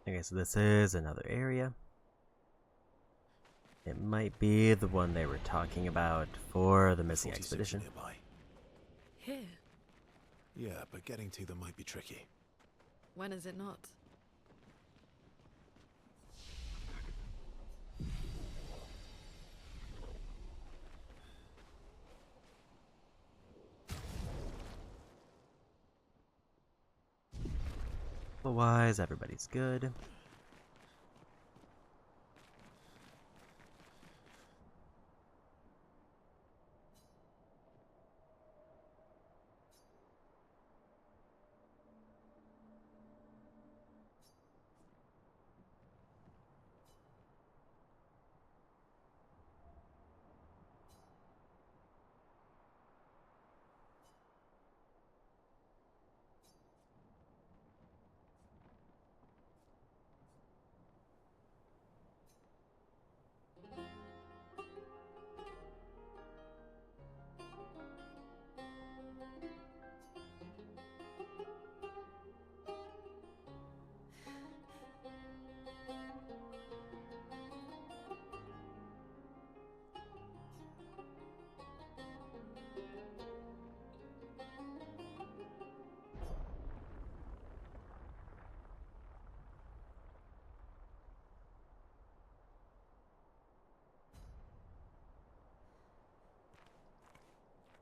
Okay, so this is another area. It might be the one they were talking about for the missing expedition. Nearby. Here? Yeah, but getting to them might be tricky. When is it not? Otherwise, everybody's good.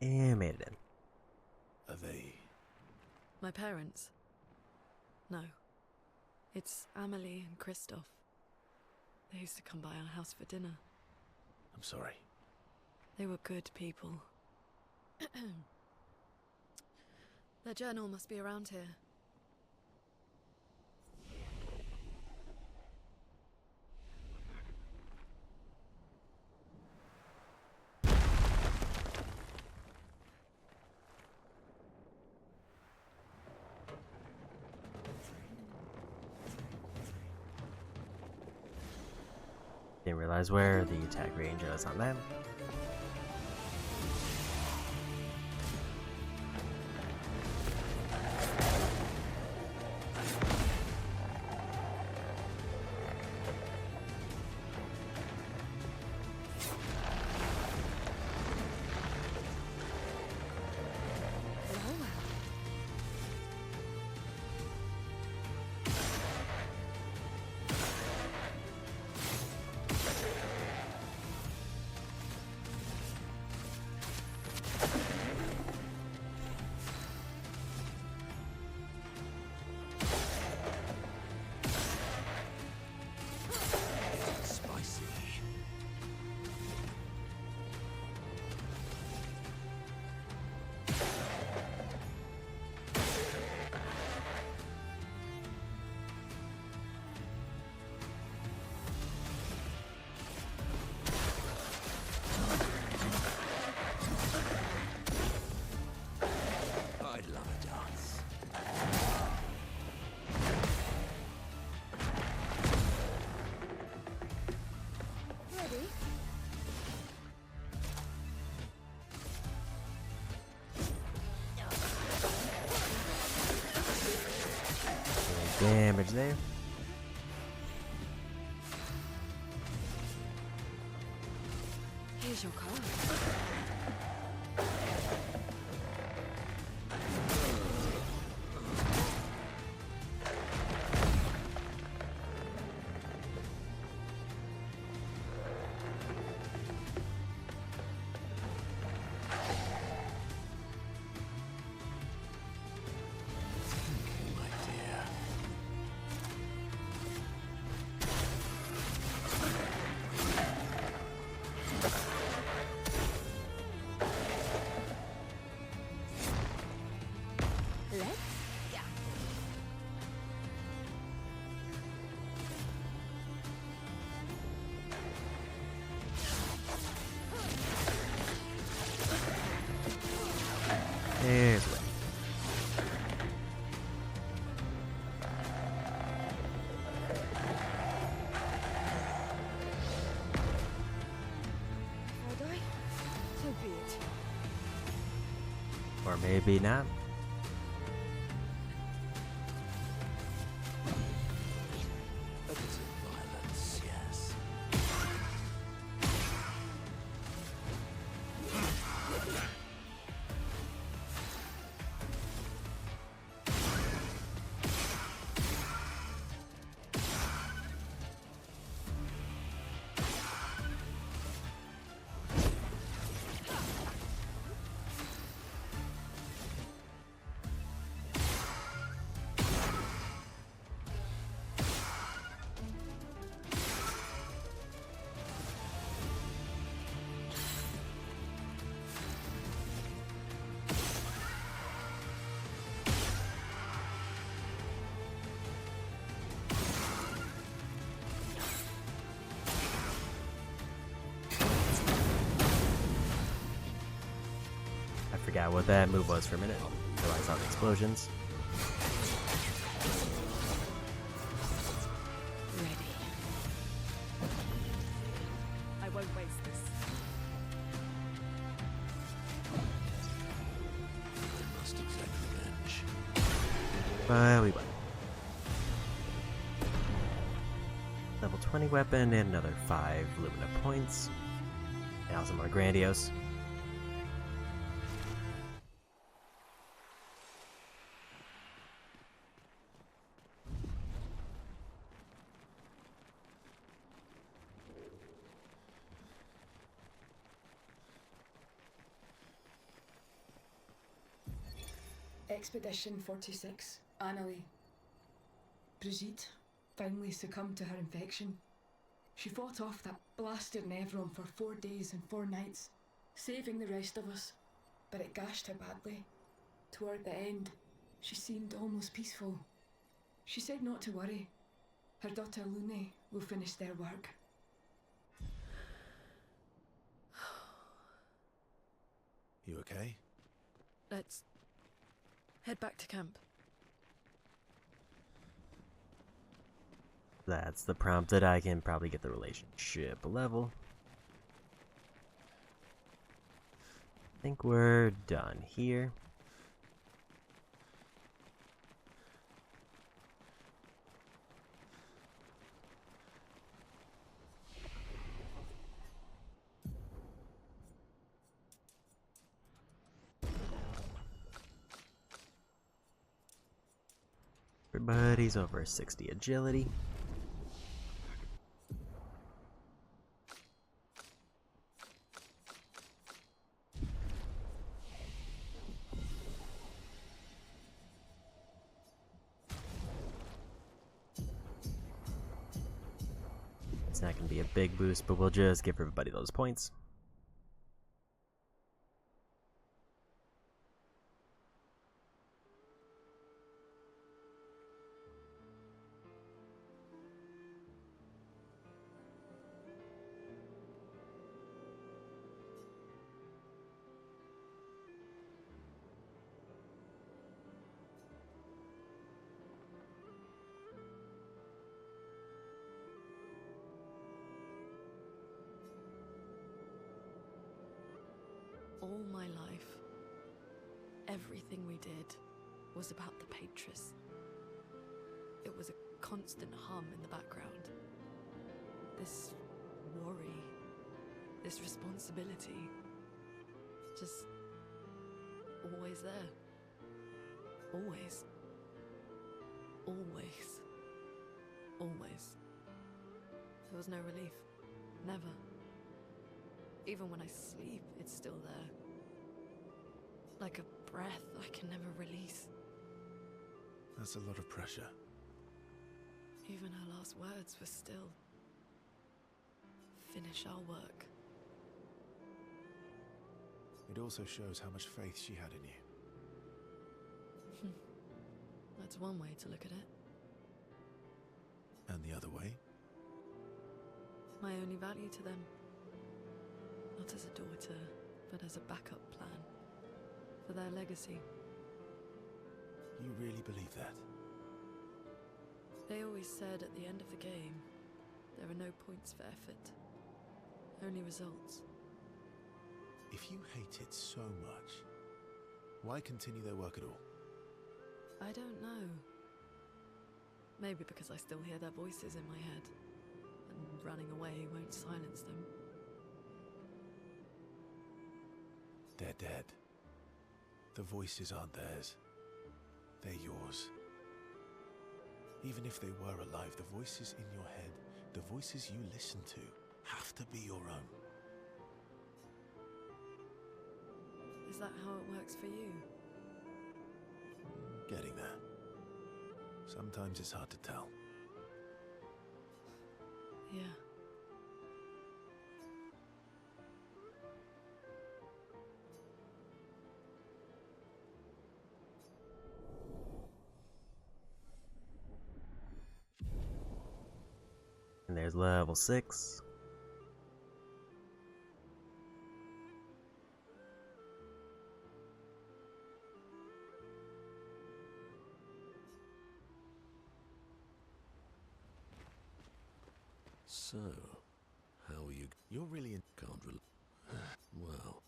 And made it in. Are they? My parents? No. It's Amelie and Christoph. They used to come by our house for dinner. I'm sorry. They were good people. Their journal must be around here. Didn't realize where the attack range was on them. Damage there. Here's your card. Or maybe not. A bit of violence, yes. I forgot what that move was for a minute until I saw the explosions. Ready. I won't waste this. I must exact revenge. But we won. Level 20 weapon and another 5 Lumina points. Now some more grandiose. Expedition 46, Annalie. Brigitte finally succumbed to her infection. She fought off that blasted Nevron for 4 days and 4 nights, saving the rest of us, but it gashed her badly. Toward the end, she seemed almost peaceful. She said not to worry. Her daughter Lune will finish their work. You okay? Let's head back to camp. That's the prompt that I can probably get the relationship level. I think we're done here. Everybody's over 60 agility. It's not going to be a big boost, but we'll just give everybody those points. All my life, everything we did was about the Patris. It was a constant hum in the background. This worry, this responsibility, just always there. Always. Always. Always. There was no relief. Never. Even when I sleep, it's still there. Like a breath I can never release. That's a lot of pressure. Even her last words were still, finish our work. It also shows how much faith she had in you. That's one way to look at it. And the other way? My only value to them. Not as a daughter, but as a backup plan. For their legacy. You really believe that? They always said at the end of the game, there are no points for effort. Only results. If you hate it so much, Why continue their work at all? I don't know. Maybe because I still hear their voices in my head, and running away won't silence them. They're dead. The voices aren't theirs. They're yours. Even if they were alive, the voices in your head, the voices you listen to, have to be your own. Is that how it works for you? Getting there. Sometimes it's hard to tell. Yeah. And there's level 6. So, how are you? You're really in... Well,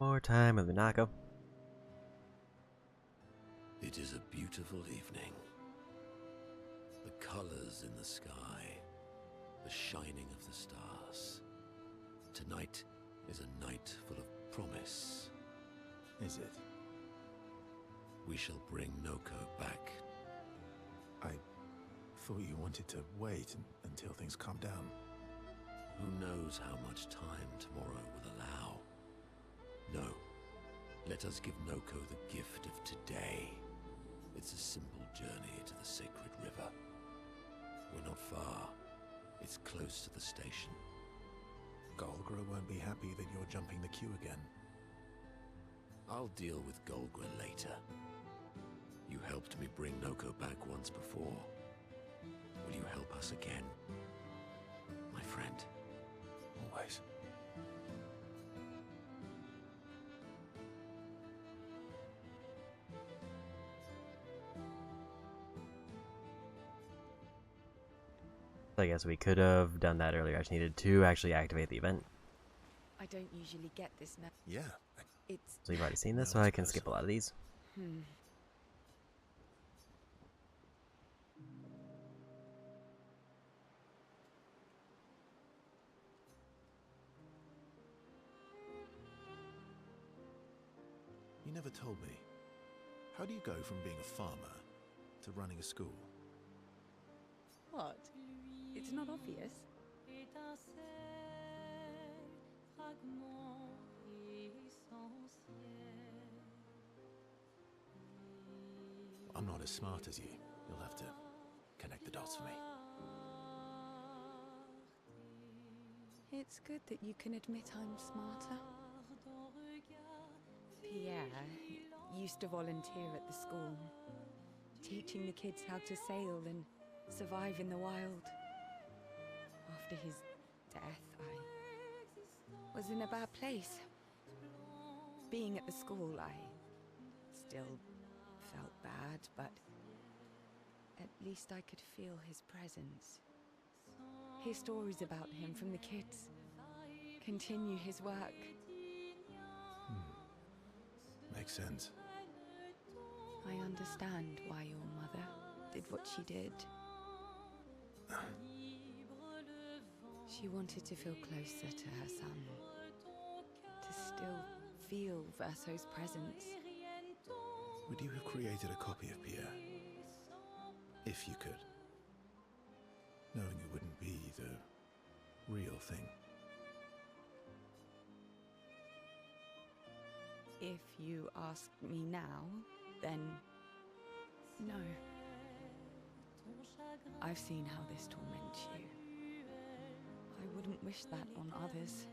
More time with Minako. it is a beautiful evening. The colors in the sky, the shining of the stars. Tonight is a night full of promise. Is it? We shall bring Noko back. I thought you wanted to wait until things calm down. Who knows how much time tomorrow will allow? No. Let us give Noko the gift of today. It's a simple journey to the sacred river. We're not far. It's close to the station. Golgra won't be happy that you're jumping the queue again. I'll deal with Golgra later. You helped me bring Noko back once before. Will you help us again, my friend? Always. I guess we could have done that earlier. I just needed to actually activate the event. I don't usually get this now. Yeah. It's... So you've already seen this, so I can skip a lot of these. You never told me. How do you go from being a farmer to running a school? What? It's not obvious. I'm not as smart as you. You'll have to connect the dots for me. It's good that you can admit I'm smarter. Pierre used to volunteer at the school, teaching the kids how to sail and survive in the wild. After his death, I was in a bad place. Being at the school, I still felt bad, but at least I could feel his presence. Hear stories about him from the kids. Continue his work. Makes sense. I understand why your mother did what she did. She wanted to feel closer to her son. To still feel Verso's presence. Would you have created a copy of Pierre? If you could. Knowing it wouldn't be the real thing. If you ask me now, then no. I've seen how this torments you. I wouldn't wish that on others.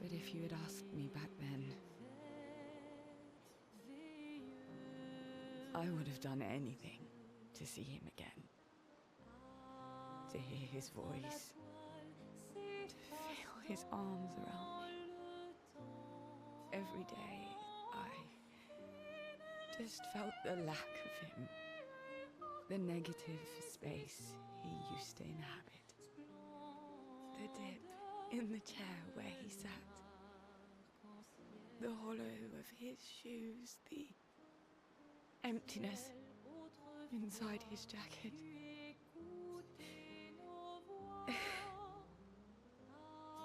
But if you had asked me back then, I would have done anything to see him again. To hear his voice. To feel his arms around me. Every day, I just felt the lack of him. The negative space he used to inhabit. The dip in the chair where he sat. The hollow of his shoes, the emptiness inside his jacket.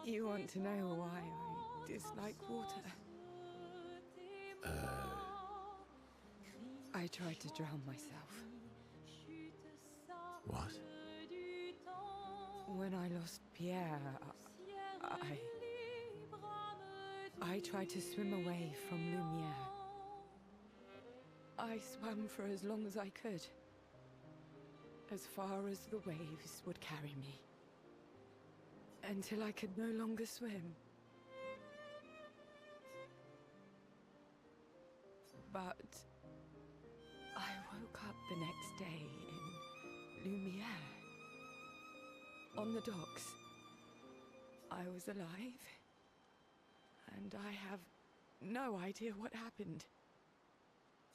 You want to know why I dislike water? I tried to drown myself. What? When I lost Pierre, I tried to swim away from Lumiere. I swam for as long as I could, as far as the waves would carry me, until I could no longer swim. But I woke up the next day in Lumiere, on the docks. I was alive, and I have no idea what happened.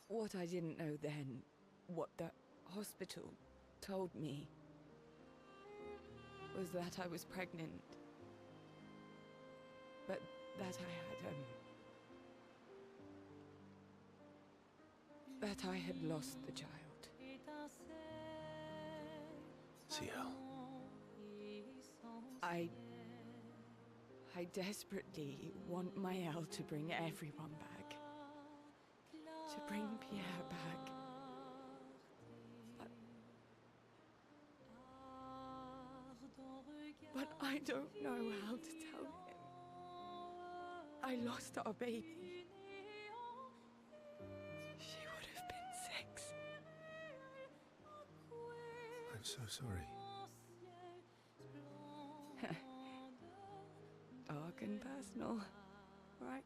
What I didn't know then, what the hospital told me, was that I was pregnant, but that I had lost the child. CL. I desperately want Maëlle to bring everyone back. To bring Pierre back. But I don't know how to tell him. I lost our baby. She would have been 6. I'm so sorry. Dark and personal, right?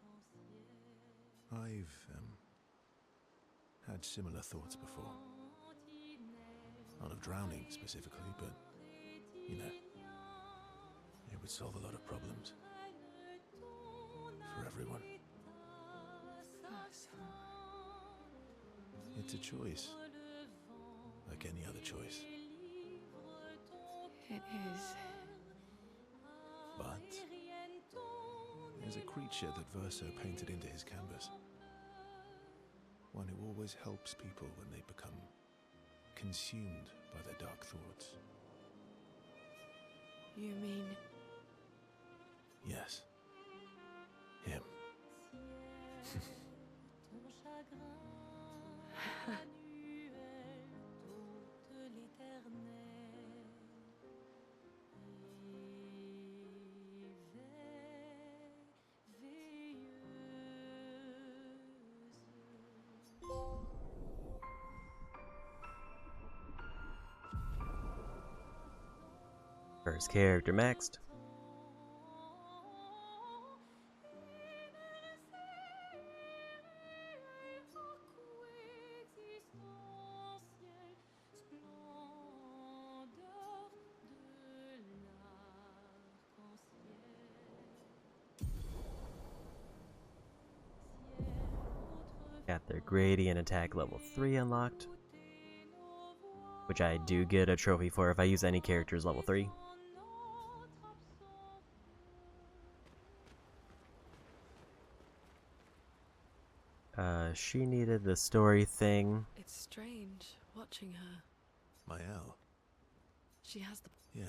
I've had similar thoughts before. Not of drowning specifically, but, you know, it would solve a lot of problems. For everyone. It's a choice. Like any other choice. It is. But there's a creature that Verso painted into his canvas. One who always helps people when they become consumed by their dark thoughts. You mean? Yes. Him. First character next. Got their gradient attack level 3 unlocked, which I do get a trophy for if I use any characters level 3. She needed the story thing. It's strange watching her. Maëlle. She has the... Yeah.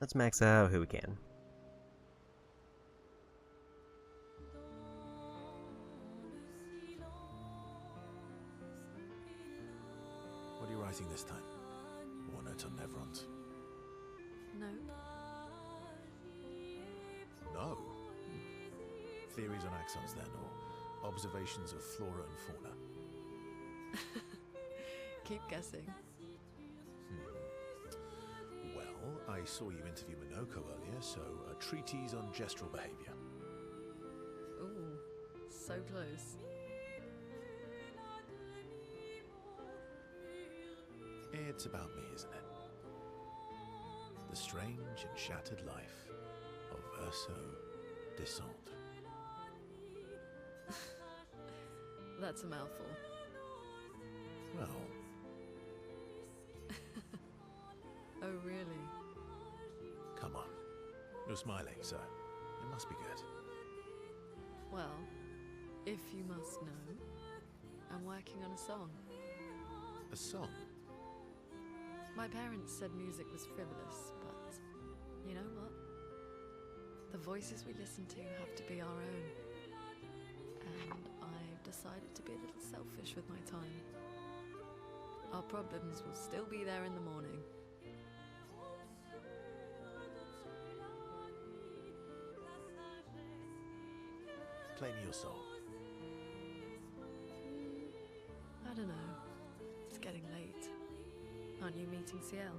Let's max out who we can. What are you writing this time? War notes on Nevrons? No. No. Theories on axons then, or observations of flora and fauna? Keep guessing. Well, I saw you interview Minoko earlier, so a treatise on gestural behavior. Ooh, so close. It's about me, isn't it? The strange and shattered life of Verso Descent. That's a mouthful. Well... Oh, really? You're smiling, so it must be good. Well, if you must know, I'm working on a song. A song? My parents said music was frivolous, but you know what? The voices we listen to have to be our own. And I've decided to be a little selfish with my time. Our problems will still be there in the morning. Play me your song. I don't know. It's getting late. Aren't you meeting CL?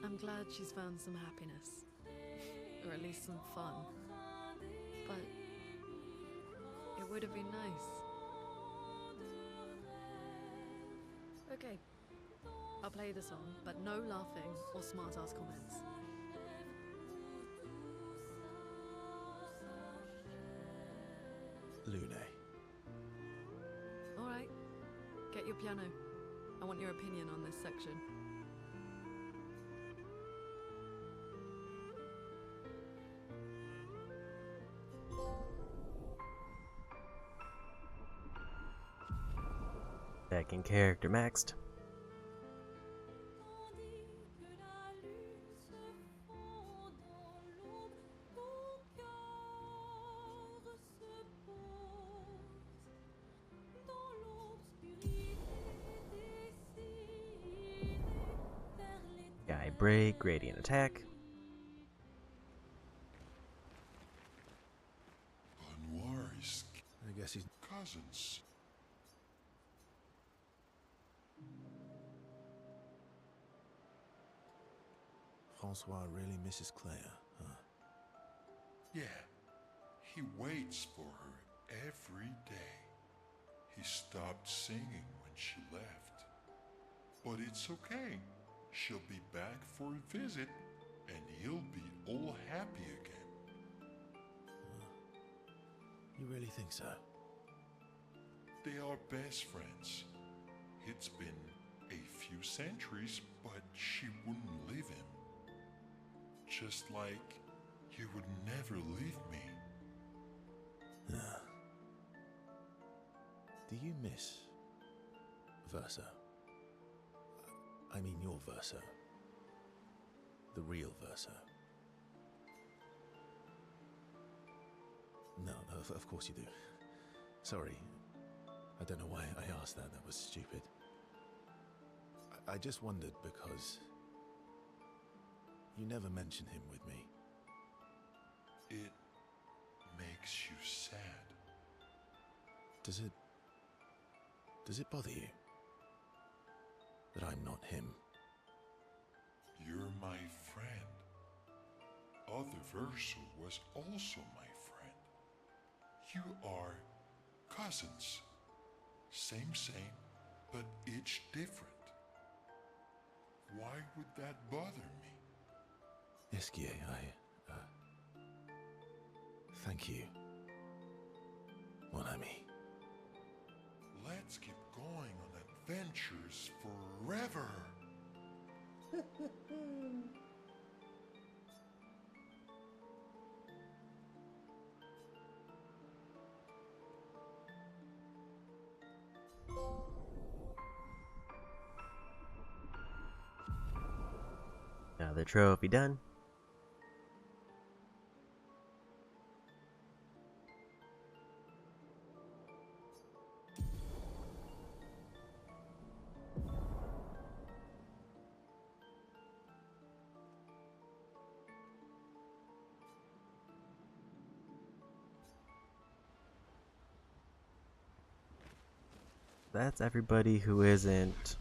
I'm glad she's found some happiness. Or at least some fun. But it would have been nice. Okay. I'll play the song, but no laughing or smart-ass comments. Lune. Alright. Get your piano. I want your opinion on this section. Second character maxed. Guy break, gradient attack. Anwar's I guess he's... cousins. Francois really misses Claire, huh? Yeah, he waits for her every day. He stopped singing when she left. But it's okay. She'll be back for a visit, and he'll be all happy again. You really think so? They are best friends. It's been a few centuries, but she wouldn't leave him. Just like he would never leave me. Do you miss Verso? I mean your Verso. The real Verso. No, of course you do. Sorry. I don't know why I asked that. That was stupid. I just wondered because you never mention him with me. It makes you sad. Does it bother you that I'm not him? You're my friend. Other Verso was also my friend. You are cousins. Same, but each different. Why would that bother me? Esquier, thank you, mon ami. Let's keep going on adventures forever. Another trophy done. That's everybody who isn't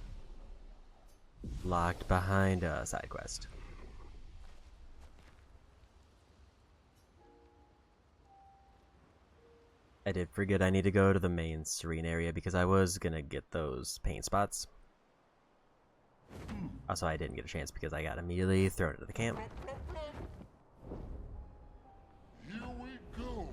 locked behind a side quest. I did forget I need to go to the main serene area because I was gonna get those paint spots. Also, I didn't get a chance because I got immediately thrown into the camp. Here we go.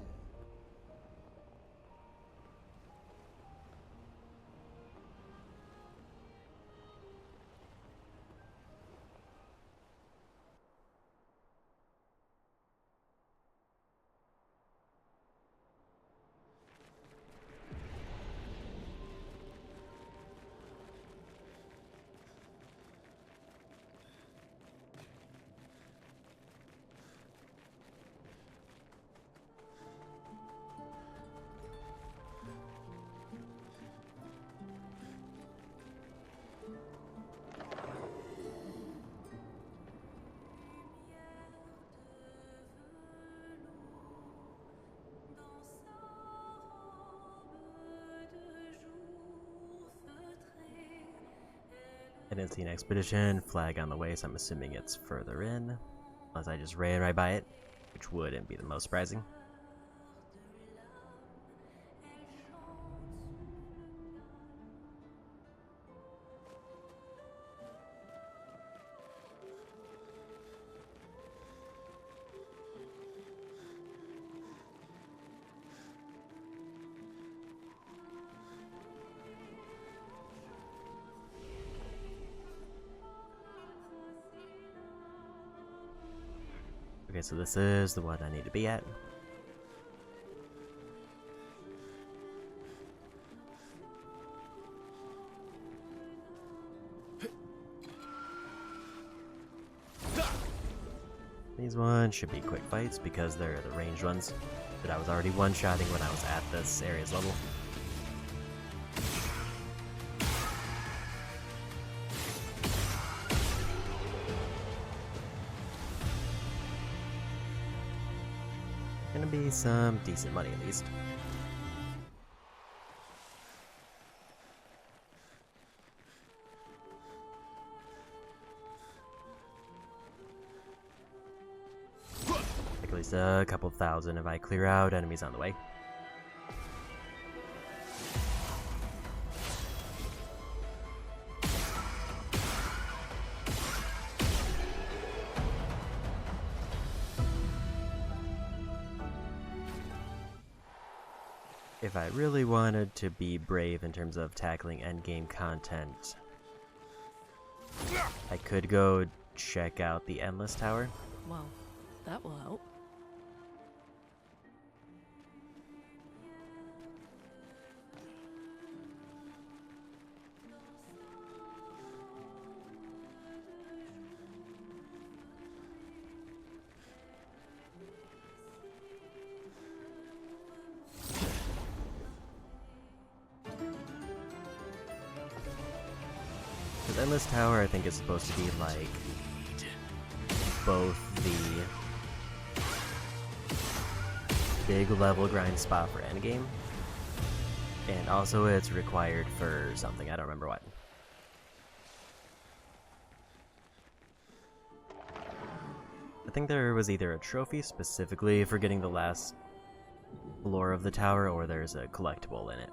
didn't see an expedition flag on the way, so I'm assuming it's further in. Unless I just ran right by it, which wouldn't be the most surprising. Okay, so this is the one I need to be at. These ones should be quick fights because they're the ranged ones that I was already one-shotting when I was at this area's level. Gonna be some decent money at least. At least a couple thousand if I clear out enemies on the way. If I really wanted to be brave in terms of tackling endgame content, I could go check out the Endless Tower. Well, that will help. The Endless Tower, I think, is supposed to be like both the big level grind spot for endgame, and also it's required for something. I don't remember what. I think there was either a trophy specifically for getting the last floor of the tower, or there's a collectible in it.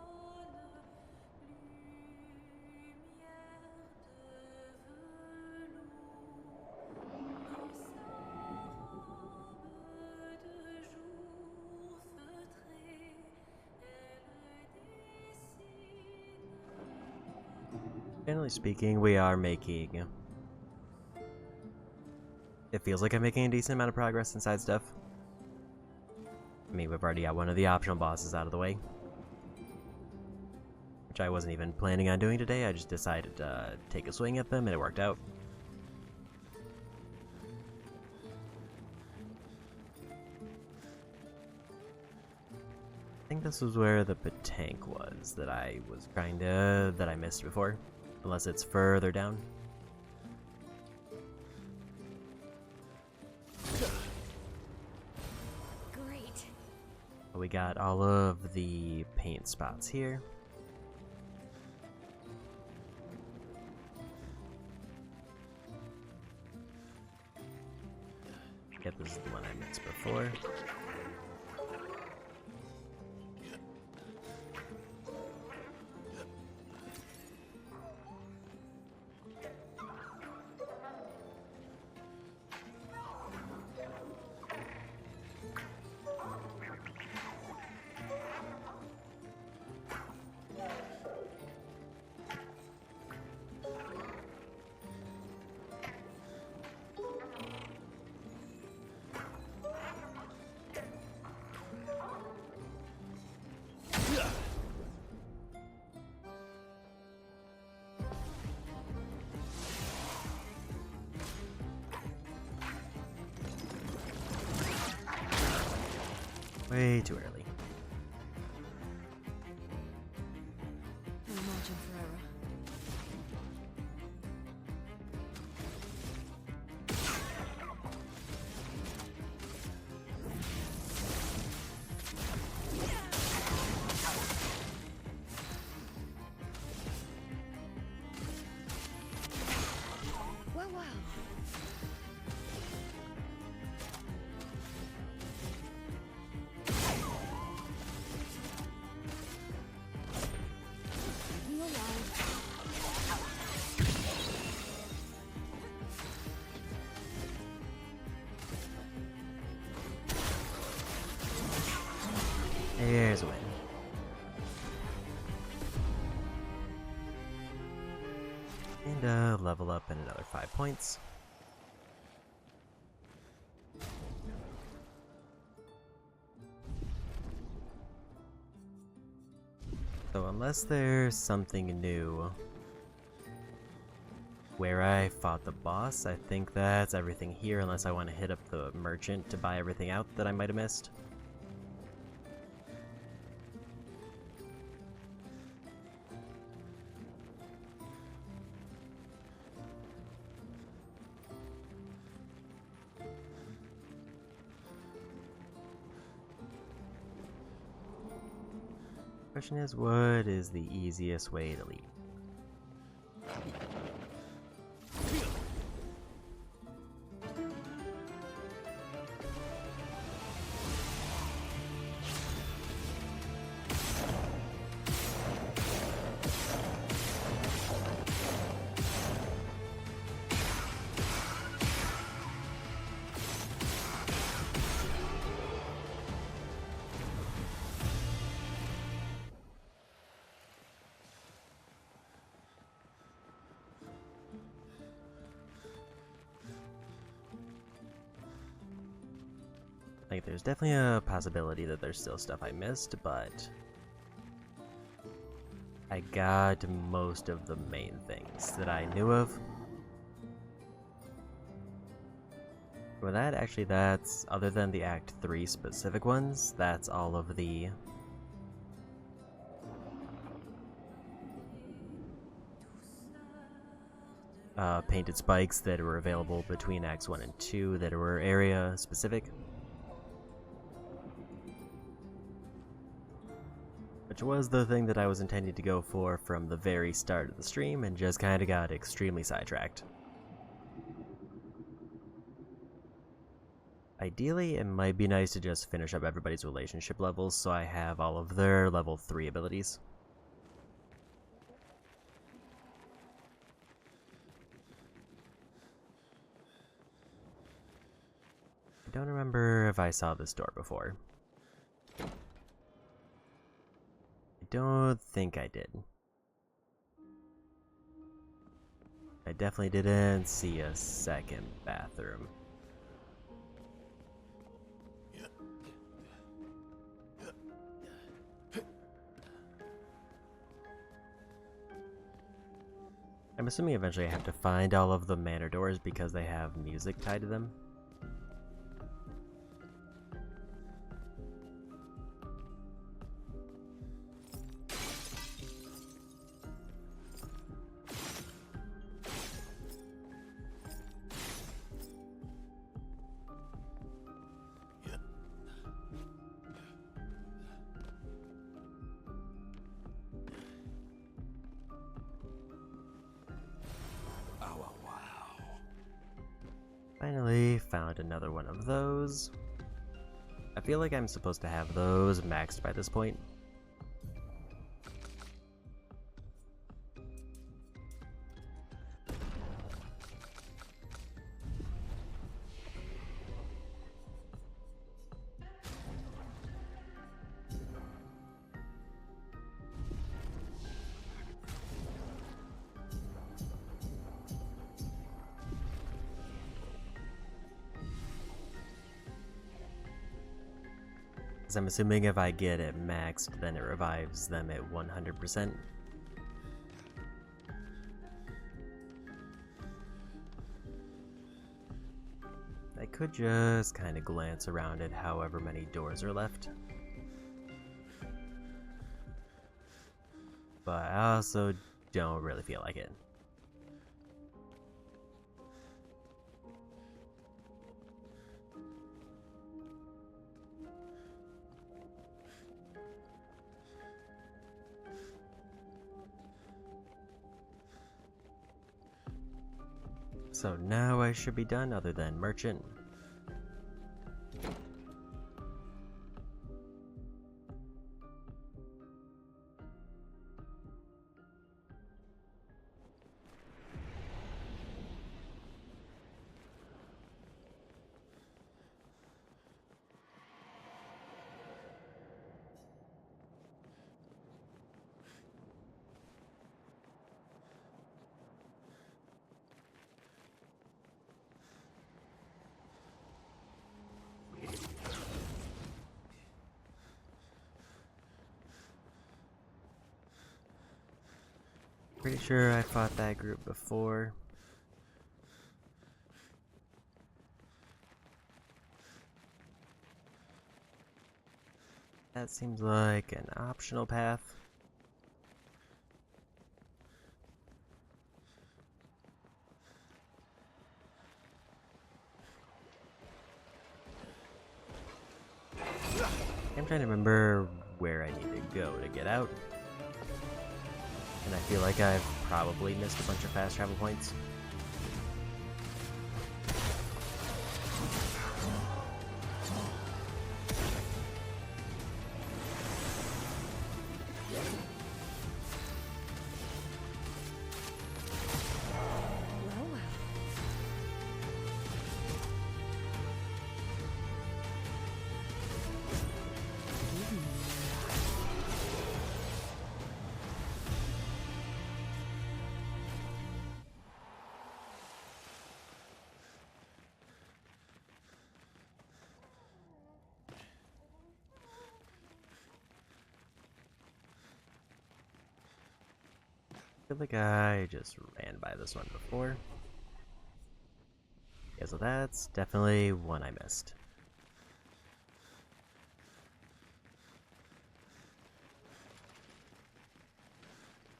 Generally speaking, we are making... It feels like I'm making a decent amount of progress inside stuff. I mean, we've already got one of the optional bosses out of the way, which I wasn't even planning on doing today. I just decided to take a swing at them, and it worked out. I think this was where the tank was that I was that I missed before. Unless it's further down. Great. We got all of the paint spots here. Yep, this is the one I missed before. Way too early. No margin for error. There's a win. And level up in another 5 points. So unless there's something new where I fought the boss, I think that's everything here, unless I want to hit up the merchant to buy everything out that I might have missed. Question is, what is the easiest way to leave? Like, there's definitely a possibility that there's still stuff I missed, but I got most of the main things that I knew of. For that, actually, that's, other than the Act 3 specific ones, that's all of the painted spikes that were available between Acts 1 and 2 that were area specific. Which was the thing that I was intending to go for from the very start of the stream and just kind of got extremely sidetracked. Ideally, it might be nice to just finish up everybody's relationship levels so I have all of their level 3 abilities. I don't remember if I saw this door before. I don't think I did. I definitely didn't see a second bathroom. I'm assuming eventually I have to find all of the manor doors because they have music tied to them. Finally found another one of those. I feel like I'm supposed to have those maxed by this point. I'm assuming if I get it maxed, then it revives them at 100%. I could just kind of glance around at however many doors are left. But I also don't really feel like it. So now I should be done other than merchant. Pretty sure I fought that group before. That seems like an optional path. I'm trying to remember where I need to go to get out. And I feel like I've probably missed a bunch of fast travel points. Well, well. I feel like I just ran by this one before. Yeah, so that's definitely one I missed.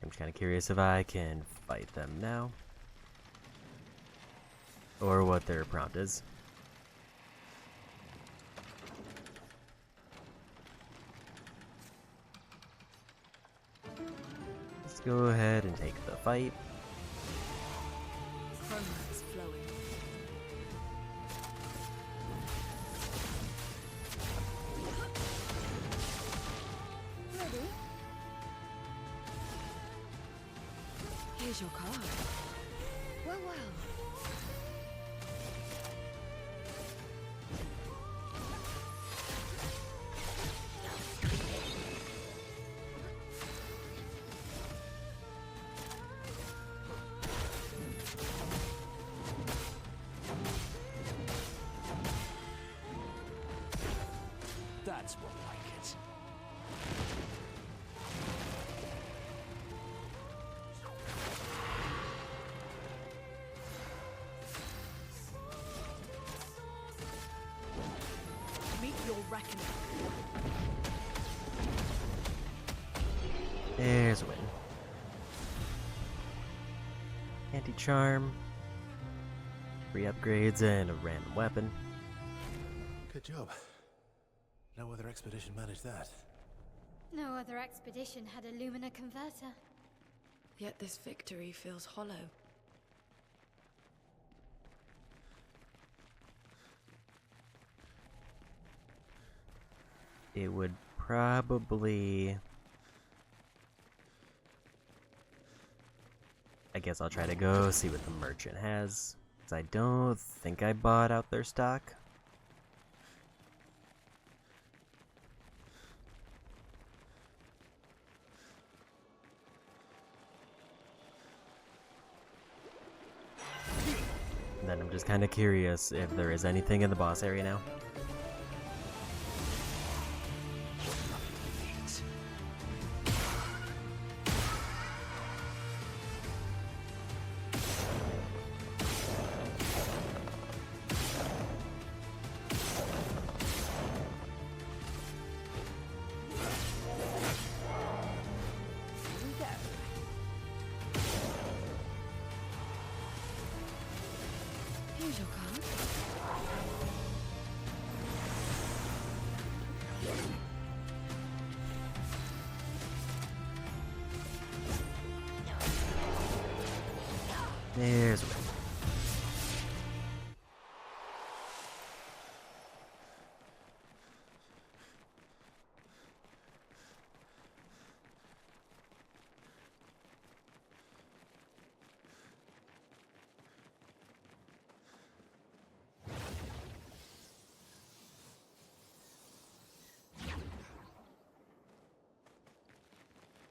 I'm just kind of curious if I can fight them now. Or what their prompt is. Let's go ahead and take the fight. Chroma's flowing. Ready? Here's your card. Well, well. That's more like it. Meet your reckoning. There's a win. Anti-charm. 3 upgrades and a random weapon. Good job. No other expedition managed that. No other expedition had a Lumina converter. Yet this victory feels hollow. It would probably... I guess I'll try to go see what the merchant has. Because I don't think I bought out their stock. And then I'm just kind of curious if there is anything in the boss area now. Here we go. Here's your card. There's a win.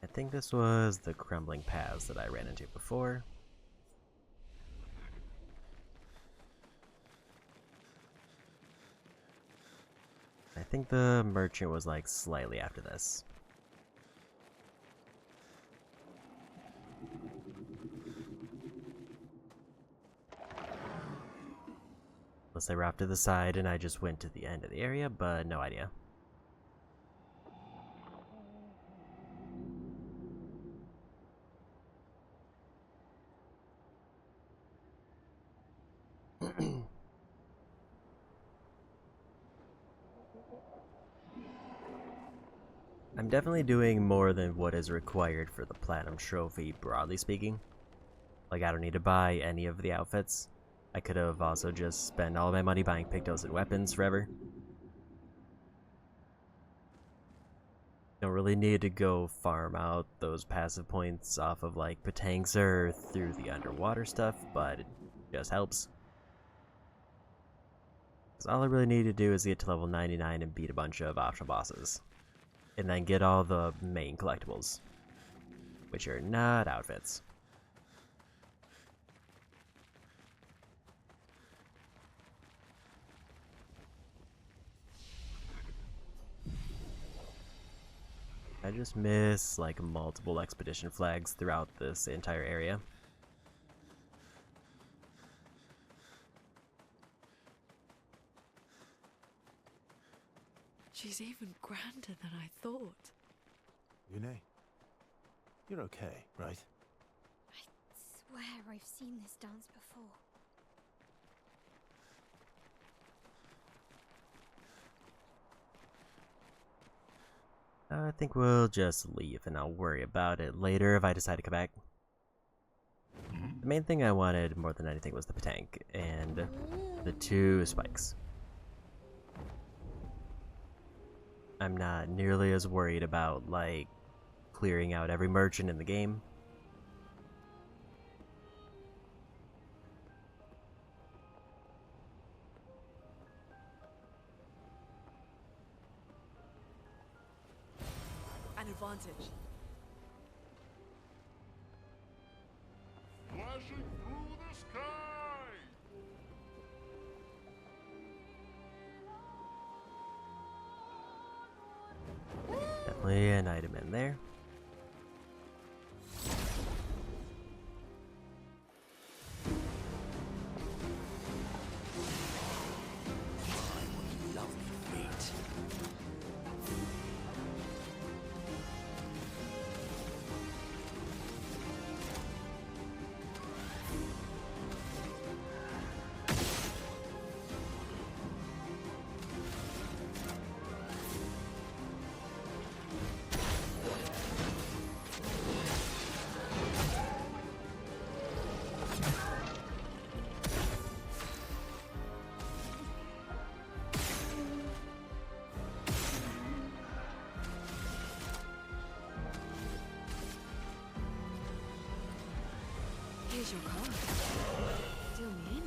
I think this was the crumbling paths that I ran into before. I think the merchant was like slightly after this. Unless they were off to the side and I just went to the end of the area, but no idea. I'm definitely doing more than what is required for the Platinum Trophy, broadly speaking. Like, I don't need to buy any of the outfits. I could have also just spent all of my money buying pictos and weapons forever. Don't really need to go farm out those passive points off of like Patanks or through the underwater stuff, but it just helps. Because all I really need to do is get to level 99 and beat a bunch of optional bosses. And then get all the main collectibles, which are not outfits. I just miss like multiple expedition flags throughout this entire area. She's even grander than I thought. Yune, you're okay, right? I swear I've seen this dance before. I think we'll just leave and I'll worry about it later if I decide to come back. The main thing I wanted more than anything was the Patank and the 2 spikes. I'm not nearly as worried about, like, clearing out every merchant in the game. An advantage. Flashing through the sky! Definitely an item in there. Here's your card. Deal me in.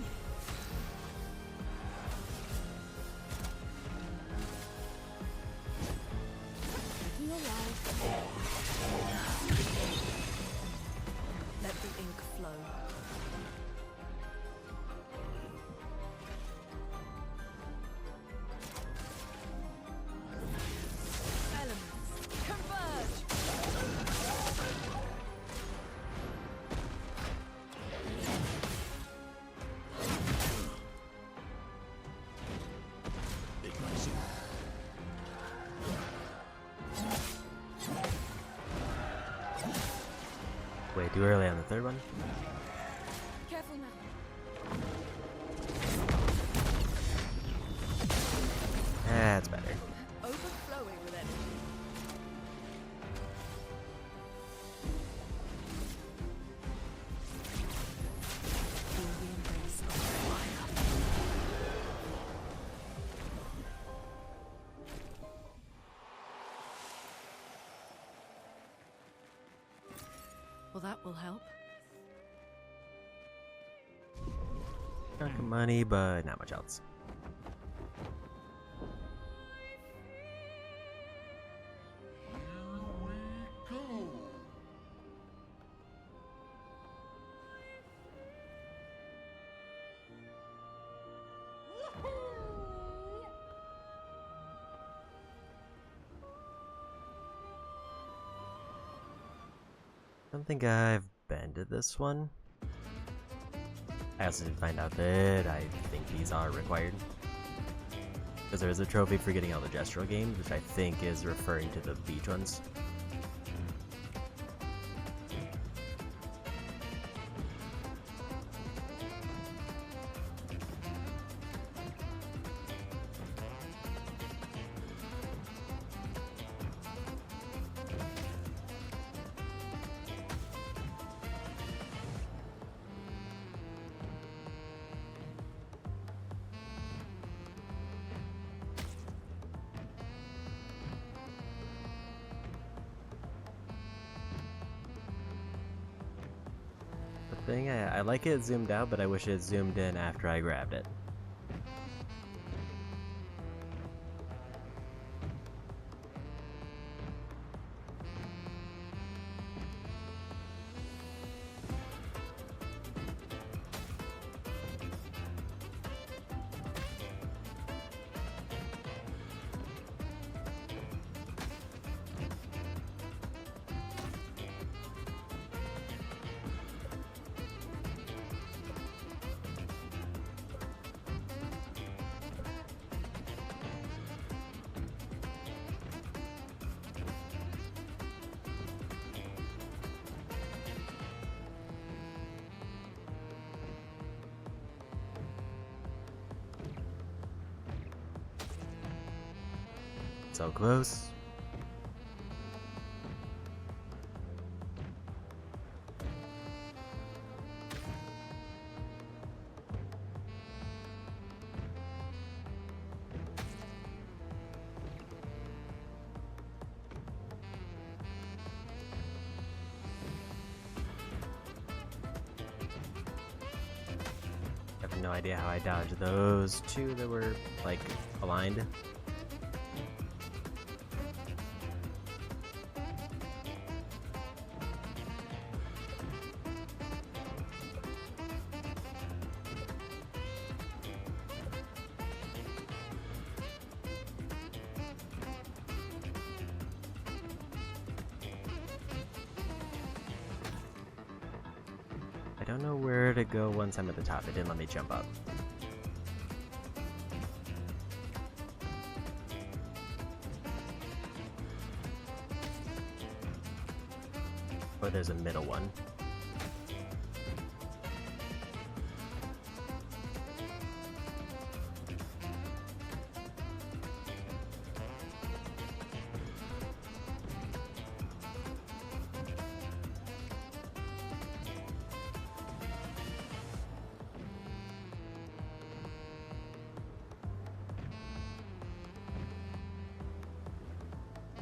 Taking your life. Let the ink flow. Elements, converge! Way too early on the 3rd one. Careful now. That's better. Overflowing with energy. Feel the embrace of fire. Well, that will help. Chunk of money, but not much else. I don't think I've been to this one. I also did find out that I think these are required. Because there is a trophy for getting all the gestural games, which I think is referring to the beach ones. I like it zoomed out, but I wish it zoomed in after I grabbed it. So close. I have no idea how I dodged those two that were, like, aligned. I don't know where to go once I'm at the top. It didn't let me jump up. Or there's a middle one.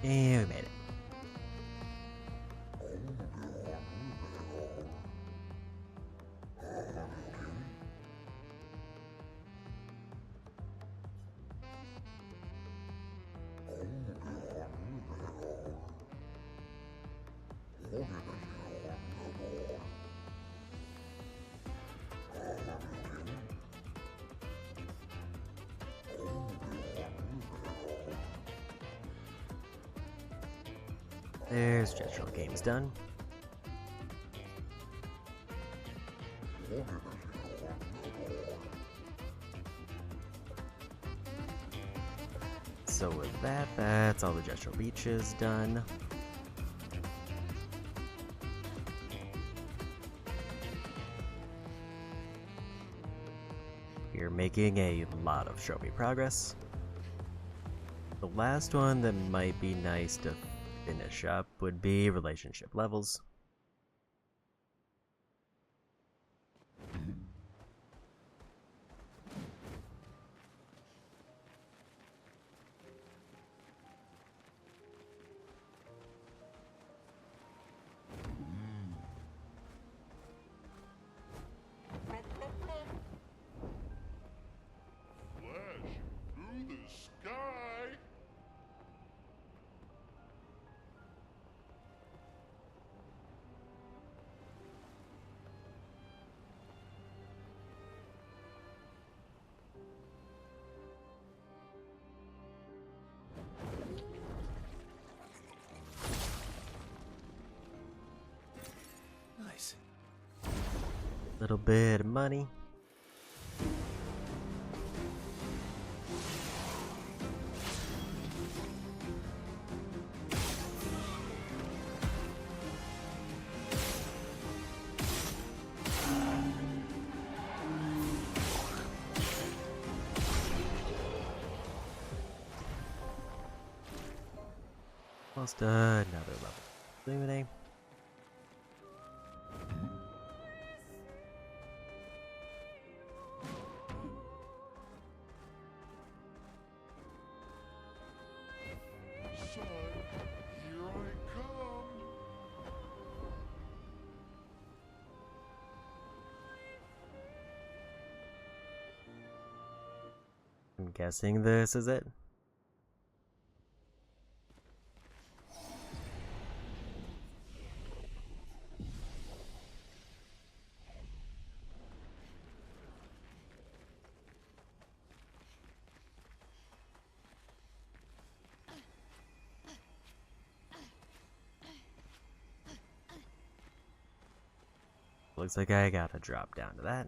And we made it. There's gestural games done. So with that, that's all the gestural beaches done. You're making a lot of trophy progress. The last one that might be nice to finish up would be relationship levels. Flash through the sky. Nice. Little bit of money. Almost another level. Illuminate. Son, here I come. I'm guessing this is it. Looks like I gotta drop down to that.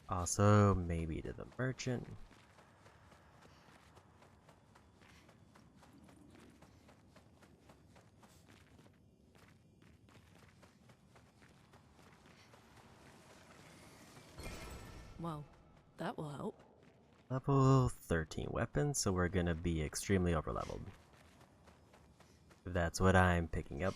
Also, maybe to the merchant. Well, that will help. Level 13 weapons, so we're gonna be extremely overleveled. That's what I'm picking up.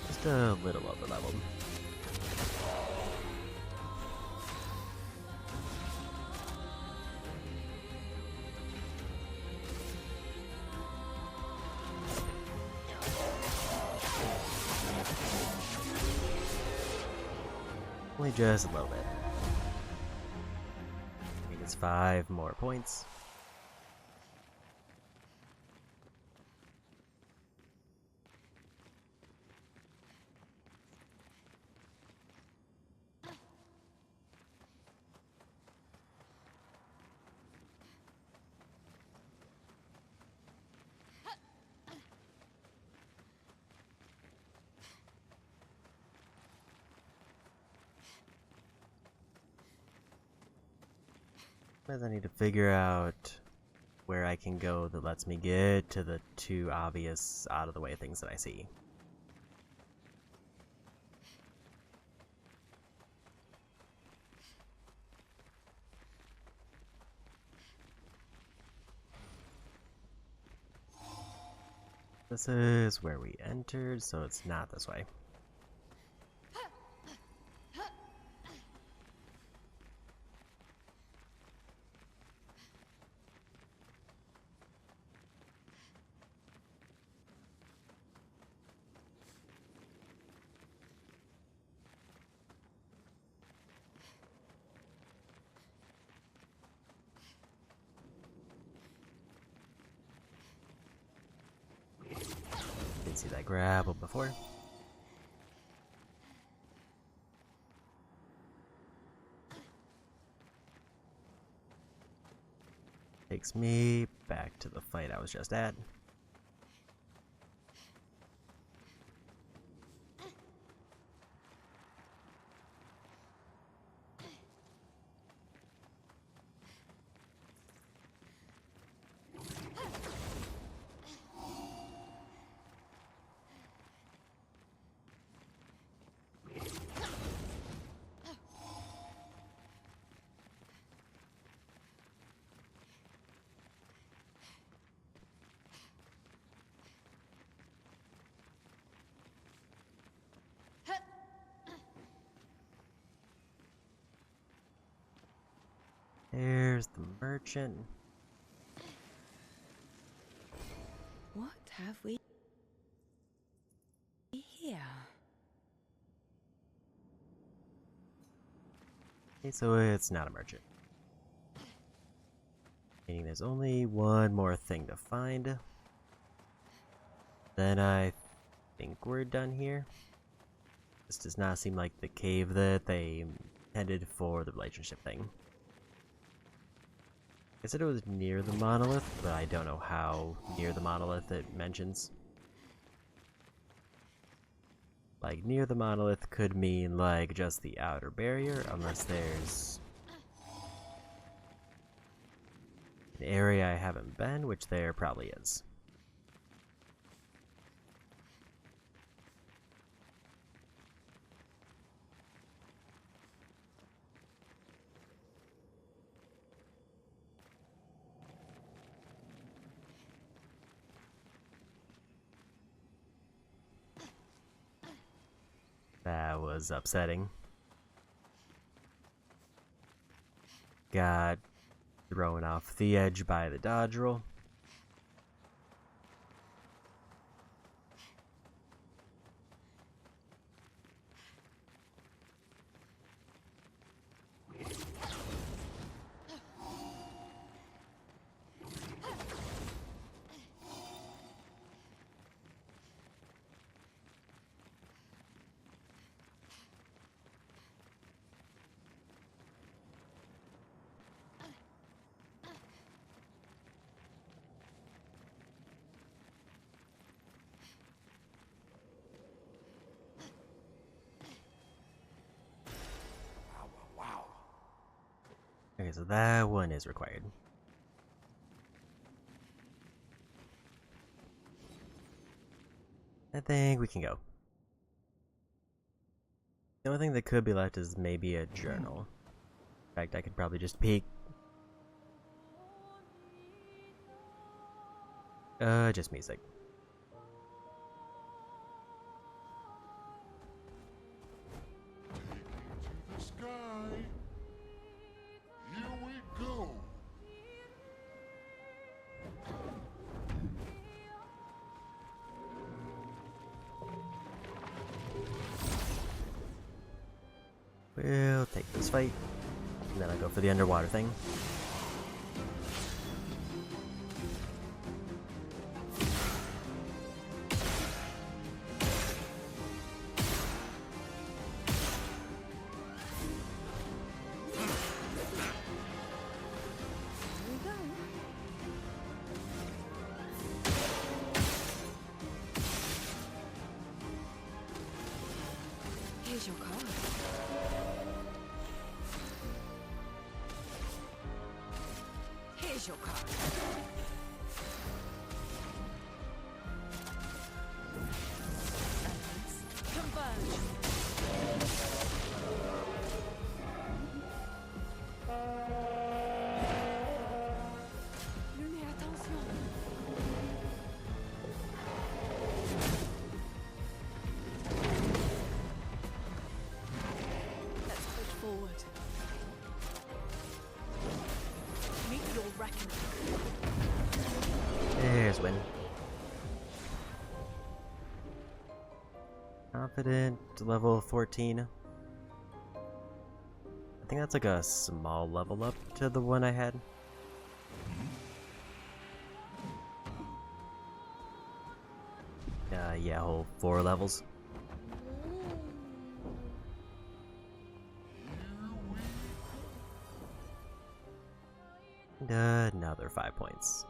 Just a little overleveled. Only just a little bit. I think it's 5 more points. Because I need to figure out where I can go that lets me get to the 2 obvious out of the way things that I see. This is where we entered, so it's not this way. Didn't see that grapple before. Takes me back to the fight I was just at. There's the merchant. What have we here? Okay, so it's not a merchant. Meaning there's only one more thing to find. Then I think we're done here. This does not seem like the cave that they intended for the relationship thing. I said it was near the monolith, but I don't know how near the monolith it mentions. Like, near the monolith could mean, like, just the outer barrier, unless there's an area I haven't been, which there probably is. That was upsetting. Got thrown off the edge by the dodge roll. Okay, so that one is required. I think we can go. The only thing that could be left is maybe a journal. In fact, I could probably just peek. Just music. To the sky. Here we go. We'll take this fight, and then I'll go for the underwater thing. Here's your card. Here's your card. Converge. Lunez, attention. Let's push forward. Meet your reckoning. There's win. Confident, level 14. I think that's like a small level up to the one I had. Yeah, whole 4 levels. And another 5 points.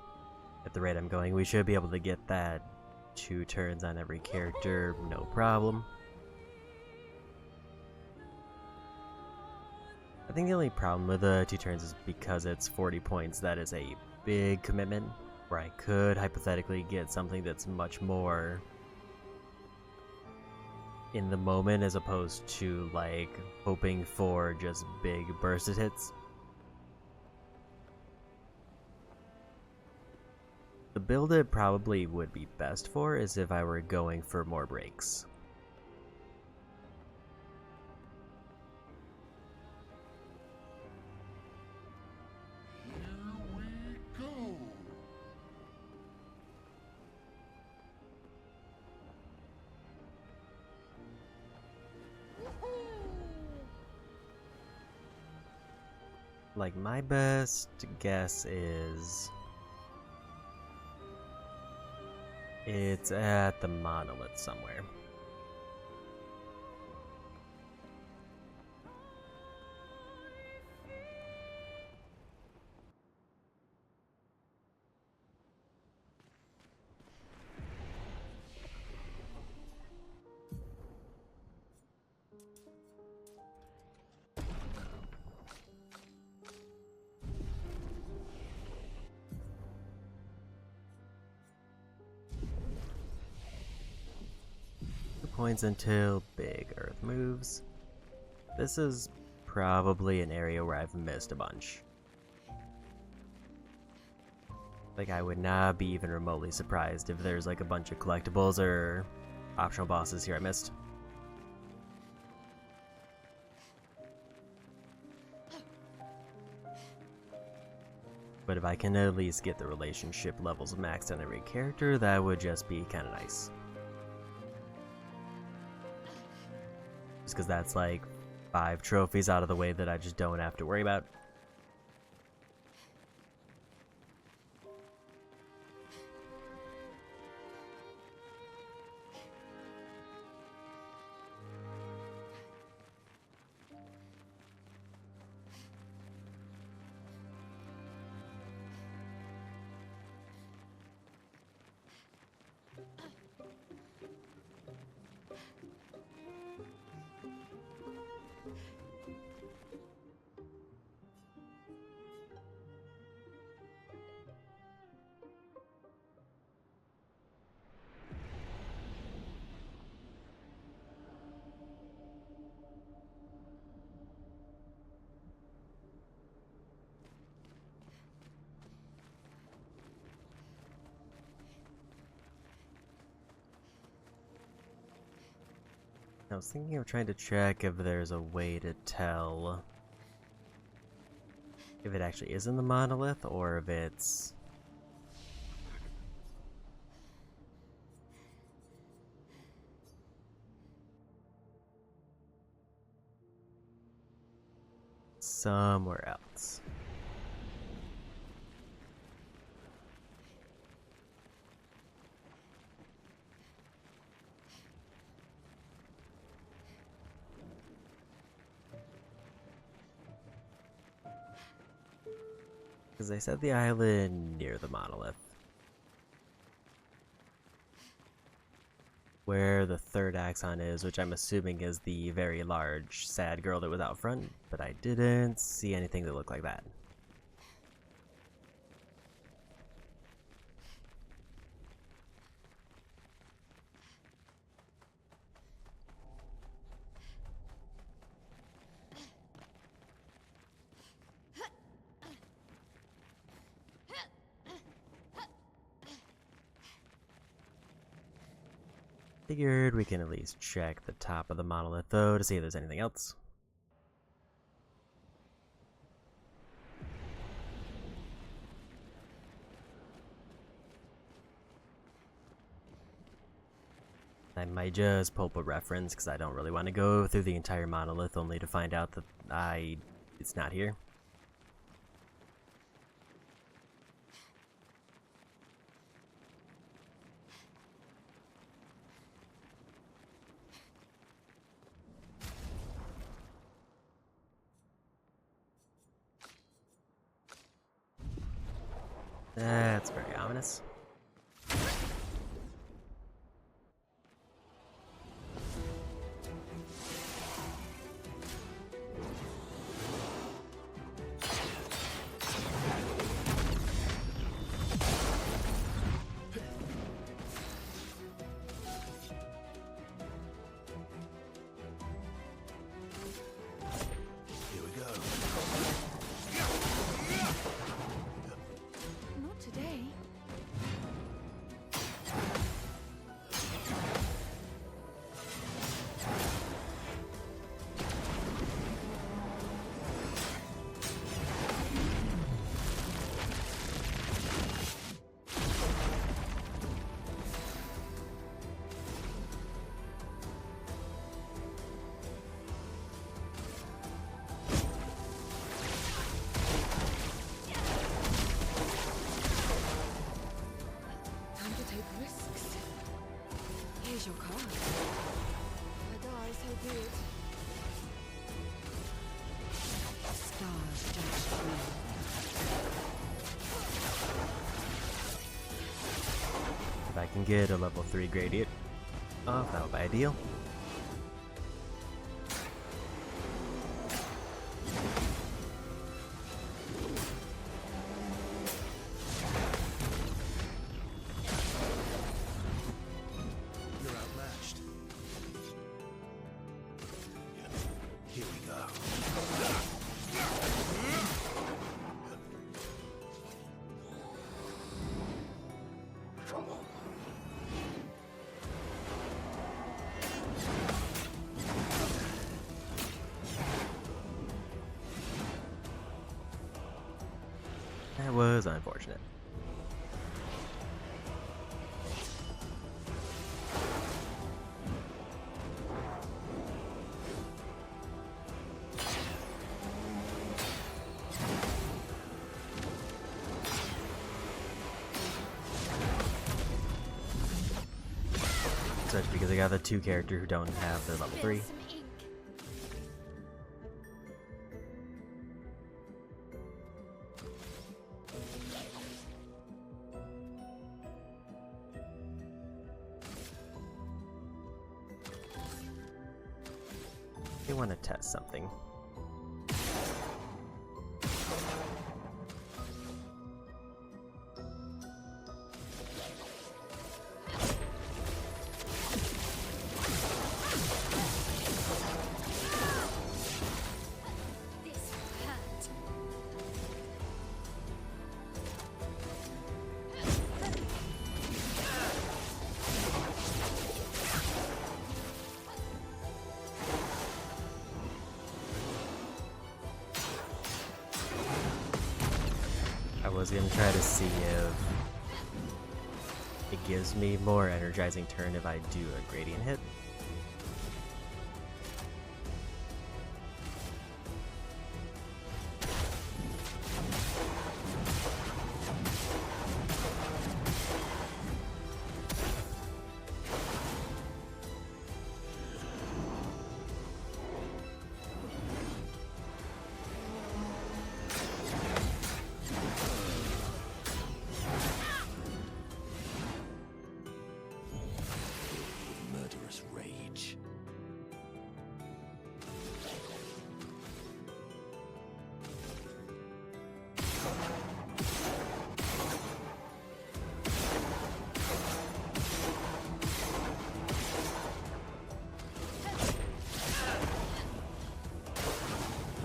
At the rate I'm going, we should be able to get that 2 turns on every character, no problem. I think the only problem with the 2 turns is because it's 40 points, that is a big commitment, where I could hypothetically get something that's much more in the moment as opposed to like hoping for just big bursted hits. The build it probably would be best for is if I were going for more breaks. Here we go. Like, my best guess is it's at the monolith somewhere. Points until big earth moves. This is probably an area where I've missed a bunch. Like, I would not be even remotely surprised if there's like a bunch of collectibles or optional bosses here I missed. But if I can at least get the relationship levels maxed on every character, that would just be kind of nice. Just because that's like 5 trophies out of the way that I just don't have to worry about. I was thinking of trying to check if there's a way to tell if it actually is in the monolith or if it's somewhere else. Because they said the island near the monolith. Where the third axon is, which I'm assuming is the very large, sad girl that was out front, but I didn't see anything that looked like that. Figured we can at least check the top of the monolith though to see if there's anything else. I might just pull up a reference because I don't really want to go through the entire monolith only to find out that it's not here. That's very ominous. Not today. can get a level 3 gradient off, that would be ideal. You're outmatched. Here we go. That was unfortunate. Such because I got the 2 character who don't have their level 3. They want to test something. I was gonna try to see if it gives me more energizing turn if I do a gradient hit. Murderous rage.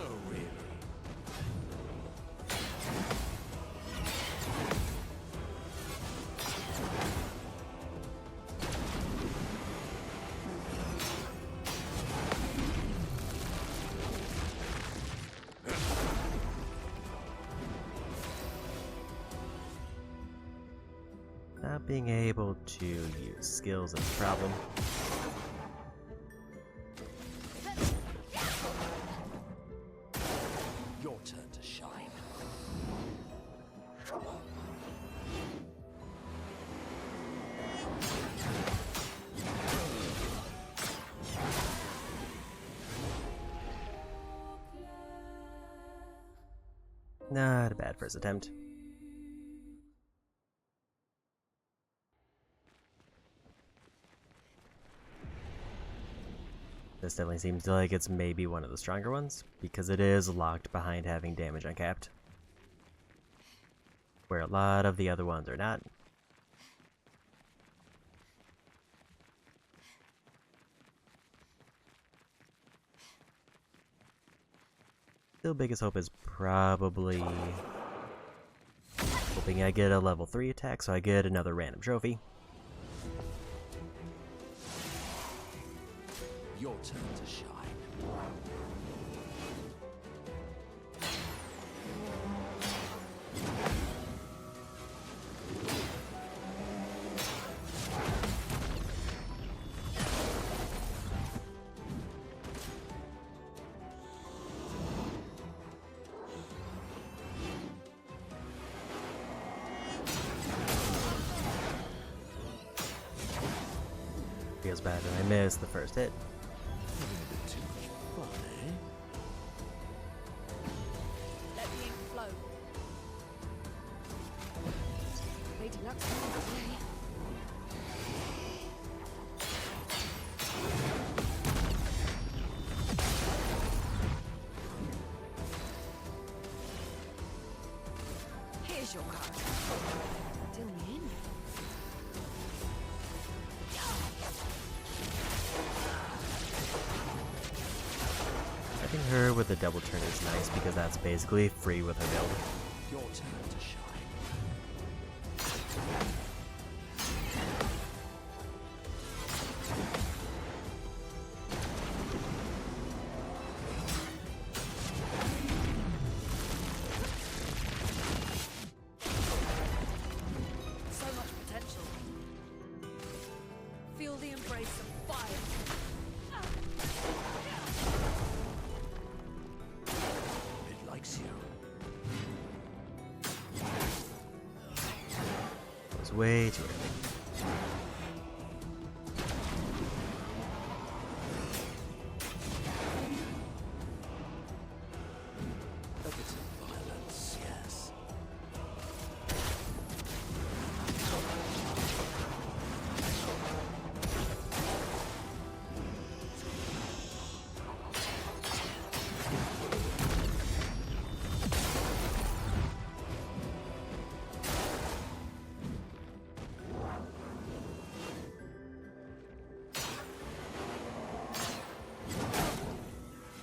Oh, really? Not being able to use skills is a problem. Your turn to shine. Not a bad first attempt. This definitely seems like it's maybe one of the stronger ones, because it is locked behind having damage uncapped, where a lot of the other ones are not. Still, biggest hope is probably hoping I get a level 3 attack so I get another random trophy. Your turn to shine. Feels bad that I missed the first hit. Having a bit too much fun, eh? Let the ink flow. Lady Luck's today. Here's your card. Deal me in. I think her with the double turn is nice because that's basically free with her build. Your turn to shine. So much potential. Feel the embrace of fire. It likes you. It was way too early. A bit of violence, yes.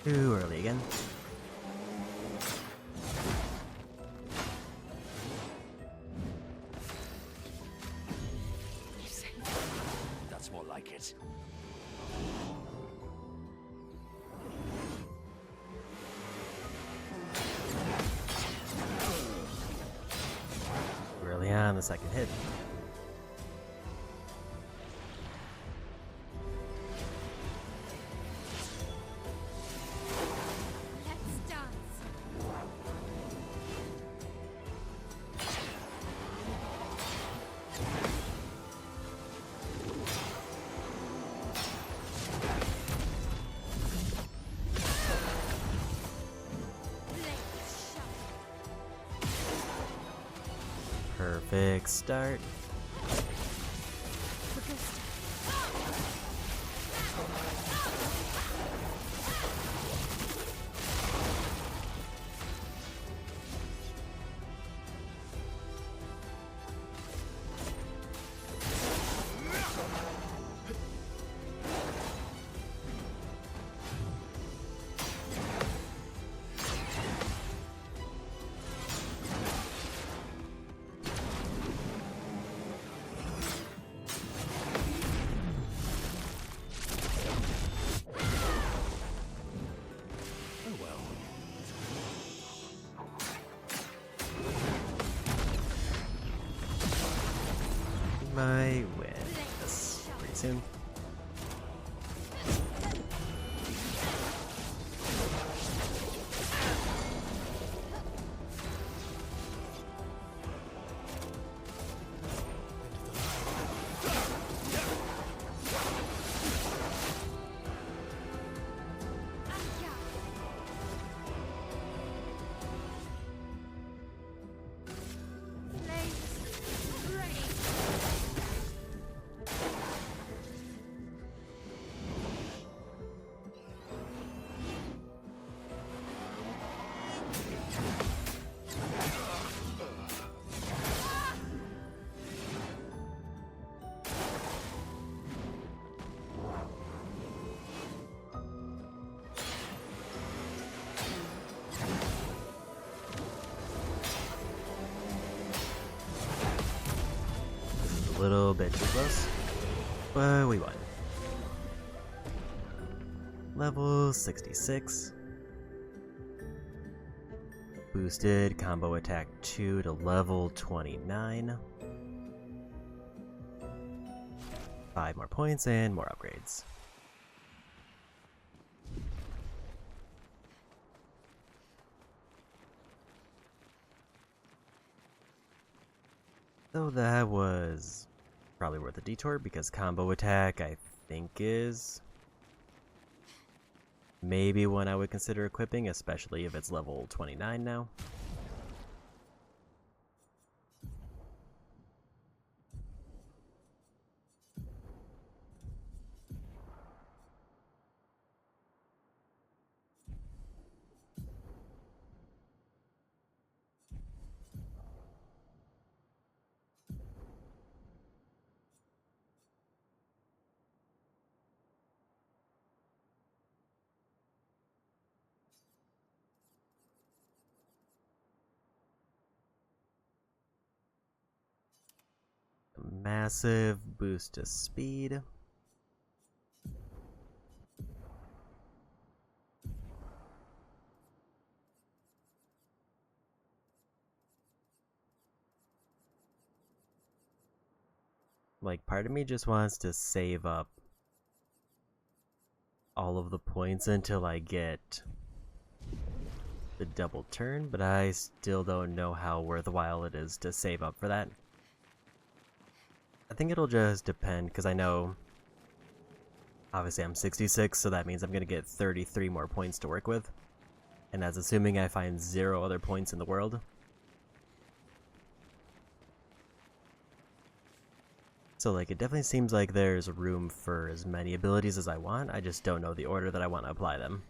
Too early again. That's more like it. Early on the second hit. Let's dance. Blades sharp. Perfect start. Oh well. My win. This pretty soon. Blades ready. A little bit too close, but we won. Level 66. Boosted combo attack 2 to level 29. 5 more points and more upgrades. So that was probably worth a detour because combo attack I think is maybe one I would consider equipping, especially if it's level 29 now. massive boost to speed. Like, part of me just wants to save up all of the points until I get the double turn, but I still don't know how worthwhile it is to save up for that. I think it'll just depend, because I know obviously I'm 66, so that means I'm going to get 33 more points to work with, and that's assuming I find 0 other points in the world. So like, it definitely seems like there's room for as many abilities as I want, I just don't know the order that I want to apply them.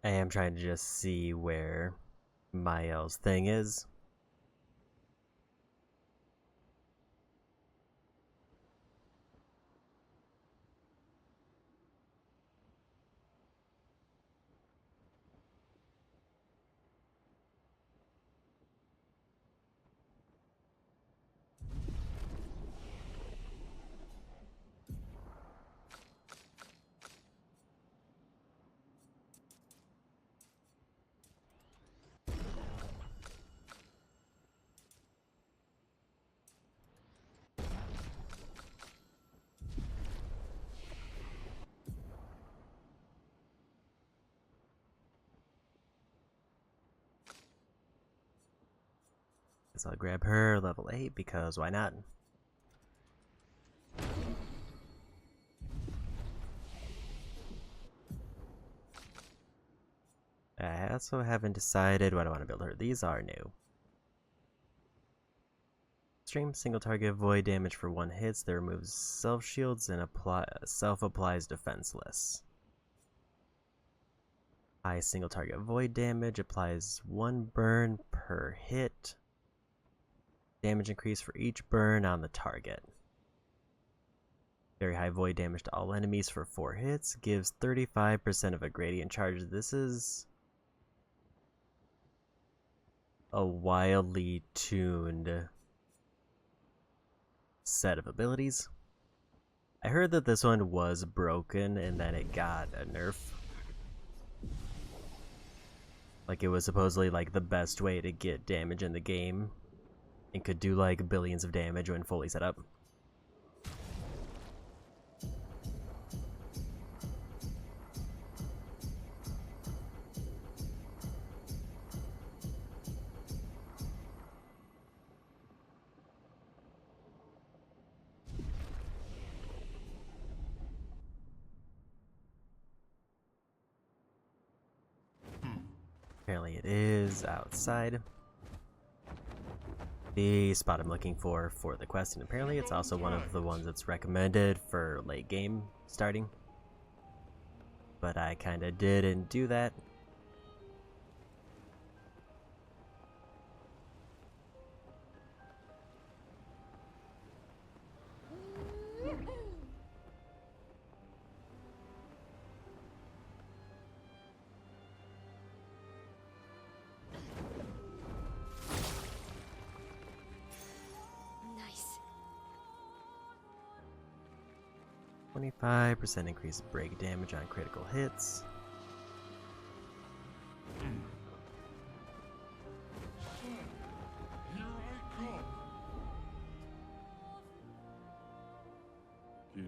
I am trying to just see where Mael's thing is. So I'll grab her, level 8, because why not? I also haven't decided what I want to build her. These are new. Extreme single target void damage for 1 hit that removes self shields and self-applies defenseless. High single target void damage applies 1 burn per hit. Damage increase for each burn on the target. Very high void damage to all enemies for 4 hits. Gives 35% of a gradient charge. This is a wildly tuned set of abilities. I heard that this one was broken and then it got a nerf. Like, it was supposedly like the best way to get damage in the game and could do like billions of damage when fully set up. Apparently it is outside the spot I'm looking for the quest, and apparently it's also one of the ones that's recommended for late game starting. But I kinda didn't do that. Nice. 25% increase break damage on critical hits. Here I come. I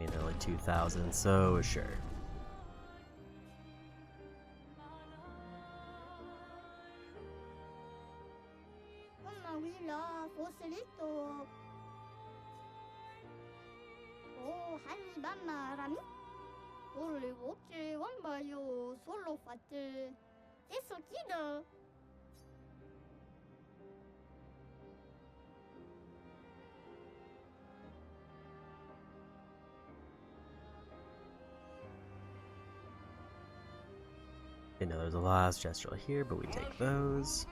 mean, they're like 2,000, so sure. You know, there's a last gestural here, but we take those.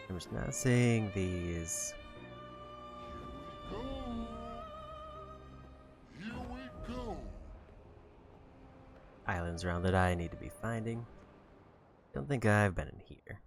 I'm just not seeing these. Here we go. Islands around that I need to be finding. Don't think I've been in here.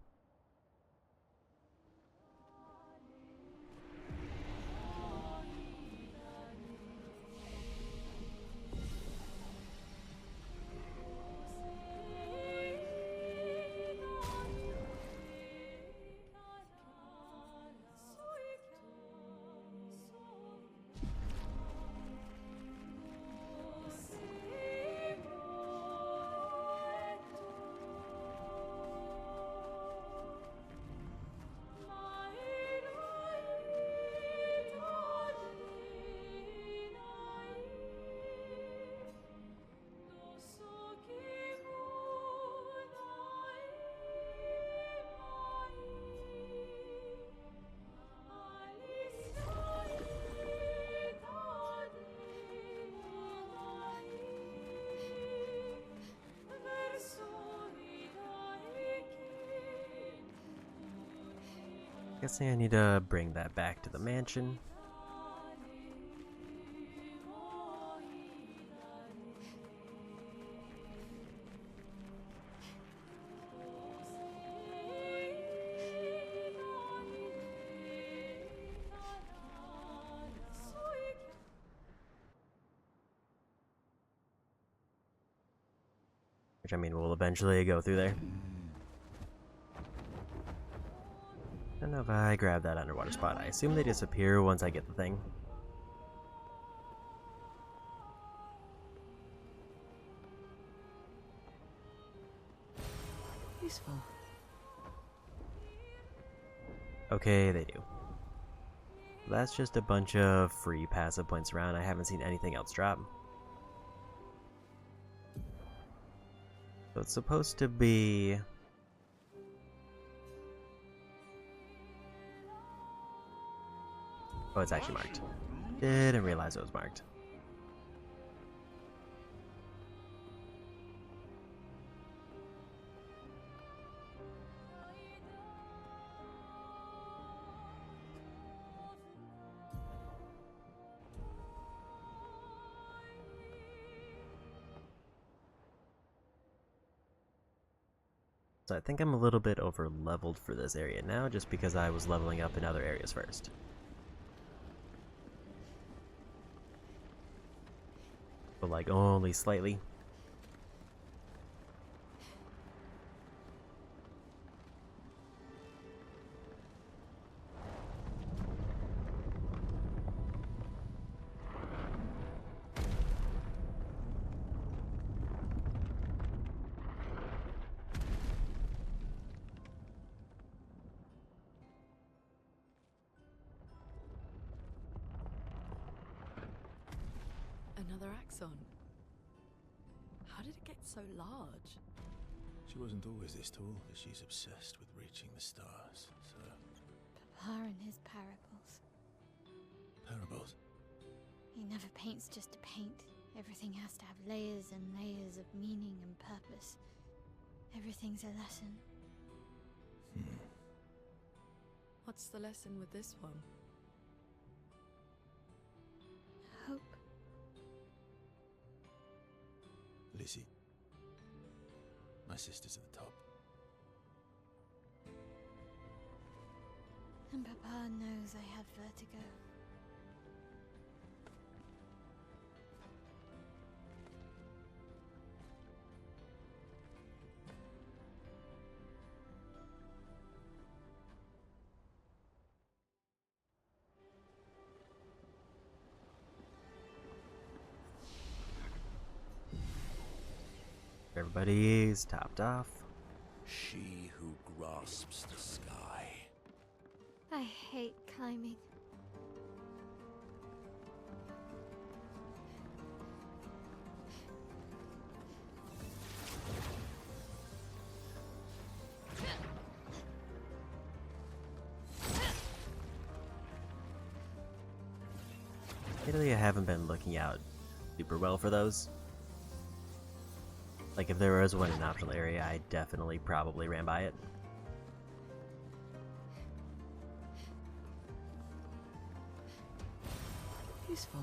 Guessing I need to bring that back to the mansion. Which, I mean, we'll eventually go through there. I don't know if I grab that underwater spot. I assume they disappear once I get the thing. Useful. Okay, they do. That's just a bunch of free passive points around. I haven't seen anything else drop. So it's supposed to be... Oh, it's actually marked. Didn't realize it was marked. So I think I'm a little bit over leveled for this area now, just because I was leveling up in other areas first. But like only slightly. Another axon. How did it get so large? She wasn't always this tall, but she's obsessed with reaching the stars, so... Papa and his parables. Parables? He never paints just to paint. Everything has to have layers and layers of meaning and purpose. Everything's a lesson. What's the lesson with this one? Hope. Lizzie. My sister's at the top. And Papa knows I have vertigo. Everybody's topped off. She who grasps the sky. I hate climbing. Lately, I haven't been looking out super well for those. Like, if there was one in an optional area, I definitely probably ran by it. Useful.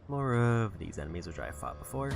More of these enemies which I fought before.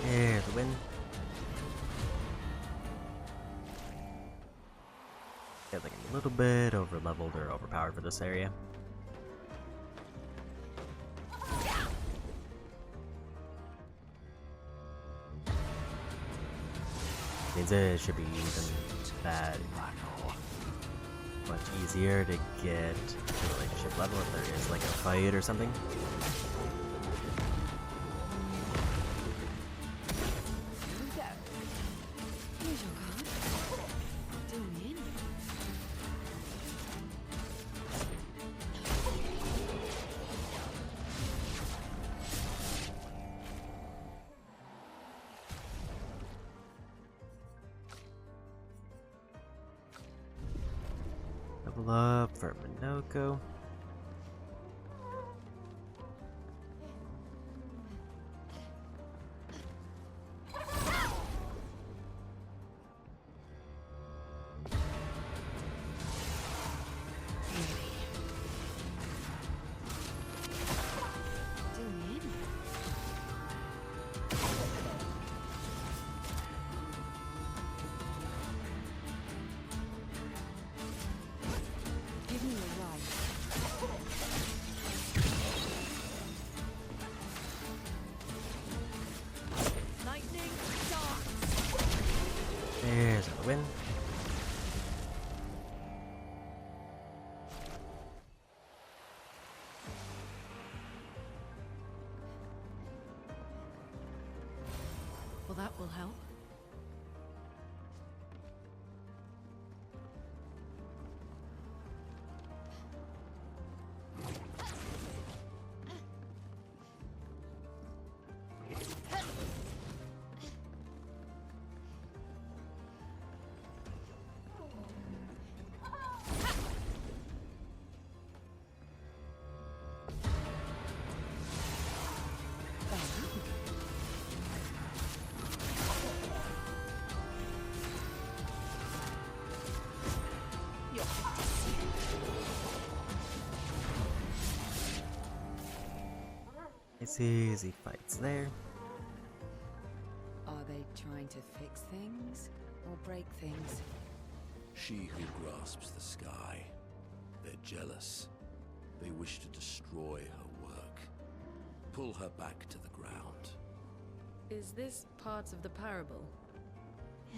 There's the win. Get like a little bit over leveled or overpowered for this area. Means it should be even that much easier to get to relationship level if there is like a fight or something. Level up for Minoko. There's the win. Well, that will help. It's easy fights there. Are they trying to fix things or break things? She who grasps the sky. They're jealous. They wish to destroy her work. Pull her back to the ground. Is this part of the parable?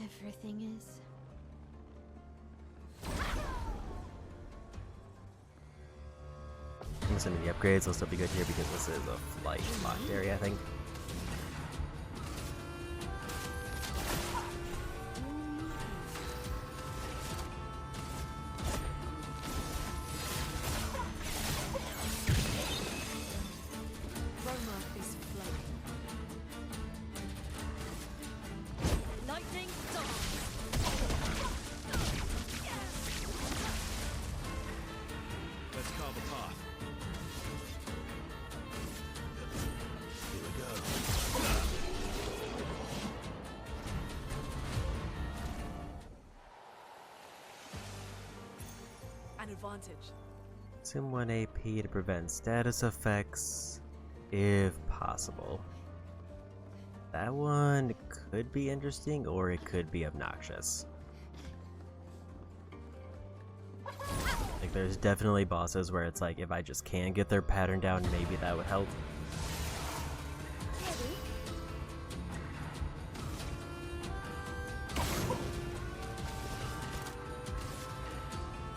Everything is. I'm assuming the upgrades will still be good here because this is a flight locked area, I think. Roma is flowing. Lightning dance! Let's carve a path. Here we go. An advantage. Consume 1 AP to prevent status effects, if possible. That one could be interesting, or it could be obnoxious. Like, there's definitely bosses where it's like, if I just can get their pattern down, maybe that would help.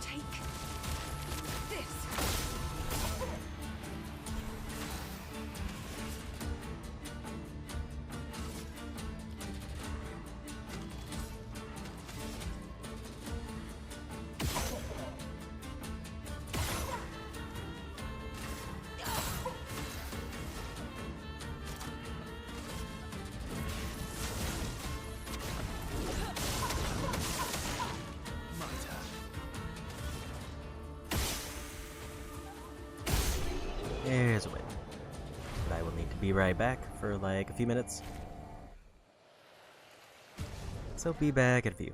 Take this! My turn. There's a win. But I will need to be right back for like a few minutes. So be back in a few.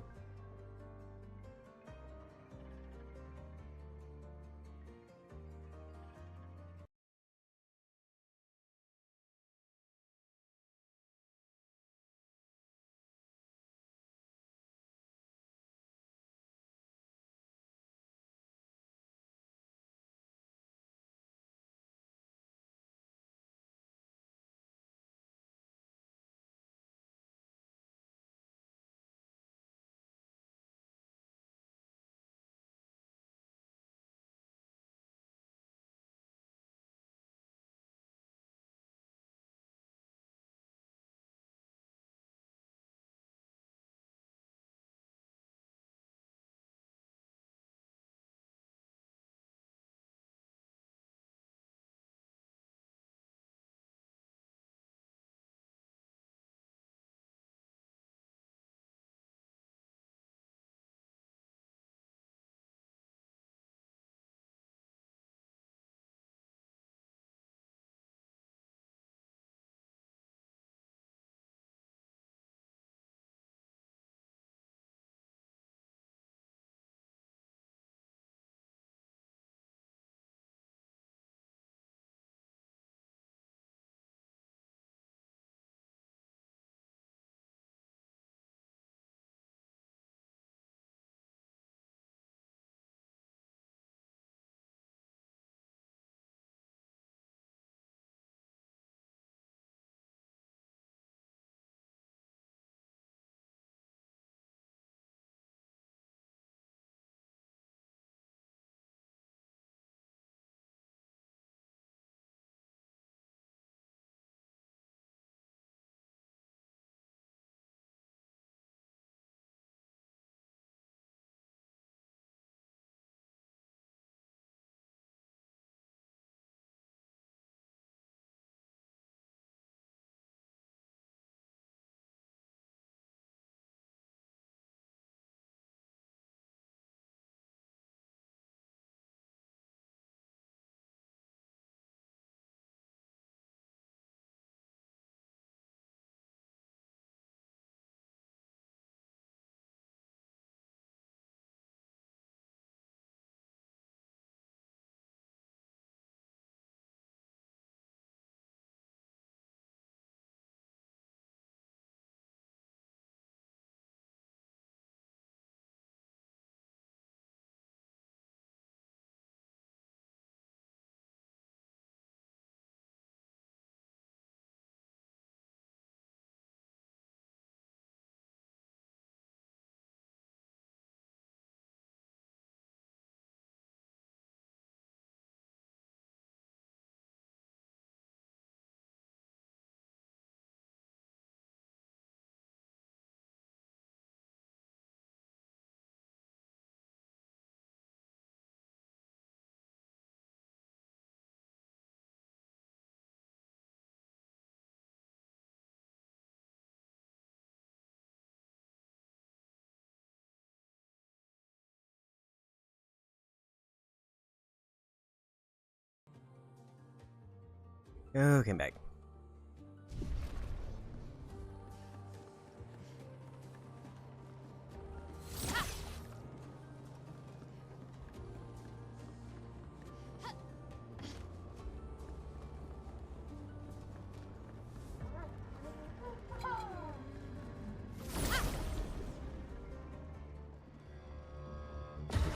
Oh, came back.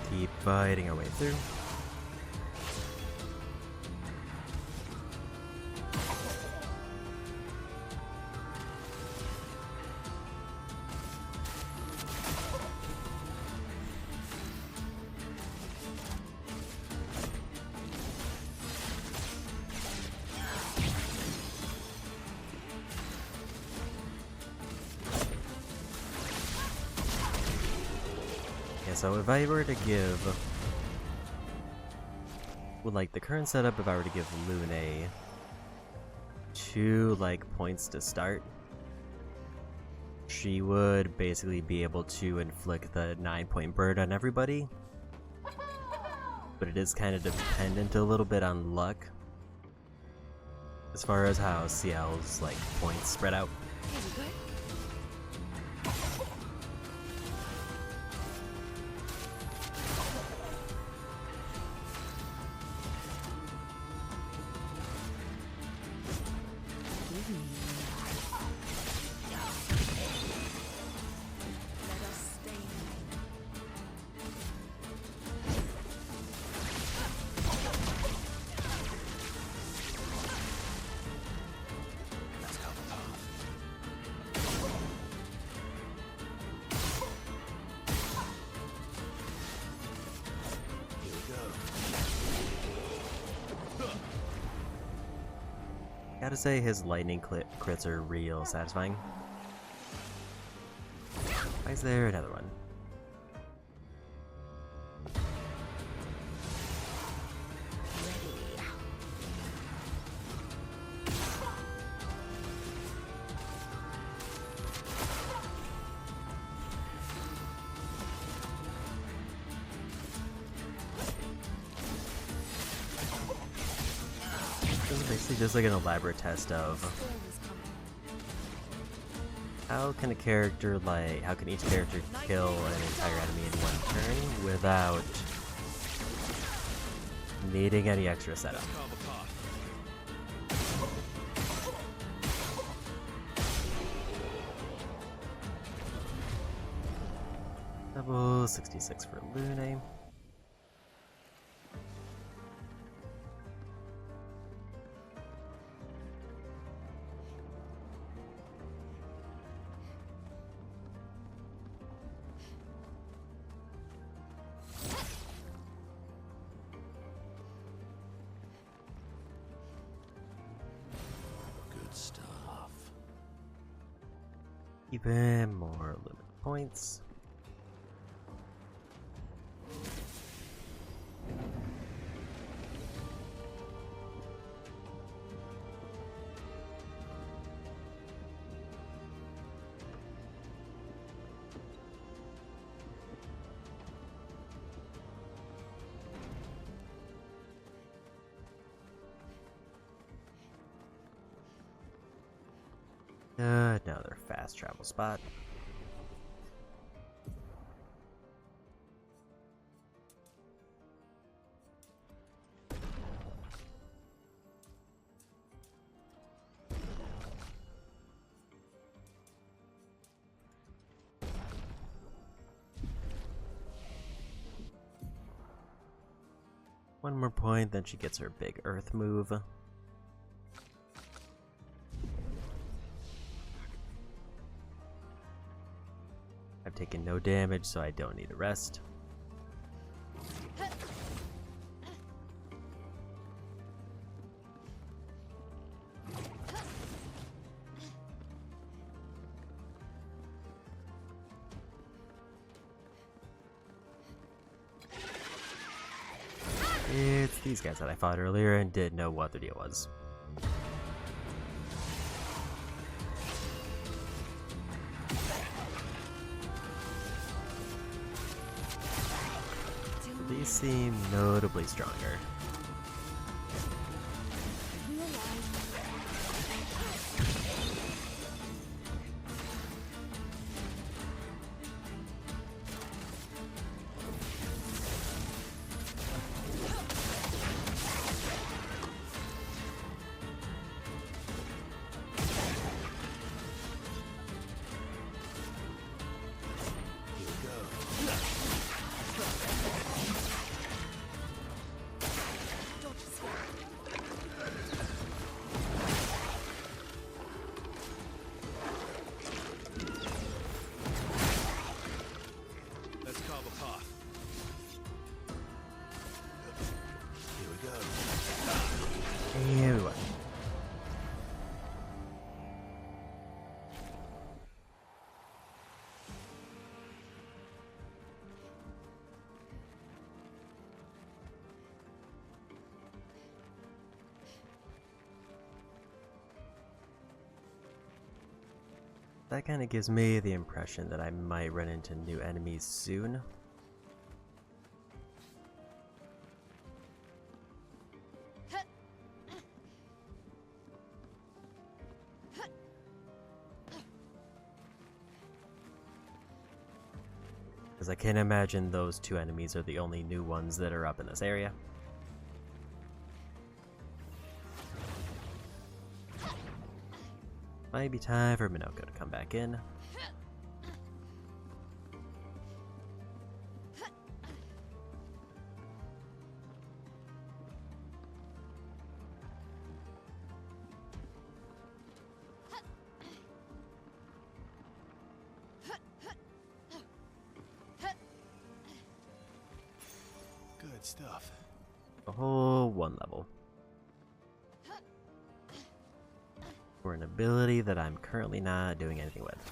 Keep fighting our way through. So if I were to give, with like the current setup, if I were to give Lune 2 like points to start, she would basically be able to inflict the 9-point bird on everybody. But it is kind of dependent a little bit on luck as far as how CL's like points spread out. Gotta say, his lightning crits are real satisfying. Why is there another one? This is basically just like an elaborate test of how can each character kill an entire enemy in one turn without needing any extra setup. Level 66 for Lune. Even more limit points. Another fast travel spot. One more point, then she gets her big earth move. I've taken no damage, so I don't need a rest. It's these guys that I fought earlier and didn't know what the deal was. These seem notably stronger. that kind of gives me the impression that I might run into new enemies soon. Because I can't imagine those two enemies are the only new ones that are up in this area. Might be time for Minoko to come back in. Good stuff. A whole one level. For an ability that I'm currently not doing anything with.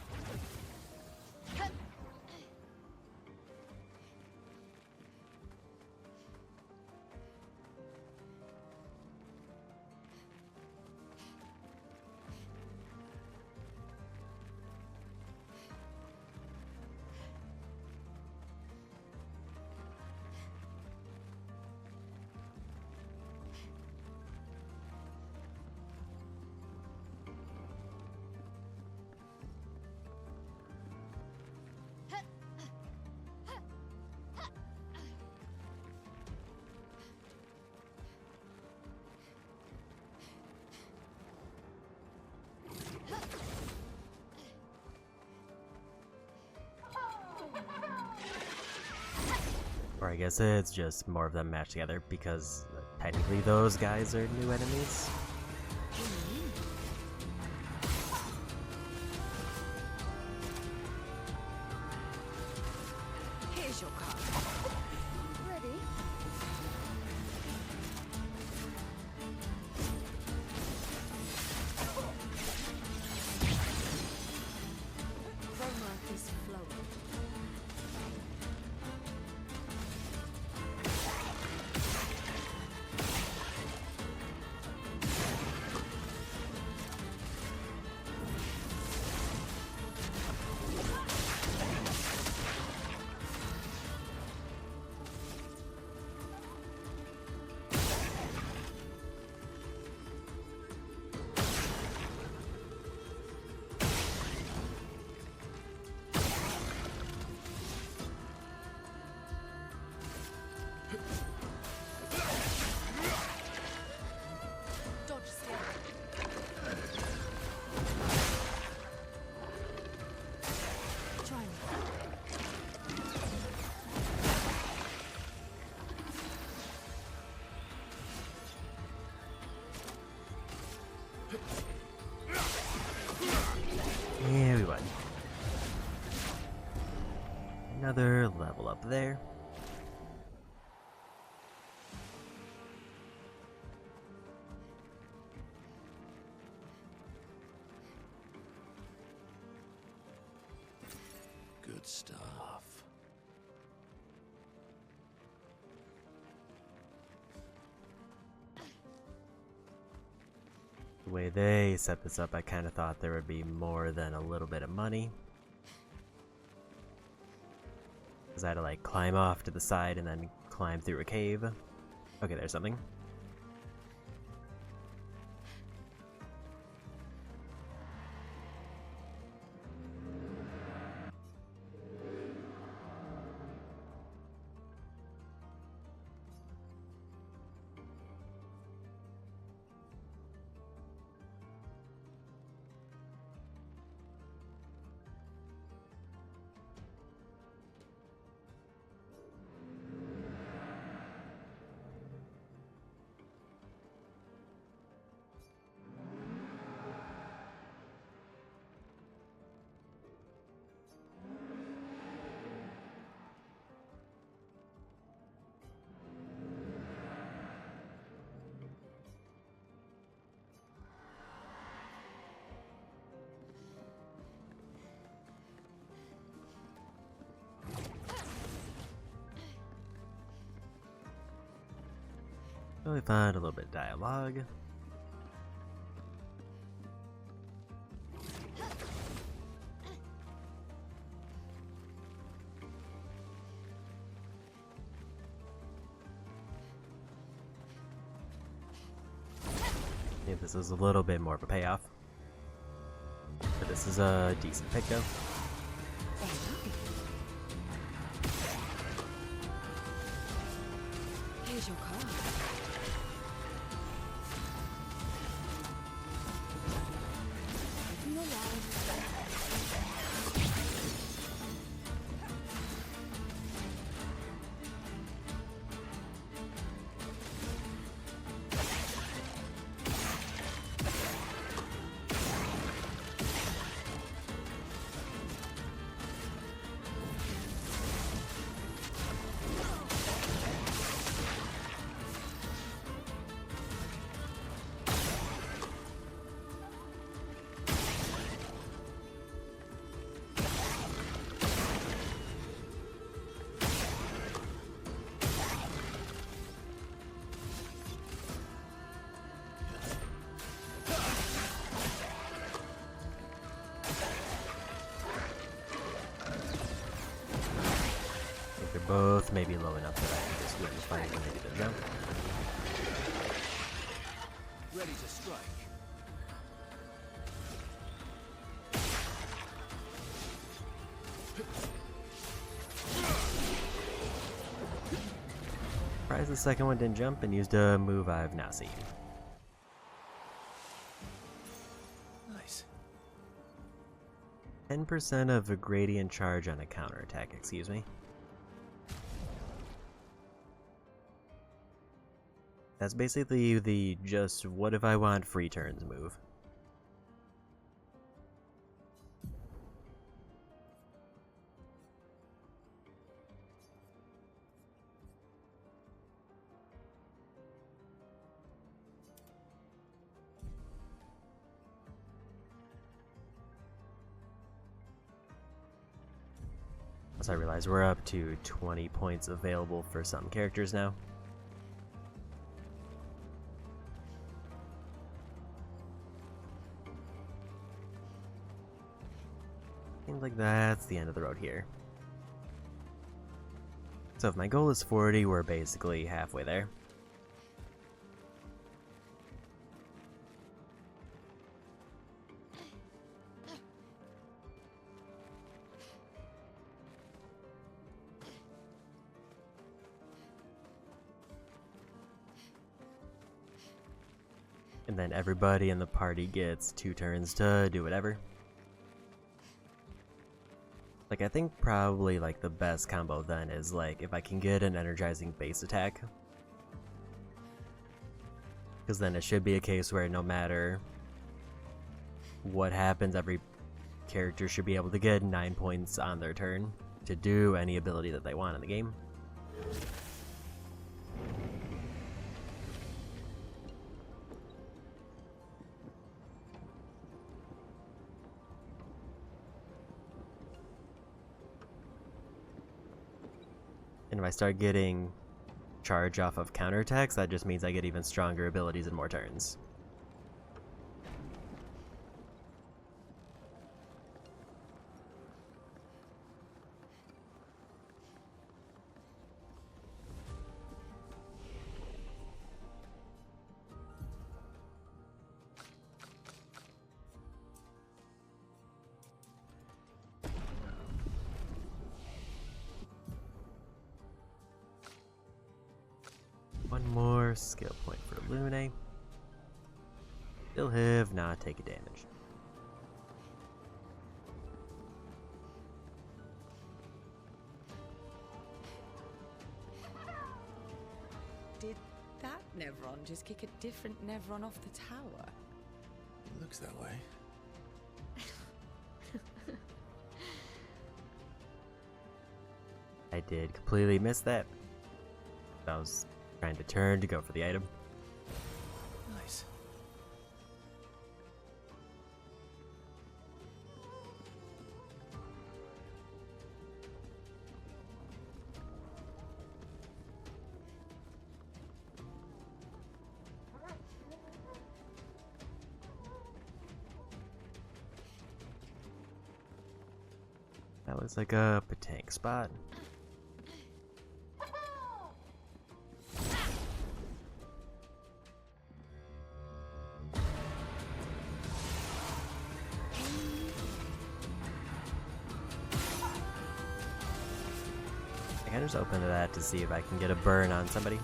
Or I guess it's just more of them matched together because technically those guys are new enemies. Here's your card. Ready? Chroma is flowing. Yeah, we won. Another level up there. Good stuff. The way they set this up, I kind of thought there would be more than a little bit of money. Because I had to like climb off to the side and then climb through a cave. Okay, there's something. So we find a little bit of dialogue. think this is a little bit more of a payoff. But this is a decent pick though. Here's your card. Open your life. Both maybe low enough that I can just win the fight when they do the jump. Ready to strike. Surprised the second one didn't jump and used a move I've not seen. Nice. 10% of a gradient charge on a counterattack, excuse me. That's basically the just what if I want free turns move. As I realize we're up to 20 points available for some characters now. Seems like that's the end of the road here. So if my goal is 40, we're basically halfway there. And then everybody in the party gets 2 turns to do whatever. Like, I think probably, like, the best combo then is, like, if I can get an energizing base attack. Because then it should be a case where no matter what happens, every character should be able to get 9 points on their turn to do any ability that they want in the game. And if I start getting charge off of counterattacks, that just means I get even stronger abilities and more turns. One more skill point for Lune. Still have not taken damage. Did that Nevron just kick a different Nevron off the tower? It looks that way. I did completely miss that. I was trying to turn to go for the item. Nice. That looks like a tank spot. just open that to see if I can get a burn on somebody.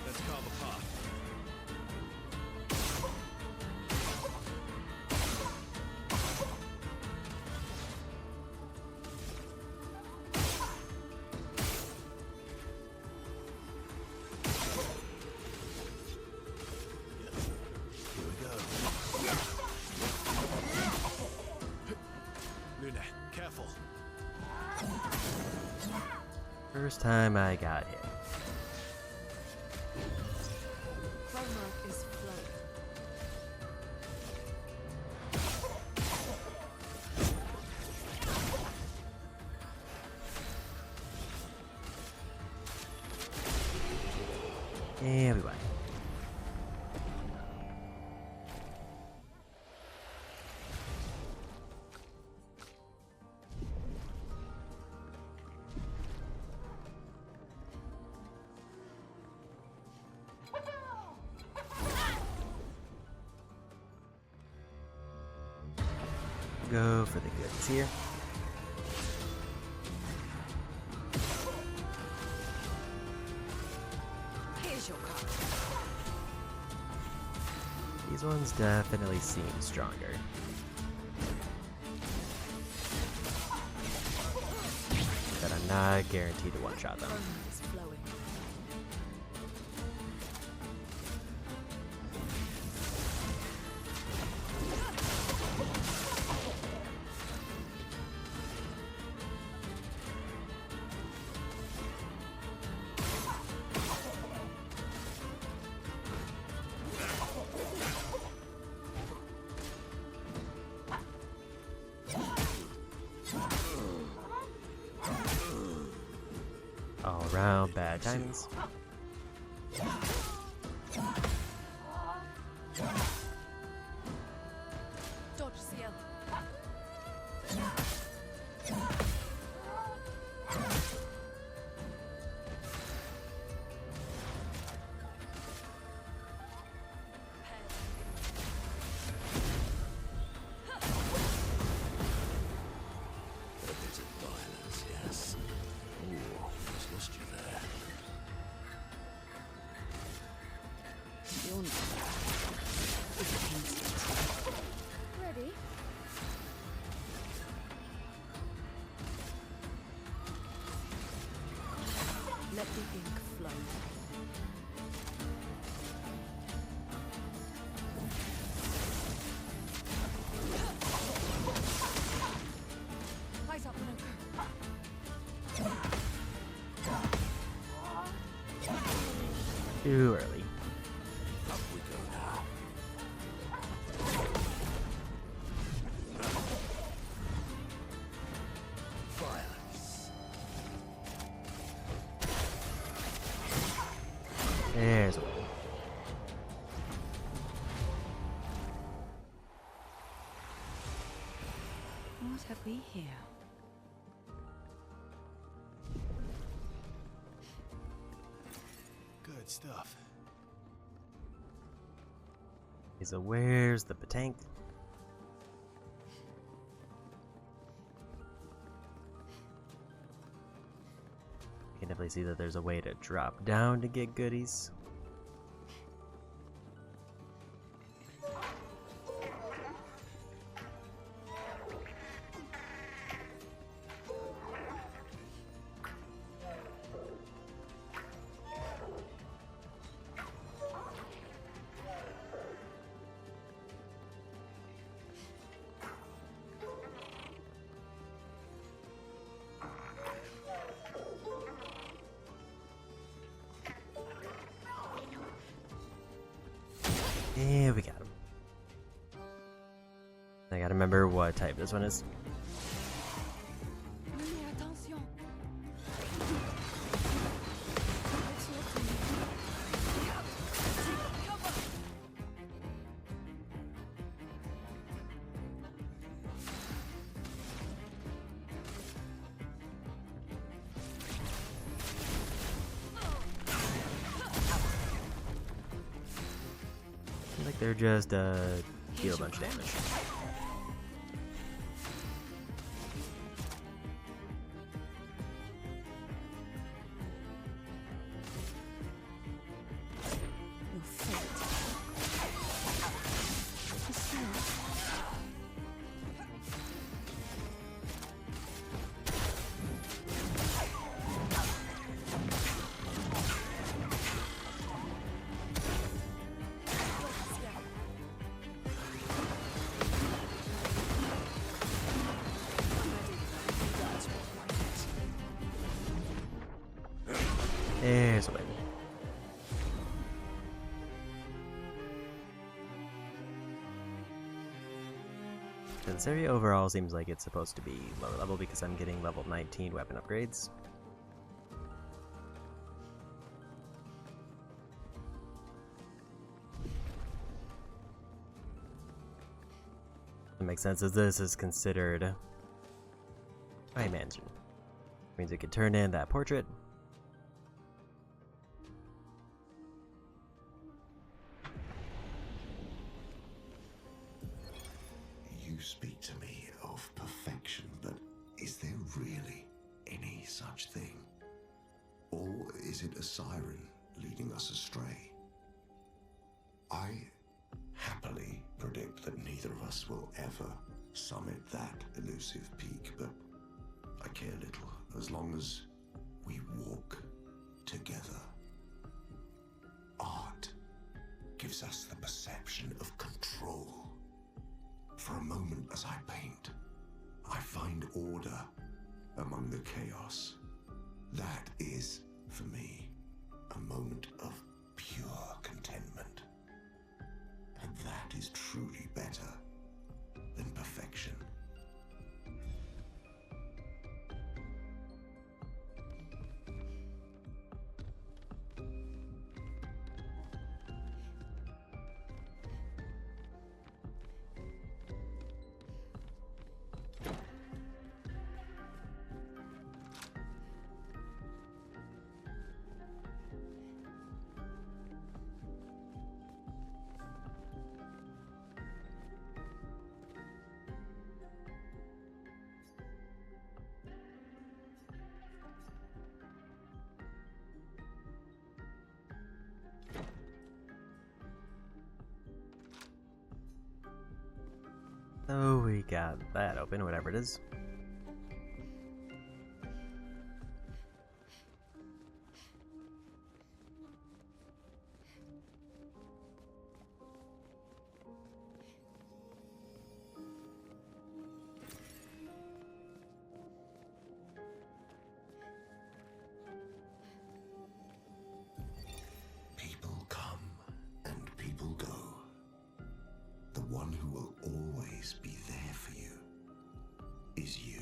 Let's carve a path. Here we go. Luna, careful. First time I got hit. Framework is flowing. And we went. Go for the goods here. Here's your card. These ones definitely seem stronger. But I'm not guaranteed to one-shot them. Framework is flowing. All around bad timings. Dodge CL. A bit of violence, yes. Ooh, almost lost you there. You're not. Ready? Let the ink flow. Eyes up, Minoka. Too early. Up we go now. Violence. There's one. What have we here? Good stuff. So where's the tank? You can definitely see that there's a way to drop down to get goodies. Yeah, we got him. I gotta remember what type this one is. Mais attention. They're just deal a bunch of damage. There's a win. This area overall seems like it's supposed to be lower level because I'm getting level 19 weapon upgrades. It makes sense as this is considered my mansion. Means we could turn in that portrait. You speak to me of perfection, but is there really any such thing? Or is it a siren leading us astray? I happily predict that neither of us will ever summit that elusive peak, but I care little as long as we walk together. Art gives us the perception of control. For a moment as I paint, I find order among the chaos. That is, for me, a moment of pure contentment. And that is truly better than perfection. Oh, we got that open, whatever it is. People come and people go. The one who will always be there for you is you.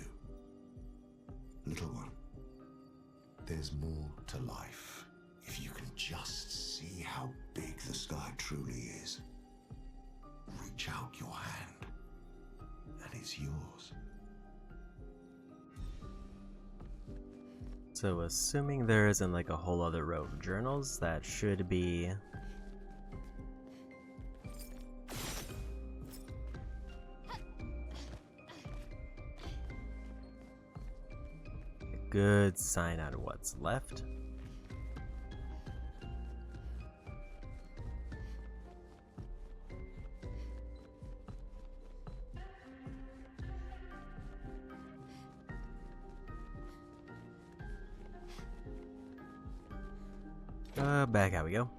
Little one, there's more to life if you can just see how big the sky truly is. Reach out your hand, and it's yours. So assuming there isn't like a whole other row of journals, that should be a good sign on what's left. Back out we go.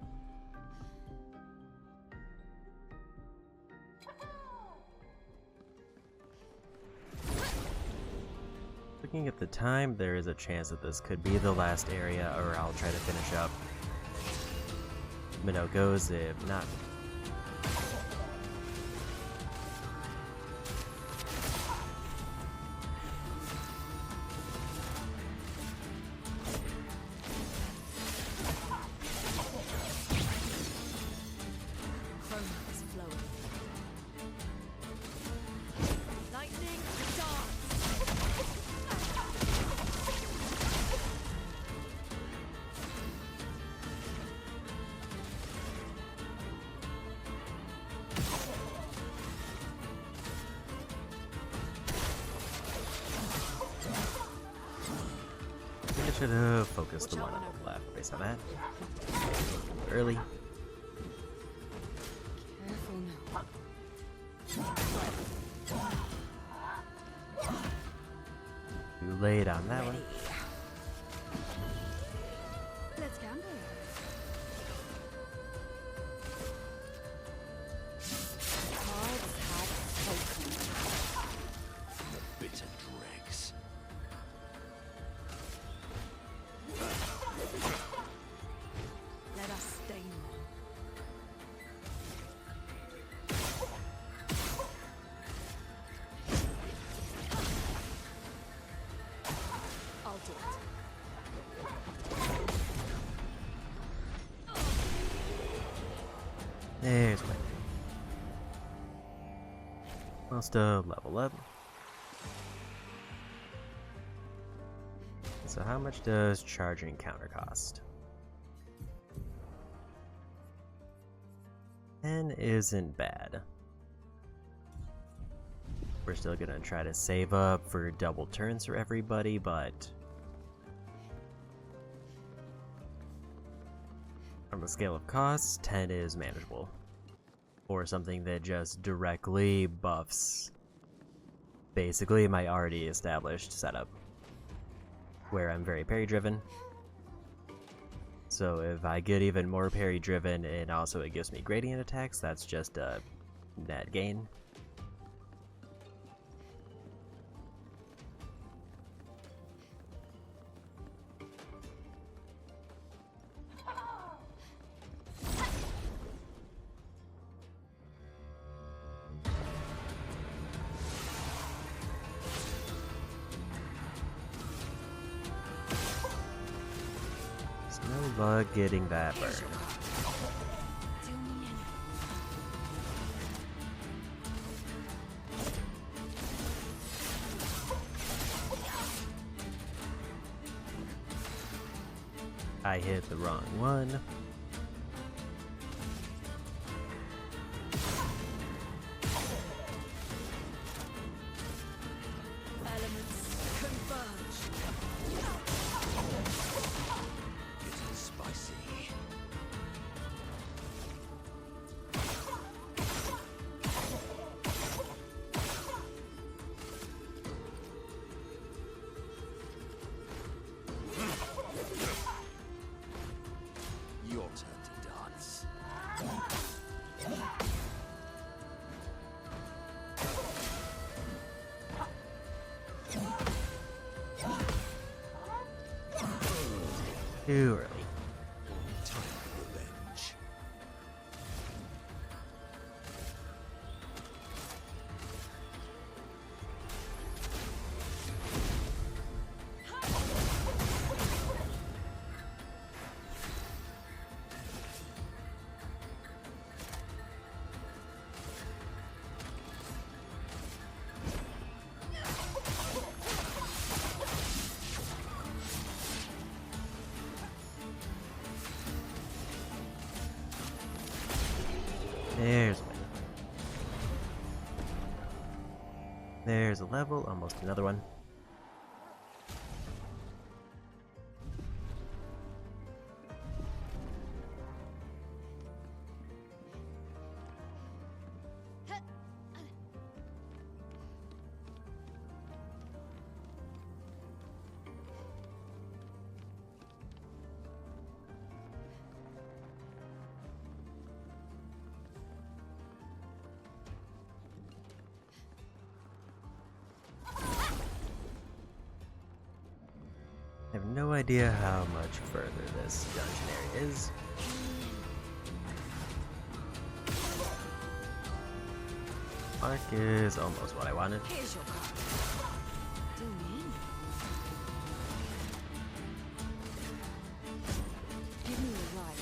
Looking at the time, there is a chance that this could be the last area, or I'll try to finish up Minoko's, if not. should have focused the one on the left based on that. Early. Careful now. Too late on that one. Let's gamble. Cards have spoken. The bitter dregs. Let us stain them. I'll do it. There's one. Must level up. So how much does charging counter cost? 10 isn't bad. We're still gonna try to save up for double turns for everybody, but on the scale of costs, 10 is manageable. For something that just directly buffs basically my already established setup, where I'm very parry driven. So if I get even more parry driven and also it gives me gradient attacks, that's just a net gain. No luck getting that burn. I hit the wrong one. Your turn to dance. Too early. Time for revenge. There's one. There's a level, almost another one. I have no idea how much further this dungeon area is. Mark is almost what I wanted. Here's your card. Do me in. Give me a ride.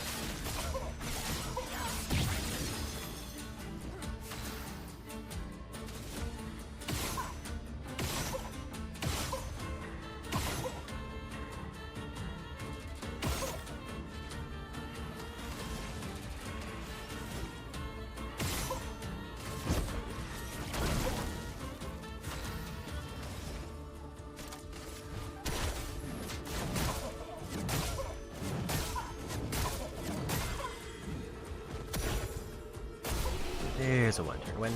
There's a one-turn win.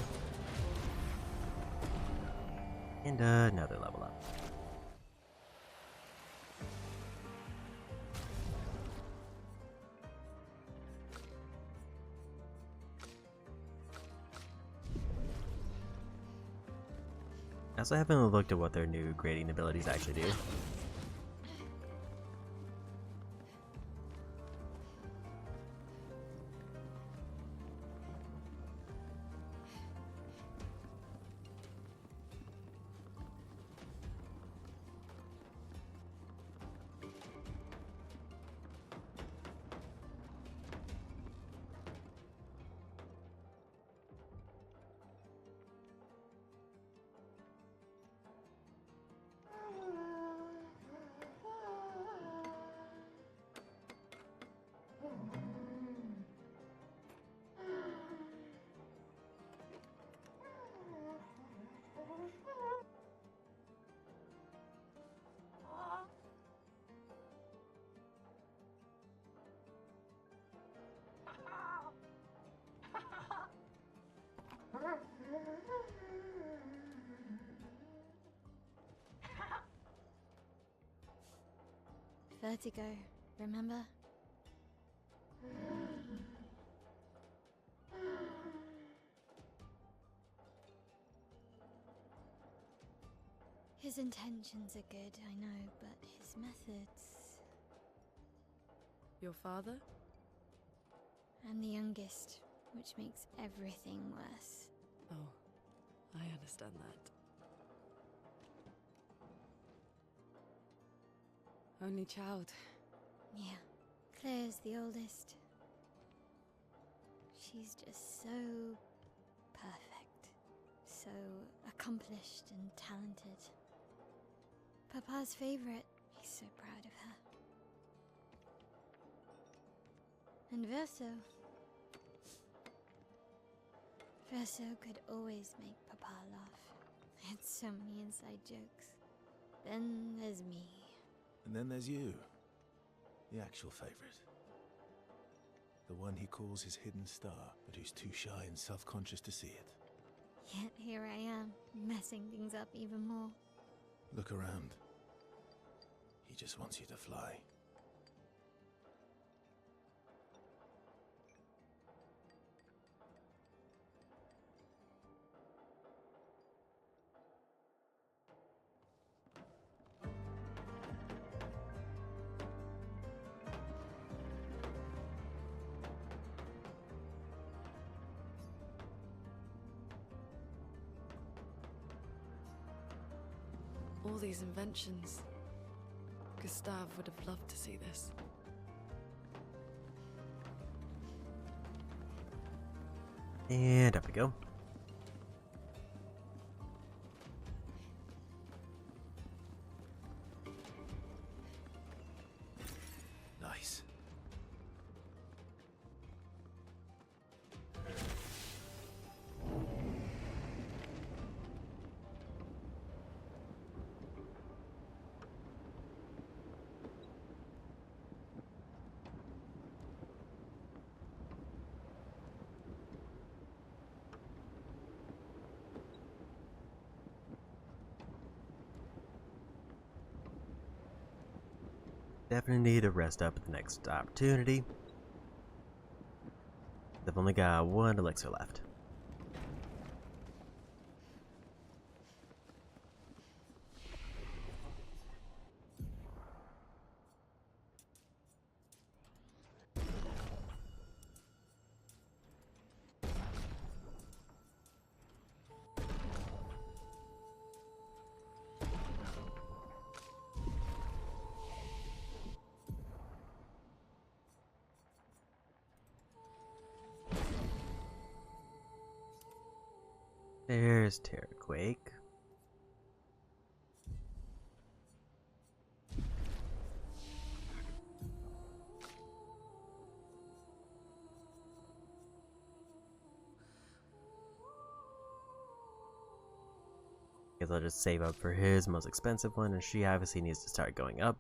And another level up. I also haven't looked at what their new grading abilities actually do. Vertigo, remember? His intentions are good, I know, but his methods... Your father? I'm the youngest, which makes everything worse. Oh, I understand that. Only child. Yeah, Claire's the oldest. She's just so perfect, so accomplished and talented. Papa's favorite. He's so proud of her. And Verso. Verso could always make Papa laugh. Had so many inside jokes. Then there's me. And then there's you. The actual favorite. The one he calls his hidden star, but who's too shy and self-conscious to see it. Yet here I am, messing things up even more. Look around. He just wants you to fly. All these inventions. Gustave would have loved to see this. And up we go. Nice. Definitely need to rest up at the next opportunity. They've only got one elixir left. There's Terraquake. Guess I'll just save up for his most expensive one, and she obviously needs to start going up.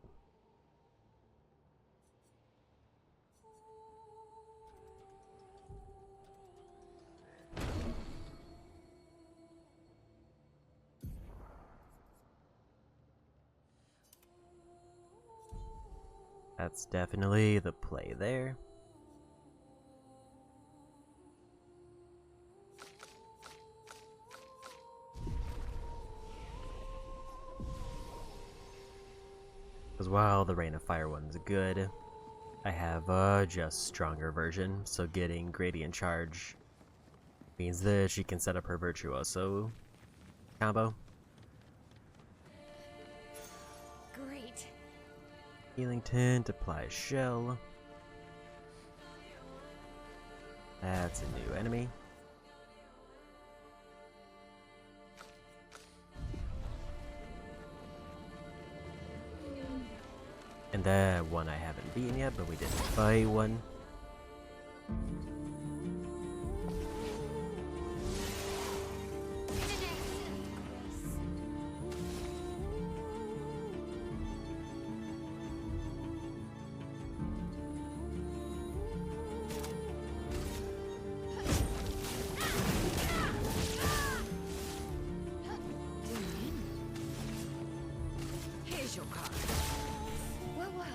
That's definitely the play there. Because while the Rain of Fire one's good, I have a just stronger version, so getting Gradient Charge means that she can set up her Virtuoso combo. Great. Healing Tint, apply Shell. That's a new enemy. And that one I haven't beaten yet, but we did fight one. Here's your card. Well, well.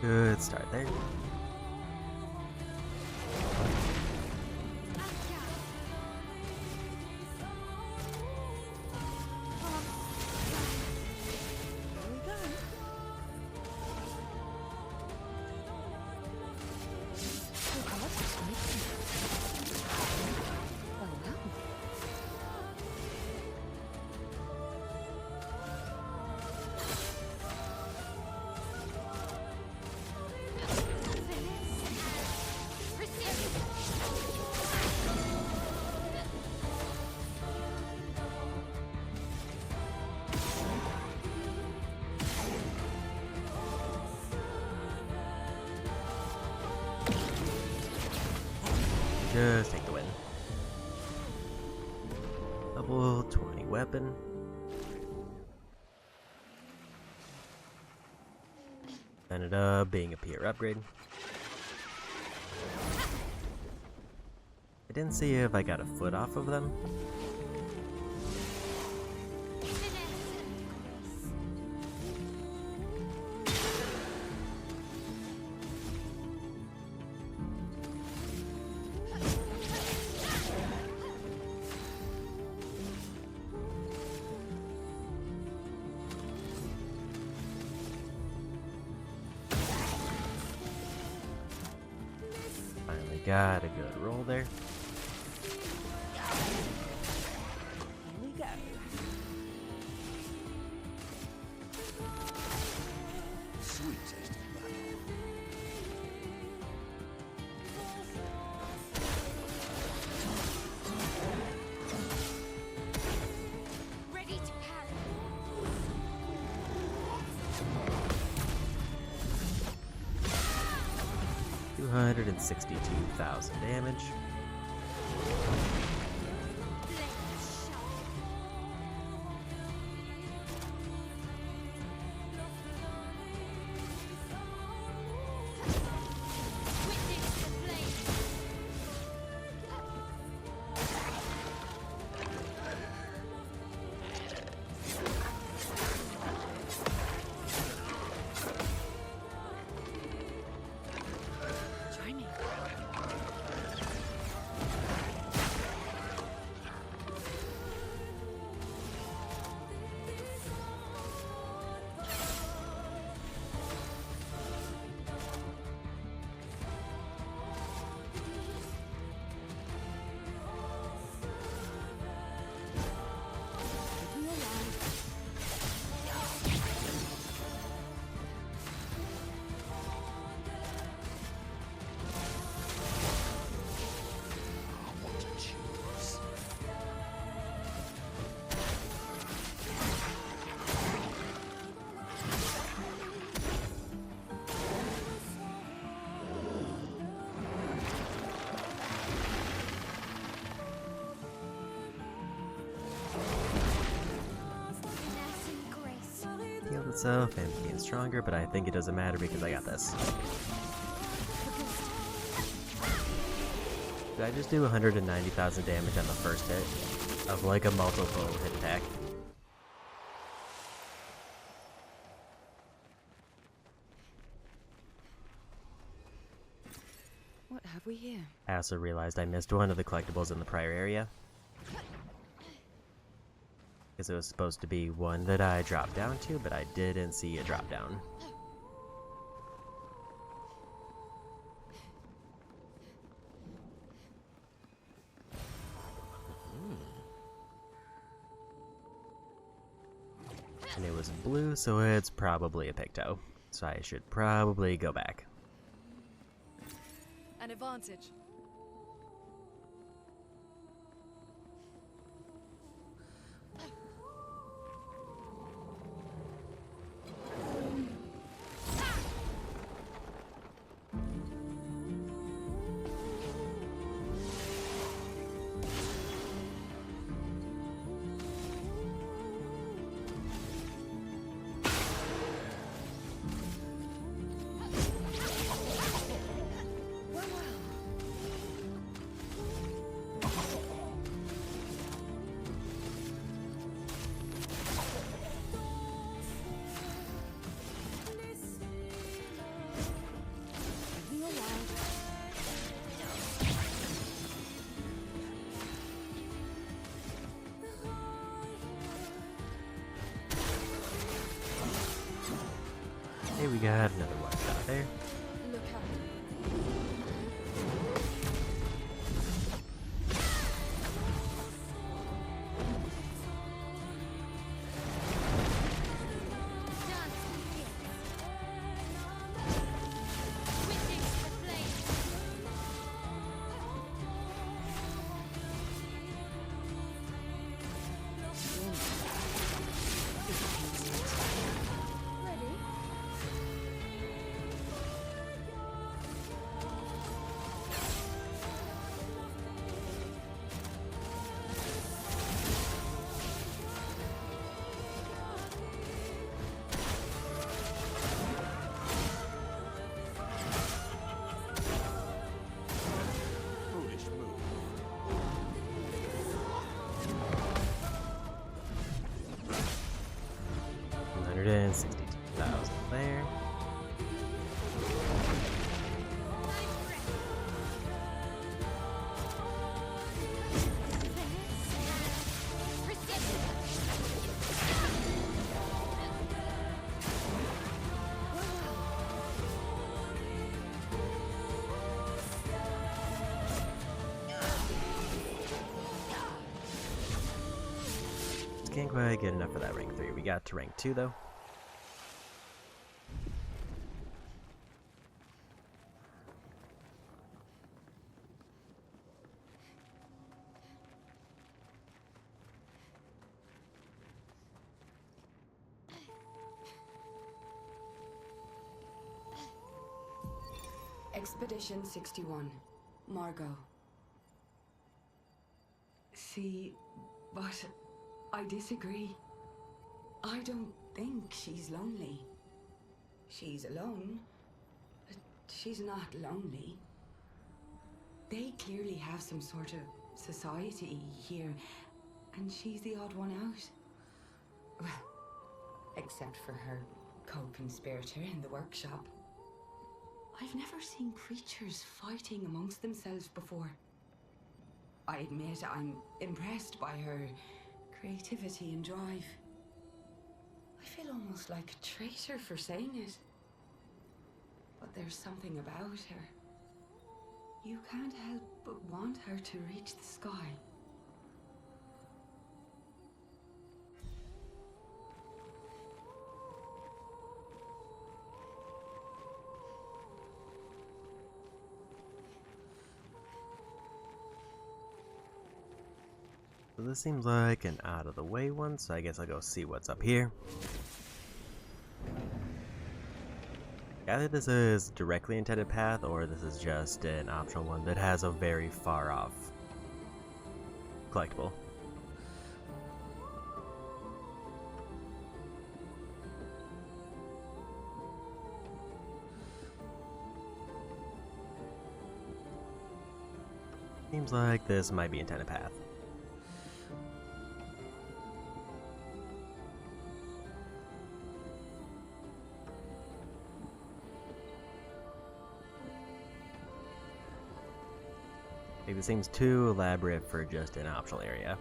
Good start there. Just take the win. Level 20 weapon. Ended up being a peer upgrade. I didn't see if I got a foot off of them. Finally got a good roll there. Here we go. Sweet taste of battle. Ready to parry. 262,000 damage. itself and became stronger, but I think it doesn't matter because I got this. Did I just do 190,000 damage on the first hit of like a multiple hit attack? What have we here? I also realized I missed one of the collectibles in the prior area. Because it was supposed to be one that I dropped down to, but I didn't see a drop down. And it was blue, so it's probably a picto. So I should probably go back. An advantage. Hey, we got another one shot there. Look out. Foolish move. $162,000 there. Just can't quite get enough of that rank 3. We got to rank 2 though. Expedition 61. Margot. See, but I disagree. I don't think she's lonely. She's alone, but she's not lonely. They clearly have some sort of society here, and she's the odd one out. Well, except for her co-conspirator in the workshop. I've never seen creatures fighting amongst themselves before. I admit I'm impressed by her creativity and drive. I feel almost like a traitor for saying it. But there's something about her. You can't help but want her to reach the sky. So this seems like an out of the way one, so I guess I'll go see what's up here. Either this is directly intended path, or this is just an optional one that has a very far off collectible. Seems like this might be intended path. Like, this seems too elaborate for just an optional area.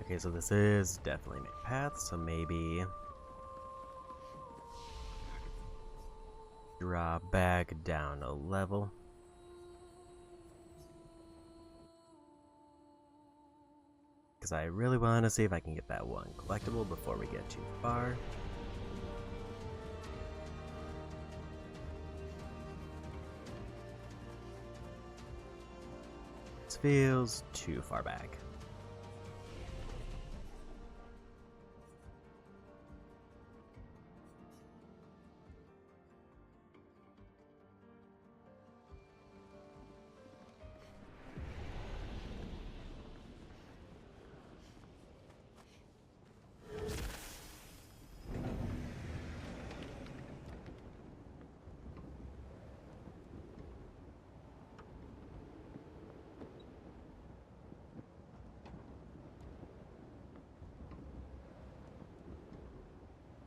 Okay, so this is definitely main path, so maybe drop back down a level. Because I really want to see if I can get that one collectible before we get too far. This feels too far back.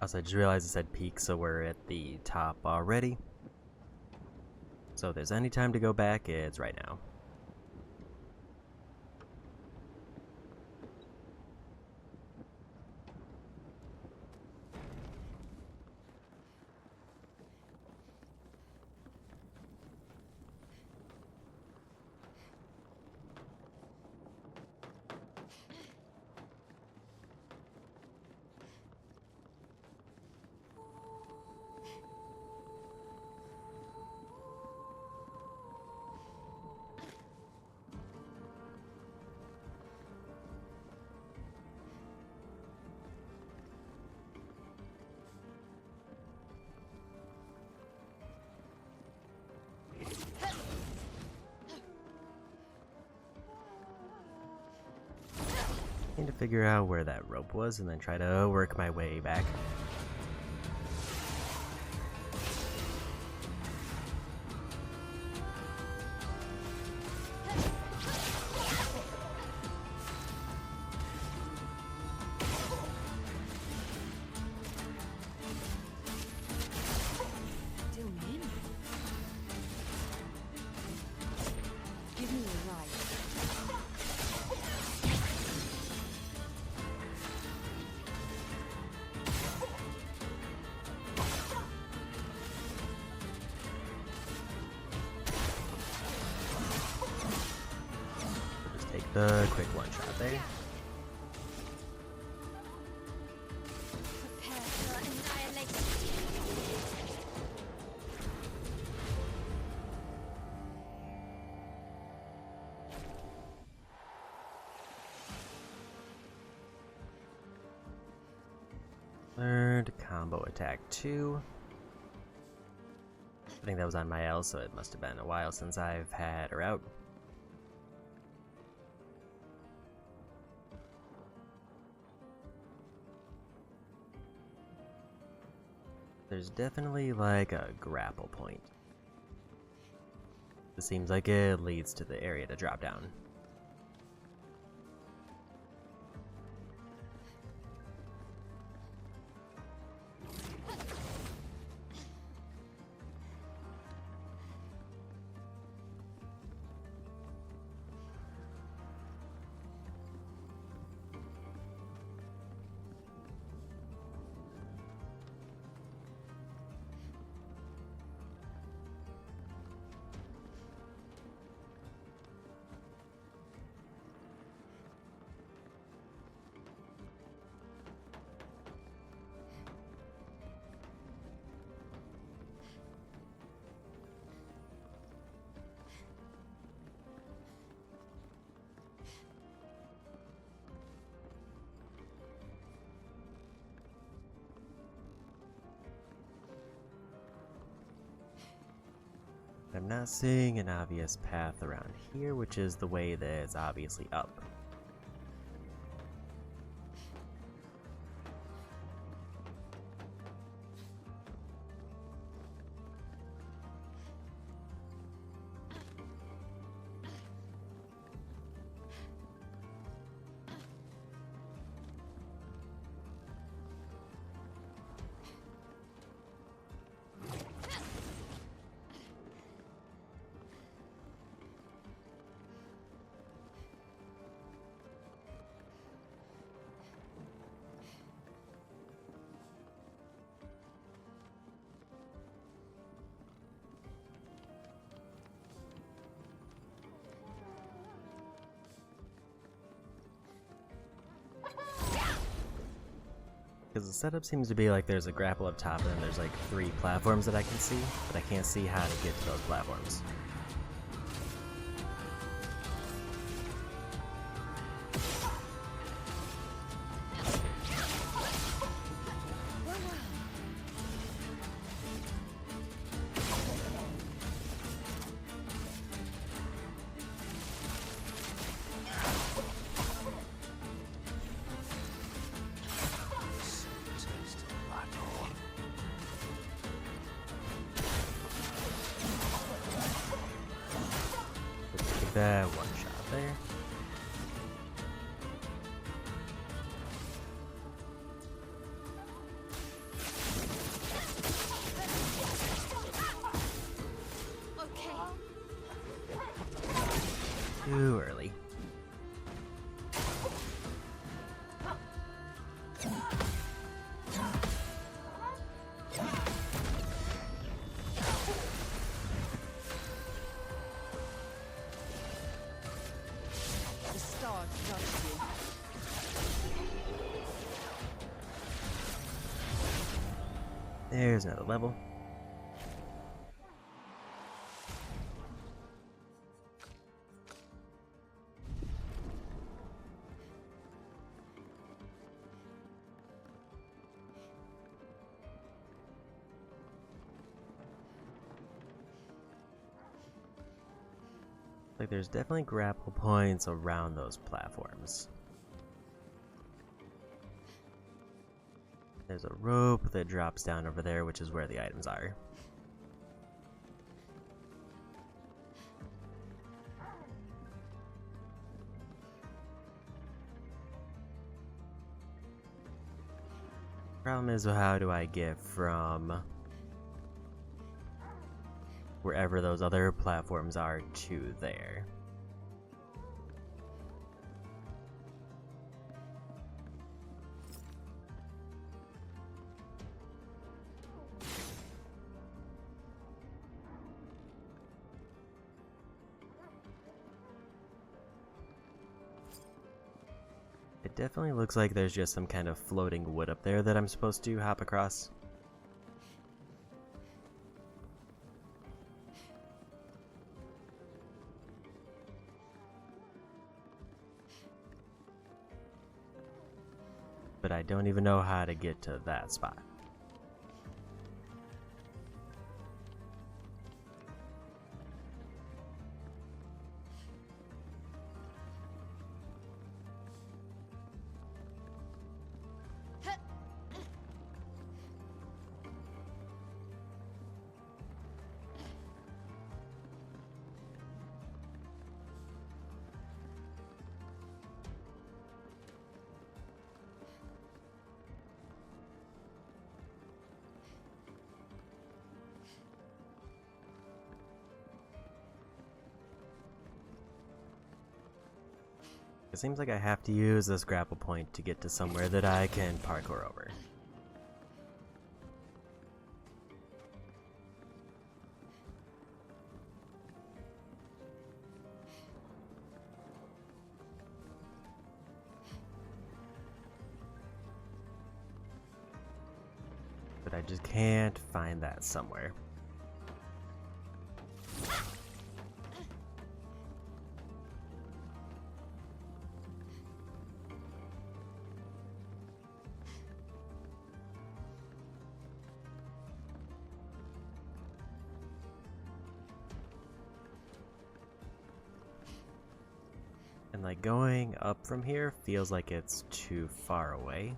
Also, I just realized it said peak, so we're at the top already. So if there's any time to go back, it's right now. Need to figure out where that rope was and then try to work my way back. Still in? Give me a ride. Just take the quick one shot there. Prepare for annihilation. Learned combo attack 2. I think that was on my L, so it must have been a while since I've had her out. There's definitely like a grapple point. It seems like it leads to the area to drop down. I'm not seeing an obvious path around here, which is the way that it's obviously up. Because the setup seems to be like there's a grapple up top and then there's like 3 platforms that I can see, but I can't see how to get to those platforms. That one shot there. Too early. There's another level. Like there's definitely grapple points around those platforms. There's a rope that drops down over there, which is where the items are. Problem is, how do I get from wherever those other platforms are to there? It definitely looks like there's just some kind of floating wood up there that I'm supposed to hop across. But I don't even know how to get to that spot. It seems like I have to use this grapple point to get to somewhere that I can parkour over. But I just can't find that somewhere. like going up from here feels like it's too far away.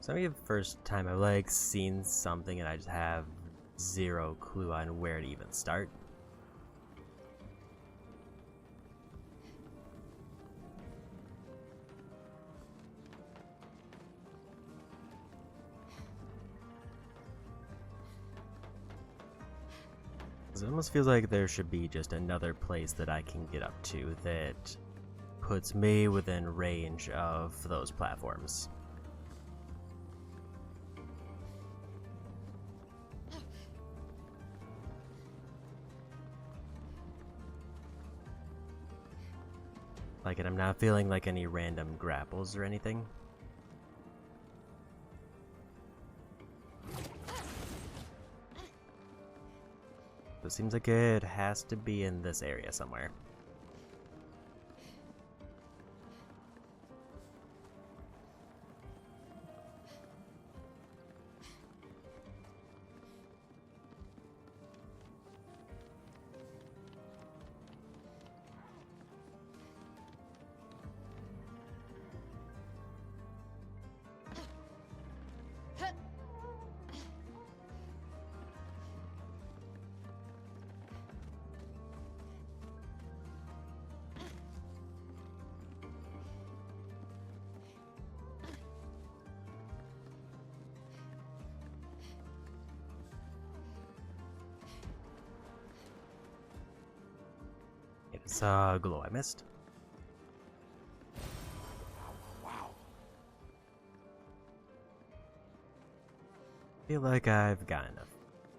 So maybe the first time I've like seen something and I just have zero clue on where to even start. It almost feels like there should be just another place that I can get up to that puts me within range of those platforms. Like, and I'm not feeling like any random grapples or anything. So it seems like it has to be in this area somewhere. It's a glow I missed. Wow. Feel like I've got enough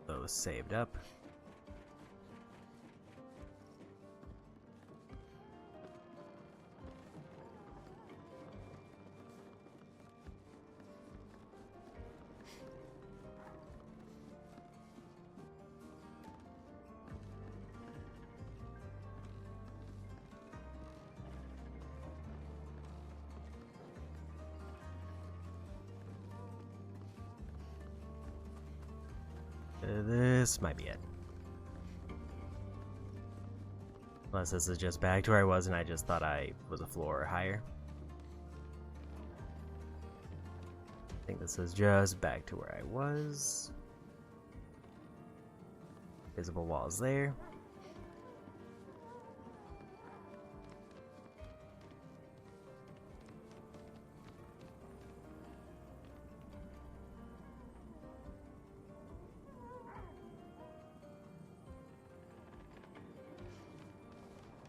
of those saved up. This might be it. Unless this is just back to where I was and I just thought I was a floor higher. I think this is just back to where I was. Visible walls there.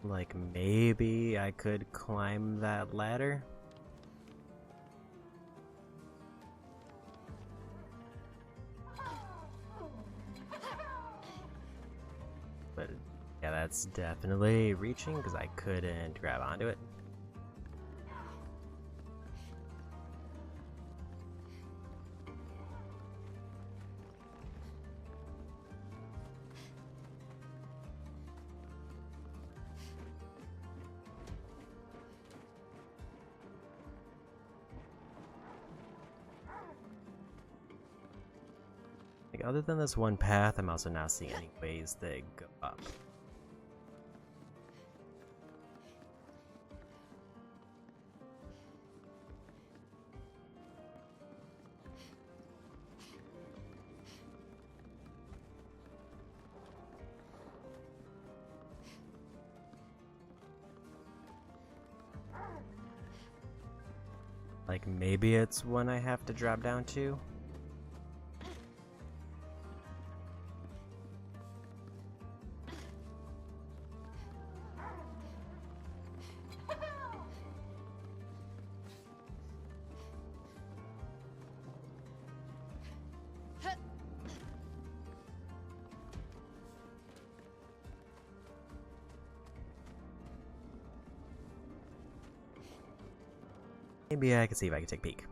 Like, maybe I could climb that ladder? But, yeah, that's definitely reaching, because I couldn't grab onto it. Like, other than this one path, I'm also not seeing any ways that go up. Like, maybe it's one I have to drop down to? Maybe I can see if I can take a peek.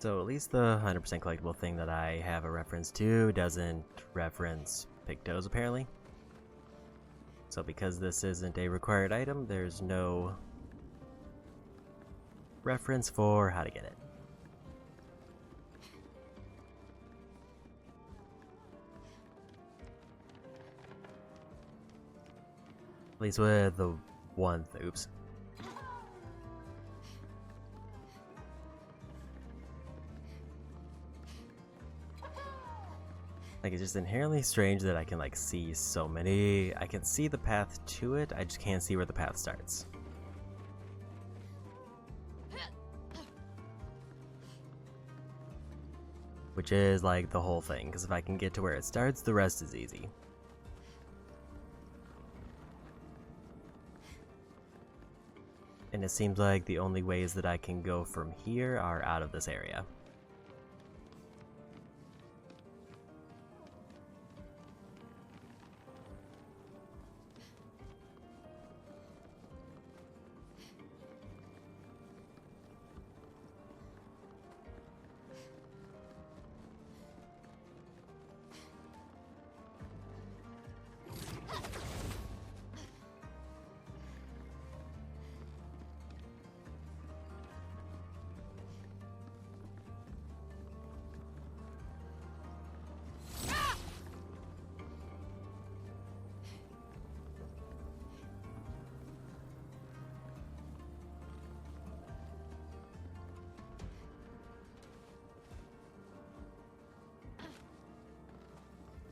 So at least the 100% collectible thing that I have a reference to doesn't reference Pictos apparently. So because this isn't a required item, there's no reference for how to get it. At least with the one, oops. Like, it's just inherently strange that I can like see so many. I can see the path to it, I just can't see where the path starts. Which is like the whole thing, because if I can get to where it starts, the rest is easy. And it seems like the only ways that I can go from here are out of this area.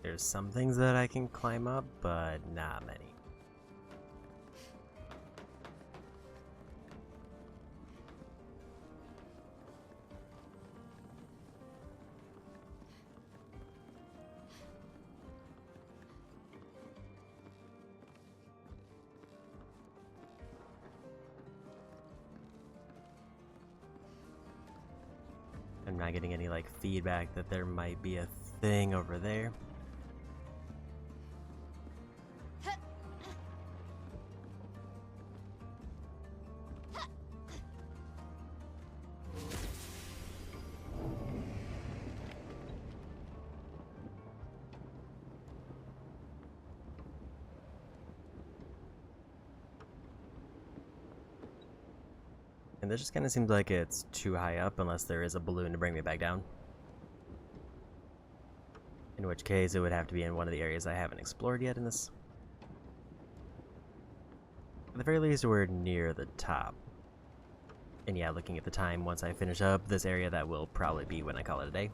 There's some things that I can climb up, but not many. I'm not getting any like feedback that there might be a thing over there. And this just kind of seems like it's too high up unless there is a balloon to bring me back down. In which case it would have to be in one of the areas I haven't explored yet in this. At the very least, we're near the top. And yeah, looking at the time, once I finish up this area, that will probably be when I call it a day.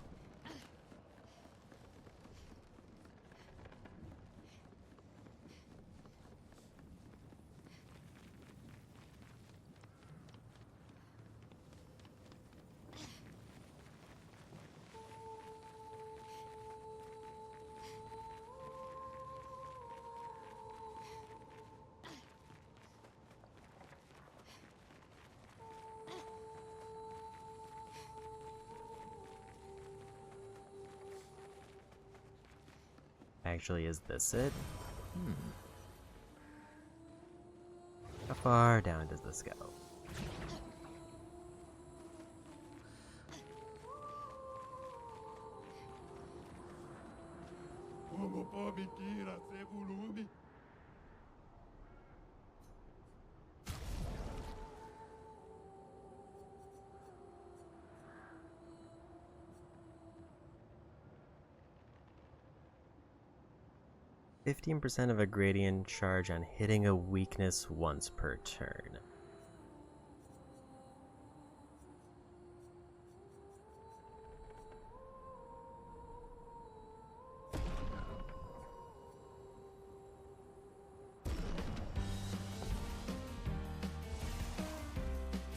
Actually, is this it? How far down does this go? %, of a gradient charge on hitting a weakness once per turn.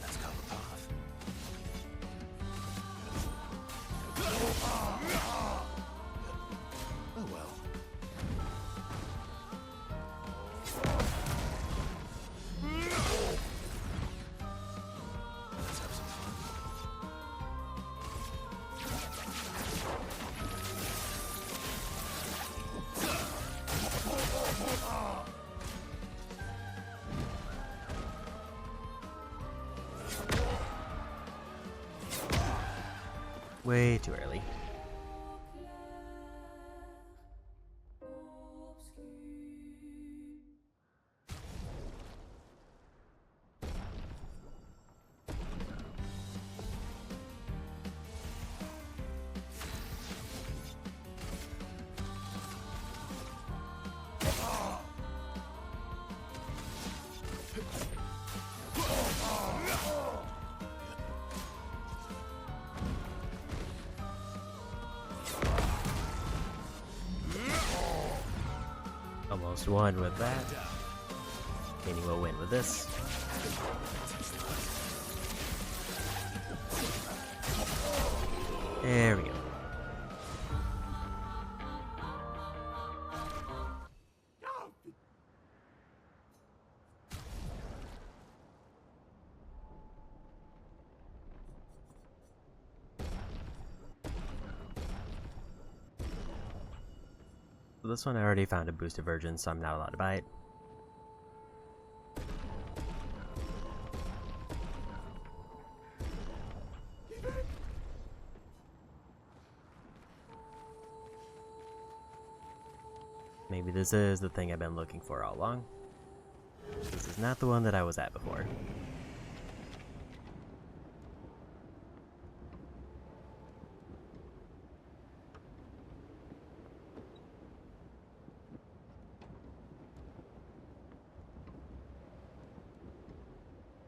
Let's go the path. Oh well. Way too early. Almost won with that. Kenny will win with this. There we go. So this one I already found a boosted version, so I'm not allowed to buy it. Maybe this is the thing I've been looking for all along. This is not the one that I was at before.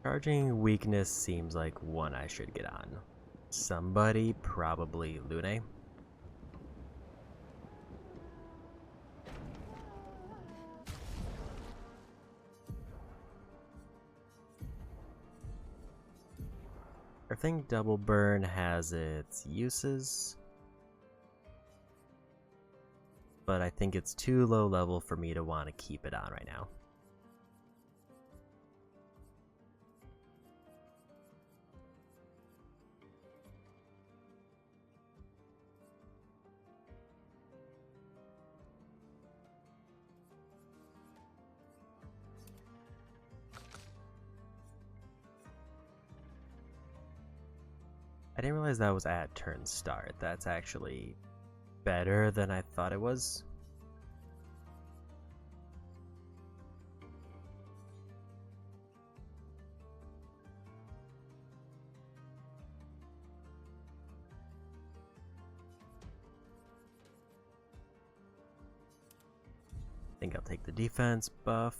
Charging weakness seems like one I should get on. Somebody, probably Lune. I think double burn has its uses, but I think it's too low level for me to want to keep it on right now. I didn't realize that was at turn start. That's actually better than I thought it was. I think I'll take the defense buff.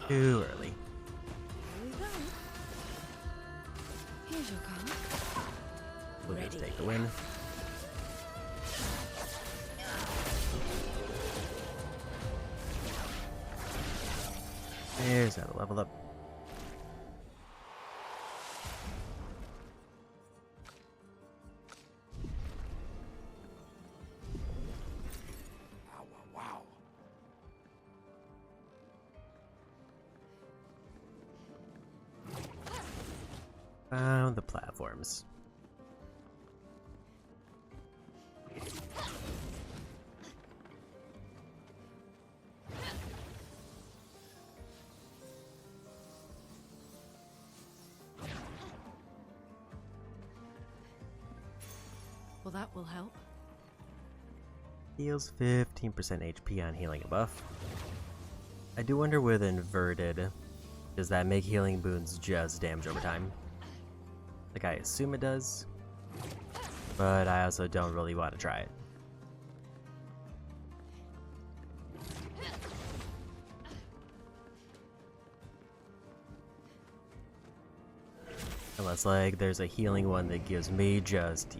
Too early. Here we go. Here's your card. We'll get to take the win. There's another level up. Found the platforms. Well, that will help. Heals 15% HP on healing a buff. I do wonder with inverted, does that make healing boons just damage over time? Like I assume it does. but I also don't really want to try it. Unless, like, there's a healing one that gives me just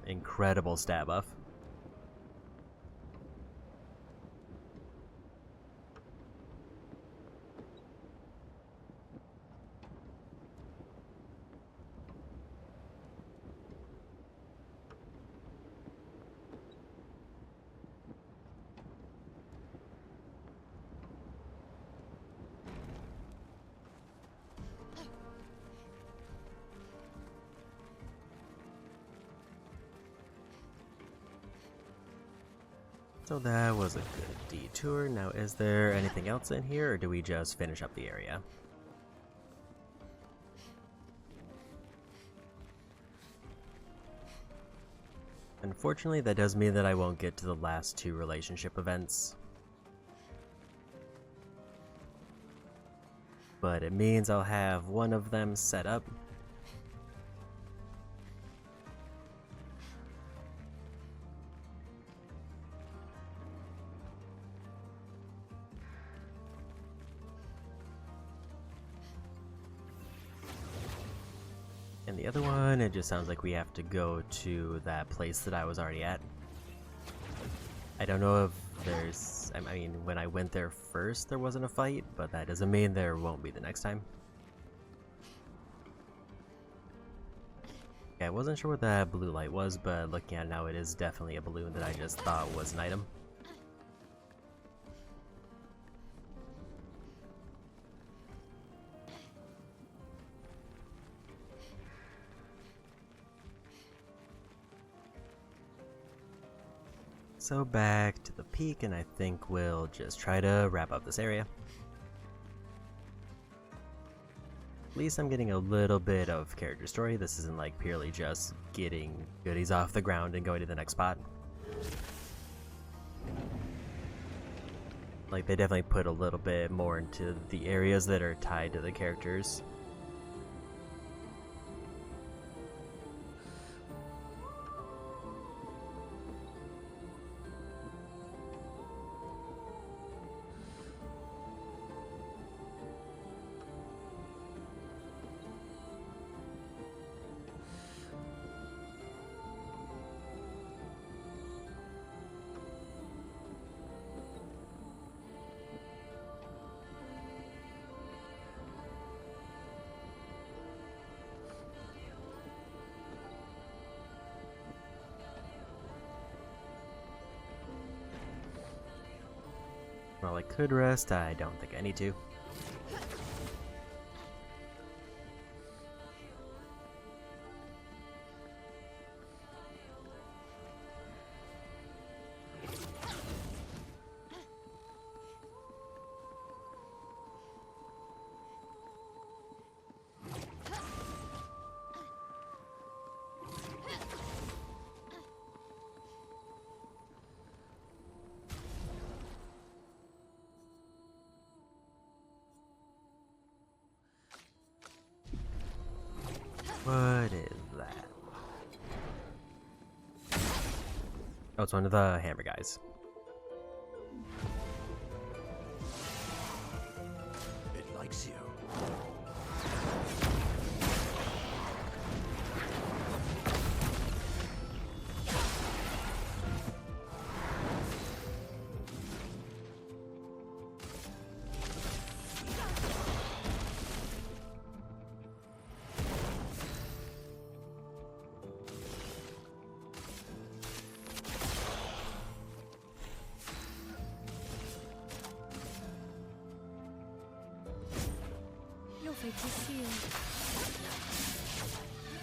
incredible stat buff. So that was a good detour. Now, is there anything else in here, or do we just finish up the area? Unfortunately, that does mean that I won't get to the last two relationship events. But it means I'll have one of them set up. And the other one, it just sounds like we have to go to that place that I was already at. I don't know if there's... I mean, when I went there first, there wasn't a fight, but that doesn't mean there won't be the next time. Yeah, I wasn't sure what that blue light was, but looking at it now, it is definitely a balloon that I just thought was an item. So back to the peak, and I think we'll just try to wrap up this area. At least I'm getting a little bit of character story. This isn't like purely just getting goodies off the ground and going to the next spot. Like, they definitely put a little bit more into the areas that are tied to the characters. While I could rest, I don't think I need to. What is that? Oh, it's one of the hammer guys. It likes you.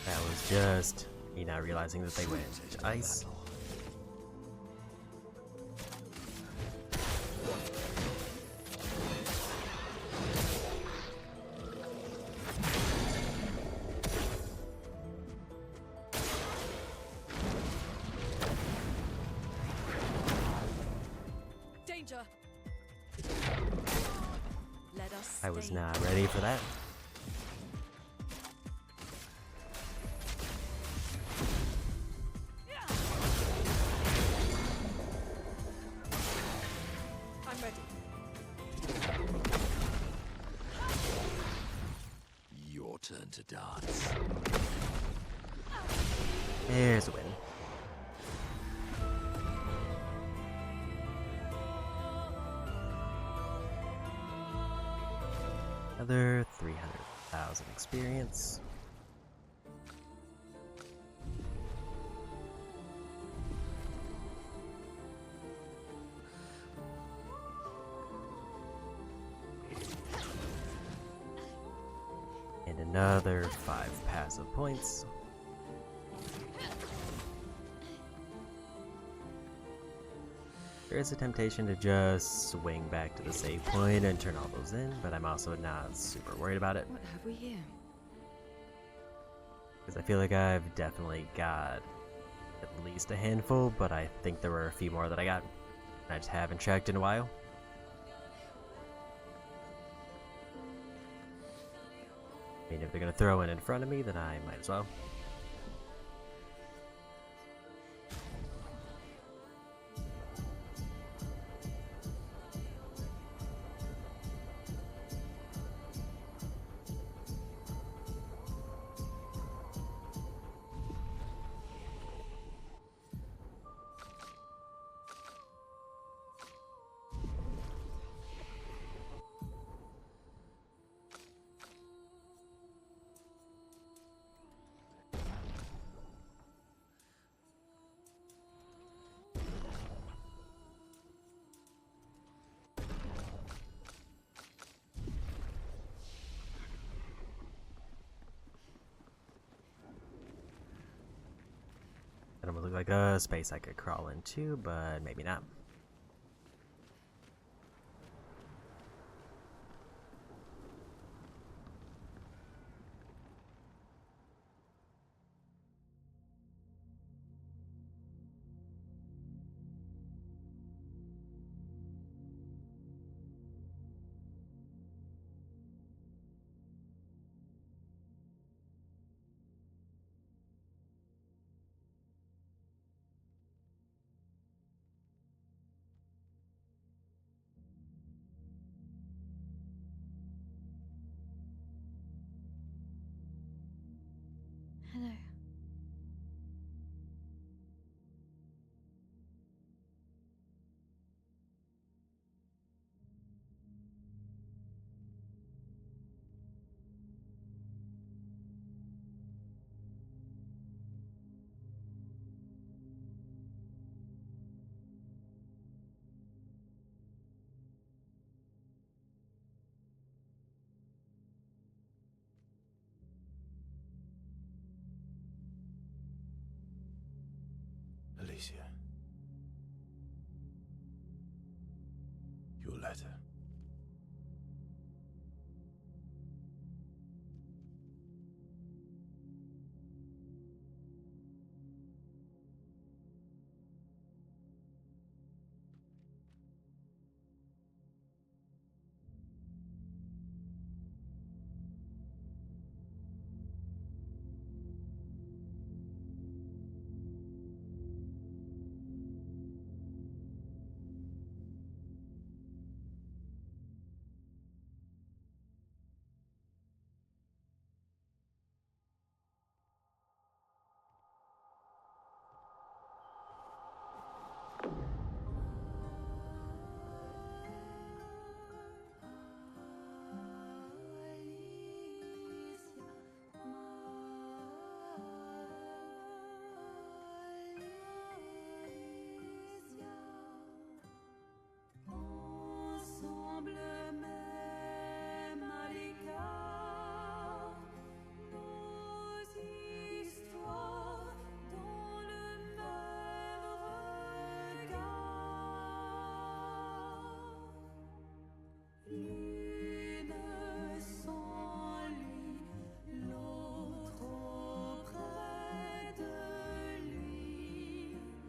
That was just me not realizing that they went to ice. Danger! Let us I was stay. not ready for that. to dance. There's a win. Another 300,000 experience. And another 5 passive points. There is a temptation to just swing back to the save point and turn all those in, but I'm also not super worried about it. What have we here? Because I feel like I've definitely got at least a handful, but I think there were a few more that I got. I just haven't checked in a while. I mean, if they're going to throw it in front of me, then I might as well. That almost looks like a space I could crawl into, but maybe not. Hello. Alicia. Your letter.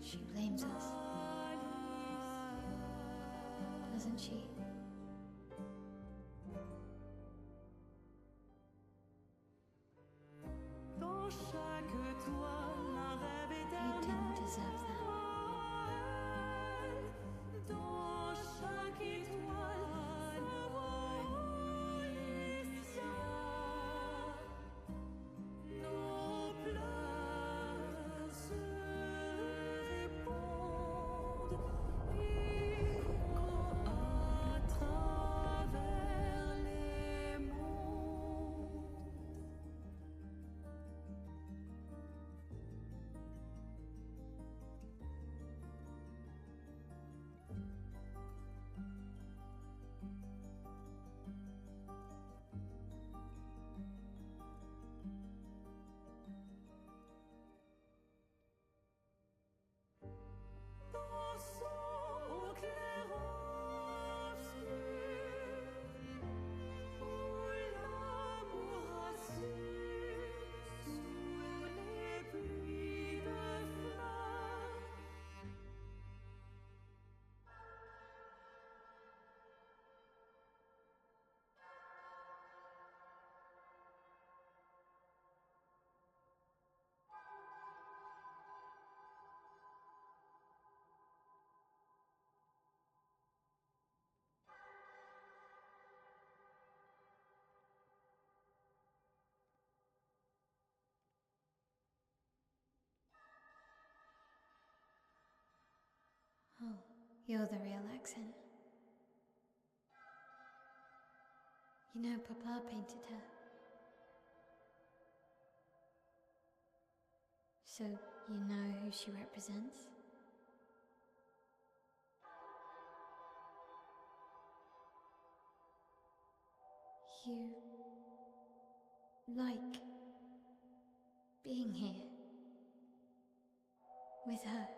She blames us. Doesn't she? You didn't deserve that. You're the real accent. You know, Papa painted her. So, you know who she represents? You like being here with her.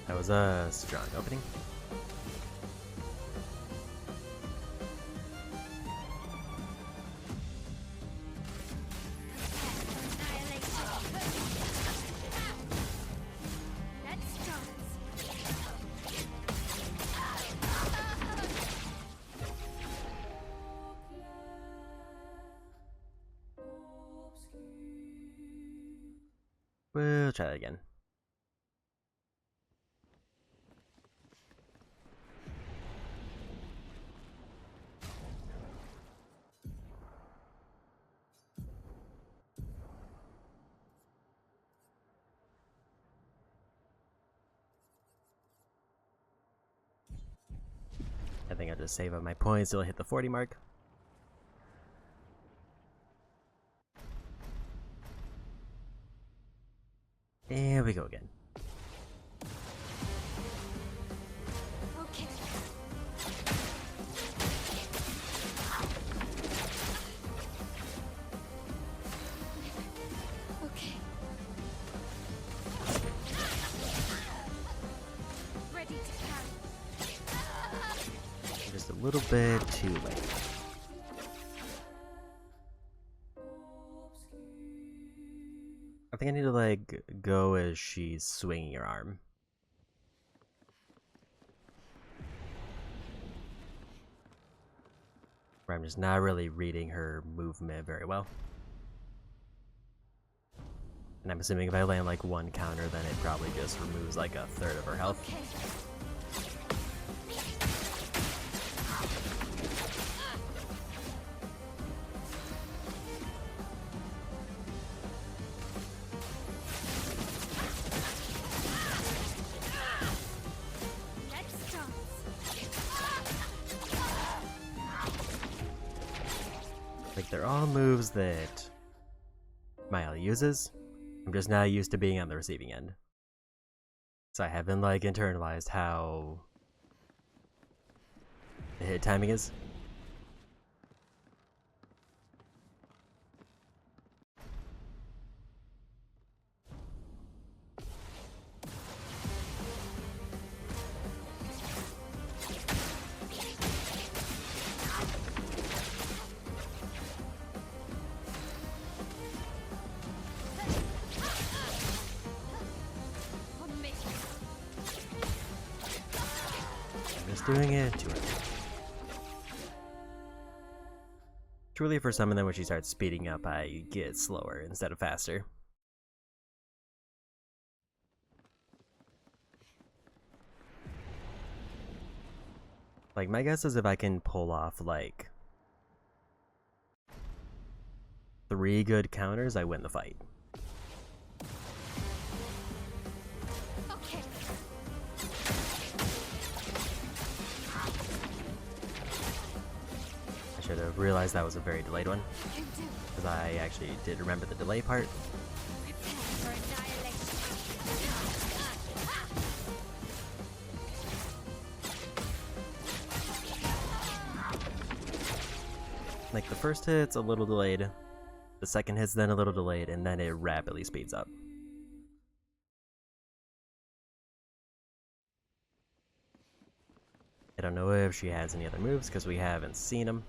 That was a strong opening. We'll try that again. I think I'll just save up my points till I hit the 40 mark. And we go again. Okay. Okay. Ready to carry. Just a little bit too late. I think I need to like go as she's swinging her arm. Where I'm just not really reading her movement very well. And I'm assuming if I land like one counter, then it probably just removes like a third of her health. Okay. Like they're all moves that Miley uses. I'm just not used to being on the receiving end. So I haven't like internalized how the hit timing is. Doing it too early. Truly, for some of them, when she starts speeding up, I get slower instead of faster. Like, my guess is if I can pull off, like, 3 good counters, I win the fight. Okay. I should have realized that was a very delayed one. Because I actually did remember the delay part. Like the first hit's a little delayed, the second hit's then a little delayed, and then it rapidly speeds up. I don't know if she has any other moves because we haven't seen them.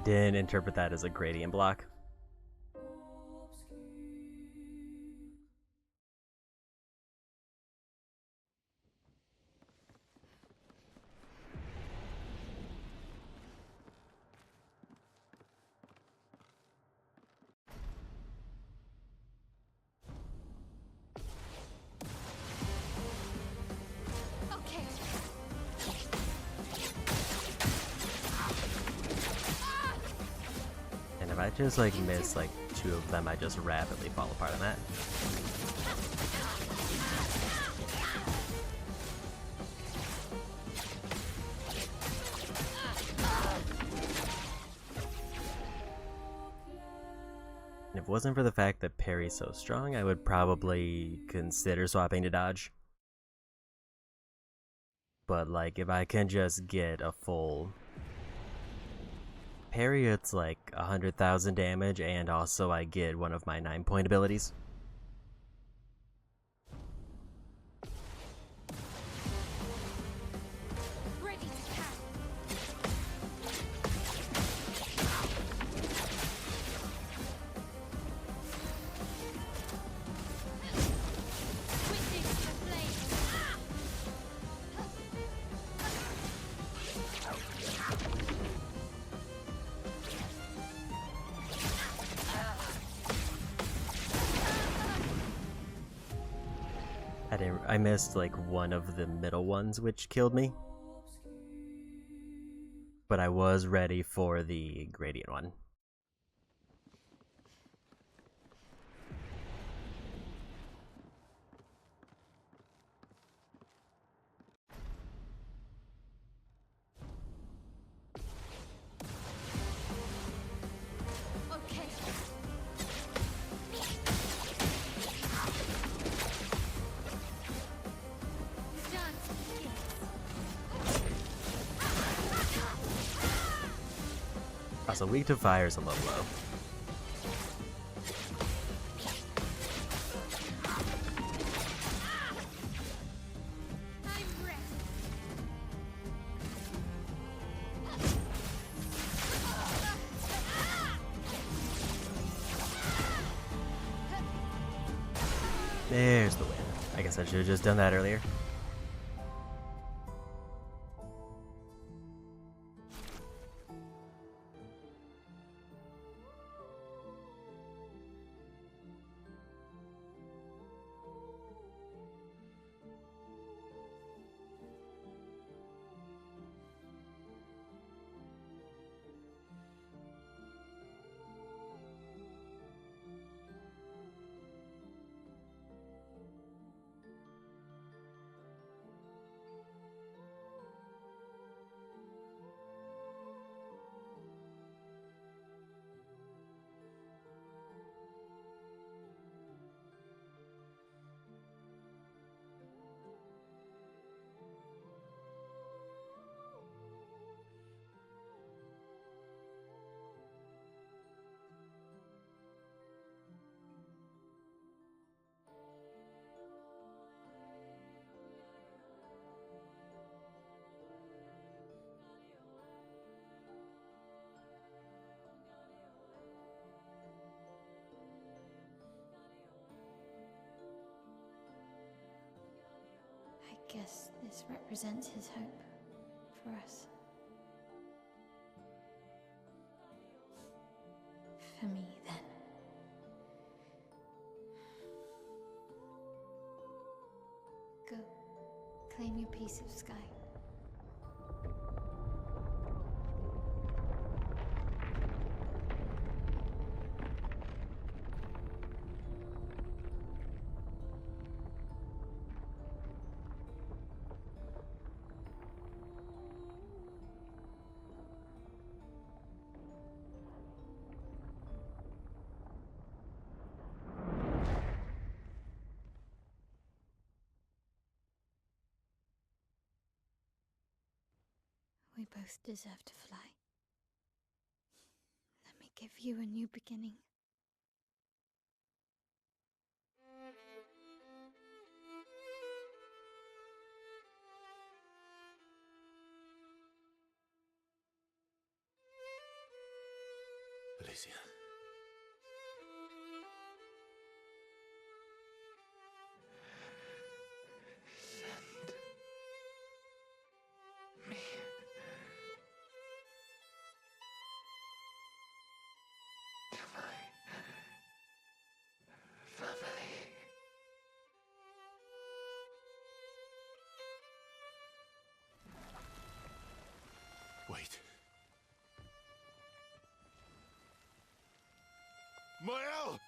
didn't interpret that as a gradient block. Okay. And if I just like miss like 2 of them, I just rapidly fall apart on that. And if it wasn't for the fact that parry's so strong, I would probably consider swapping to dodge. But like if I can just get a full parry, it's like 100,000 damage, and also I get one of my 9-point abilities. Ready to carry. Witness the flame. I missed like one of the middle ones, which killed me. But I was ready for the gradient one. Okay. Dance begins. Also, weak to fire is a low blow. I'm ready. There's the win. I guess I should have just done that earlier. I guess this represents his hope for us. For me, then. Go. Claim your piece of sky. We both deserve to fly. Let me give you a new beginning. Wait. Mael!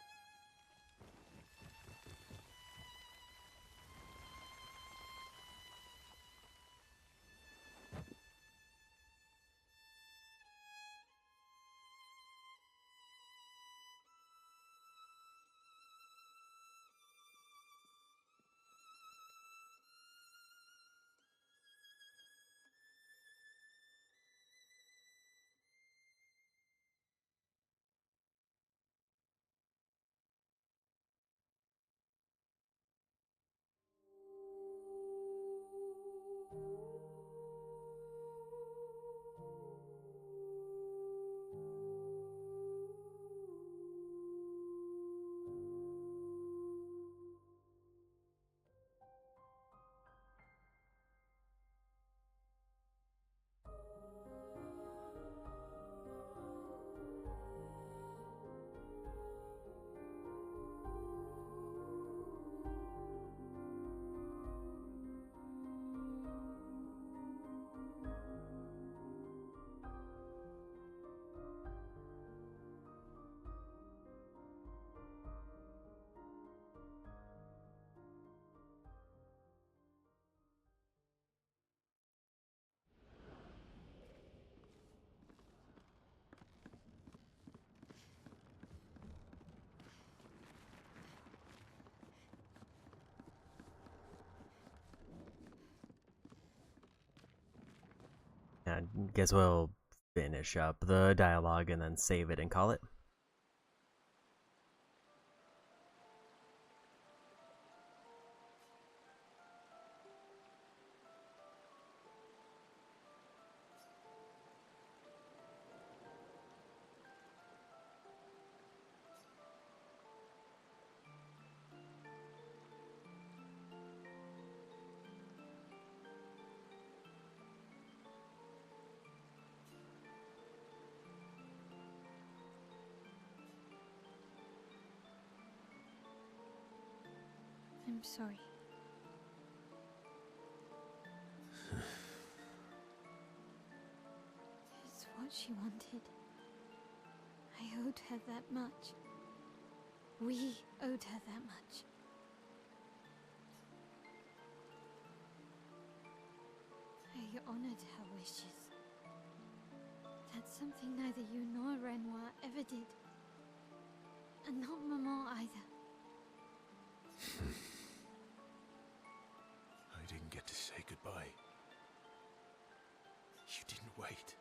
I guess we'll finish up the dialogue and then save it and call it. I'm sorry. It's what she wanted. I owed her that much. We owed her that much. I honored her wishes. That's something neither you nor Renoir ever did. And not Maman either. I didn't get to say goodbye. You didn't wait.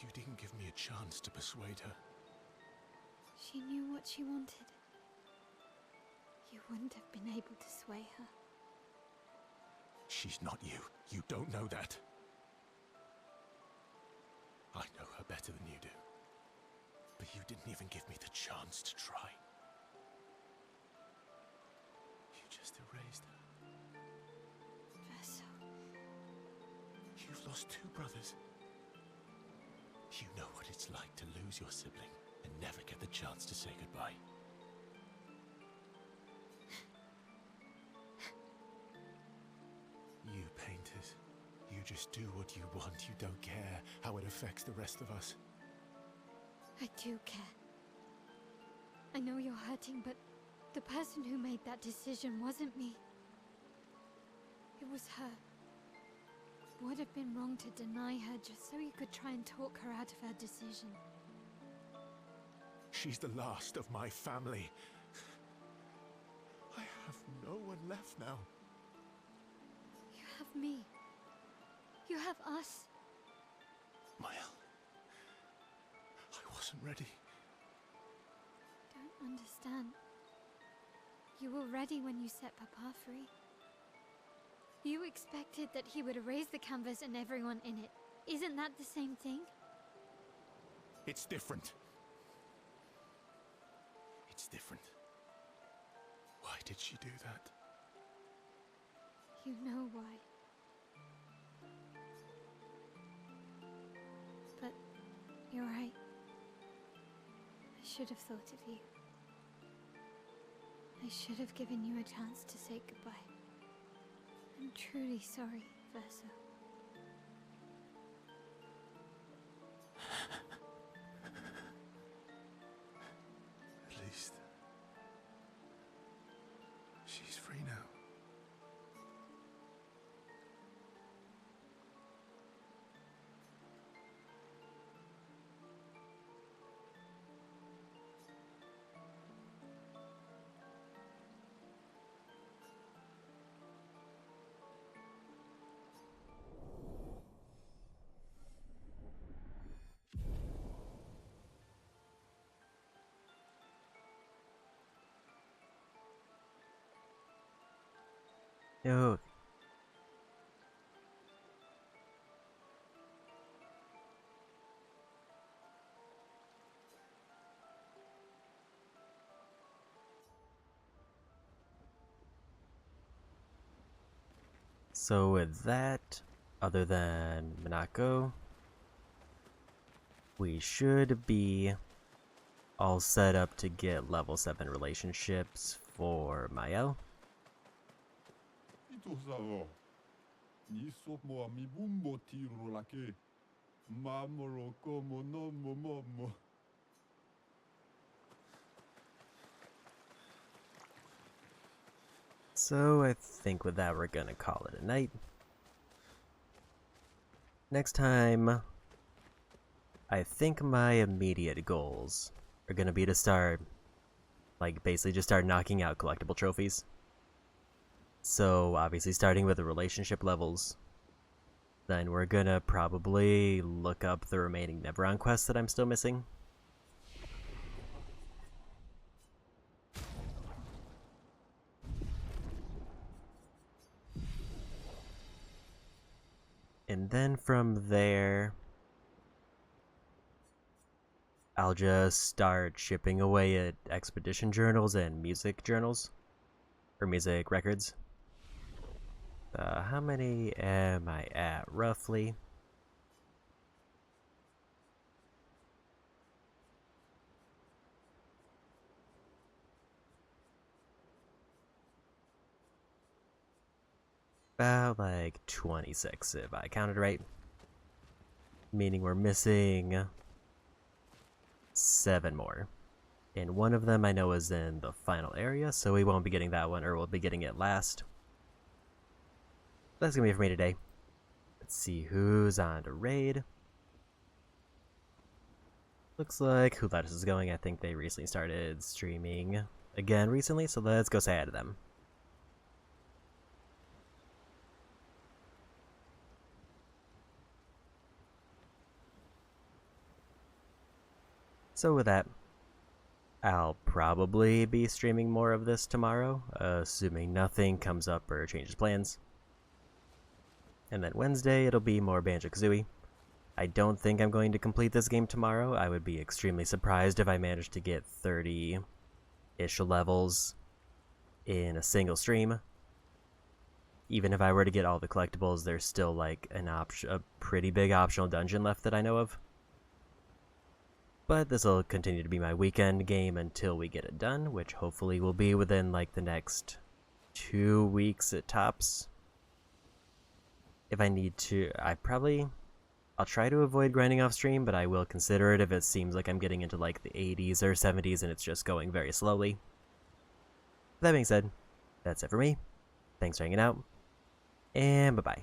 You didn't give me a chance to persuade her. She knew what she wanted. You wouldn't have been able to sway her. She's not you. You don't know that. I know her better than you do. But you didn't even give me the chance to try. You just erased her. Verso. You've lost two brothers. You know what it's like to lose your sibling and never get the chance to say goodbye. You painters, you just do what you want. You don't care how it affects the rest of us. I do care. I know you're hurting, but the person who made that decision wasn't me. It was her. Would have been wrong to deny her just so you could try and talk her out of her decision. She's the last of my family. I have no one left now. You have me. You have us. Mael, I wasn't ready. Don't understand. You were ready when you set Papa free. You expected that he would erase the canvas and everyone in it. Isn't that the same thing? It's different. It's different. Why did she do that? You know why. But you're right. I should have thought of you. I should have given you a chance to say goodbye. I'm truly sorry, Verso. She's free now. No. So with that, other than Minako, we should be all set up to get level 7 relationships for Mael. Ito savo. Ni somo mi bumbo tiro lake. Mamoro como no momo. So I think with that we're gonna call it a night. Next time, I think my immediate goals are gonna be to start, like, basically just start knocking out collectible trophies. So obviously starting with the relationship levels. Then we're gonna probably look up the remaining Neveron quests that I'm still missing. And then from there, I'll just start chipping away at expedition journals and music journals. Or music records. How many am I at, roughly? About like 26 if I counted right. Meaning we're missing 7 more. And one of them I know is in the final area, so we won't be getting that one, or we'll be getting it last. That's gonna be it for me today. Let's see who's on to raid. Looks like Huletus is going. I think they recently started streaming again recently, so let's go say hi to them. So with that, I'll probably be streaming more of this tomorrow, assuming nothing comes up or changes plans. And then Wednesday, it'll be more Banjo-Kazooie. I don't think I'm going to complete this game tomorrow. I would be extremely surprised if I managed to get 30-ish levels in a single stream. Even if I were to get all the collectibles, there's still like a pretty big optional dungeon left that I know of. But this will continue to be my weekend game until we get it done, which hopefully will be within like the next 2 weeks at tops. If I need to, I'll try to avoid grinding off stream, but I will consider it if it seems like I'm getting into like the 80s or 70s and it's just going very slowly. That being said, that's it for me. Thanks for hanging out, and bye-bye.